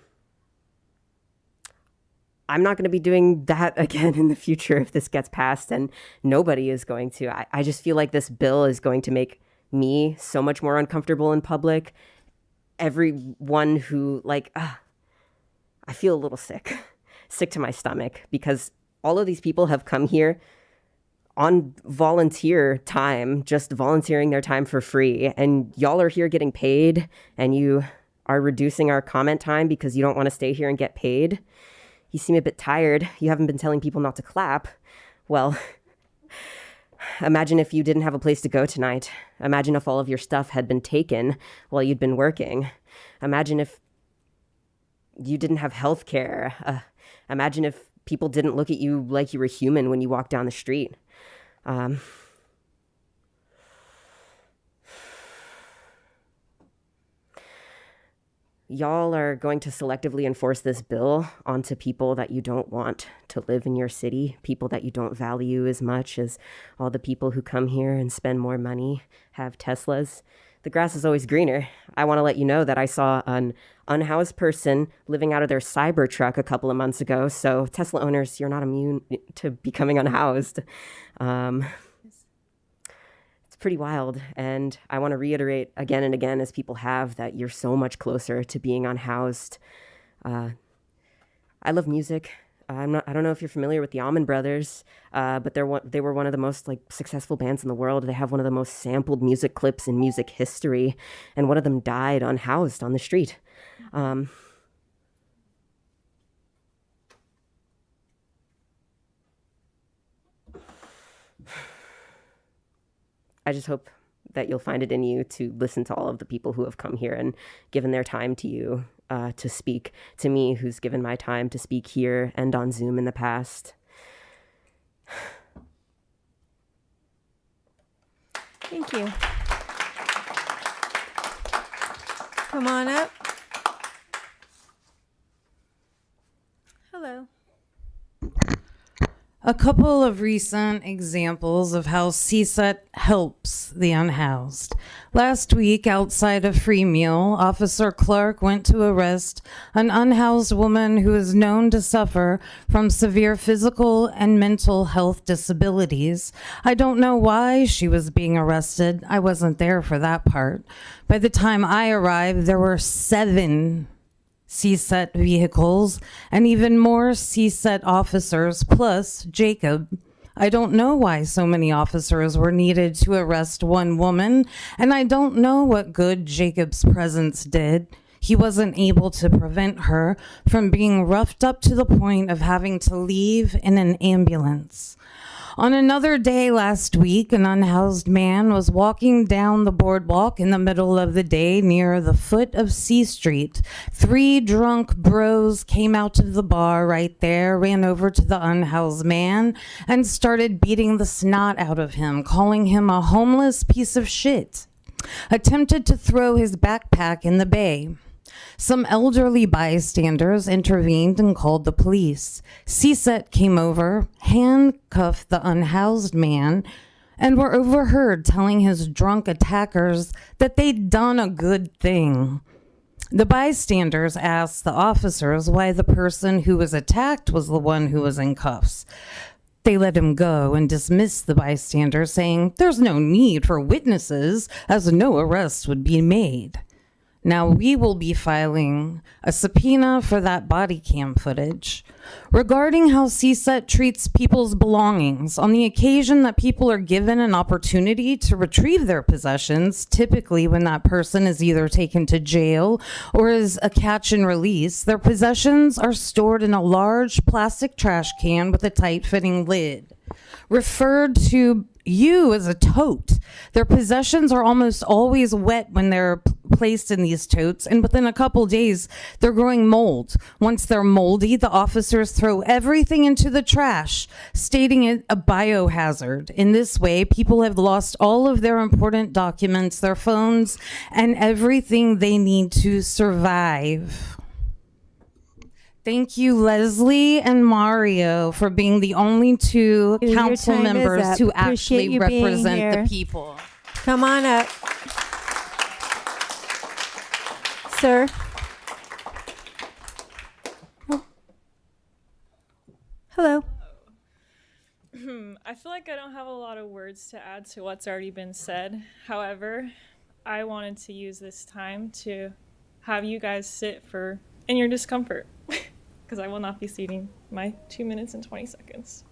not going to be doing that again in the future if this gets passed, and nobody is going to. I just feel like this bill is going to make me so much more uncomfortable in public. Everyone who, I feel a little sick to my stomach, because all of these people have come here on volunteer time, just volunteering their time for free. And y'all are here getting paid, and you are reducing our comment time because you don't want to stay here and get paid. You seem a bit tired. You haven't been telling people not to clap. Well, imagine if you didn't have a place to go tonight. Imagine if all of your stuff had been taken while you'd been working. Imagine if you didn't have health care. Imagine if people didn't look at you like you were human when you walked down the street. Y'all are going to selectively enforce this bill onto people that you don't want to live in your city, people that you don't value as much as all the people who come here and spend more money, have Teslas. The grass is always greener. I want to let you know that I saw an unhoused person living out of their Cybertruck a couple of months ago. So Tesla owners, you're not immune to becoming unhoused. It's pretty wild. And I want to reiterate again and again, as people have, that you're so much closer to being unhoused. I love music. I don't know if you're familiar with the Allman Brothers, but they were one of the most successful bands in the world. They have one of the most sampled music clips in music history, and one of them died unhoused on the street. I just hope that you'll find it in you to listen to all of the people who have come here and given their time to you, to speak to me, who's given my time to speak here and on Zoom in the past. Thank you. Come on up. Hello. A couple of recent examples of how CSET helps the unhoused. Last week, outside of Free Meal, Officer Clark went to arrest an unhoused woman who is known to suffer from severe physical and mental health disabilities. I don't know why she was being arrested. I wasn't there for that part. By the time I arrived, there were 7 CSET vehicles and even more CSET officers, plus Jacob. I don't know why so many officers were needed to arrest one woman, and I don't know what good Jacob's presence did. He wasn't able to prevent her from being roughed up to the point of having to leave in an ambulance. On another day last week, an unhoused man was walking down the boardwalk in the middle of the day near the foot of C Street. 3 drunk bros came out of the bar right there, ran over to the unhoused man, and started beating the snot out of him, calling him a homeless piece of shit. Attempted to throw his backpack in the bay. Some elderly bystanders intervened and called the police. CSET came over, handcuffed the unhoused man, and were overheard telling his drunk attackers that they'd done a good thing. The bystanders asked the officers why the person who was attacked was the one who was in cuffs. They let him go and dismissed the bystander, saying there's no need for witnesses, as no arrest would be made. Now we will be filing a subpoena for that body cam footage. Regarding how CSET treats people's belongings, on the occasion that people are given an opportunity to retrieve their possessions, typically when that person is either taken to jail or is a catch and release, their possessions are stored in a large plastic trash can with a tight-fitting lid. Referred to you as a tote. Their possessions are almost always wet when they're placed in these totes, and within a couple days, they're growing mold. Once they're moldy, the officers throw everything into the trash, stating it a biohazard. In this way, people have lost all of their important documents, their phones, and everything they need to survive. Thank you, Leslie and Mario, for being the only two Your council time is members up. to Appreciate actually you being represent here. the people. Come on up. Sir. Oh. Hello. I feel like I don't have a lot of words to add to what's already been said. However, I wanted to use this time to have you guys sit in your discomfort because I will not be seating my 2 minutes and 20 seconds.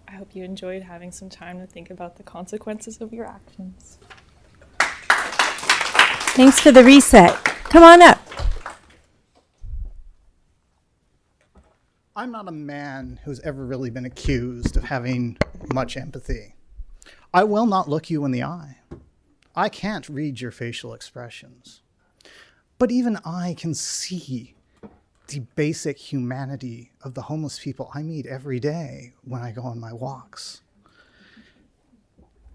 I hope you enjoyed having some time to think about the consequences of your actions. Thanks for the reset. Come on up. I'm not a man who's ever really been accused of having much empathy. I will not look you in the eye. I can't read your facial expressions. But even I can see the basic humanity of the homeless people I meet every day when I go on my walks.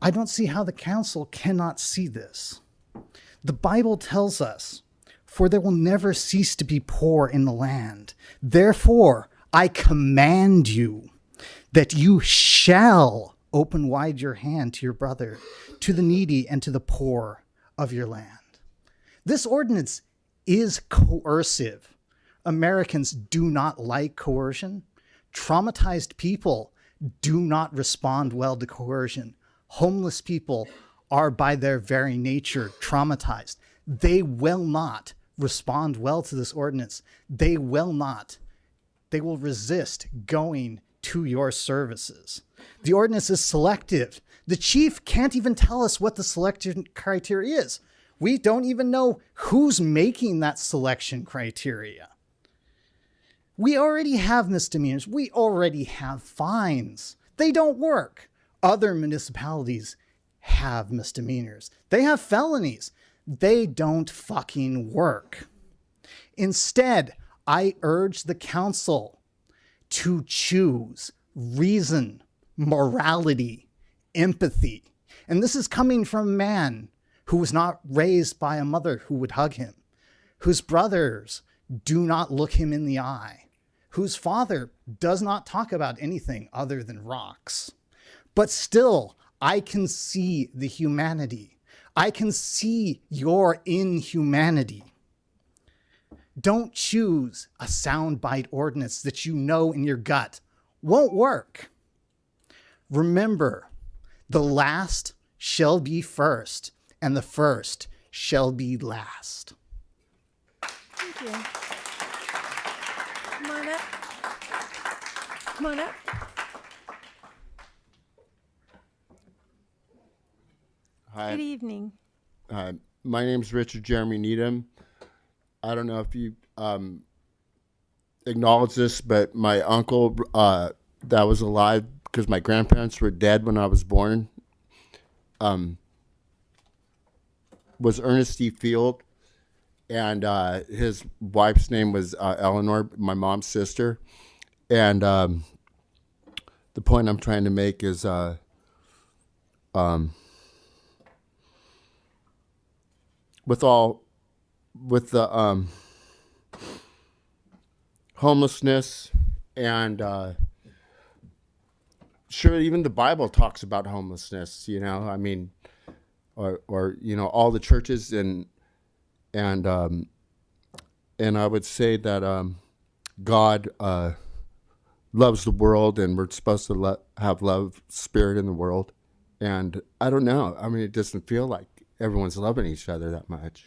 I don't see how the council cannot see this. The Bible tells us, "For there will never cease to be poor in the land. Therefore, I command you that you shall open wide your hand to your brother, to the needy and to the poor of your land." This ordinance is coercive. Americans do not like coercion. Traumatized people do not respond well to coercion. Homeless people are by their very nature traumatized. They will not respond well to this ordinance. They will resist going to your services. The ordinance is selective. The chief can't even tell us what the selection criteria is. We don't even know who's making that selection criteria. We already have misdemeanors. We already have fines. They don't work. Other municipalities have misdemeanors. They have felonies. They don't fucking work. Instead, I urge the council to choose reason, morality, empathy. And this is coming from a man who was not raised by a mother who would hug him, whose brothers do not look him in the eye, whose father does not talk about anything other than rocks. But still, I can see the humanity. I can see your inhumanity. Don't choose a soundbite ordinance that you know in your gut won't work. Remember, the last shall be first, and the first shall be last. Thank you. Come on up. Come on up. Hi. Good evening. Hi. My name's Richard Jeremy Needham. I don't know if you acknowledge this, but my uncle that was alive because my grandparents were dead when I was born was Ernest E. Field, and his wife's name was Eleanor, my mom's sister. And the point I'm trying to make is with the homelessness and sure, even the Bible talks about homelessness, you know, I mean, or you know, all the churches and I would say that God loves the world, and we're supposed to have love spirit in the world. And I don't know, I mean, it doesn't feel like everyone's loving each other that much.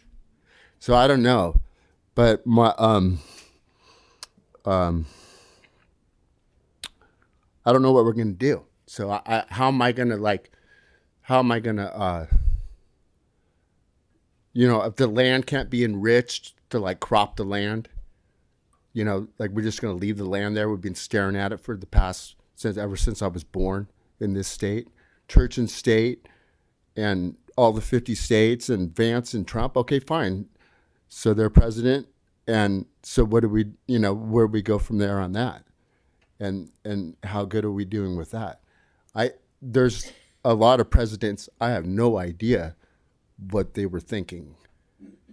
So I don't know, but my I don't know what we're gonna do. So how am I gonna you know, if the land can't be enriched to like crop the land, you know, like we're just gonna leave the land there. We've been staring at it for the past ever since I was born in this state, church and state, and all the 50 states and Vance and Trump. Okay, fine. So they're president. And so what do we, you know, where do we go from there on that? And how good are we doing with that? There's a lot of presidents, I have no idea what they were thinking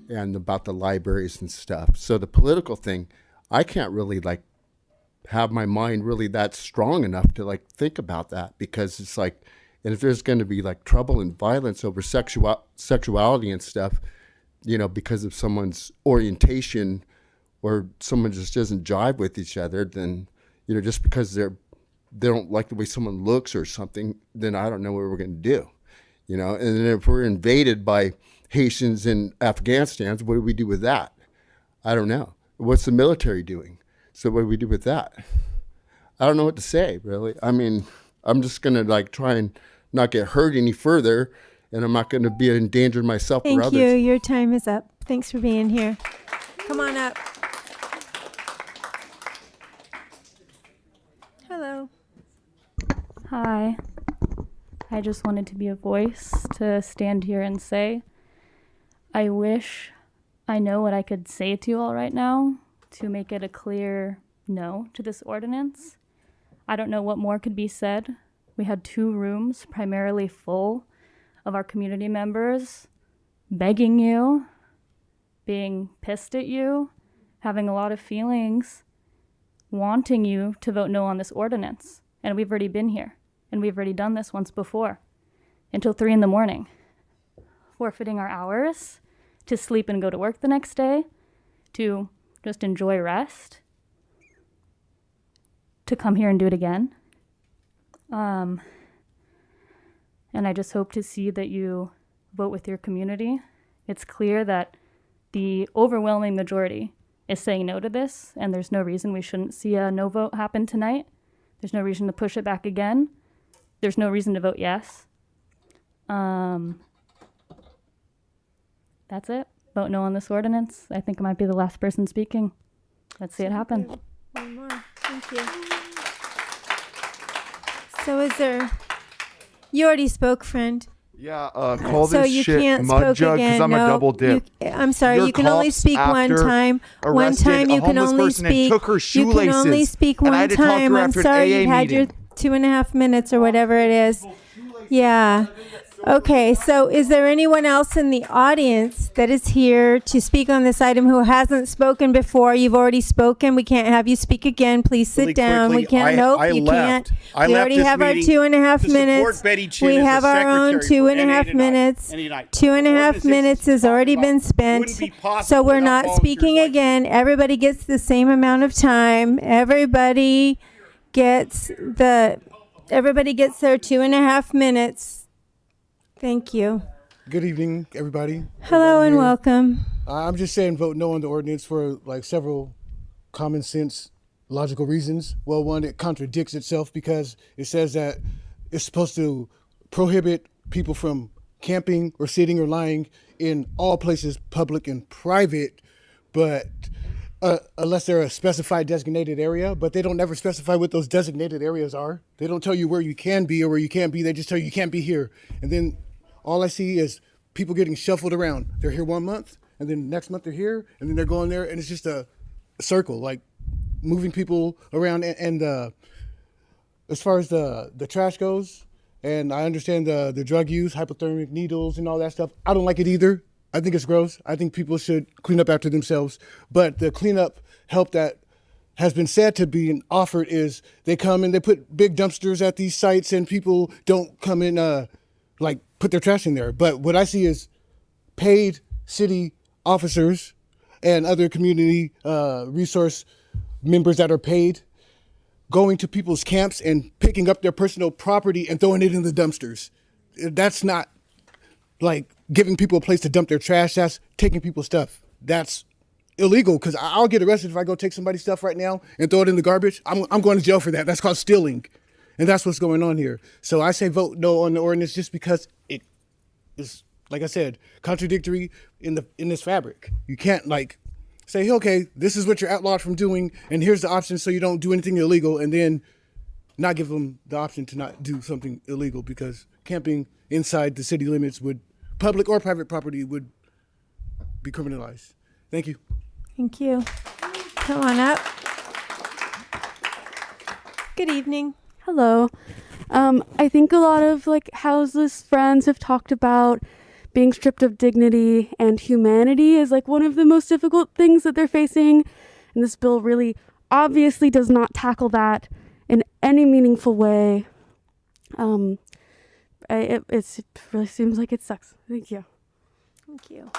and about the libraries and stuff. So the political thing, I can't really like have my mind really that strong enough to like think about that, because it's like, and if there's going to be like trouble and violence over sexuality and stuff, you know, because of someone's orientation or someone just doesn't jive with each other, then, you know, just because they don't like the way someone looks or something, then I don't know what we're going to do, you know. And then if we're invaded by Haitians in Afghanistan, what do we do with that? I don't know. What's the military doing? So what do we do with that? I don't know what to say, really. I mean, I'm just going to like try and not get hurt any further, and I'm not going to be in danger myself or others. Thank you. Your time is up. Thanks for being here. Come on up. Hello. Hi. I just wanted to be a voice to stand here and say, I wish I know what I could say to you all right now to make it a clear no to this ordinance. I don't know what more could be said. We had 2 rooms primarily full of our community members begging you, being pissed at you, having a lot of feelings, wanting you to vote no on this ordinance. And we've already been here, and we've already done this once before, until 3 a.m, forfeiting our hours to sleep and go to work the next day, to just enjoy rest, to come here and do it again. And I just hope to see that you vote with your community. It's clear that the overwhelming majority is saying no to this, and there's no reason we shouldn't see a no vote happen tonight. There's no reason to push it back again. There's no reason to vote yes. That's it. Vote no on this ordinance. I think I might be the last person speaking. Let's see it happen. One more. Thank you. So is there... You already spoke, friend. Yeah, call So this you shit can't mud spoke jug because again. I'm a No, double dip. I'm sorry, Your you can only cops speak one after time. One arrested time a you can homeless only person and speak. took her You can only shoelaces, speak and I one had to talk to time. her I'm after an sorry, AA you had your meeting. 2.5 minutes or whatever it is. Yeah. Okay, so is there anyone else in the audience that is here to speak on this item who hasn't spoken before? You've already spoken. We can't have you speak again. Please sit Really down. quickly, We can't. Nope, you can't. I We left already this have our meeting 2.5 to minutes. support Betty Chin We as the have our own secretary for 2.5 NA minutes. tonight. 2.5 minutes has already been spent. So we're not speaking again. Everybody gets the same amount of time. Everybody gets their 2.5 minutes. Thank you. Good evening, everybody. Hello and welcome. I'm just saying vote no on the ordinance for like several common sense, logical reasons. Well, one, it contradicts itself because it says that it's supposed to prohibit people from camping or sitting or lying in all places, public and private, but unless they're a specified designated area, but they don't never specify what those designated areas are. They don't tell you where you can be or where you can't be. They just tell you can't be here. And then all I see is people getting shuffled around. They're here 1 month, and then next month they're here, and then they're going there, and it's just a circle, like moving people around. And as far as the trash goes, and I understand the drug use, hypothermic needles, and all that stuff, I don't like it either. I think it's gross. I think people should clean up after themselves. But the cleanup help that has been said to be offered is they come and they put big dumpsters at these sites, and people don't come in like put their trash in there. But what I see is paid city officers and other community resource members that are paid going to people's camps and picking up their personal property and throwing it in the dumpsters. That's not like giving people a place to dump their trash. That's taking people's stuff. That's illegal, because I'll get arrested if I go take somebody's stuff right now and throw it in the garbage. I'm going to jail for that. That's called stealing. And that's what's going on here. So I say vote no on the ordinance just because it is, like I said, contradictory in this fabric. You can't like say, okay, this is what you're outlawed from doing, and here's the option so you don't do anything illegal, and then not give them the option to not do something illegal, because camping inside the city limits would, public or private property, would be criminalized. Thank you. Thank you. Come on up. Good evening. Hello. I think a lot of like houseless friends have talked about being stripped of dignity and humanity is like one of the most difficult things that they're facing. And this bill really obviously does not tackle that in any meaningful way. It really seems like it sucks. Thank you. Thank you.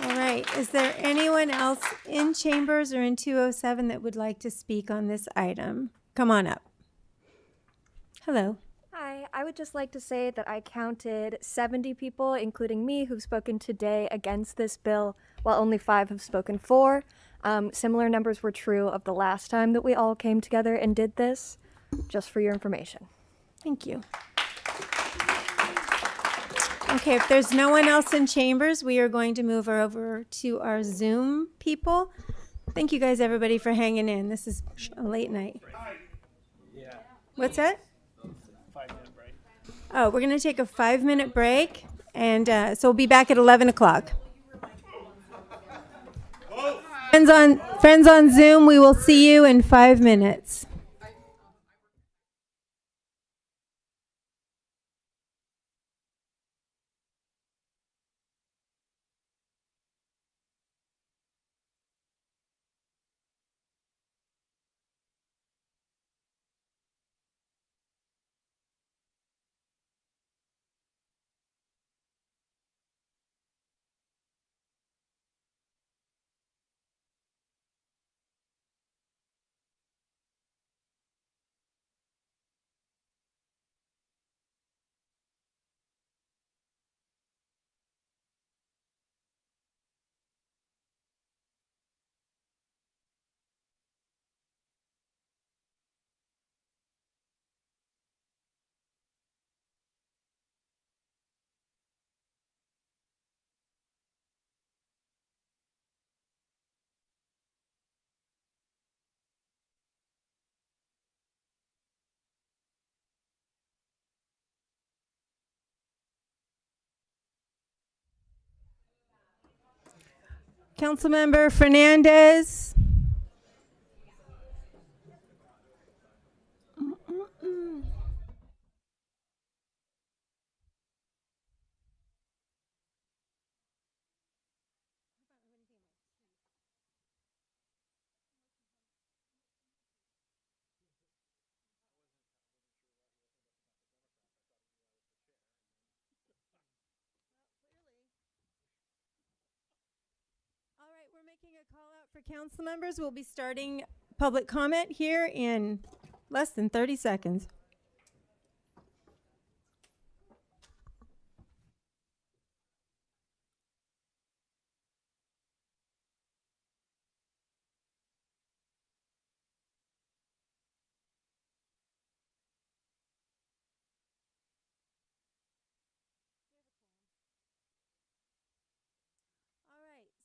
All right. Is there anyone else in chambers or in 207 that would like to speak on this item? Come on up. Hello. Hi, I would just like to say that I counted 70 people, including me, who've spoken today against this bill, while only 5 have spoken for. Similar numbers were true of the last time that we all came together and did this, just for your information. Thank you. Okay, if there's no one else in chambers, we are going to move over to our Zoom people. Thank you guys, everybody, for hanging in. This is a late night. What's that? Oh, we're going to take a 5-minute break, and so we'll be back at 11 o'clock. Friends on Zoom, we will see you in 5 minutes. Councilmember Fernandez. For council members, we'll be starting public comment here in less than 30 seconds.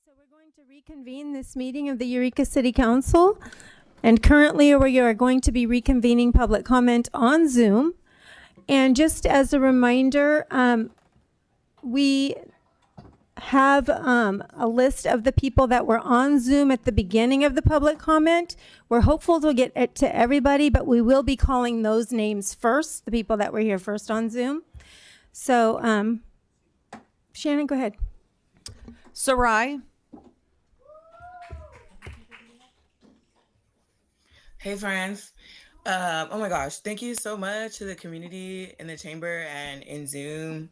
So we're going to reconvene this meeting of the Eureka City Council. And currently we are going to be reconvening public comment on Zoom. And just as a reminder, we have a list of the people that were on Zoom at the beginning of the public comment. We're hopeful to get it to everybody, but we will be calling those names first, the people that were here first on Zoom. So, Shannon, go ahead. Sarai. Hey friends. Oh my gosh, thank you so much to the community in the chamber and in Zoom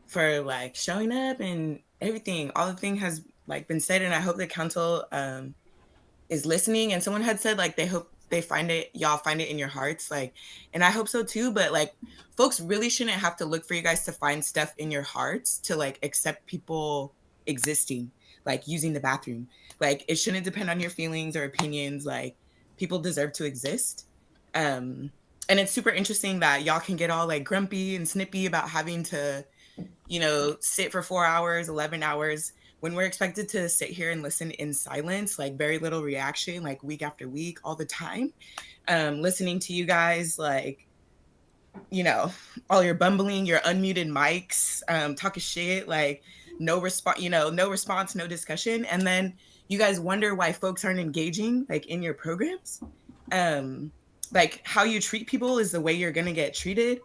for like showing up and everything. All the thing has like been said, and I hope the council is listening. And someone had said like they hope y'all find it in your hearts, like, and I hope so too. But like, folks really shouldn't have to look for you guys to find stuff in your hearts to like accept people existing, like using the bathroom. Like, it shouldn't depend on your feelings or opinions. Like, people deserve to exist. And it's super interesting that y'all can get all like grumpy and snippy about having to, you know, sit for 4 hours, 11 hours, when we're expected to sit here and listen in silence, like very little reaction, like week after week, all the time. Listening to you guys, like, you know, all your bumbling, your unmuted mics, talking shit, like no response, you know, no response, no discussion. And then you guys wonder why folks aren't engaging like in your programs. Like how you treat people is the way you're gonna get treated.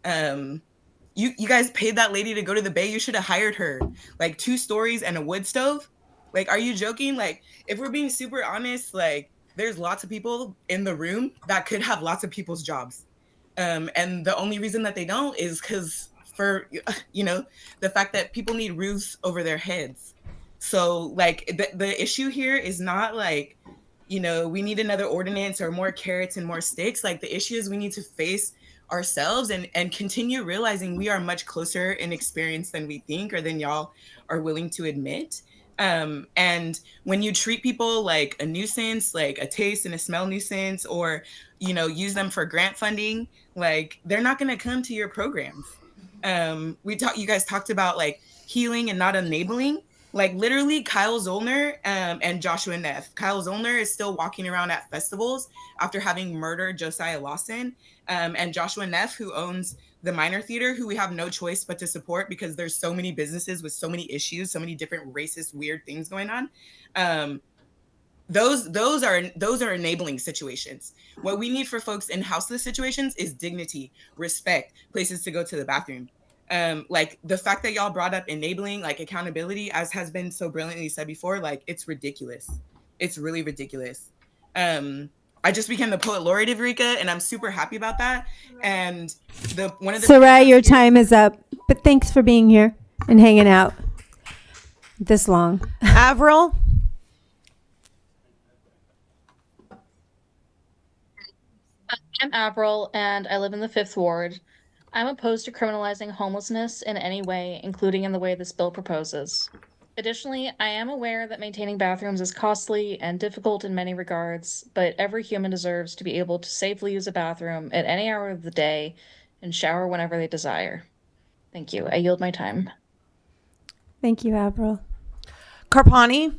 You guys paid that lady to go to the bay. You should have hired her. Like 2 stories and a wood stove. Like, are you joking? Like, if we're being super honest, like there's lots of people in the room that could have lots of people's jobs. And the only reason that they don't is because for, you know, the fact that people need roofs over their heads. So like the issue here is not like, you know, we need another ordinance or more carrots and more sticks. Like the issue is we need to face ourselves and continue realizing we are much closer in experience than we think or than y'all are willing to admit. And when you treat people like a nuisance, like a taste and a smell nuisance, or, you know, use them for grant funding, like they're not going to come to your programs. You guys talked about like healing and not enabling. Like literally Kyle Zollner and Joshua Neff. Kyle Zollner is still walking around at festivals after having murdered Josiah Lawson. And Joshua Neff, who owns the Minor Theater, who we have no choice but to support because there's so many businesses with so many issues, so many different racist, weird things going on. Those are enabling situations. What we need for folks in houseless situations is dignity, respect, places to go to the bathroom. Like the fact that y'all brought up enabling, like accountability, as has been so brilliantly said before, like it's ridiculous. It's really ridiculous. I just became the poet laureate of Eureka, and I'm super happy about that. And one of the Sarai, your time is up, but thanks for being here and hanging out this long. Avril. I'm Avril, and I live in the 5th Ward. I'm opposed to criminalizing homelessness in any way, including in the way this bill proposes. Additionally, I am aware that maintaining bathrooms is costly and difficult in many regards, but every human deserves to be able to safely use a bathroom at any hour of the day and shower whenever they desire. Thank you. I yield my time. Thank you, Avril. Carpani.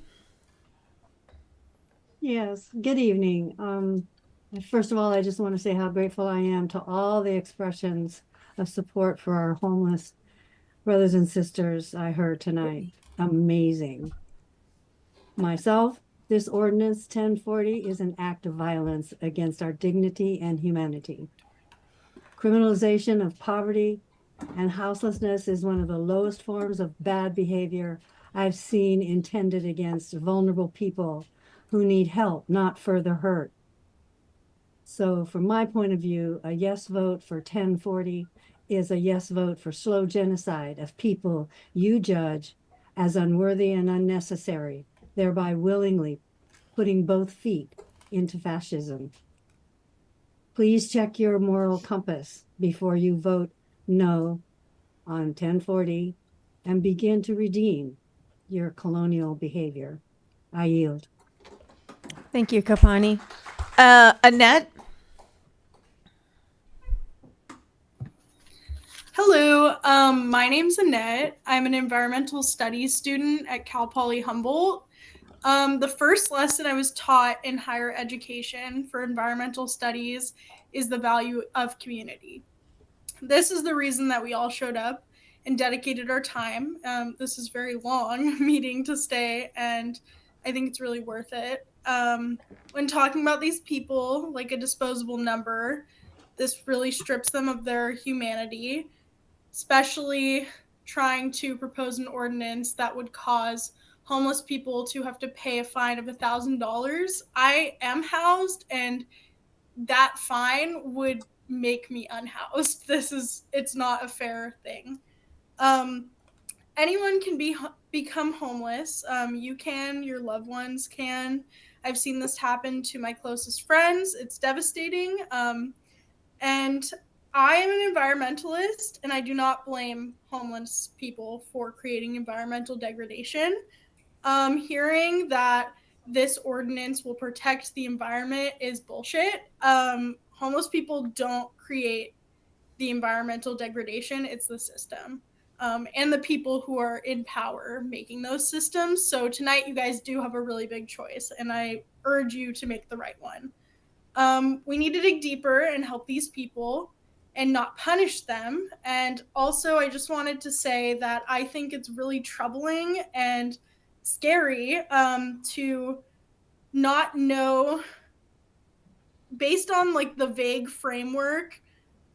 Yes, good evening. First of all, I just want to say how grateful I am to all the expressions of support for our homeless brothers and sisters I heard tonight. Amazing. Myself, this ordinance 1040 is an act of violence against our dignity and humanity. Criminalization of poverty and houselessness is one of the lowest forms of bad behavior I've seen intended against vulnerable people who need help, not further hurt. So from my point of view, a yes vote for 1040 is a yes vote for slow genocide of people you judge as unworthy and unnecessary. thereby willingly putting both feet into fascism. Please check your moral compass before you vote no on 1040 and begin to redeem your colonial behavior. I yield. Thank you, Kapani. Annette. Hello, my name's Annette. I'm an environmental studies student at Cal Poly Humboldt. The first lesson I was taught in higher education for environmental studies is the value of community. This is the reason that we all showed up and dedicated our time. This is a very long meeting to stay, and I think it's really worth it. When talking about these people like a disposable number, this really strips them of their humanity, especially trying to propose an ordinance that would cause homeless people to have to pay a fine of $1,000. I am housed, and that fine would make me unhoused. It's not a fair thing. Anyone can become homeless. You can, your loved ones can. I've seen this happen to my closest friends. It's devastating. And I am an environmentalist, and I do not blame homeless people for creating environmental degradation. Hearing that this ordinance will protect the environment is bullshit. Homeless people don't create the environmental degradation, it's the system. And the people who are in power making those systems. So tonight you guys do have a really big choice, and I urge you to make the right one. We need to dig deeper and help these people and not punish them. And also, I just wanted to say that I think it's really troubling and scary to not know, based on like the vague framework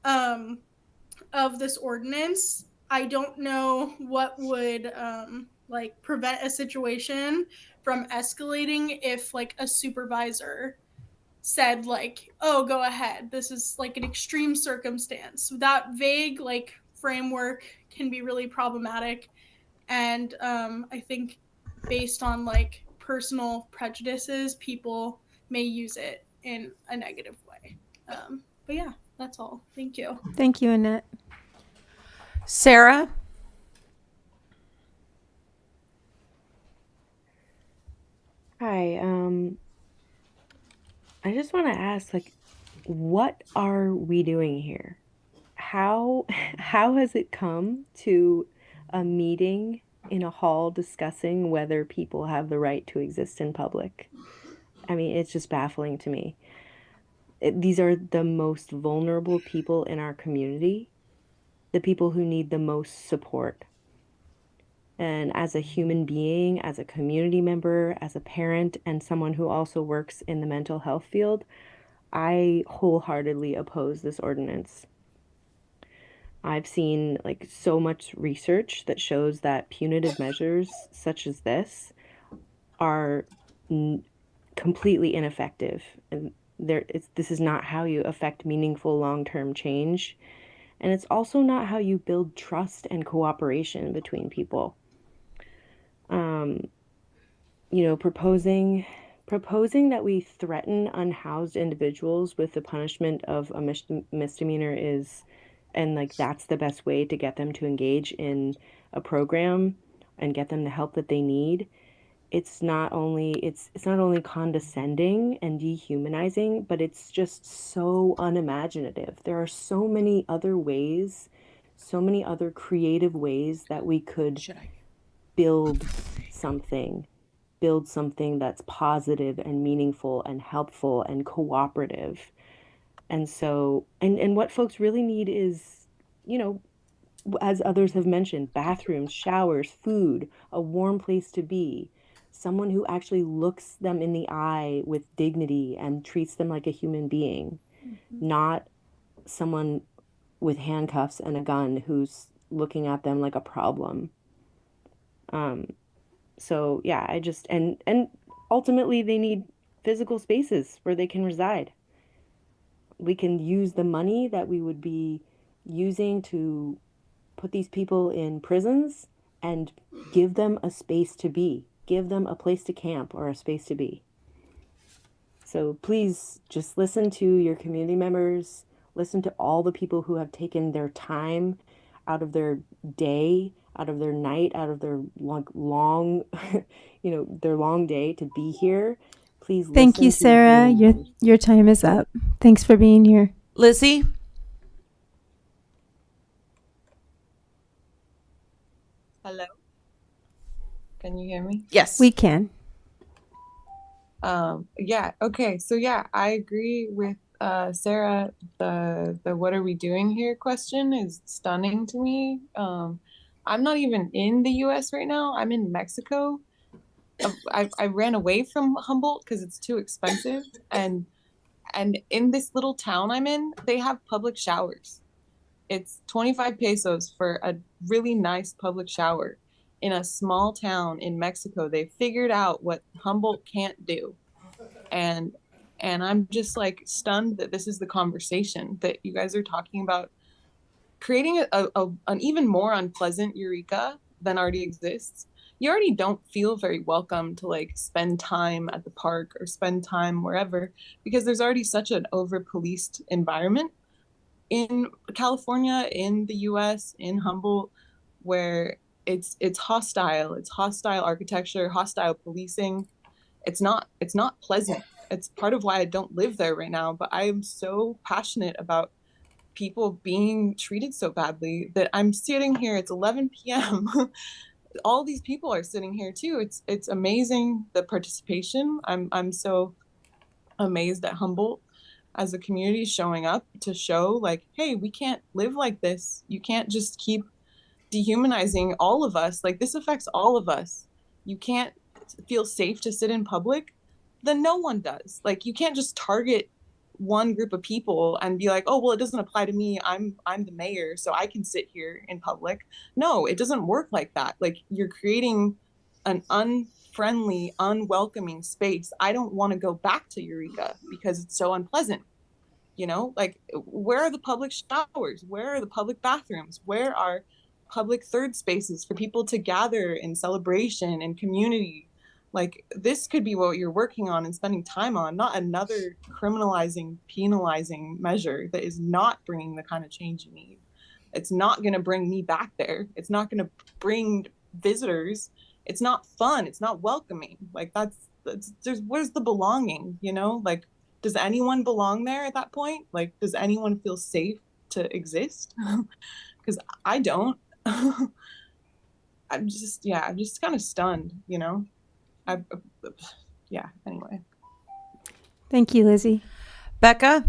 of this ordinance, I don't know what would like prevent a situation from escalating if like a supervisor said like, oh, go ahead, this is like an extreme circumstance. That vague like framework can be really problematic, and I think based on like personal prejudices, people may use it in a negative way. But yeah, that's all. Thank you. Thank you, Annette. Sarah. Hi, I just want to ask, like, what are we doing here? How has it come to a meeting in a hall discussing whether people have the right to exist in public? I mean, it's just baffling to me. These are the most vulnerable people in our community, the people who need the most support. And as a human being, as a community member, as a parent, and someone who also works in the mental health field, I wholeheartedly oppose this ordinance. I've seen like so much research that shows that punitive measures such as this are completely ineffective. And this is not how you affect meaningful long-term change. And it's also not how you build trust and cooperation between people. Proposing that we threaten unhoused individuals with the punishment of a misdemeanor and like that's the best way to get them to engage in a program and get them the help that they need. It's not only condescending and dehumanizing, but it's just so unimaginative. There are so many other ways, so many other creative ways that we could build something that's positive and meaningful and helpful and cooperative. And so, and what folks really need is, as others have mentioned, bathrooms, showers, food, a warm place to be, someone who actually looks them in the eye with dignity and treats them like a human being, not someone with handcuffs and a gun who's looking at them like a problem. So yeah, and ultimately they need physical spaces where they can reside. We can use the money that we would be using to put these people in prisons and give them a space to be, give them a place to camp or a space to be. So please just listen to your community members, listen to all the people who have taken their time out of their day, out of their night, out of their long, their long day to be here. Please Thank listen you, to Sarah. Your time is up. Thanks for being here. Lizzie? Hello? Can you hear me? Yes. We can. Yeah, okay. So yeah, I agree with Sarah. The what are we doing here question is stunning to me. I'm not even in the US right now. I'm in Mexico. I ran away from Humboldt because it's too expensive, and in this little town I'm in, they have public showers. It's 25 pesos for a really nice public shower in a small town in Mexico. They figured out what Humboldt can't do. And I'm just like stunned that this is the conversation that you guys are talking about, creating an even more unpleasant Eureka than already exists. You already don't feel very welcome to like spend time at the park or spend time wherever, because there's already such an over-policed environment in California, in the US, in Humboldt, where it's hostile. It's hostile architecture, hostile policing. It's not pleasant. It's part of why I don't live there right now, but I am so passionate about people being treated so badly that I'm sitting here. It's 11 p.m. All these people are sitting here too. It's amazing, the participation. I'm so amazed at Humboldt as a community showing up to show like, hey, we can't live like this. You can't just keep dehumanizing all of us. Like, this affects all of us. You can't feel safe to sit in public, then no one does. Like, you can't just target one group of people and be like, oh, well, it doesn't apply to me. I'm the mayor, so I can sit here in public. No, it doesn't work like that. Like, you're creating an unfriendly, unwelcoming space. I don't want to go back to Eureka because it's so unpleasant. You know, like, where are the public showers? Where are the public bathrooms? Where are public third spaces for people to gather in celebration and community? Like, this could be what you're working on and spending time on, not another criminalizing, penalizing measure that is not bringing the kind of change you need. It's not going to bring me back there. It's not going to bring visitors. It's not fun. It's not welcoming. Like, where's the belonging, you know? Like, does anyone belong there at that point? Like, does anyone feel safe to exist? Because I don't. I'm just kind of stunned, you know? Anyway. Thank you, Lizzie. Becca?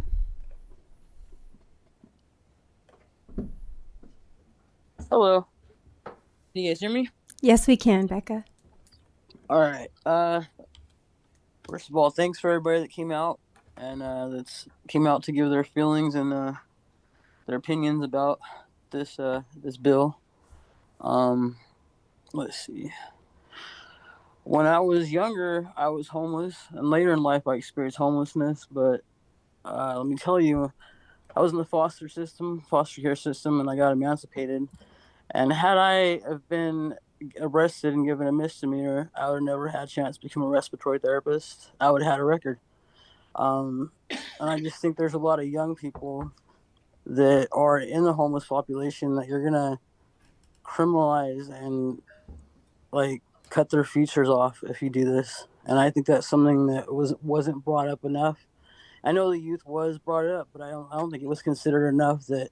Hello. Can you guys hear me? Yes, we can, Becca. All right. First of all, thanks for everybody that came out and came out to give their feelings and their opinions about this bill. Let's see. When I was younger, I was homeless, and later in life, I experienced homelessness. But let me tell you, I was in the foster care system, and I got emancipated. And had I have been arrested and given a misdemeanor, I would have never had a chance to become a respiratory therapist. I would have had a record. And I just think there's a lot of young people that are in the homeless population that you're gonna criminalize and like cut their features off if you do this. And I think that's something that wasn't brought up enough. I know the youth was brought up, but I don't think it was considered enough that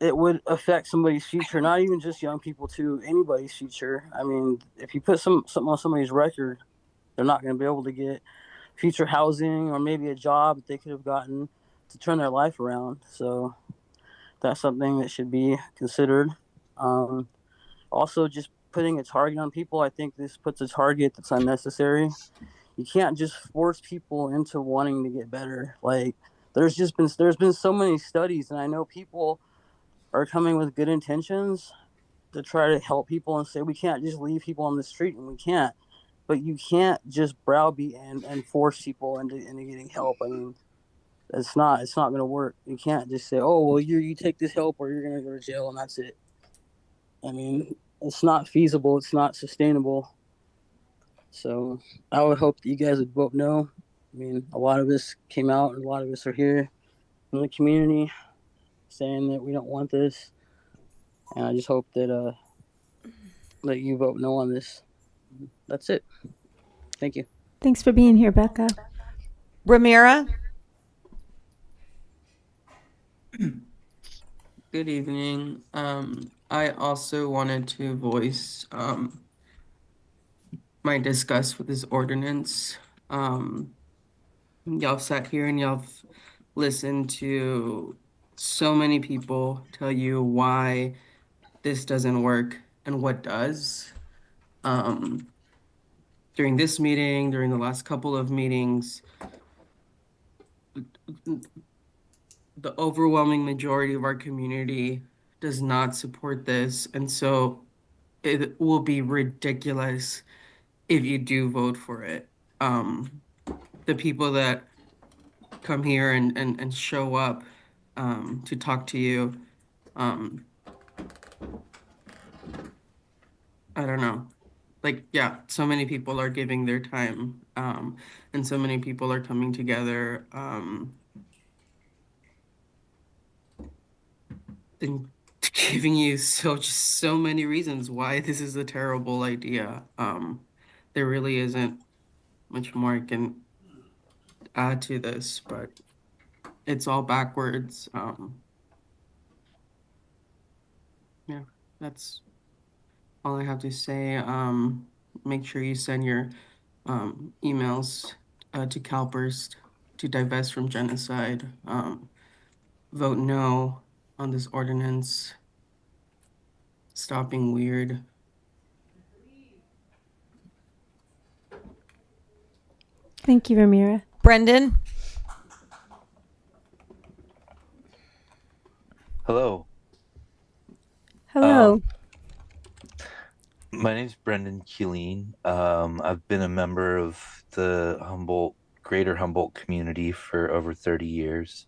it would affect somebody's future, not even just young people, too, anybody's future. I mean, if you put something on somebody's record, they're not going to be able to get future housing or maybe a job that they could have gotten to turn their life around. So that's something that should be considered. Also, just putting a target on people, I think this puts a target that's unnecessary. You can't just force people into wanting to get better. Like, there's been so many studies, and I know people are coming with good intentions to try to help people and say we can't just leave people on the street, and we can't. But you can't just browbeat and force people into getting help. I mean, it's not going to work. You can't just say, oh, well, you take this help or you're going to go to jail, and that's it. I mean, it's not feasible. It's not sustainable. So I would hope that you guys would vote no. I mean, a lot of us came out and a lot of us are here in the community saying that we don't want this. And I just hope that that you vote no on this. That's it. Thank you. Thanks for being here, Becca. Ramira? Good evening. I also wanted to voice my disgust with this ordinance. Y'all sat here and y'all listened to so many people tell you why this doesn't work and what does. During this meeting, during the last couple of meetings, the overwhelming majority of our community does not support this. And so it will be ridiculous if you do vote for it. The people that come here and show up to talk to you, I don't know. Like, yeah, so many people are giving their time, and so many people are coming together and giving you so many reasons why this is a terrible idea. There really isn't much more I can add to this, but it's all backwards. Yeah, that's all I have to say. Make sure you send your emails to CalPERS to divest from genocide. Vote no on this ordinance. Stop being weird. Thank you, Ramira. Brendan? Hello. Hello. My name's Brendan Keeleen. I've been a member of the Greater Humboldt community for over 30 years.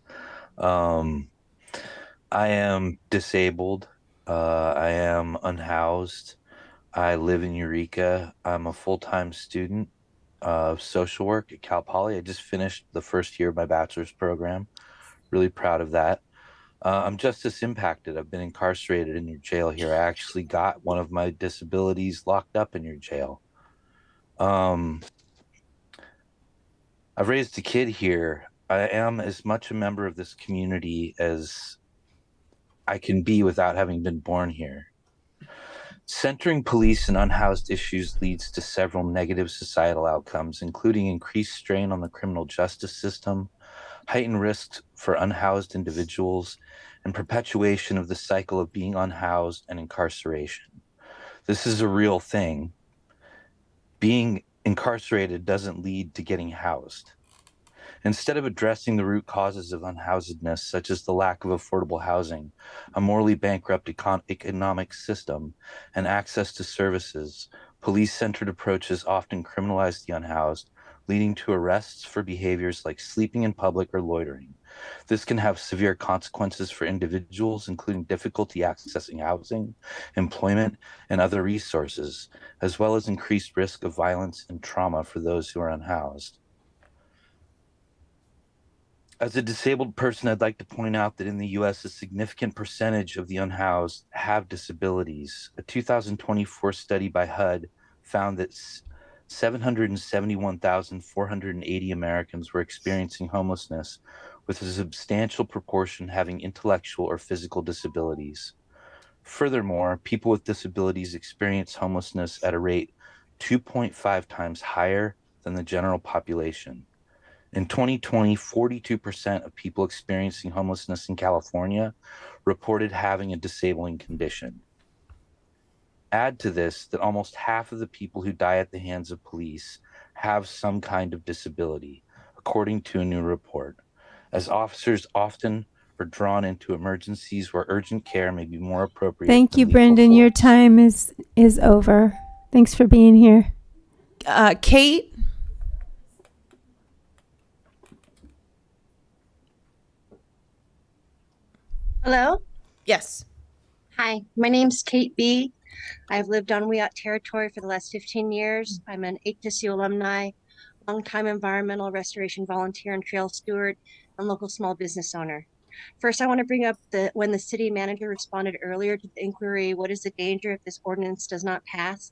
I am disabled. I am unhoused. I live in Eureka. I'm a full-time student of social work at Cal Poly. I just finished the first year of my bachelor's program. Really proud of that. I'm justice impacted. I've been incarcerated in your jail here. I actually got one of my disabilities locked up in your jail. I've raised a kid here. I am as much a member of this community as I can be without having been born here. Centering police and unhoused issues leads to several negative societal outcomes, including increased strain on the criminal justice system, heightened risks for unhoused individuals, and perpetuation of the cycle of being unhoused and incarceration. This is a real thing. Being incarcerated doesn't lead to getting housed. Instead of addressing the root causes of unhousedness, such as the lack of affordable housing, a morally bankrupt economic system, and access to services, police-centered approaches often criminalize the unhoused, leading to arrests for behaviors like sleeping in public or loitering. This can have severe consequences for individuals, including difficulty accessing housing, employment, and other resources, as well as increased risk of violence and trauma for those who are unhoused. As a disabled person, I'd like to point out that in the U.S., a significant percentage of the unhoused have disabilities. A 2024 study by HUD found that 771,480 Americans were experiencing homelessness, with a substantial proportion having intellectual or physical disabilities. Furthermore, people with disabilities experience homelessness at a rate 2.5 times higher than the general population. In 2020, 42% of people experiencing homelessness in California reported having a disabling condition. Add to this that almost half of the people who die at the hands of police have some kind of disability, according to a new report, as officers often are drawn into emergencies where urgent care may be more appropriate. Thank you, Brendan. Your time is over. Thanks for being here. Kate? Hello? Yes. Hi, my name's Kate B. I've lived on Wiyot territory for the last 15 years. I'm an HSU alumni, longtime environmental restoration volunteer and trail steward, and local small business owner. First, I want to bring up when the city manager responded earlier to the inquiry, what is the danger if this ordinance does not pass?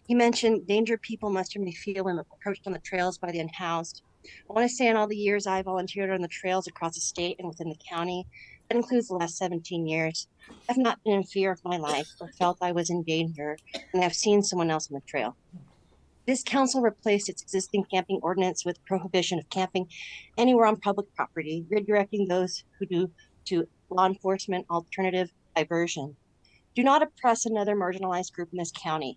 He mentioned danger people must may feel when approached on the trails by the unhoused. I want to say in all the years I volunteered on the trails across the state and within the county, that includes the last 17 years, I've not been in fear of my life or felt I was in danger when I've seen someone else on the trail. This council replaced its existing camping ordinance with prohibition of camping anywhere on public property, redirecting those who do to law enforcement alternative diversion. Do not oppress another marginalized group in this county.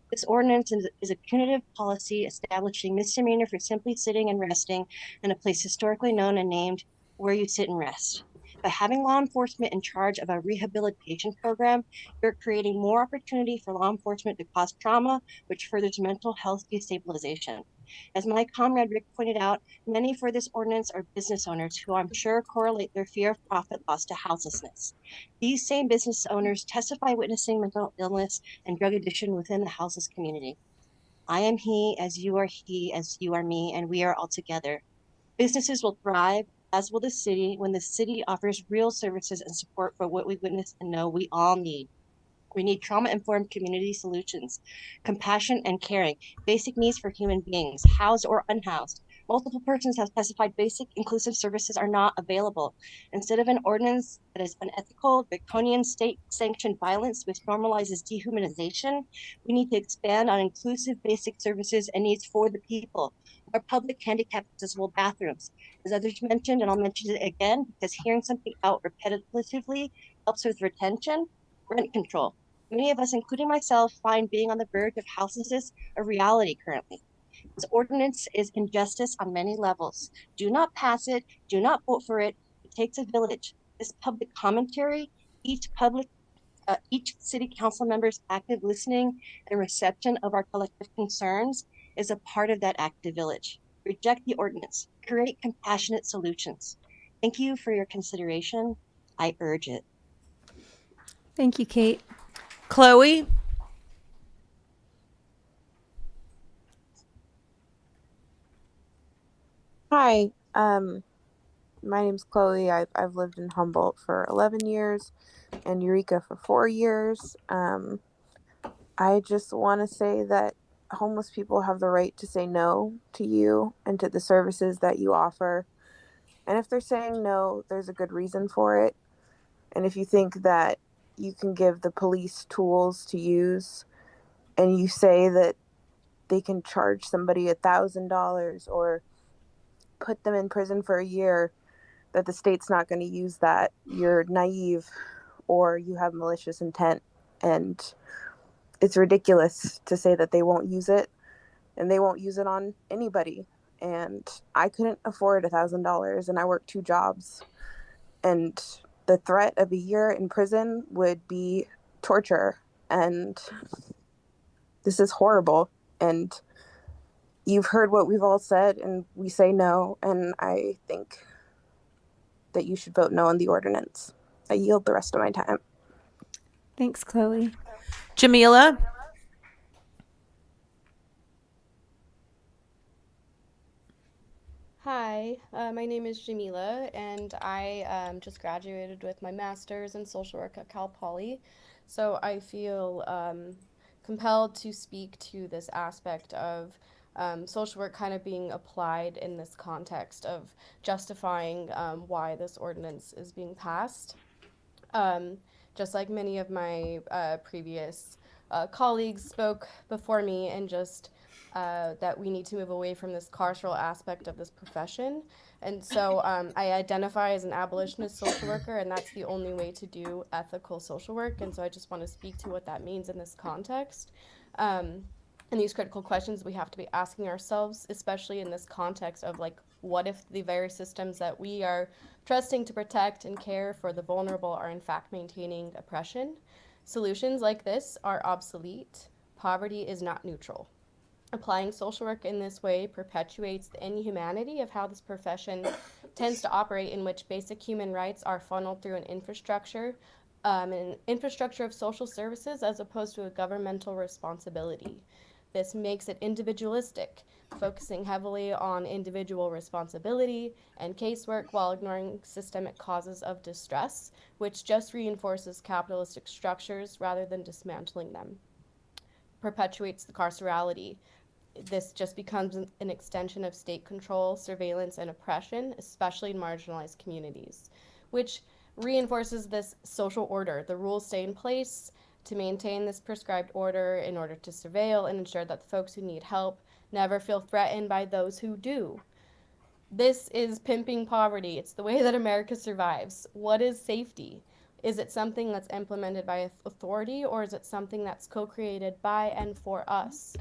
This ordinance is a punitive policy establishing misdemeanor for simply sitting and resting in a place historically known and named where you sit and rest. By having law enforcement in charge of a rehabilitation program, you're creating more opportunity for law enforcement to cause trauma, which furthers mental health destabilization. As my comrade Rick pointed out, many for this ordinance are business owners who I'm sure correlate their fear of profit loss to houselessness. These same business owners testify witnessing mental illness and drug addiction within the houseless community. I am he, as you are me, and we are all together. Businesses will thrive, as will the city, when the city offers real services and support for what we witness and know we all need. We need trauma-informed community solutions, compassion and caring, basic needs for human beings, housed or unhoused. Multiple persons have testified basic inclusive services are not available. Instead of an ordinance that is unethical, draconian state-sanctioned violence which normalizes dehumanization, we need to expand on inclusive basic services and needs for the people. Our public handicap accessible bathrooms. As others mentioned, and I'll mention it again, because hearing something out repetitively helps with retention, rent control. Many of us, including myself, find being on the verge of houselessness a reality currently. This ordinance is injustice on many levels. Do not pass it. Do not vote for it. It takes a village. This public commentary, each city council member's active listening and reception of our collective concerns is a part of that active village. Reject the ordinance. Create compassionate solutions. Thank you for your consideration. I urge it. Thank you, Kate. Chloe? Hi, my name's Chloe. I've lived in Humboldt for 11 years and Eureka for 4 years. I just want to say that homeless people have the right to say no to you and to the services that you offer. And if they're saying no, there's a good reason for it. And if you think that you can give the police tools to use and you say that they can charge somebody $1,000 or put them in prison for a year, that the state's not going to use that, you're naive or you have malicious intent. And it's ridiculous to say that they won't use it, and they won't use it on anybody. And I couldn't afford $1,000 and I worked 2 jobs, and the threat of a year in prison would be torture. And this is horrible. And you've heard what we've all said, and we say no. And I think that you should vote no on the ordinance. I yield the rest of my time. Thanks, Chloe. Jamila? Hi, my name is Jamila, and I just graduated with my master's in social work at Cal Poly. So I feel compelled to speak to this aspect of social work kind of being applied in this context of justifying why this ordinance is being passed. Just like many of my previous colleagues spoke before me, and just that we need to move away from this carceral aspect of this profession. And so I identify as an abolitionist social worker, and that's the only way to do ethical social work. And so I just want to speak to what that means in this context. And these critical questions we have to be asking ourselves, especially in this context of like, what if the very systems that we are trusting to protect and care for the vulnerable are in fact maintaining oppression? Solutions like this are obsolete. Poverty is not neutral. Applying social work in this way perpetuates the inhumanity of how this profession tends to operate, in which basic human rights are funneled through an infrastructure an infrastructure of social services as opposed to a governmental responsibility. This makes it individualistic, focusing heavily on individual responsibility and casework while ignoring systemic causes of distress, which just reinforces capitalistic structures rather than dismantling them. Perpetuates the carcerality. This just becomes an extension of state control, surveillance, and oppression, especially in marginalized communities, which reinforces this social order. The rules stay in place to maintain this prescribed order in order to surveil and ensure that the folks who need help never feel threatened by those who do. This is pimping poverty. It's the way that America survives. What is safety? Is it something that's implemented by authority, or is it something that's co-created by and for us?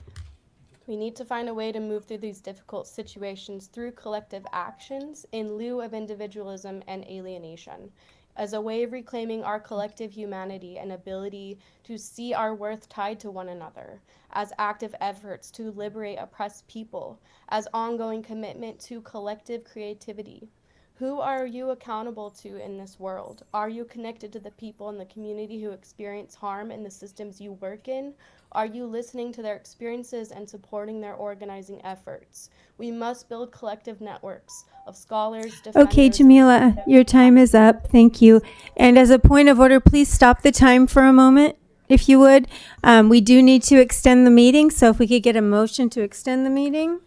We need to find a way to move through these difficult situations through collective actions in lieu of individualism and alienation, as a way of reclaiming our collective humanity and ability to see our worth tied to one another, as active efforts to liberate oppressed people, as ongoing commitment to collective creativity. Who are you accountable to in this world? Are you connected to the people in the community who experience harm in the systems you work in? Are you listening to their experiences and supporting their organizing efforts? We must build collective networks of scholars, Okay, defenders. Jamila, your time is up. Thank you. And as a point of order, please stop the time for a moment, if you would. We do need to extend the meeting, so if we could get a motion to extend the meeting.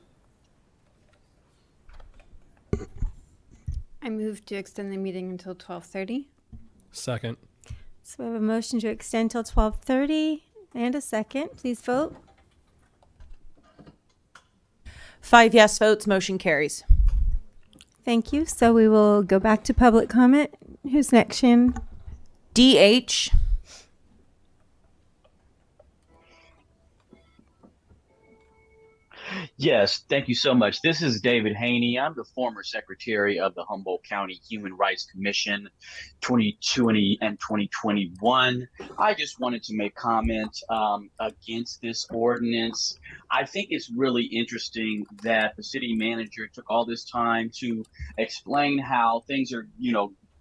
I move to extend the meeting until 12:30. Second. So we have a motion to extend till 12:30 and a second. Please vote. 5 yes votes, motion carries. Thank you. So we will go back to public comment. Who's next, Shannon? DH. Yes, thank you so much. This is David Haney. I'm the former secretary of the Humboldt County Human Rights Commission 2020 and 2021. I just wanted to make comment against this ordinance. I think it's really interesting that the city manager took all this time to explain how things are,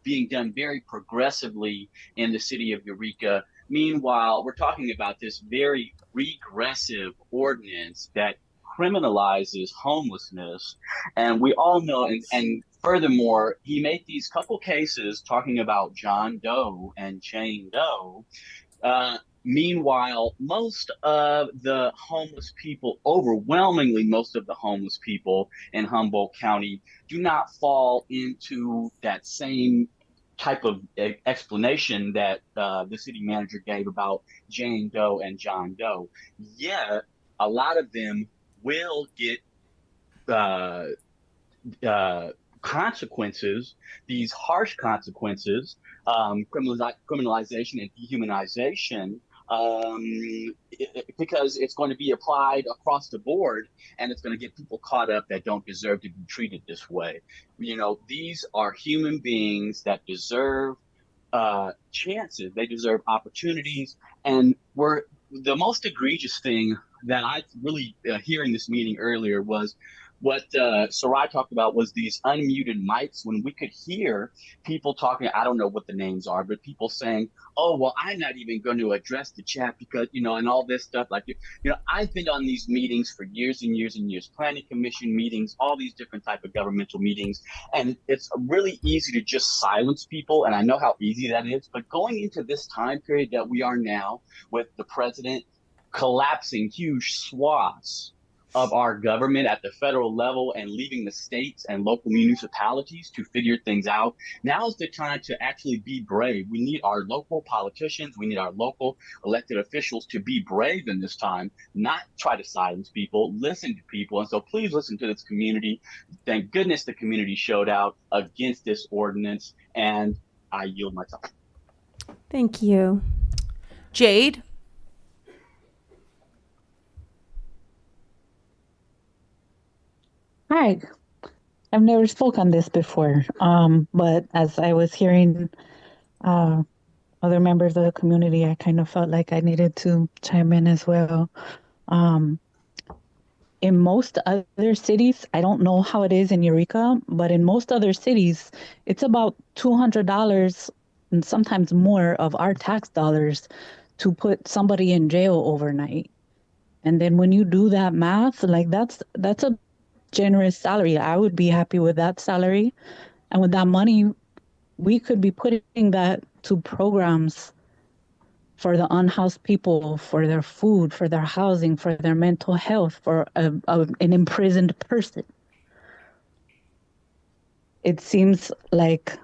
being done very progressively in the city of Eureka. Meanwhile, we're talking about this very regressive ordinance that criminalizes homelessness. And we all know, and furthermore, he made these couple cases talking about John Doe and Jane Doe. Meanwhile, most of the homeless people, overwhelmingly most of the homeless people in Humboldt County, do not fall into that same type of explanation that the city manager gave about Jane Doe and John Doe. Yet, a lot of them will get consequences, these harsh consequences, criminalization and dehumanization, because it's going to be applied across the board, and it's going to get people caught up that don't deserve to be treated this way. These are human beings that deserve chances, they deserve opportunities, and the most egregious thing that I really hearing this meeting earlier was what Sarai talked about was these unmuted mics when we could hear people talking. I don't know what the names are, but people saying, "Oh, well, I'm not even going to address the chat because and all this stuff." Like, I've been on these meetings for years and years and years, planning commission meetings, all these different type of governmental meetings, and it's really easy to just silence people. And I know how easy that is, but going into this time period that we are now, with the president collapsing huge swaths of our government at the federal level and leaving the states and local municipalities to figure things out. Now is the time to actually be brave. We need our local politicians, we need our local elected officials to be brave in this time, not try to silence people, listen to people. And so please listen to this community. Thank goodness the community showed out against this ordinance, and I yield my time. Thank you. Jade. Hi, I've never spoke on this before, but as I was hearing other members of the community, I kind of felt like I needed to chime in as well. In most other cities, I don't know how it is in Eureka, but in most other cities, it's about $200 and sometimes more of our tax dollars to put somebody in jail overnight. And then when you do that math, like that's a generous salary. I would be happy with that salary. And with that money, we could be putting that to programs for the unhoused people, for their food, for their housing, for their mental health, for an imprisoned person. It seems like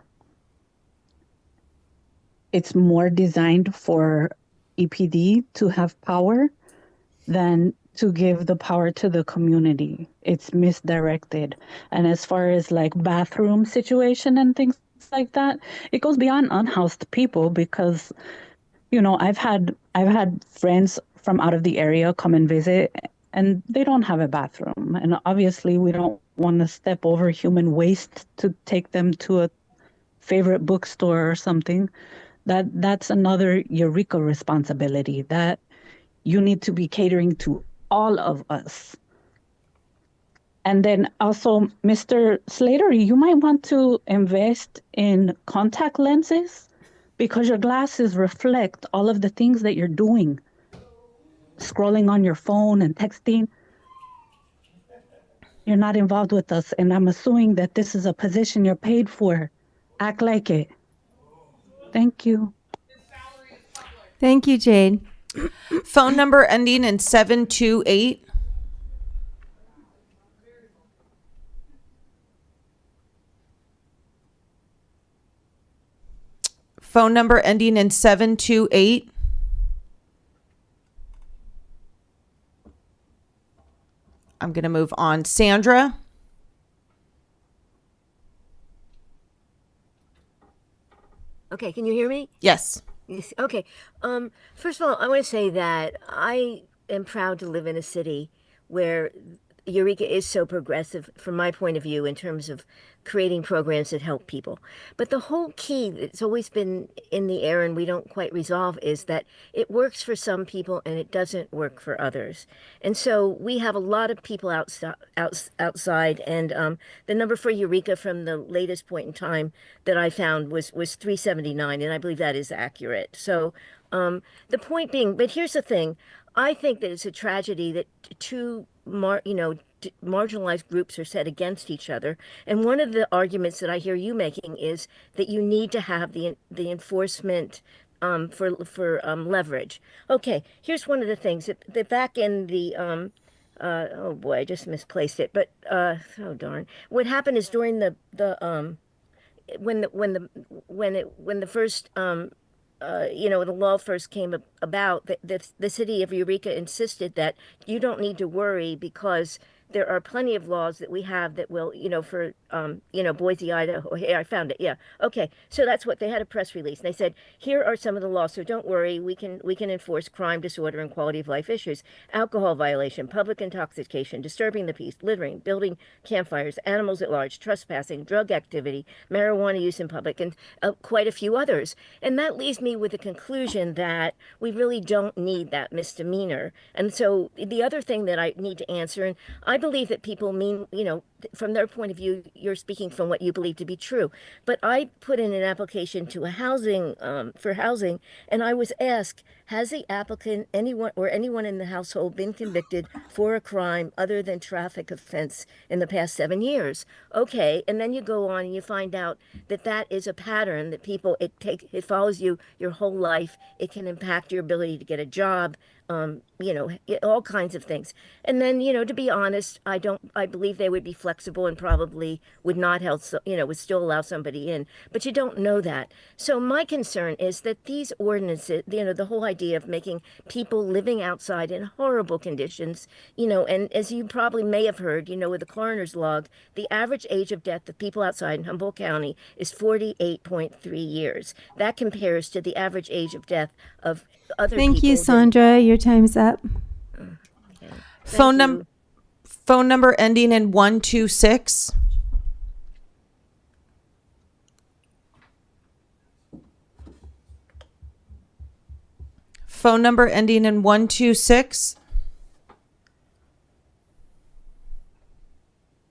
it's more designed for EPD to have power than to give the power to the community. It's misdirected. And as far as like bathroom situation and things like that, it goes beyond unhoused people because, you know, I've had friends from out of the area come and visit and they don't have a bathroom. And obviously we don't want to step over human waste to take them to a favorite bookstore or something. That's another Eureka responsibility that you need to be catering to all of us. And then also, Mr. Slater, you might want to invest in contact lenses because your glasses reflect all of the things that you're doing. Scrolling on your phone and texting. You're not involved with us, and I'm assuming that this is a position you're paid for. Act like it. Thank you. Thank you, Jade. Phone number ending in 728. Phone number ending in 728. I'm going to move on. Sandra? Okay, can you hear me? Yes. Yes. Okay. First of all, I want to say that I am proud to live in a city where Eureka is so progressive from my point of view in terms of creating programs that help people. But the whole key that's always been in the air and we don't quite resolve is that it works for some people and it doesn't work for others. And so we have a lot of people outside and the number for Eureka from the latest point in time that I found was 379, and I believe that is accurate. So the point being, but here's the thing, I think that it's a tragedy that two marginalized groups are set against each other. And one of the arguments that I hear you making is that you need to have the enforcement for leverage. Okay, here's one of the things that back in the oh boy, I just misplaced it. But oh darn, what happened is during the when the first the law first came about, the city of Eureka insisted that you don't need to worry because there are plenty of laws that we have that will, for, Boise, Idaho. Hey, I found it. Yeah. Okay. So that's what they had, a press release. They said, here are some of the laws. So don't worry. We can enforce crime, disorder, and quality of life issues. Alcohol violation, public intoxication, disturbing the peace, littering, building campfires, animals at large, trespassing, drug activity, marijuana use in public, and quite a few others. And that leaves me with the conclusion that we really don't need that misdemeanor. And so the other thing that I need to answer, and I believe that people mean, from their point of view, you're speaking from what you believe to be true. But I put in an application to a housing, for housing, and I was asked, has the applicant, anyone in the household been convicted for a crime other than traffic offense in the past 7 years? Okay, and then you go on and you find out that that is a pattern that people, it follows you your whole life. It can impact your ability to get a job, all kinds of things. And then, to be honest, I believe they would be flexible and probably would not help, would still allow somebody in, but you don't know that. So my concern is that these ordinances, the whole idea of making people living outside in horrible conditions, and as you probably may have heard, with the coroner's log, the average age of death of people outside in Humboldt County is 48.3 years. That compares to the average age of death of other people. Thank you, Sandra. Your time's up. Okay. Phone number ending in 126. Phone number ending in 126.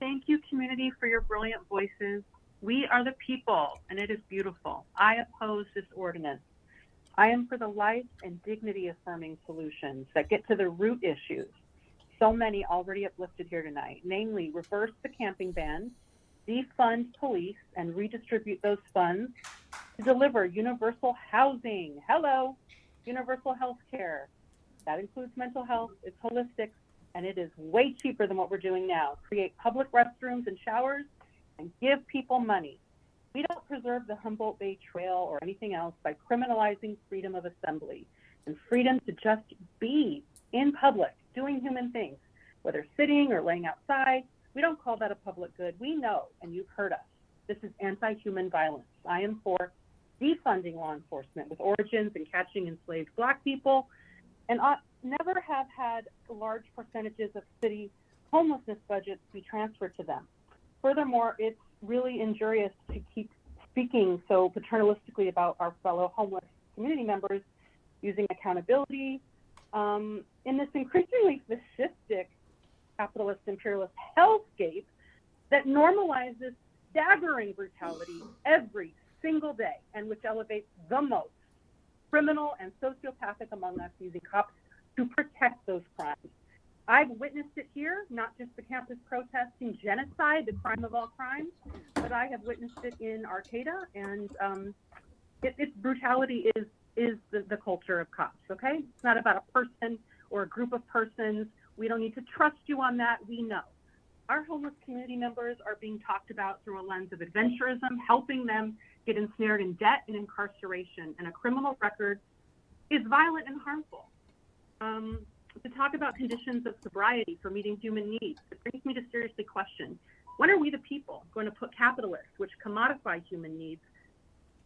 Thank you, community, for your brilliant voices. We are the people, and it is beautiful. I oppose this ordinance. I am for the life and dignity affirming solutions that get to the root issues, so many already uplifted here tonight, namely reverse the camping ban, defund police, and redistribute those funds to deliver universal housing. Hello, universal health care. That includes mental health, it's holistic, and it is way cheaper than what we're doing now. Create public restrooms and showers and give people money. We don't preserve the Humboldt Bay Trail or anything else by criminalizing freedom of assembly and freedom to just be in public, doing human things, whether sitting or laying outside. We don't call that a public good. We know, and you've heard us, this is anti-human violence. I am for defunding law enforcement with origins in catching enslaved Black people, and never have had large percentages of city homelessness budgets be transferred to them. Furthermore, it's really injurious to keep speaking so paternalistically about our fellow homeless community members using accountability in this increasingly fascistic capitalist imperialist hellscape that normalizes staggering brutality every single day and which elevates the most criminal and sociopathic among us using cops to protect those crimes. I've witnessed it here, not just the campus protesting genocide, the crime of all crimes, but I have witnessed it in Arcata, and its brutality is the culture of cops, okay? It's not about a person or a group of persons. We don't need to trust you on that. We know. Our homeless community members are being talked about through a lens of adventurism, helping them get ensnared in debt and incarceration, and a criminal record is violent and harmful. To talk about conditions of sobriety for meeting human needs, it brings me to seriously question, when are we the people going to put capitalists, which commodify human needs,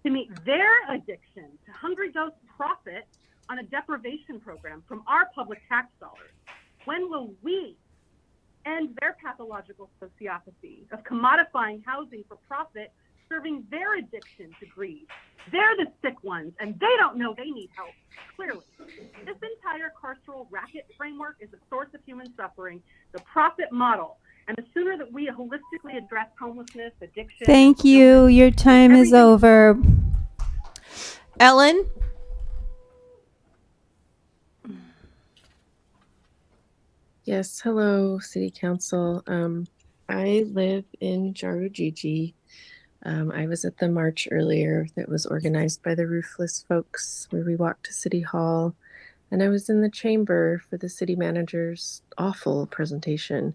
to meet their addiction to hungry ghost profit on a deprivation program from our public tax dollars? When will we end their pathological sociopathy of commodifying housing for profit, serving their addiction to greed? They're the sick ones, and they don't know they need help, clearly. This entire carceral racket framework is a source of human suffering, the profit model. And the sooner that we holistically address homelessness, addiction... Thank you. Your time is over. Ellen? Yes, hello, City Council. I live in Jarujiji. I was at the march earlier that was organized by the Roofless folks where we walked to City Hall, and I was in the chamber for the city manager's awful presentation.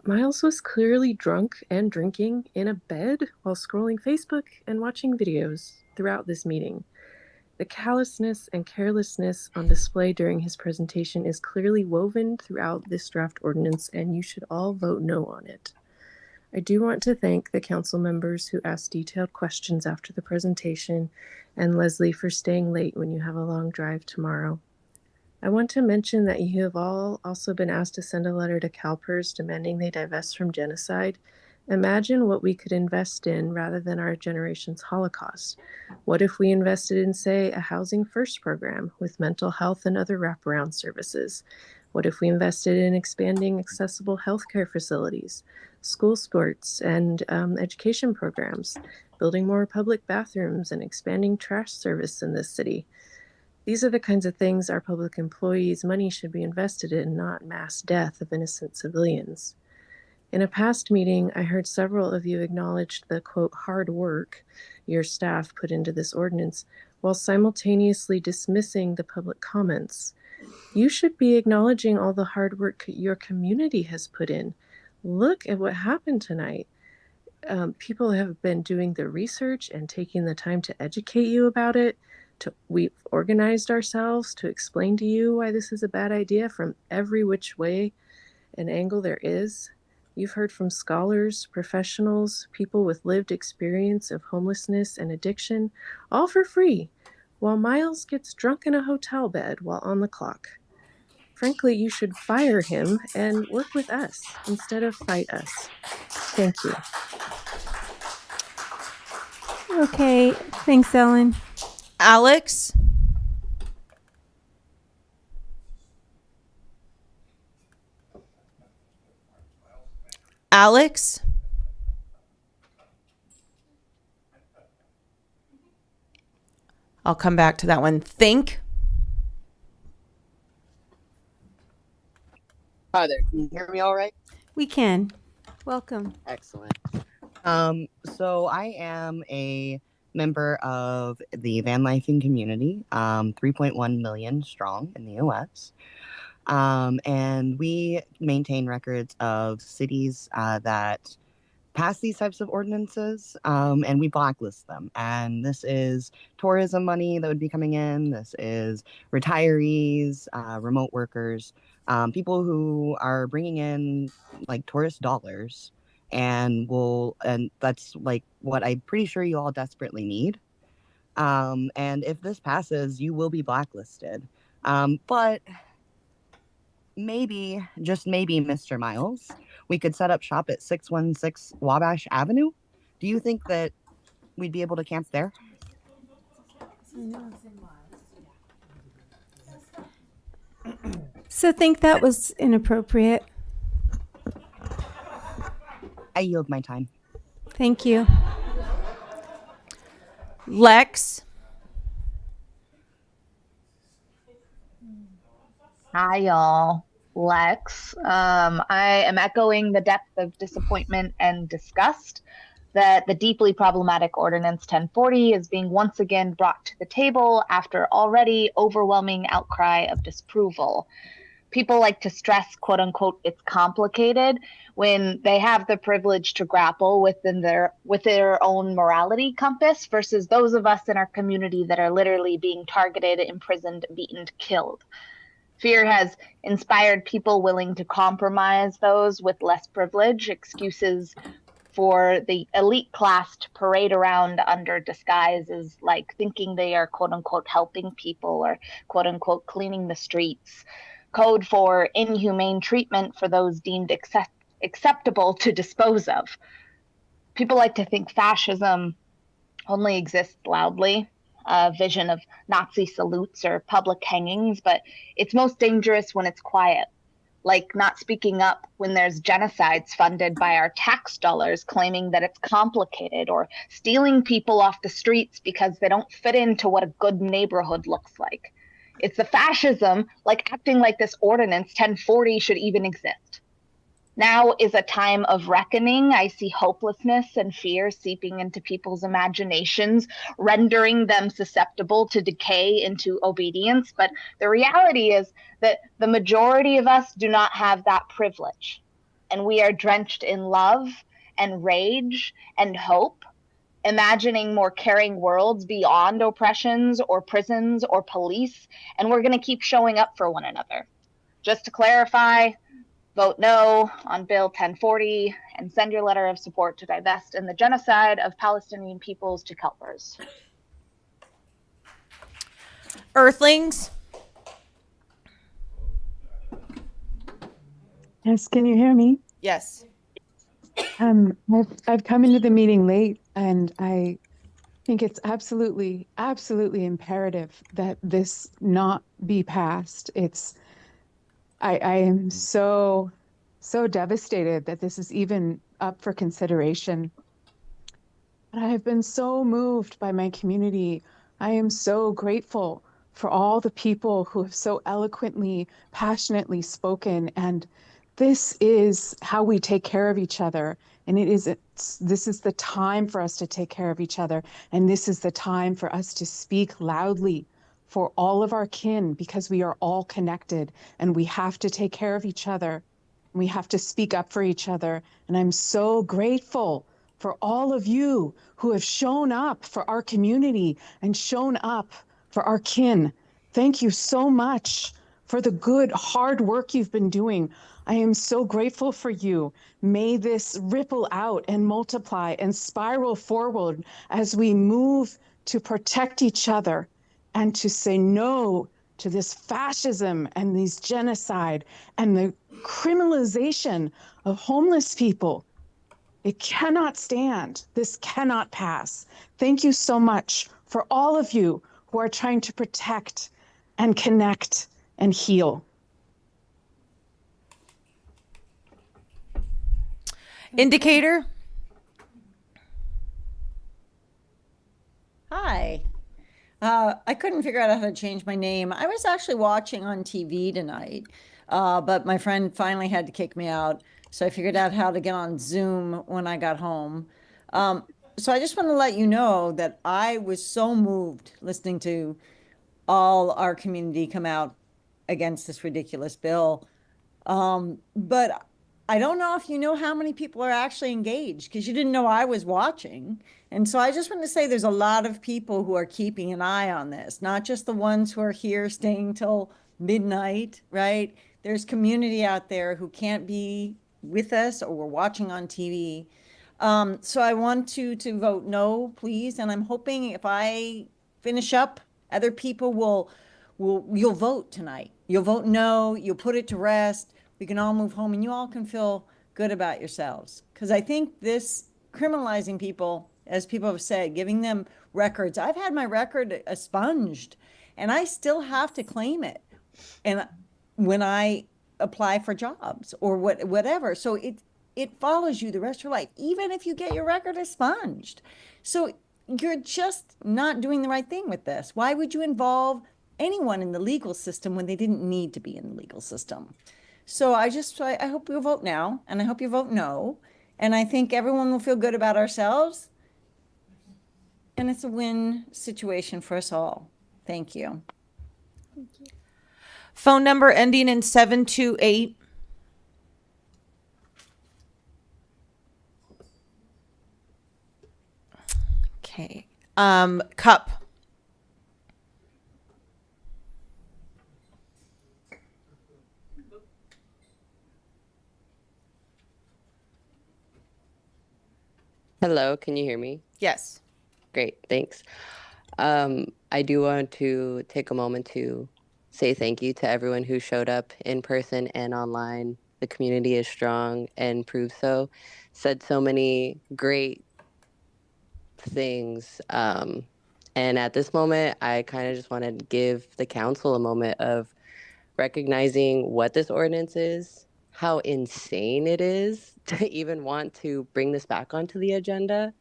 Miles was clearly drunk and drinking in a bed while scrolling Facebook and watching videos throughout this meeting. The callousness and carelessness on display during his presentation is clearly woven throughout this draft ordinance, and you should all vote no on it. I do want to thank the council members who asked detailed questions after the presentation, and Leslie for staying late when you have a long drive tomorrow. I want to mention that you have all also been asked to send a letter to CalPERS demanding they divest from genocide. Imagine what we could invest in rather than our generation's Holocaust. What if we invested in, say, a Housing First program with mental health and other wraparound services? What if we invested in expanding accessible healthcare facilities, school sports, and education programs, building more public bathrooms, and expanding trash service in this city? These are the kinds of things our public employees' money should be invested in, not mass death of innocent civilians. In a past meeting, I heard several of you acknowledge the, quote, hard work your staff put into this ordinance while simultaneously dismissing the public comments. You should be acknowledging all the hard work your community has put in. Look at what happened tonight. People have been doing the research and taking the time to educate you about it. We've organized ourselves to explain to you why this is a bad idea from every which way and angle there is. You've heard from scholars, professionals, people with lived experience of homelessness and addiction, all for free, while Miles gets drunk in a hotel bed while on the clock. Frankly, you should fire him and work with us instead of fight us. Thank you. Okay, thanks, Ellen. Alex? Alex? I'll come back to that one. Think. Hi there. Can you hear me all right? We can. Welcome. Excellent. So I am a member of the van lifing community, 3.1 million strong in the US. And we maintain records of cities that pass these types of ordinances, and we blacklist them. And this is tourism money that would be coming in. This is retirees, remote workers, people who are bringing in like tourist dollars, and that's like what I'm pretty sure you all desperately need. And if this passes, you will be blacklisted. But maybe, just maybe, Mr. Miles, we could set up shop at 616 Wabash Avenue. Do you think that we'd be able to camp there? So think that was inappropriate. I yield my time. Thank you. Lex. Hi, y'all. Lex. I am echoing the depth of disappointment and disgust that the deeply problematic Ordinance 1040 is being once again brought to the table after already overwhelming outcry of disapproval. People like to stress, quote unquote, it's complicated when they have the privilege to grapple with their own morality compass versus those of us in our community that are literally being targeted, imprisoned, beaten, killed. Fear has inspired people willing to compromise those with less privilege, excuses for the elite class to parade around under disguises like thinking they are quote unquote helping people or quote unquote cleaning the streets. Code for inhumane treatment for those deemed acceptable to dispose of. People like to think fascism only exists loudly, a vision of Nazi salutes or public hangings, but it's most dangerous when it's quiet, like not speaking up when there's genocides funded by our tax dollars claiming that it's complicated, or stealing people off the streets because they don't fit into what a good neighborhood looks like. It's the fascism, like acting like this Ordinance 1040 should even exist. Now is a time of reckoning. I see hopelessness and fear seeping into people's imaginations, rendering them susceptible to decay into obedience. But the reality is that the majority of us do not have that privilege. And we are drenched in love and rage and hope, imagining more caring worlds beyond oppressions or prisons or police. And we're going to keep showing up for one another. Just to clarify, vote no on Bill 1040 and send your letter of support to divest in the genocide of Palestinian peoples to CalPERS. Earthlings. Yes, can you hear me? Yes. I've come into the meeting late, and I think it's absolutely imperative that this not be passed. I am so devastated that this is even up for consideration. But I have been so moved by my community. I am so grateful for all the people who have so eloquently, passionately spoken. And this is how we take care of each other. And this is the time for us to take care of each other. And this is the time for us to speak loudly for all of our kin, because we are all connected and we have to take care of each other. We have to speak up for each other. And I'm so grateful for all of you who have shown up for our community and shown up for our kin. Thank you so much for the good, hard work you've been doing. I am so grateful for you. May this ripple out and multiply and spiral forward as we move to protect each other and to say no to this fascism and these genocide and the criminalization of homeless people. It cannot stand. This cannot pass. Thank you so much for all of you who are trying to protect and connect and heal. Indicator. Hi. I couldn't figure out how to change my name. I was actually watching on TV tonight, but my friend finally had to kick me out. So I figured out how to get on Zoom when I got home. So I just want to let you know that I was so moved listening to all our community come out against this ridiculous bill. But I don't know if you know how many people are actually engaged because you didn't know I was watching. And so I just want to say there's a lot of people who are keeping an eye on this, not just the ones who are here staying till midnight, right? There's community out there who can't be with us or we're watching on TV. So I want to vote no, please. And I'm hoping if I finish up, other people you'll vote tonight. You'll vote no, you'll put it to rest. We can all move home and you all can feel good about yourselves. Because I think this criminalizing people, as people have said, giving them records. I've had my record expunged and I still have to claim it. And when I apply for jobs or whatever. So it follows you the rest of your life, even if you get your record expunged. So you're just not doing the right thing with this. Why would you involve anyone in the legal system when they didn't need to be in the legal system? So I hope you'll vote now, and I hope you vote no. And I think everyone will feel good about ourselves. And it's a win situation for us all. Thank you. Phone number ending in 728. Okay. Cup. Hello, can you hear me? Yes. Great, thanks. I do want to take a moment to say thank you to everyone who showed up in person and online. The community is strong and proved so. Said so many great things. And at this moment, I kind of just want to give the council a moment of recognizing what this ordinance is, how insane it is to even want to bring this back onto the agenda.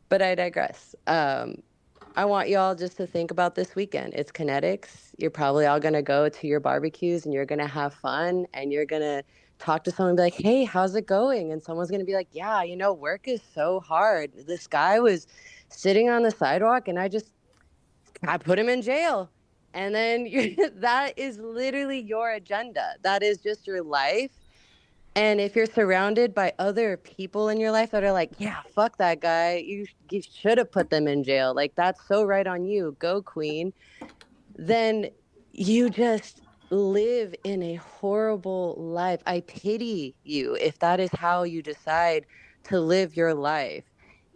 But I digress. I want y'all just to think about this weekend. It's kinetics. You're probably all going to go to your barbecues and you're going to have fun and you're going to talk to someone and be like, hey, how's it going? And someone's going to be like, yeah, work is so hard. This guy was sitting on the sidewalk and I put him in jail. And then that is literally your agenda. That is just your life. And if you're surrounded by other people in your life that are like, yeah, fuck that guy, you should have put them in jail. Like, that's so right on you. Go, queen. Then you just live in a horrible life. I pity you if that is how you decide to live your life,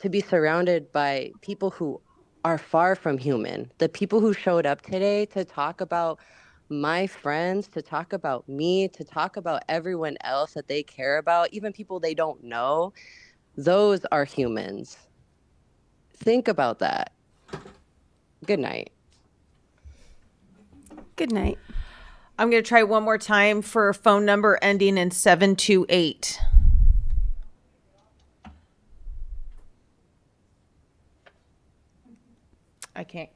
to be surrounded by people who are far from human. The people who showed up today to talk about my friends, to talk about me, to talk about everyone else that they care about, even people they don't know, those are humans. Think about that. Good night. Good night. I'm going to try one more time for phone number ending in 728. I can't.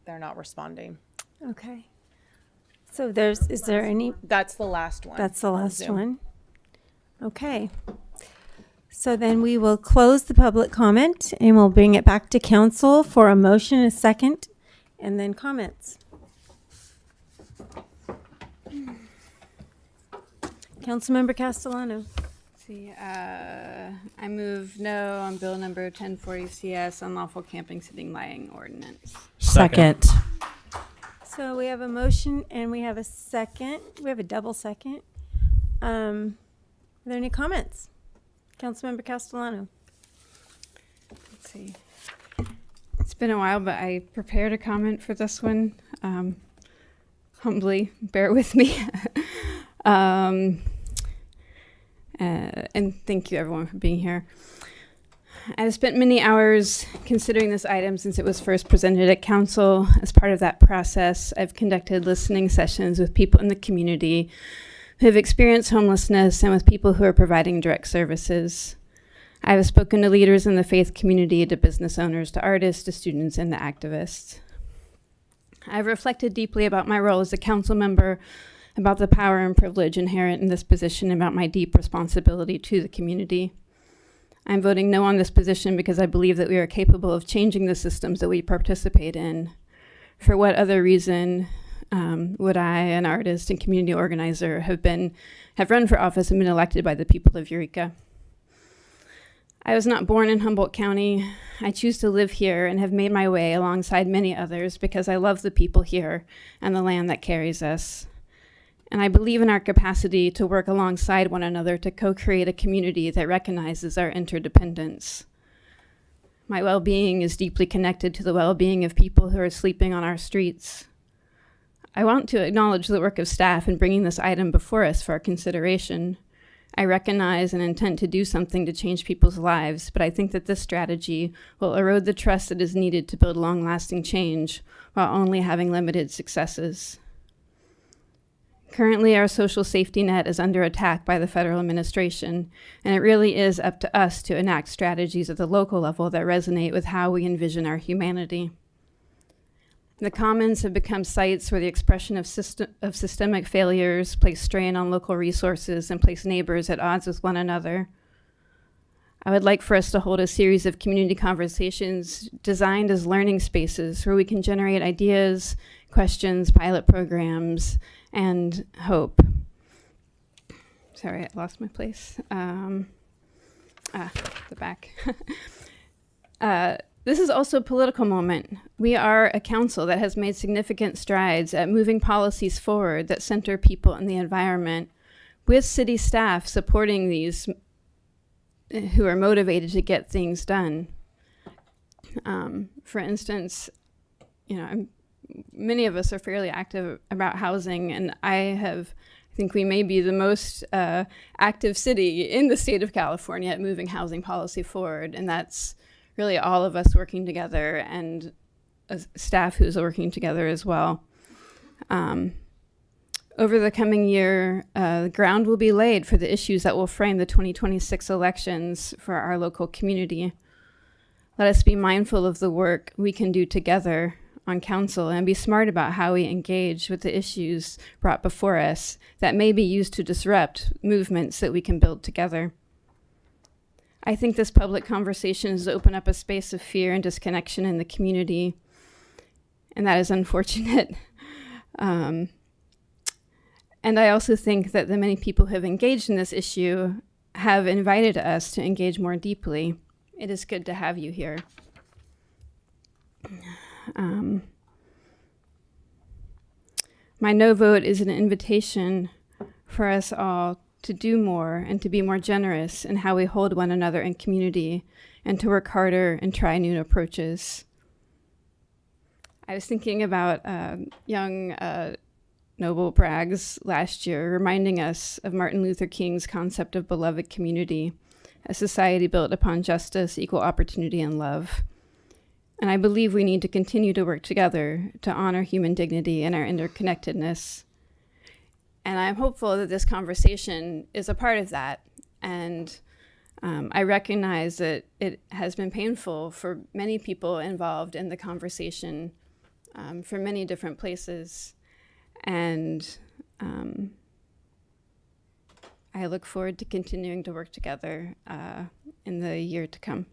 They're not responding. Okay. So is there any? That's the last one. That's the on last Zoom. one. Okay. So then we will close the public comment and we'll bring it back to council for a motion, a second, and then comments. Councilmember Castellano. See, I move no on bill number 1040 CS, unlawful camping, sitting, lying ordinance. Second. So we have a motion and we have a second. We have a double second. Are there any comments? Councilmember Castellano. Let's see. It's been a while, but I prepared a comment for this one. Humbly, bear with me. And thank you everyone for being here. I've spent many hours considering this item since it was first presented at council. As part of that process, I've conducted listening sessions with people in the community who have experienced homelessness and with people who are providing direct services. I have spoken to leaders in the faith community, to business owners, to artists, to students, and to activists. I've reflected deeply about my role as a council member, about the power and privilege inherent in this position, about my deep responsibility to the community. I'm voting no on this position because I believe that we are capable of changing the systems that we participate in. For what other reason would I, an artist and community organizer, have run for office and been elected by the people of Eureka? I was not born in Humboldt County. I choose to live here and have made my way alongside many others because I love the people here and the land that carries us. And I believe in our capacity to work alongside one another to co-create a community that recognizes our interdependence. My well-being is deeply connected to the well-being of people who are sleeping on our streets. I want to acknowledge the work of staff in bringing this item before us for our consideration. I recognize and intend to do something to change people's lives, but I think that this strategy will erode the trust that is needed to build long-lasting change while only having limited successes. Currently, our social safety net is under attack by the federal administration, and it really is up to us to enact strategies at the local level that resonate with how we envision our humanity. The commons have become sites where the expression of systemic failures place strain on local resources and place neighbors at odds with one another. I would like for us to hold a series of community conversations designed as learning spaces where we can generate ideas, questions, pilot programs, and hope. Sorry, I lost my place. The back. This is also a political moment. We are a council that has made significant strides at moving policies forward that center people and the environment, with city staff supporting these who are motivated to get things done. For instance, many of us are fairly active about housing, and I think we may be the most active city in the state of California at moving housing policy forward, and that's really all of us working together and staff who's working together as well. Over the coming year, the ground will be laid for the issues that will frame the 2026 elections for our local community. Let us be mindful of the work we can do together on council and be smart about how we engage with the issues brought before us that may be used to disrupt movements that we can build together. I think this public conversation has opened up a space of fear and disconnection in the community, and that is unfortunate. And I also think that the many people who have engaged in this issue have invited us to engage more deeply. It is good to have you here. My no vote is an invitation for us all to do more and to be more generous in how we hold one another in community and to work harder and try new approaches. I was thinking about young Noble Braggs last year, reminding us of Martin Luther King's concept of beloved community, a society built upon justice, equal opportunity, and love. And I believe we need to continue to work together to honor human dignity and our interconnectedness. And I'm hopeful that this conversation is a part of that. And I recognize that it has been painful for many people involved in the conversation from many different places. And I look forward to continuing to work together in the year to come.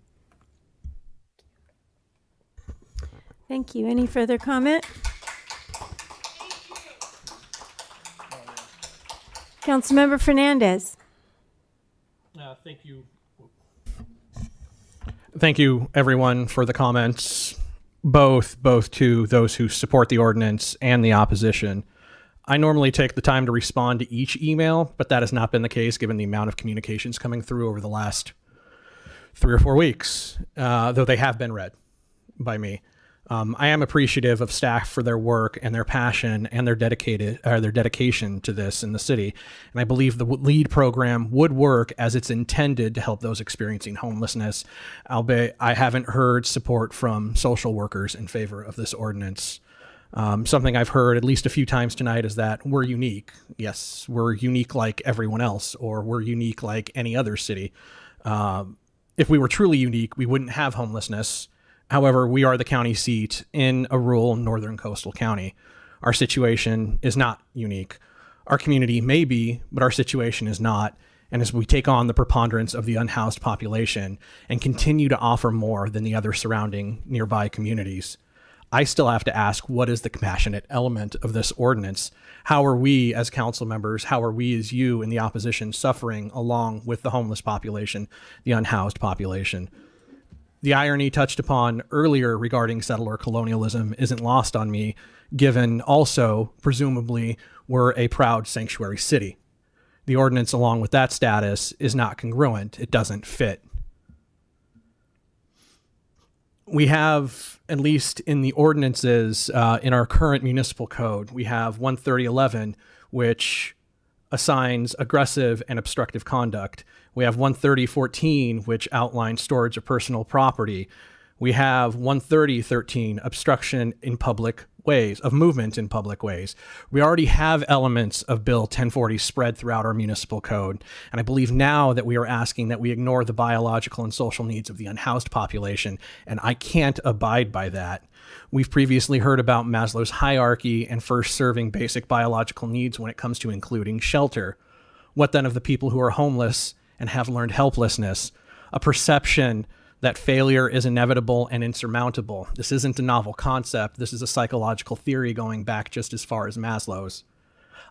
Thank you. Any further comment? Councilmember Fernandez. Thank you. Thank you, everyone, for the comments, both to those who support the ordinance and the opposition. I normally take the time to respond to each email, but that has not been the case given the amount of communications coming through over the last 3 or 4 weeks, though they have been read by me. I am appreciative of staff for their work and their passion and their dedication to this in the city. And I believe the LEAD program would work as it's intended to help those experiencing homelessness. Albeit I haven't heard support from social workers in favor of this ordinance. Something I've heard at least a few times tonight is that we're unique. Yes, we're unique like everyone else, or we're unique like any other city. If we were truly unique, we wouldn't have homelessness. However, we are the county seat in a rural northern coastal county. Our situation is not unique. Our community may be, but our situation is not. And as we take on the preponderance of the unhoused population and continue to offer more than the other surrounding nearby communities, I still have to ask, what is the compassionate element of this ordinance? How are we as council members, how are we as you in the opposition suffering along with the homeless population, the unhoused population? The irony touched upon earlier regarding settler colonialism isn't lost on me, given also, presumably, we're a proud sanctuary city. The ordinance along with that status is not congruent. It doesn't fit. We have, at least in the ordinances in our current municipal code, we have 13011, which assigns aggressive and obstructive conduct. We have 13014, which outlines storage of personal property. We have 13013, obstruction in public ways, of movement in public ways. We already have elements of Bill 1040 spread throughout our municipal code. And I believe now that we are asking that we ignore the biological and social needs of the unhoused population. And I can't abide by that. We've previously heard about Maslow's hierarchy and first serving basic biological needs when it comes to including shelter. What then of the people who are homeless and have learned helplessness? A perception that failure is inevitable and insurmountable. This isn't a novel concept. This is a psychological theory going back just as far as Maslow's.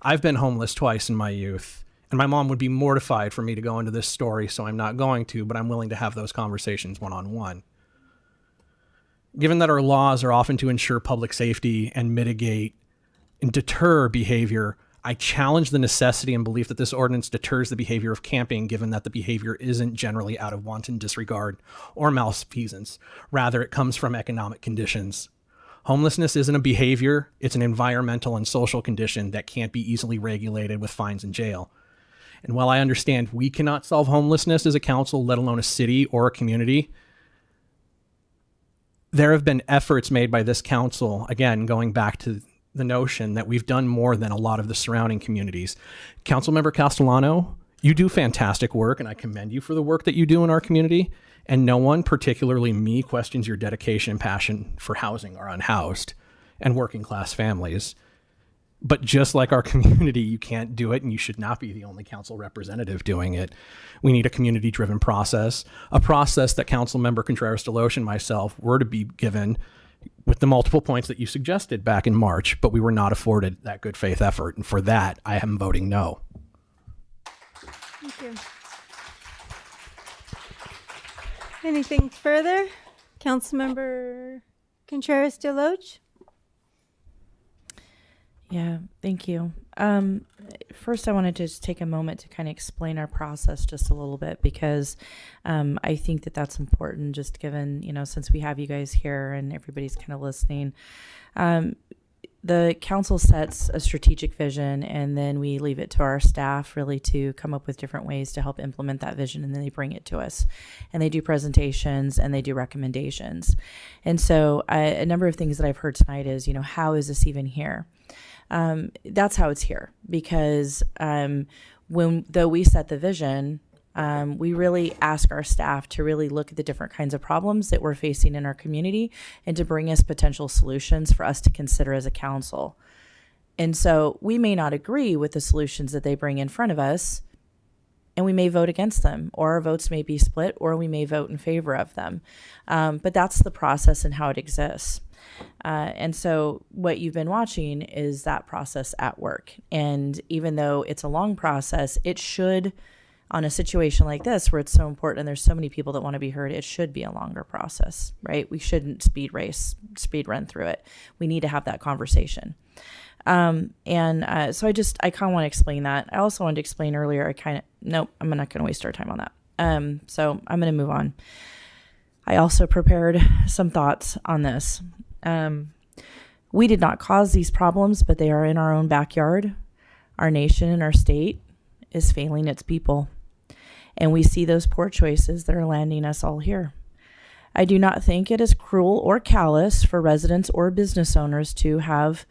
I've been homeless twice in my youth, and my mom would be mortified for me to go into this story, so I'm not going to, but I'm willing to have those conversations one-on-one. Given that our laws are often to ensure public safety and mitigate and deter behavior, I challenge the necessity and belief that this ordinance deters the behavior of camping, given that the behavior isn't generally out of wanton disregard or malfeasance. Rather, it comes from economic conditions. Homelessness isn't a behavior, it's an environmental and social condition that can't be easily regulated with fines and jail. And while I understand we cannot solve homelessness as a council, let alone a city or a community, there have been efforts made by this council, again, going back to the notion that we've done more than a lot of the surrounding communities. Councilmember Castellano, you do fantastic work, and I commend you for the work that you do in our community. And no one, particularly me, questions your dedication and passion for housing our unhoused and working class families. But just like our community, you can't do it, and you should not be the only council representative doing it. We need a community-driven process, a process that Councilmember Contreras-Deloche and myself were to be given with the multiple points that you suggested back in March, but we were not afforded that good faith effort. And for that, I am voting no. Thank you. Anything further? Councilmember Contreras-Deloche? Yeah, thank you. First, I wanted to just take a moment to kind of explain our process just a little bit, because I think that that's important, just given, since we have you guys here and everybody's kind of listening. The council sets a strategic vision, and then we leave it to our staff really to come up with different ways to help implement that vision, and then they bring it to us. And they do presentations and they do recommendations. And so a number of things that I've heard tonight is, how is this even here? That's how it's here, because though we set the vision, we really ask our staff to really look at the different kinds of problems that we're facing in our community and to bring us potential solutions for us to consider as a council. And so we may not agree with the solutions that they bring in front of us, and we may vote against them, or our votes may be split, or we may vote in favor of them. But that's the process and how it exists. And so what you've been watching is that process at work. And even though it's a long process, it should, on a situation like this where it's so important and there's so many people that want to be heard, it should be a longer process, right? We shouldn't speed run through it. We need to have that conversation. So I kind of want to explain that. I also wanted to explain earlier, nope, I'm not going to waste our time on that. So I'm going to move on. I also prepared some thoughts on this. We did not cause these problems, but they are in our own backyard. Our nation and our state is failing its people. And we see those poor choices that are landing us all here. I do not think it is cruel or callous for residents or business owners to have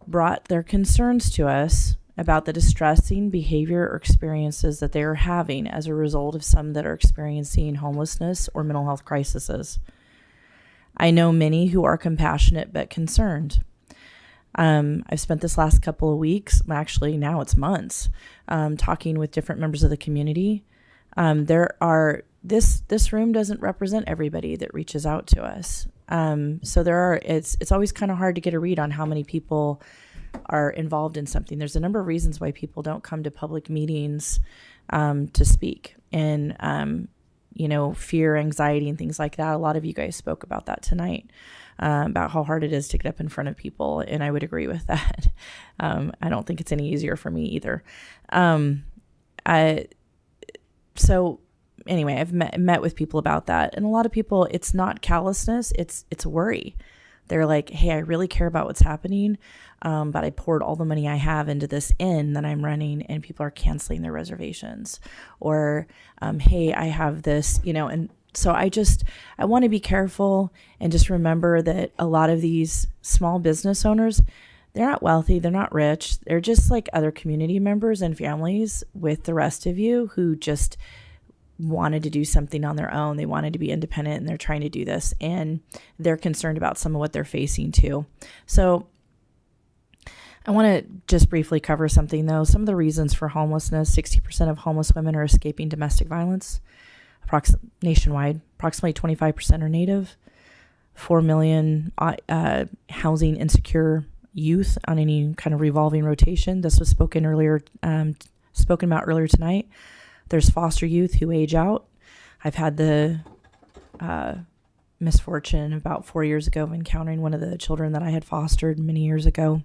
brought their concerns to us about the distressing behavior or experiences that they are having as a result of some that are experiencing homelessness or mental health crises. I know many who are compassionate but concerned. I've spent this last couple of weeks, actually now it's months, talking with different members of the community. This room doesn't represent everybody that reaches out to us. So it's always kind of hard to get a read on how many people are involved in something. There's a number of reasons why people don't come to public meetings to speak, and fear, anxiety, and things like that. A lot of you guys spoke about that tonight, about how hard it is to get up in front of people, and I would agree with that. I don't think it's any easier for me either. So anyway, I've met with people about that, and a lot of people, it's not callousness, it's worry. They're like, hey, I really care about what's happening, but I poured all the money I have into this inn that I'm running, and people are canceling their reservations. Or, hey, I have this, and so I want to be careful and just remember that a lot of these small business owners, they're not wealthy, they're not rich, they're just like other community members and families with the rest of you who just wanted to do something on their own. They wanted to be independent, and they're trying to do this, and they're concerned about some of what they're facing too. So I want to just briefly cover something though. Some of the reasons for homelessness: 60% of homeless women are escaping domestic violence nationwide. Approximately 25% are Native. 4 million housing insecure youth on any kind of revolving rotation. This was spoken about earlier tonight. There's foster youth who age out. I've had the misfortune about 4 years ago of encountering one of the children that I had fostered many years ago.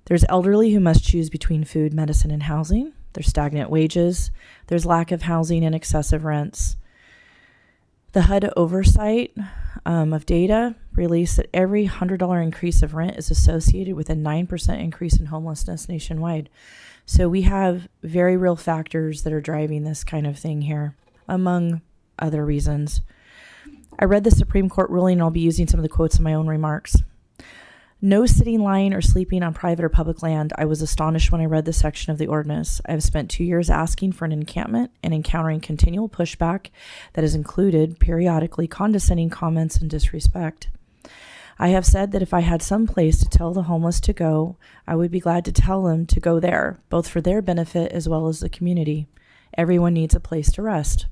There's elderly who must choose between food, medicine, and housing. There's stagnant wages. There's lack of housing and excessive rents. The HUD oversight of data released that every $100 increase of rent is associated with a 9% increase in homelessness nationwide. So we have very real factors that are driving this kind of thing here, among other reasons. I read the Supreme Court ruling, and I'll be using some of the quotes in my own remarks. No sitting, lying, or sleeping on private or public land. I was astonished when I read this section of the ordinance. I have spent 2 years asking for an encampment and encountering continual pushback that has included periodically condescending comments and disrespect. I have said that if I had some place to tell the homeless to go, I would be glad to tell them to go there, both for their benefit as well as the community. Everyone needs a place to rest.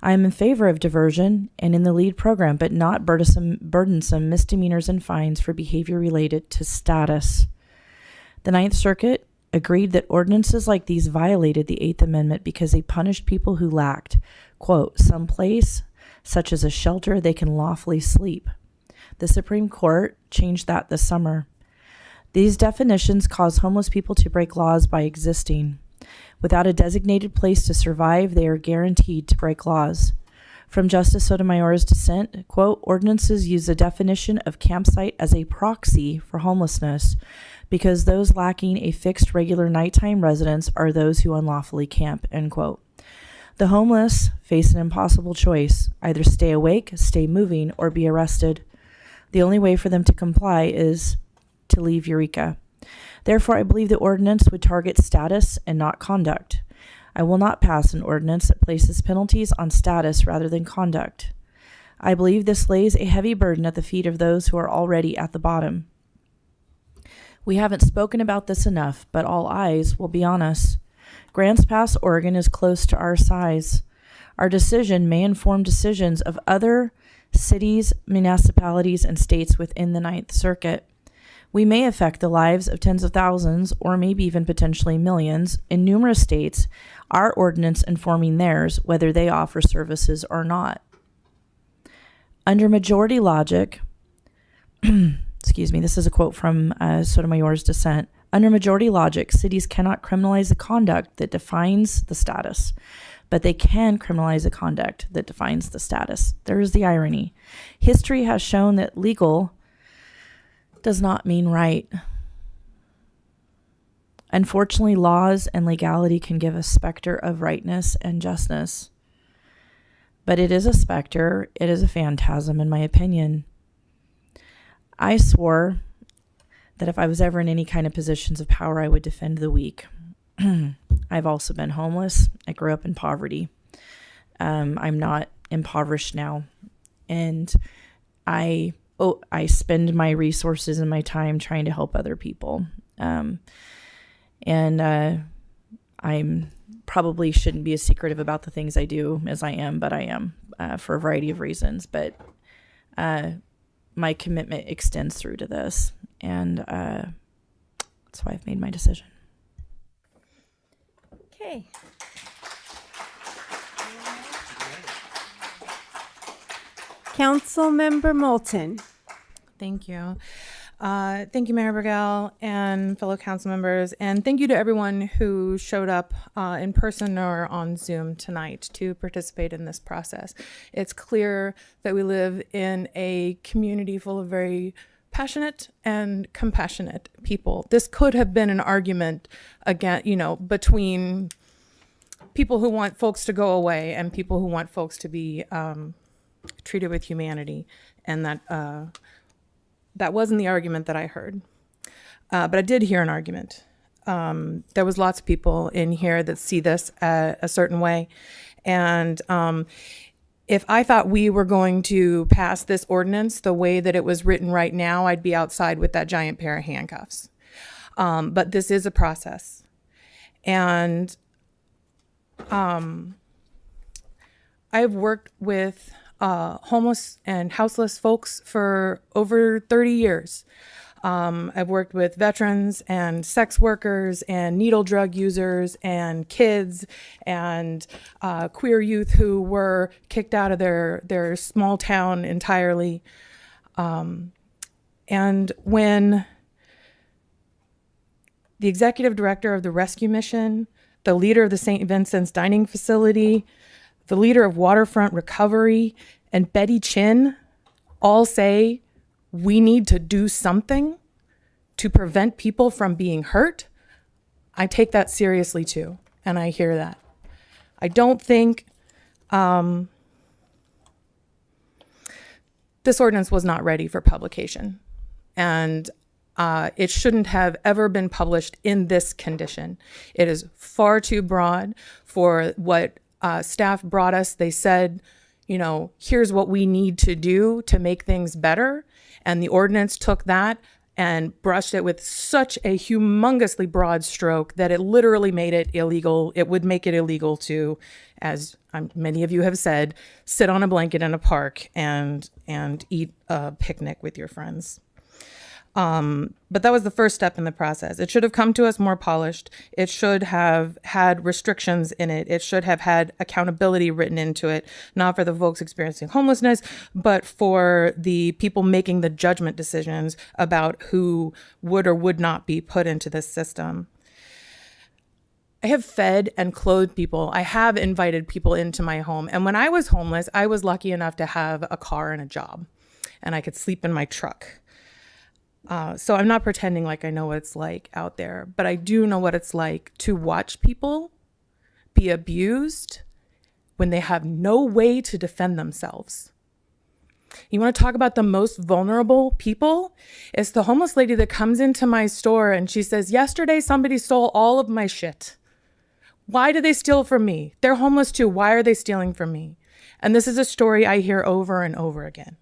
I am in favor of diversion and in the LEAD program, but not burdensome misdemeanors and fines for behavior related to status. The Ninth Circuit agreed that ordinances like these violated the Eighth Amendment because they punished people who lacked, quote, some place, such as a shelter they can lawfully sleep. The Supreme Court changed that this summer. These definitions cause homeless people to break laws by existing. Without a designated place to survive, they are guaranteed to break laws. From Justice Sotomayor's dissent, quote, ordinances use the definition of campsite as a proxy for homelessness because those lacking a fixed regular nighttime residence are those who unlawfully camp, end quote. The homeless face an impossible choice: either stay awake, stay moving, or be arrested. The only way for them to comply is to leave Eureka. Therefore, I believe the ordinance would target status and not conduct. I will not pass an ordinance that places penalties on status rather than conduct. I believe this lays a heavy burden at the feet of those who are already at the bottom. We haven't spoken about this enough, but all eyes will be on us. Grants Pass, Oregon is close to our size. Our decision may inform decisions of other cities, municipalities, and states within the Ninth Circuit. We may affect the lives of tens of thousands, or maybe even potentially millions, in numerous states, our ordinance informing theirs, whether they offer services or not. Under majority logic, this is a quote from Sotomayor's dissent. Under majority logic, cities cannot criminalize the conduct that defines the status, but they can criminalize the conduct that defines the status. There's the irony. History has shown that legal does not mean right. Unfortunately, laws and legality can give a specter of rightness and justness. But it is a specter, it is a phantasm, in my opinion. I swore that if I was ever in any kind of positions of power, I would defend the weak. I've also been homeless. I grew up in poverty. I'm not impoverished now. And I spend my resources and my time trying to help other people. I'm probably shouldn't be as secretive about the things I do as I am, but I am for a variety of reasons. But my commitment extends through to this, and that's why I've made my decision. Okay. Councilmember Moulton. Thank you. Thank you, Mayor Burgell and fellow council members, and thank you to everyone who showed up in person or on Zoom tonight to participate in this process. It's clear that we live in a community full of very passionate and compassionate people. This could have been an argument again, between people who want folks to go away and people who want folks to be treated with humanity, and that wasn't the argument that I heard. But I did hear an argument. There was lots of people in here that see this a certain way. And if I thought we were going to pass this ordinance the way that it was written right now, I'd be outside with that giant pair of handcuffs. But this is a process. And I've worked with homeless and houseless folks for over 30 years. I've worked with veterans and sex workers and needle drug users and kids and queer youth who were kicked out of their small town entirely. And when the executive director of the rescue mission, the leader of the St. Vincent's dining facility, the leader of Waterfront Recovery, and Betty Chin all say we need to do something to prevent people from being hurt, I take that seriously too, and I hear that. I don't think this ordinance was not ready for publication, and it shouldn't have ever been published in this condition. It is far too broad for what staff brought us. They said, here's what we need to do to make things better. And the ordinance took that and brushed it with such a humongously broad stroke that it literally made it illegal. It would make it illegal to, as many of you have said, sit on a blanket in a park and eat a picnic with your friends. But that was the first step in the process. It should have come to us more polished. It should have had restrictions in it. It should have had accountability written into it, not for the folks experiencing homelessness, but for the people making the judgment decisions about who would or would not be put into this system. I have fed and clothed people. I have invited people into my home. And when I was homeless, I was lucky enough to have a car and a job, and I could sleep in my truck. So I'm not pretending like I know what it's like out there, but I do know what it's like to watch people be abused when they have no way to defend themselves. You want to talk about the most vulnerable people? It's the homeless lady that comes into my store and she says, yesterday somebody stole all of my shit. Why did they steal from me? They're homeless too. Why are they stealing from me? And this is a story I hear over and over again.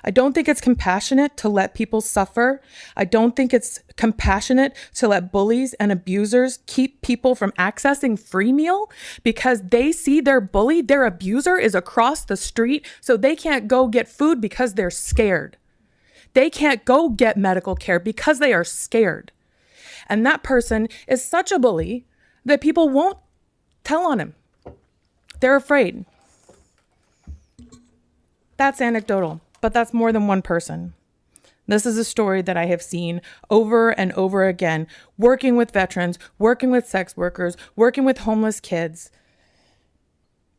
I don't think it's compassionate to let people suffer. I don't think it's compassionate to let bullies and abusers keep people from accessing free meal because they see their bully, their abuser is across the street, so they can't go get food because they're scared. They can't go get medical care because they are scared. And that person is such a bully that people won't tell on him. They're afraid. That's anecdotal. But that's more than one person. This is a story that I have seen over and over again, working with veterans, working with sex workers, working with homeless kids.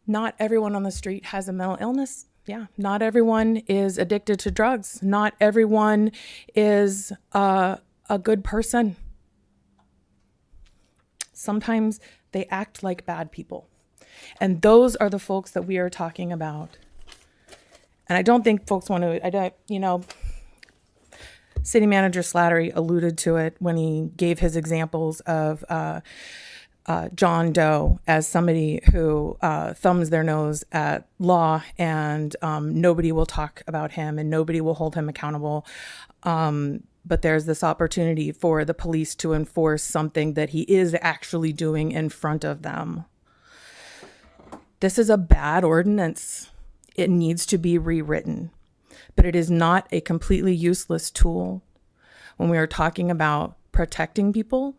Not everyone on the street has a mental illness. Yeah, not everyone is addicted to drugs. Not everyone is a good person. Sometimes they act like bad people. And those are the folks that we are talking about. And I don't think folks want to, City Manager Slattery alluded to it when he gave his examples of John Doe as somebody who thumbs their nose at law, and nobody will talk about him and nobody will hold him accountable. But there's this opportunity for the police to enforce something that he is actually doing in front of them. This is a bad ordinance. It needs to be rewritten, but it is not a completely useless tool when we are talking about protecting people,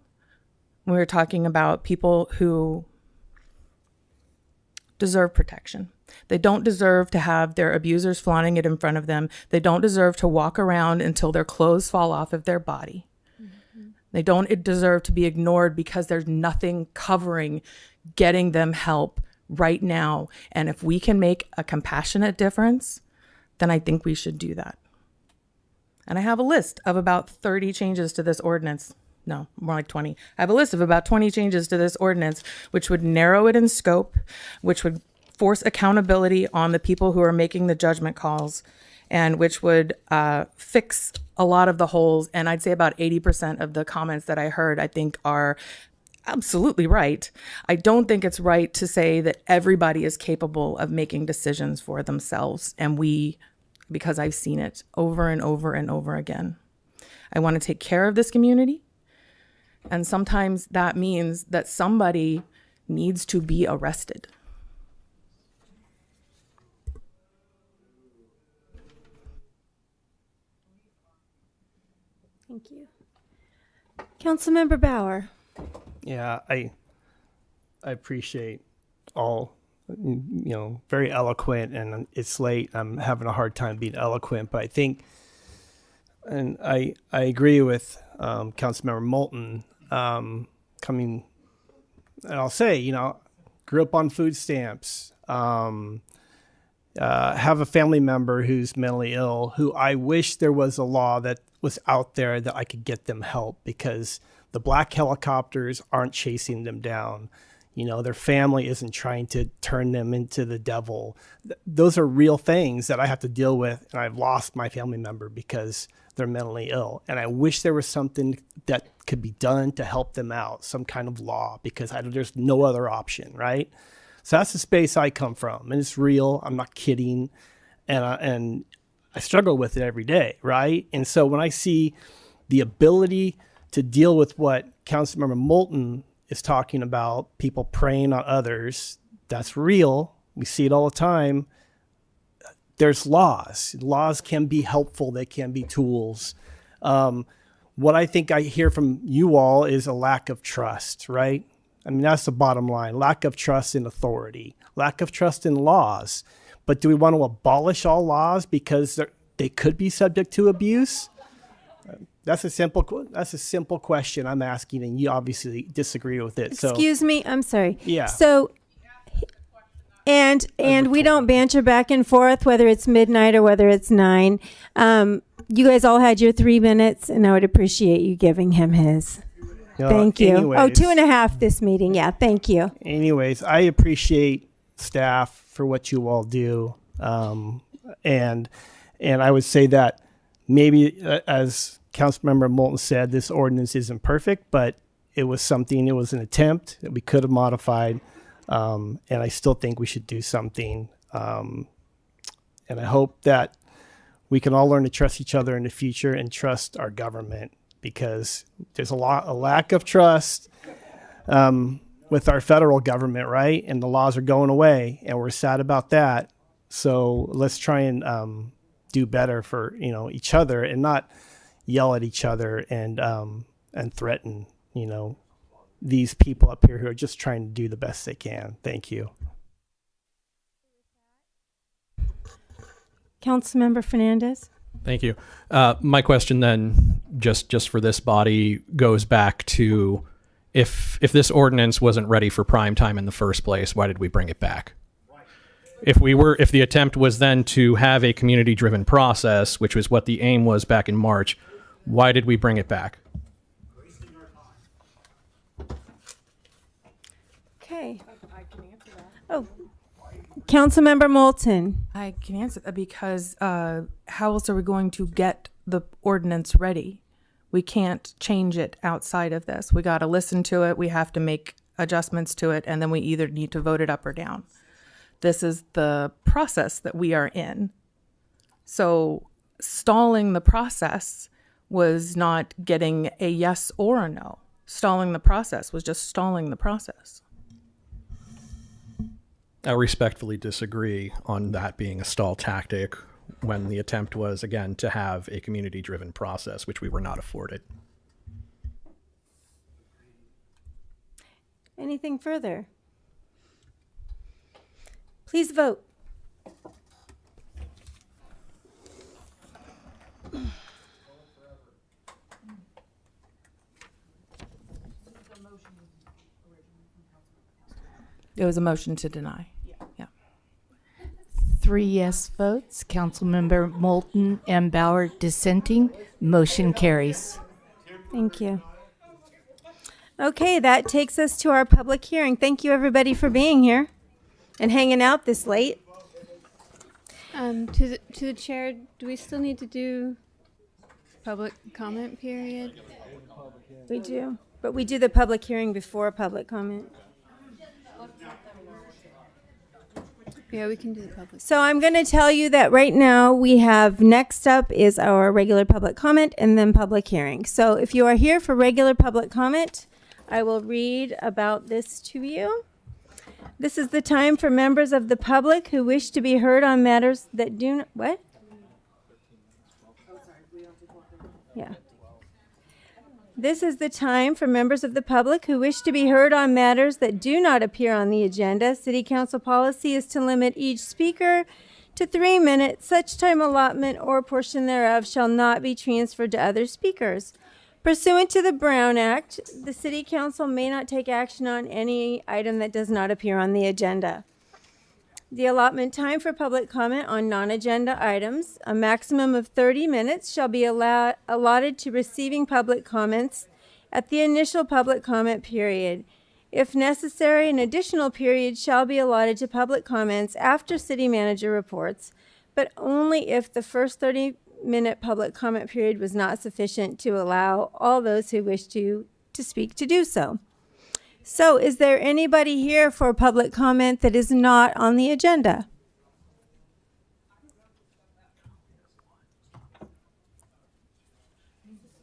when we're talking about people who deserve protection. They don't deserve to have their abusers flaunting it in front of them. They don't deserve to walk around until their clothes fall off of their body. Mm-hmm. They don't deserve to be ignored because there's nothing covering getting them help right now. And if we can make a compassionate difference, then I think we should do that. And I have a list of about 30 changes to this ordinance. No, more like 20. I have a list of about 20 changes to this ordinance, which would narrow it in scope, which would force accountability on the people who are making the judgment calls, and which would fix a lot of the holes. And I'd say about 80% of the comments that I heard, I think, are absolutely right. I don't think it's right to say that everybody is capable of making decisions for themselves. And because I've seen it over and over and over again. I want to take care of this community. And sometimes that means that somebody needs to be arrested. Thank you. Councilmember Bauer. Yeah, I appreciate all, very eloquent, and it's late. I'm having a hard time being eloquent, but I think, and I agree with Councilmember Moulton coming, and I'll say, grew up on food stamps, have a family member who's mentally ill, who I wish there was a law that was out there that I could get them help, because the black helicopters aren't chasing them down. Their family isn't trying to turn them into the devil. Those are real things that I have to deal with, and I've lost my family member because they're mentally ill. And I wish there was something that could be done to help them out, some kind of law, because there's no other option, right? So that's the space I come from, and it's real. I'm not kidding, and I struggle with it every day, right? And so when I see the ability to deal with what Councilmember Moulton is talking about, people preying on others, that's real. We see it all the time. There's laws. Laws can be helpful. They can be tools. What I think I hear from you all is a lack of trust, right? I mean, that's the bottom line. Lack of trust in authority, lack of trust in laws. But do we want to abolish all laws because they could be subject to abuse? That's a simple question I'm asking, and you obviously disagree with it. Excuse me, I'm sorry. Yeah. So, and we don't banter back and forth whether it's midnight or whether it's 9. You guys all had your 3 minutes, and I would appreciate you giving him his. Thank you. Anyways, 2.5 this meeting. Yeah, thank you. Anyways, I appreciate staff for what you all do, and I would say that maybe as Councilmember Moulton said, this ordinance isn't perfect, but it was an attempt that we could have modified. And I still think we should do something. And I hope that we can all learn to trust each other in the future and trust our government, because there's a lack of trust with our federal government, right? And the laws are going away, and we're sad about that. So let's try and do better for each other, and not yell at each other and threaten these people up here who are just trying to do the best they can. Thank you. Councilmember Fernandez. Thank you. My question then, just for this body, goes back to if this ordinance wasn't ready for prime time in the first place, why did we bring it back? If the attempt was then to have a community-driven process, which was what the aim was back in March, why did we bring it back? Okay. I can answer that. Oh, Councilmember Moulton. I can answer that because how else are we going to get the ordinance ready. We can't change it outside of this. We got to listen to it. We have to make adjustments to it, and then we either need to vote it up or down. This is the process that we are in. So stalling the process was not getting a yes or a no. Stalling the process was just stalling the process. I respectfully disagree on that being a stall tactic when the attempt was, again, to have a community-driven process, which we were not afforded. Anything further? Please vote. It was a motion to deny. Yeah. 3 yes votes. Councilmember Moulton and Bauer dissenting. Motion carries. Thank you. Okay, that takes us to our public hearing. Thank you, everybody, for being here and hanging out this late. To the chair, do we still need to do public comment period? We do, but we do the public hearing before public comment. Yeah, we can do the public. So I'm going to tell you that right now we have next up is our regular public comment and then public hearing. So if you are here for regular public comment, I will read about this to you. This is the time for members of the public who wish to be heard on matters that do not, what? Yeah. This is the time for members of the public who wish to be heard on matters that do not appear on the agenda. City Council policy is to limit each speaker to 3 minutes. Such time allotment or portion thereof shall not be transferred to other speakers. Pursuant to the Brown Act, the City Council may not take action on any item that does not appear on the agenda. The allotment time for public comment on non-agenda items, a maximum of 30 minutes, shall be allotted to receiving public comments at the initial public comment period. If necessary, an additional period shall be allotted to public comments after city manager reports, but only if the first 30-minute public comment period was not sufficient to allow all those who wish to speak to do so. So, is there anybody here for public comment that is not on the agenda?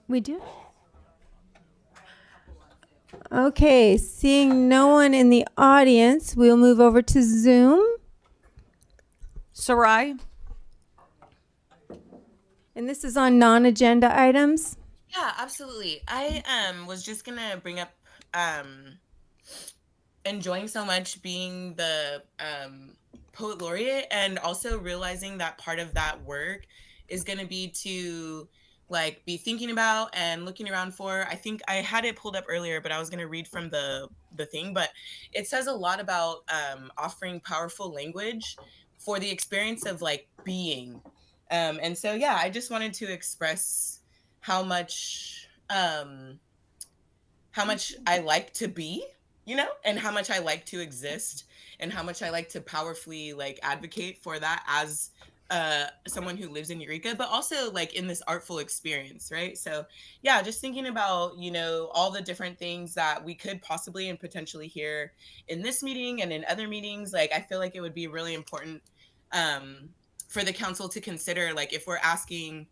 We do? Okay, seeing no one in the audience, we'll move over to Zoom. Sarai? And this is on non-agenda items. Yeah, absolutely. I was just gonna bring up enjoying so much being the poet laureate, and also realizing that part of that work is going to be to like be thinking about and looking around for. I think I had it pulled up earlier, but I was going to read from the thing, but it says a lot about offering powerful language for the experience of like being. And so yeah, I just wanted to express how much I like to be, you know, and how much I like to exist, and how much I like to powerfully like advocate for that as someone who lives in Eureka, but also like in this artful experience, right? So yeah, just thinking about, you know, all the different things that we could possibly and potentially hear in this meeting and in other meetings. Like, I feel like it would be really important for the council to consider, like, if we're asking,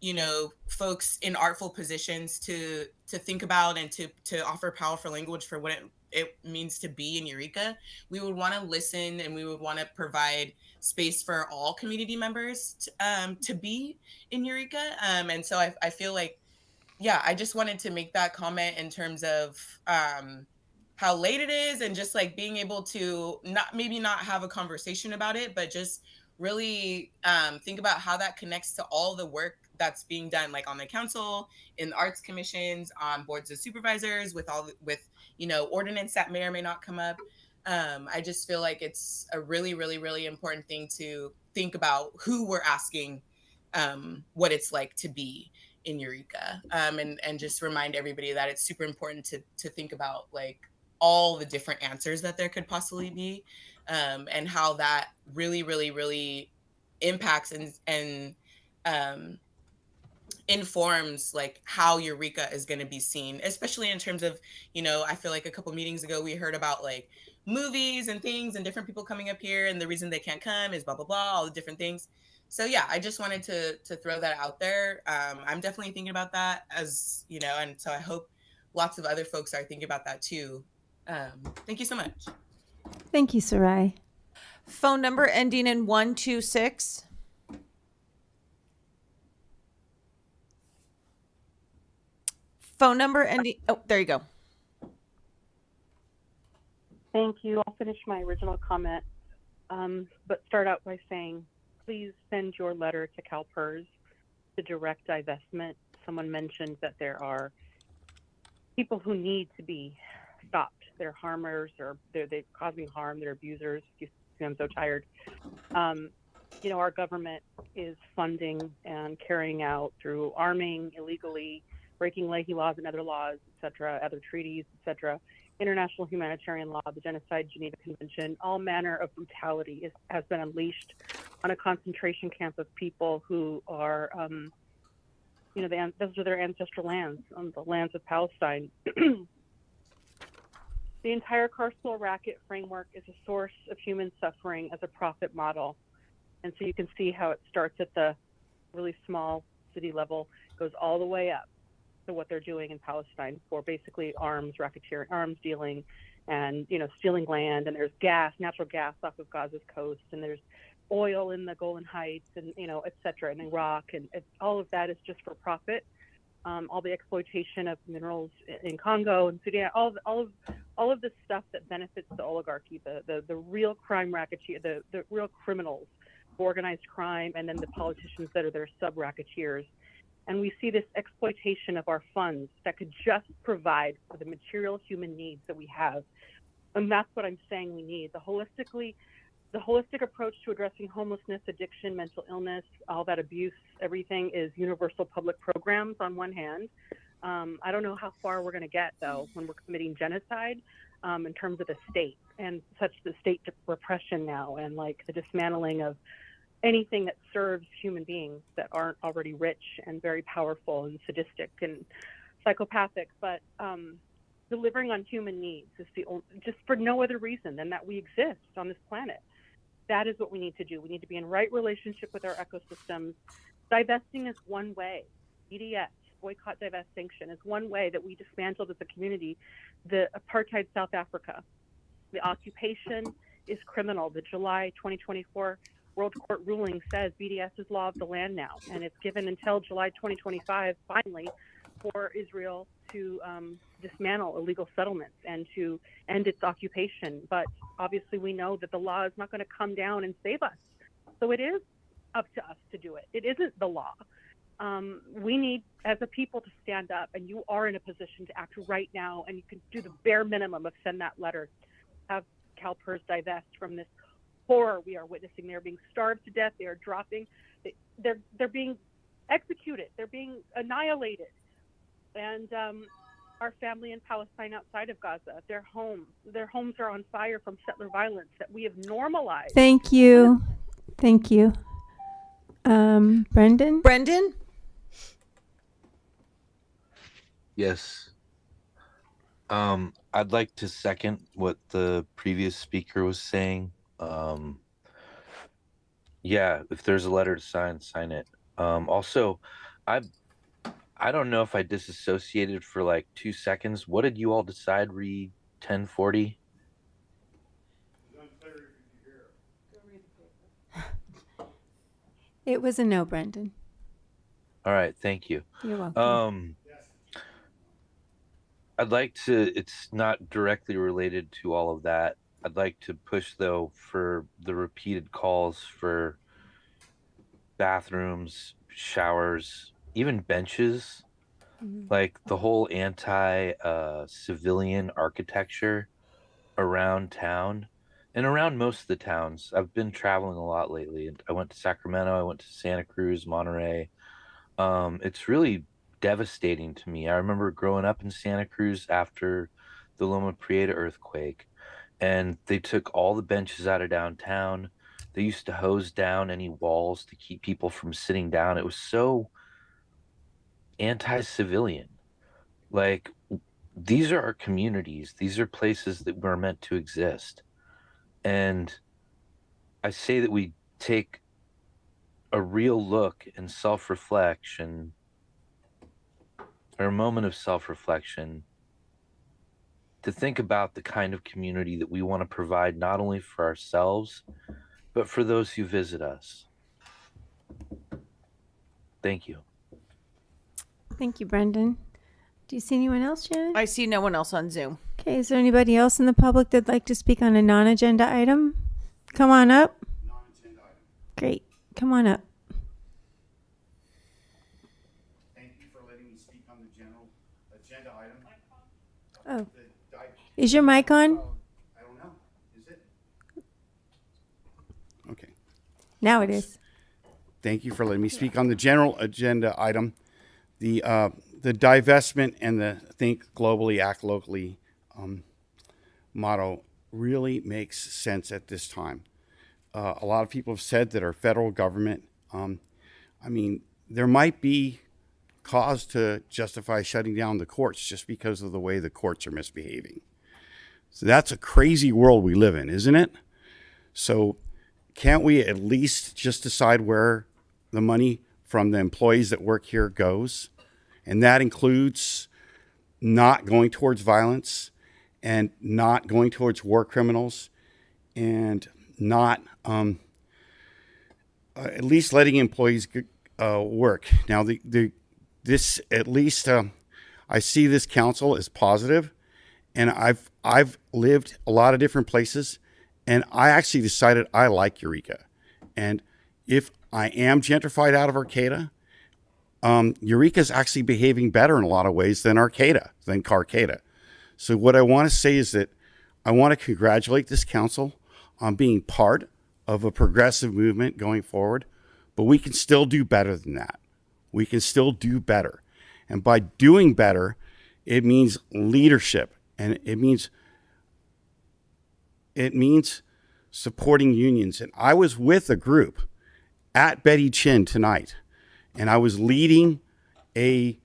you know, folks in artful positions to think about and to offer powerful language for what it means to be in Eureka, we would want to listen, and we would want to provide space for all community members to be in Eureka. And so I feel like, yeah, I just wanted to make that comment in terms of how late it is, and just like being able to not have a conversation about it, but just really think about how that connects to all the work that's being done, like on the council, in the arts commissions, on boards of supervisors, with you know, ordinance that may or may not come up. I just feel like it's a really, really, really important thing to think about who we're asking what it's like to be in Eureka, and just remind everybody that it's super important to think about like all the different answers that there could possibly be, and how that really, really, really impacts and informs like how Eureka is going to be seen, especially in terms of, I feel like a couple meetings ago we heard about like movies and things and different people coming up here, and the reason they can't come is blah blah blah, all the different things. So yeah, I just wanted to throw that out there. I'm definitely thinking about that, as and so I hope lots of other folks are thinking about that too. Thank you so much. Thank you, Sarai. Phone number ending in 126. Phone number ending. Oh, there you go. Thank you. I'll finish my original comment, but start out by saying, please send your letter to CalPERS to direct divestment. Someone mentioned that there are people who need to be stopped. They're harmers, or they're causing harm. They're abusers. I'm so tired. Our government is funding and carrying out through arming illegally, breaking Leahy laws and other laws, etc., other treaties, etc., international humanitarian law, the Genocide Geneva Convention, all manner of brutality has been unleashed on a concentration camp of people who are, those are their ancestral lands, the lands of Palestine. The entire carceral racket framework is a source of human suffering as a profit model. And so you can see how it starts at the really small city level, goes all the way up to what they're doing in Palestine for basically arms racketeering, arms dealing, and stealing land. And there's natural gas off of Gaza's coast, and there's oil in the Golan Heights, and et cetera, in Iraq, and all of that is just for profit. All the exploitation of minerals in Congo and Sudan, all of the stuff that benefits the oligarchy, the real crime racketeer, the real criminals, organized crime, and then the politicians that are their sub-racketeers. And we see this exploitation of our funds that could just provide for the material human needs that we have. And that's what I'm saying we need. The holistic approach to addressing homelessness, addiction, mental illness, all that abuse, everything is universal public programs on one hand. I don't know how far we're going to get, though, when we're committing genocide in terms of the state and such the state repression now, and like the dismantling of anything that serves human beings that aren't already rich and very powerful and sadistic and psychopathic. But delivering on human needs is just for no other reason than that we exist on this planet. That is what we need to do. We need to be in right relationship with our ecosystems. Divesting is one way. BDS, boycott, divest, sanction, is one way that we dismantled as a community the apartheid South Africa. The occupation is criminal. The July 2024 World Court ruling says BDS is law of the land now, and it's given until July 2025, finally, for Israel to dismantle illegal settlements and to end its occupation. But obviously we know that the law is not going to come down and save us. So it is up to us to do it. It isn't the law. We need, as a people, to stand up, and you are in a position to act right now, and you can do the bare minimum of send that letter, have CalPERS divest from this horror we are witnessing. They're being starved to death. They are dropping. They're being executed. They're being annihilated. And our family in Palestine outside of Gaza, their homes are on fire from settler violence that we have normalized. Thank you. Thank you. Brendan? Yes. I'd like to second what the previous speaker was saying. Yeah, if there's a letter to sign it. Also, I don't know if I disassociated for like 2 seconds. What did you all decide re 1040? It was a no, Brendan. All right, thank you. You're welcome. I'd like to, it's not directly related to all of that. I'd like to push, though, for the repeated calls for bathrooms, showers, even benches, like the whole anti-civilian architecture around town and around most of the towns. I've been traveling a lot lately. I went to Sacramento, I went to Santa Cruz, Monterey. It's really devastating to me. I remember growing up in Santa Cruz after the Loma Prieta earthquake, and they took all the benches out of downtown. They used to hose down any walls to keep people from sitting down. It was so anti-civilian. Like, these are our communities. These are places that we're meant to exist. And I say that we take a real look and self-reflection, or a moment of self-reflection, to think about the kind of community that we want to provide not only for ourselves, but for those who visit us. Thank you. Thank you, Brendan. Do you see anyone else, Shannon? I see no one else on Zoom. Okay, is there anybody else in the public that'd like to speak on a non-agenda item? Come on up. Non-agenda item. Great. Come on up. Thank you for letting me speak on the general agenda item. Oh. Is your mic on? I don't know. Is it? Okay. Now it is. Thank you for letting me speak on the general agenda item. The divestment and the think globally, act locally motto really makes sense at this time. A lot of people have said that our federal government, there might be cause to justify shutting down the courts just because of the way the courts are misbehaving. So that's a crazy world we live in, isn't it? So can't we at least just decide where the money from the employees that work here goes? And that includes not going towards violence and not going towards war criminals and not at least letting employees work. Now, this at least I see this council as positive, and I've lived a lot of different places, and I actually decided I like Eureka. And if I am gentrified out of Arcata, Eureka is actually behaving better in a lot of ways than Carcata. So what I want to say is that I want to congratulate this council on being part of a progressive movement going forward, but we can still do better than that. We can still do better. And by doing better, it means leadership, and it means supporting unions. And I was with a group at Betty Chin tonight, and I was leading a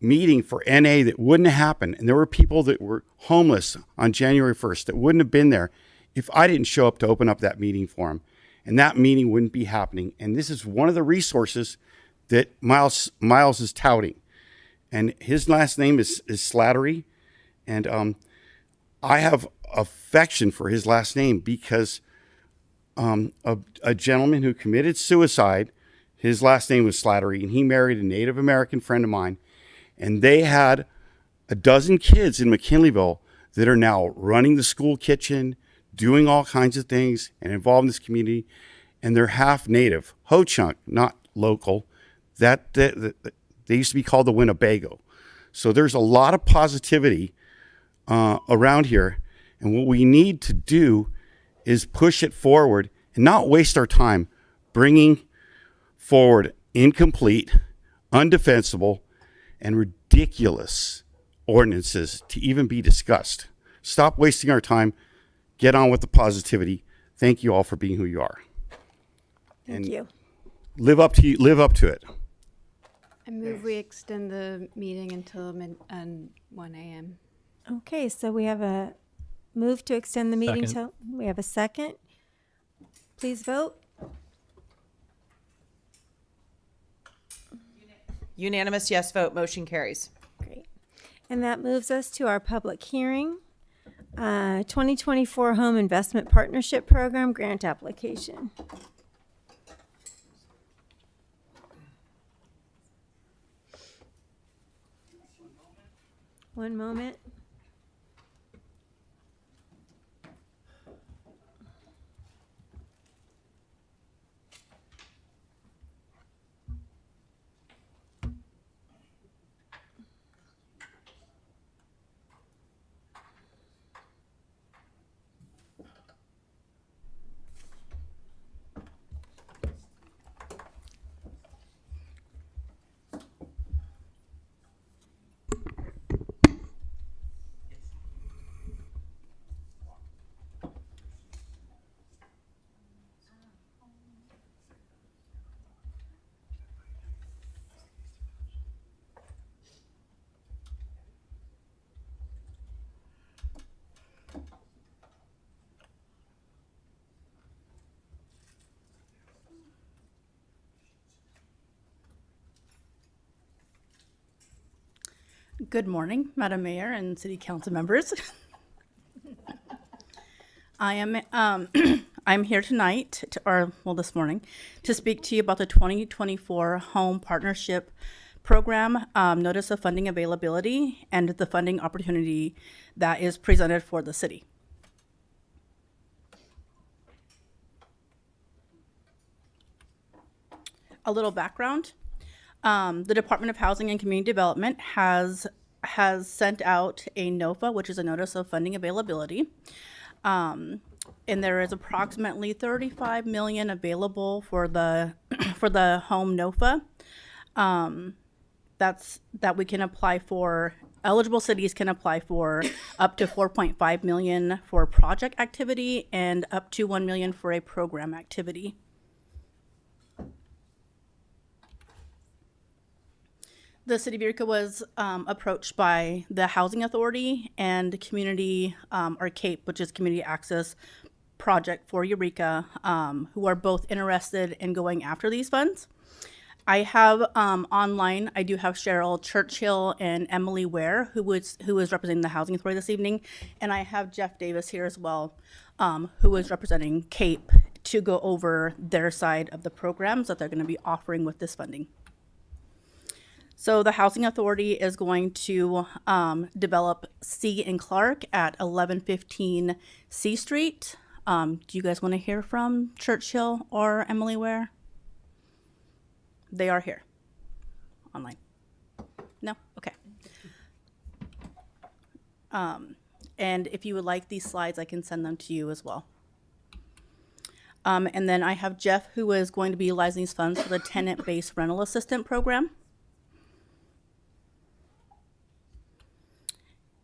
meeting for NA that wouldn't have happened. And there were people that were homeless on January 1st that wouldn't have been there if I didn't show up to open up that meeting for them. And that meeting wouldn't be happening. And this is one of the resources that Miles is touting. And his last name is Slattery. And I have affection for his last name because a gentleman who committed suicide, his last name was Slattery, and he married a Native American friend of mine. And they had a dozen kids in McKinleyville that are now running the school kitchen, doing all kinds of things, and involved in this community. And they're half Native, Ho-Chunk, not local. They used to be called the Winnebago. So there's a lot of positivity around here. And what we need to do is push it forward and not waste our time bringing forward incomplete, undefensible, and ridiculous ordinances to even be discussed. Stop wasting our time. Get on with the positivity. Thank you all for being who you are. Thank you. Live up to it. I move we extend the meeting until 1 a.m. Okay, so we have a move to extend the meeting Second. till we have a second. Please vote. Unanimous yes vote, motion carries. Great. And that moves us to our public hearing. 2024 Home Investment Partnership Program grant application. One moment. Good morning, Madam Mayor and City Council members. I am I'm here tonight, this morning, to speak to you about the 2024 Home Partnership Program Notice of Funding Availability and the funding opportunity that is presented for the city. A little background. The Department of Housing and Community Development has sent out a NOFA, which is a Notice of Funding Availability. And there is approximately $35 million available for the home NOFA. That we can apply for. Eligible cities can apply for up to $4.5 million for project activity and up to $1 million for a program activity. The City of Eureka was approached by the Housing Authority and Community, or CAPE, which is Community Access Project for Eureka, who are both interested in going after these funds. I have online, I do have Cheryl Churchill and Emily Ware, who is representing the Housing Authority this evening, and I have Jeff Davis here as well, who is representing CAPE, to go over their side of the programs that they're going to be offering with this funding. So the Housing Authority is going to develop C and Clark at 1115 C Street. Do you guys want to hear from Churchill or Emily Ware? They are here online. No? Okay. And if you would like these slides, I can send them to you as well. And then I have Jeff, who is going to be utilizing these funds for the tenant-based rental assistant program.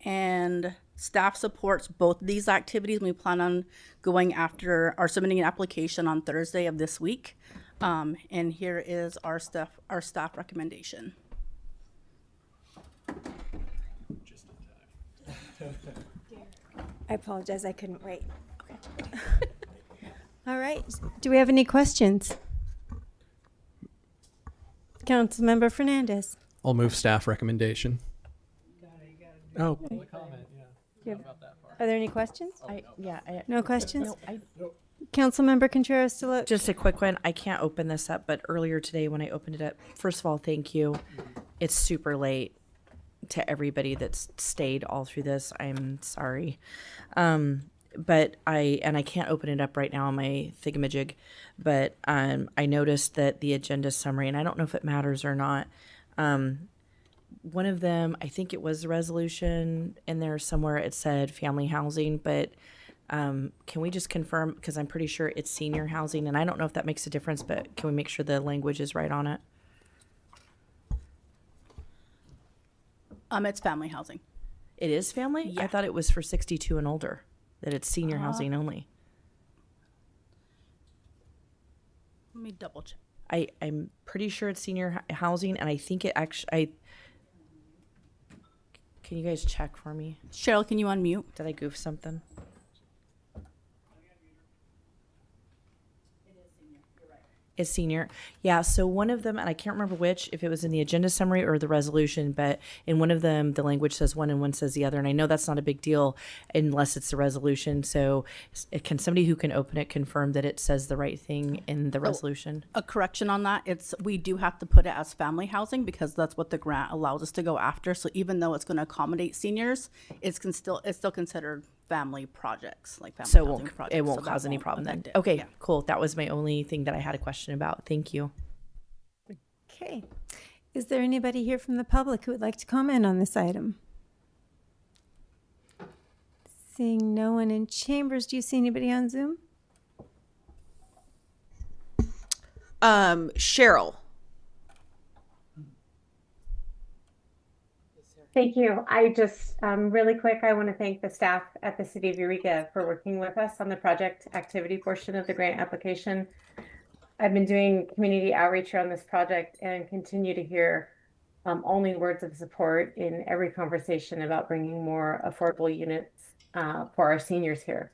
And staff supports both of these activities. We plan on going after or submitting an application on Thursday of this week. And here is our staff recommendation. I apologize, I couldn't wait. Okay. All right. Do we have any questions? Councilmember Fernandez. I'll move staff recommendation. Oh, public comment, yeah. Are there any questions? No questions? Councilmember Contreras-Deloach. Just a quick one. I can't open this up, but earlier today when I opened it up, first of all, thank you. It's super late to everybody that's stayed all through this. I'm sorry. But I can't open it up right now on my thingamajig, but I noticed that the agenda summary, and I don't know if it matters or not, one of them, I think it was the resolution in there somewhere, it said family housing, but can we just confirm, because I'm pretty sure it's senior housing, and I don't know if that makes a difference, but can we make sure the language is right on it? It's family housing. It is family? Yeah. I thought it was for 62 and older, that it's senior housing only. Let me double check. I'm pretty sure it's senior housing, and I think it actually, can you guys check for me? Cheryl, can you unmute? Did I goof something? Is senior. Yeah, so one of them, and I can't remember which, if it was in the agenda summary or the resolution, but in one of them, the language says one and one says the other. And I know that's not a big deal unless it's the resolution. So can somebody who can open it confirm that it says the right thing in the resolution? A correction on that. We do have to put it as family housing because that's what the grant allows us to go after. So even though it's going to accommodate seniors, it's still considered family projects, like family housing projects. It won't cause any problem then. Okay, cool. That was my only thing that I had a question about. Thank you. Okay. Is there anybody here from the public who would like to comment on this item? Seeing no one in chambers, do you see anybody on Zoom? Cheryl. Thank you. I just, really quick, I want to thank the staff at the City of Eureka for working with us on the project activity portion of the grant application. I've been doing community outreach on this project and continue to hear only words of support in every conversation about bringing more affordable units for our seniors here.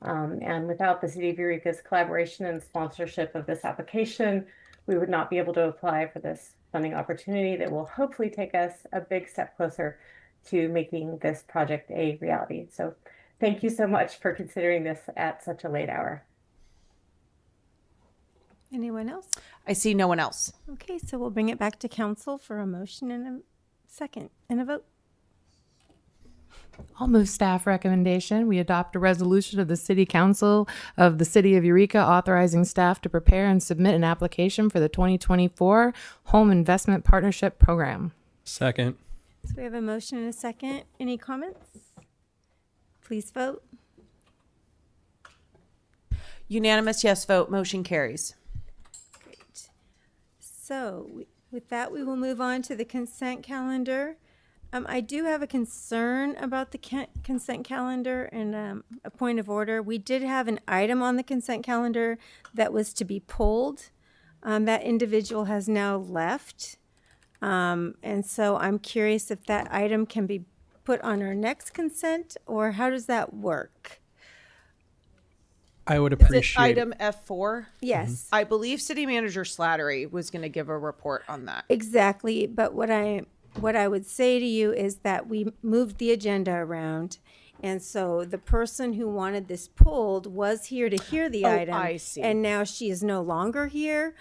And without the City of Eureka's collaboration and sponsorship of this application, we would not be able to apply for this funding opportunity that will hopefully take us a big step closer to making this project a reality. So thank you so much for considering this at such a late hour. Anyone else? I see no one else. Okay, so we'll bring it back to council for a motion and a second and a vote. I'll move staff recommendation. We adopt a resolution of the City Council of the City of Eureka authorizing staff to prepare and submit an application for the 2024 Home Investment Partnership Program. Second. So we have a motion and a second. Any comments? Please vote. Unanimous yes vote. Motion carries. Great. So with that, we will move on to the consent calendar. I do have a concern about the consent calendar and a point of order. We did have an item on the consent calendar that was to be pulled. That individual has now left. And so I'm curious if that item can be put on our next consent, or how does that work? I would Is it appreciate item F4? Yes. I believe City Manager Slattery was going to give a report on that. Exactly. But what I would say to you is that we moved the agenda around. And so the person who wanted this pulled was here to hear the item. I see. And now she is no longer here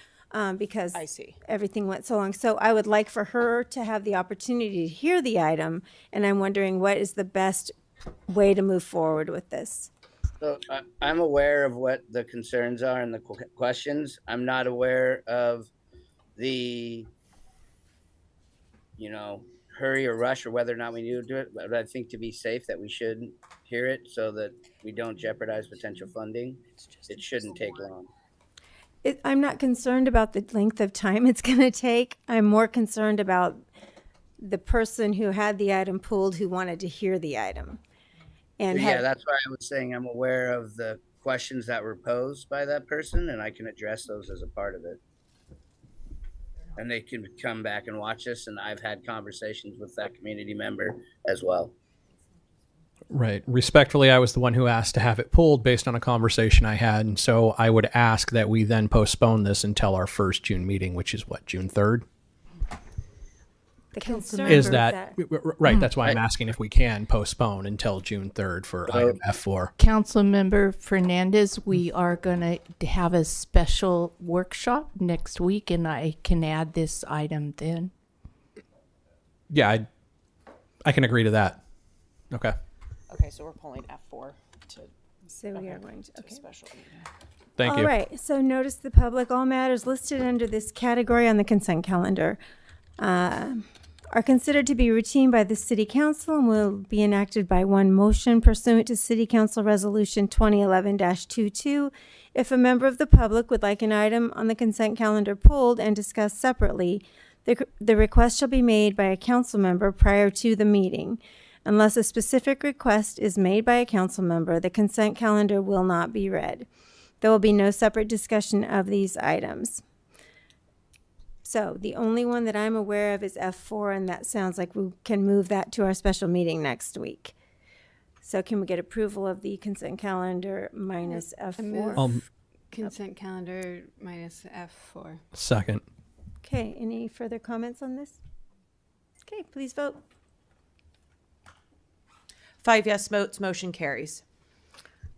because I see. everything went so long. So I would like for her to have the opportunity to hear the item. And I'm wondering what is the best way to move forward with this. So I'm aware of what the concerns are and the questions. I'm not aware of the, hurry or rush or whether or not we need to do it. But I think to be safe that we should hear it so that we don't jeopardize potential funding. It shouldn't take long. I'm not concerned about the length of time it's going to take. I'm more concerned about the person who had the item pulled who wanted to hear the item. And Yeah, that's why I was saying I'm aware of the questions that were posed by that person, and I can address those as a part of it. And they can come back and watch this, and I've had conversations with that community member as well. Right. Respectfully, I was the one who asked to have it pulled based on a conversation I had. And so I would ask that we then postpone this until our first June meeting, which is what, June 3rd? The concern Is that right? That's why I'm asking if we can postpone until June 3rd for item F4. Councilmember Fernandez, we are going to have a special workshop next week, and I can add this item then. Yeah, I can agree to that. Okay. Okay, so we're pulling F4 to. So we are going to special meeting. Thank you. All right. So notice the public, all matters listed under this category on the consent calendar are considered to be routine by the City Council and will be enacted by one motion pursuant to City Council Resolution 2011-22. If a member of the public would like an item on the consent calendar pulled and discussed separately, the request shall be made by a council member prior to the meeting. Unless a specific request is made by a council member, the consent calendar will not be read. There will be no separate discussion of these items. So the only one that I'm aware of is F4, and that sounds like we can move that to our special meeting next week. So can we get approval of the consent calendar minus F4? Consent calendar minus F4. Second. Okay, any further comments on this? Okay, please vote. 5 yes votes, motion carries.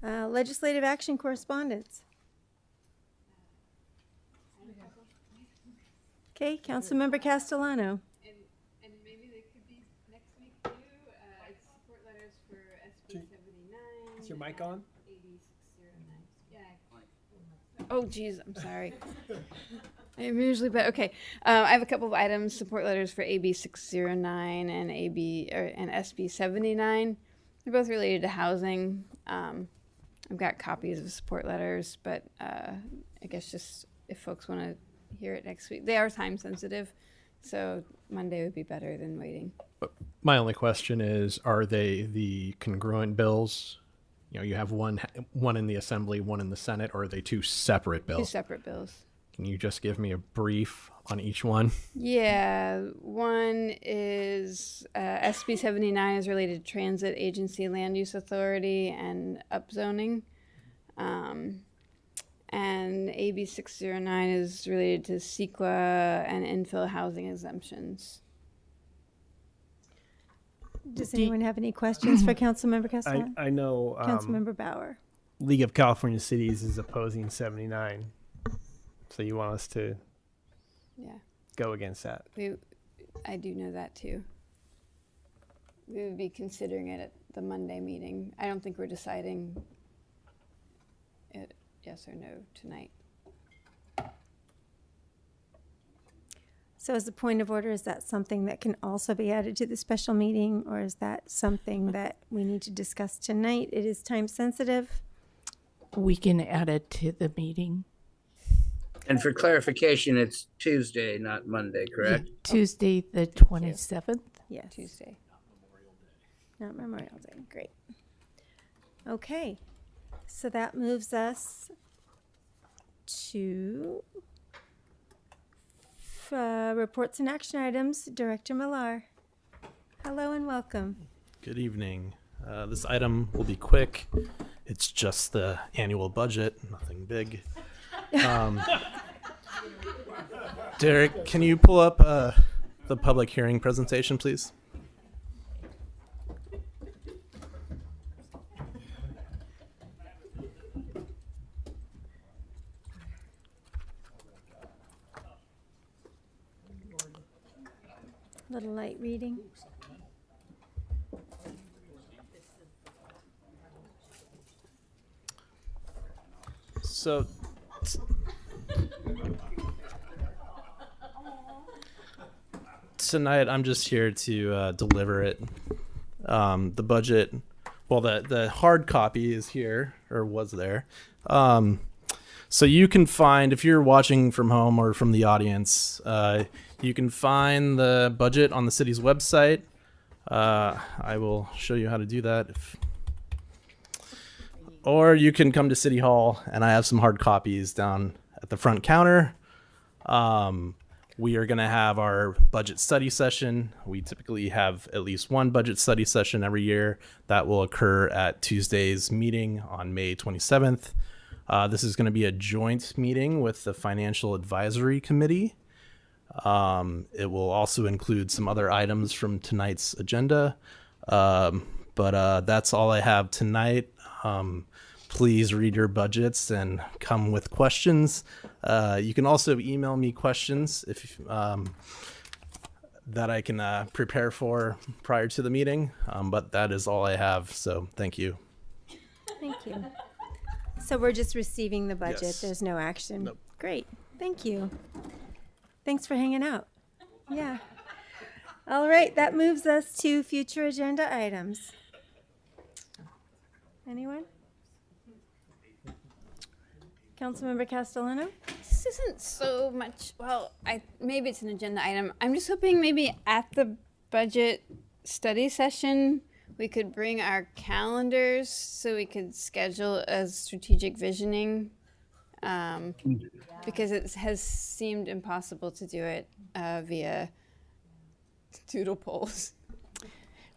Legislative action correspondence. Okay, Councilmember Castellano. And maybe they could be next week too. It's support letters for SB 79. Is your mic on? AB 609. Yeah. Oh, geez, I'm sorry. I'm usually, but okay. I have a couple of items: support letters for AB 609 and and SB 79. They're both related to housing. I've got copies of support letters, but I guess just if folks want to hear it next week. They are time sensitive, so Monday would be better than waiting. My only question is, are they the congruent bills? You have one in the Assembly, one in the Senate, or are they two separate bills? Two separate bills. Can you just give me a brief on each one? Yeah, one is SB 79 is related to Transit Agency Land Use Authority and upzoning. And AB 609 is related to CEQA and infill housing exemptions. Does anyone have any questions for Councilmember Castellano? I know Councilmember Bauer. League of California Cities is opposing 79. So you want us to go against that? I do know that too. We would be considering it at the Monday meeting. I don't think we're deciding it yes or no tonight. So as a point of order, is that something that can also be added to the special meeting, or is that something that we need to discuss tonight? It is time sensitive. We can add it to the meeting. And for clarification, it's Tuesday, not Monday, correct? Tuesday, the 27th? Yes. Tuesday. Not Memorial Day. Great. Okay. So that moves us to reports and action items. Director Millar. Hello and welcome. Good evening. This item will be quick. It's just the annual budget, nothing big. Derek, can you pull up the public hearing presentation, please? Little light reading. So tonight I'm just here to deliver it. The budget, well, the hard copy is here, or was there. So you can find, if you're watching from home or from the audience, you can find the budget on the city's website. I will show you how to do that. Or you can come to City Hall, and I have some hard copies down at the front counter. We are going to have our budget study session. We typically have at least one budget study session every year. That will occur at Tuesday's meeting on May 27th. This is going to be a joint meeting with the Financial Advisory Committee. It will also include some other items from tonight's agenda. But that's all I have tonight. Please read your budgets and come with questions. You can also email me questions if that I can prepare for prior to the meeting. But that is all I have. So thank you. Thank you. So we're just receiving the budget. Yes. There's no action. Nope. Great. Thank you. Thanks for hanging out. Yeah. All right. That moves us to future agenda items. Anyone? Councilmember Castellano? This isn't so much, well, maybe it's an agenda item. I'm just hoping maybe at the budget study session, we could bring our calendars so we could schedule as strategic visioning, because it has seemed impossible to do it via doodle polls.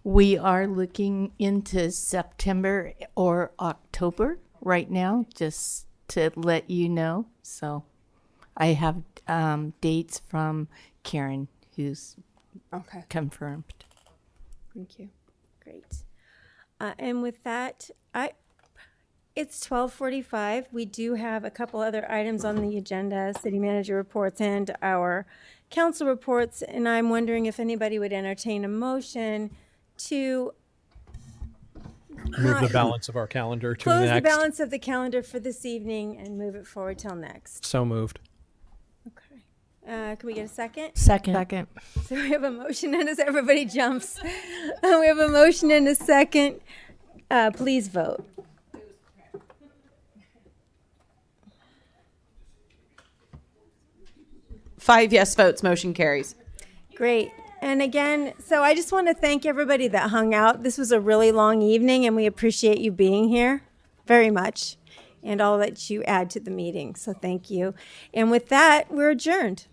We are looking into September or October right now, just to let you know. So I have dates from Karen, who's confirmed. Thank you. Great. And with that, it's 12:45. We do have a couple other items on the agenda, city manager reports and our council reports. And I'm wondering if anybody would entertain a motion to Move the balance of our calendar to close next. the balance of the calendar for this evening and move it forward till next. So moved. Okay. Can we get a second? Second. So we have a motion and as everybody jumps, we have a motion and a second. Please vote. Five yes votes, motion carries. Great. And again, so I just want to thank everybody that hung out. This was a really long evening and we appreciate you being here very much and all that you add to the meeting. So thank you. And with that, we're adjourned.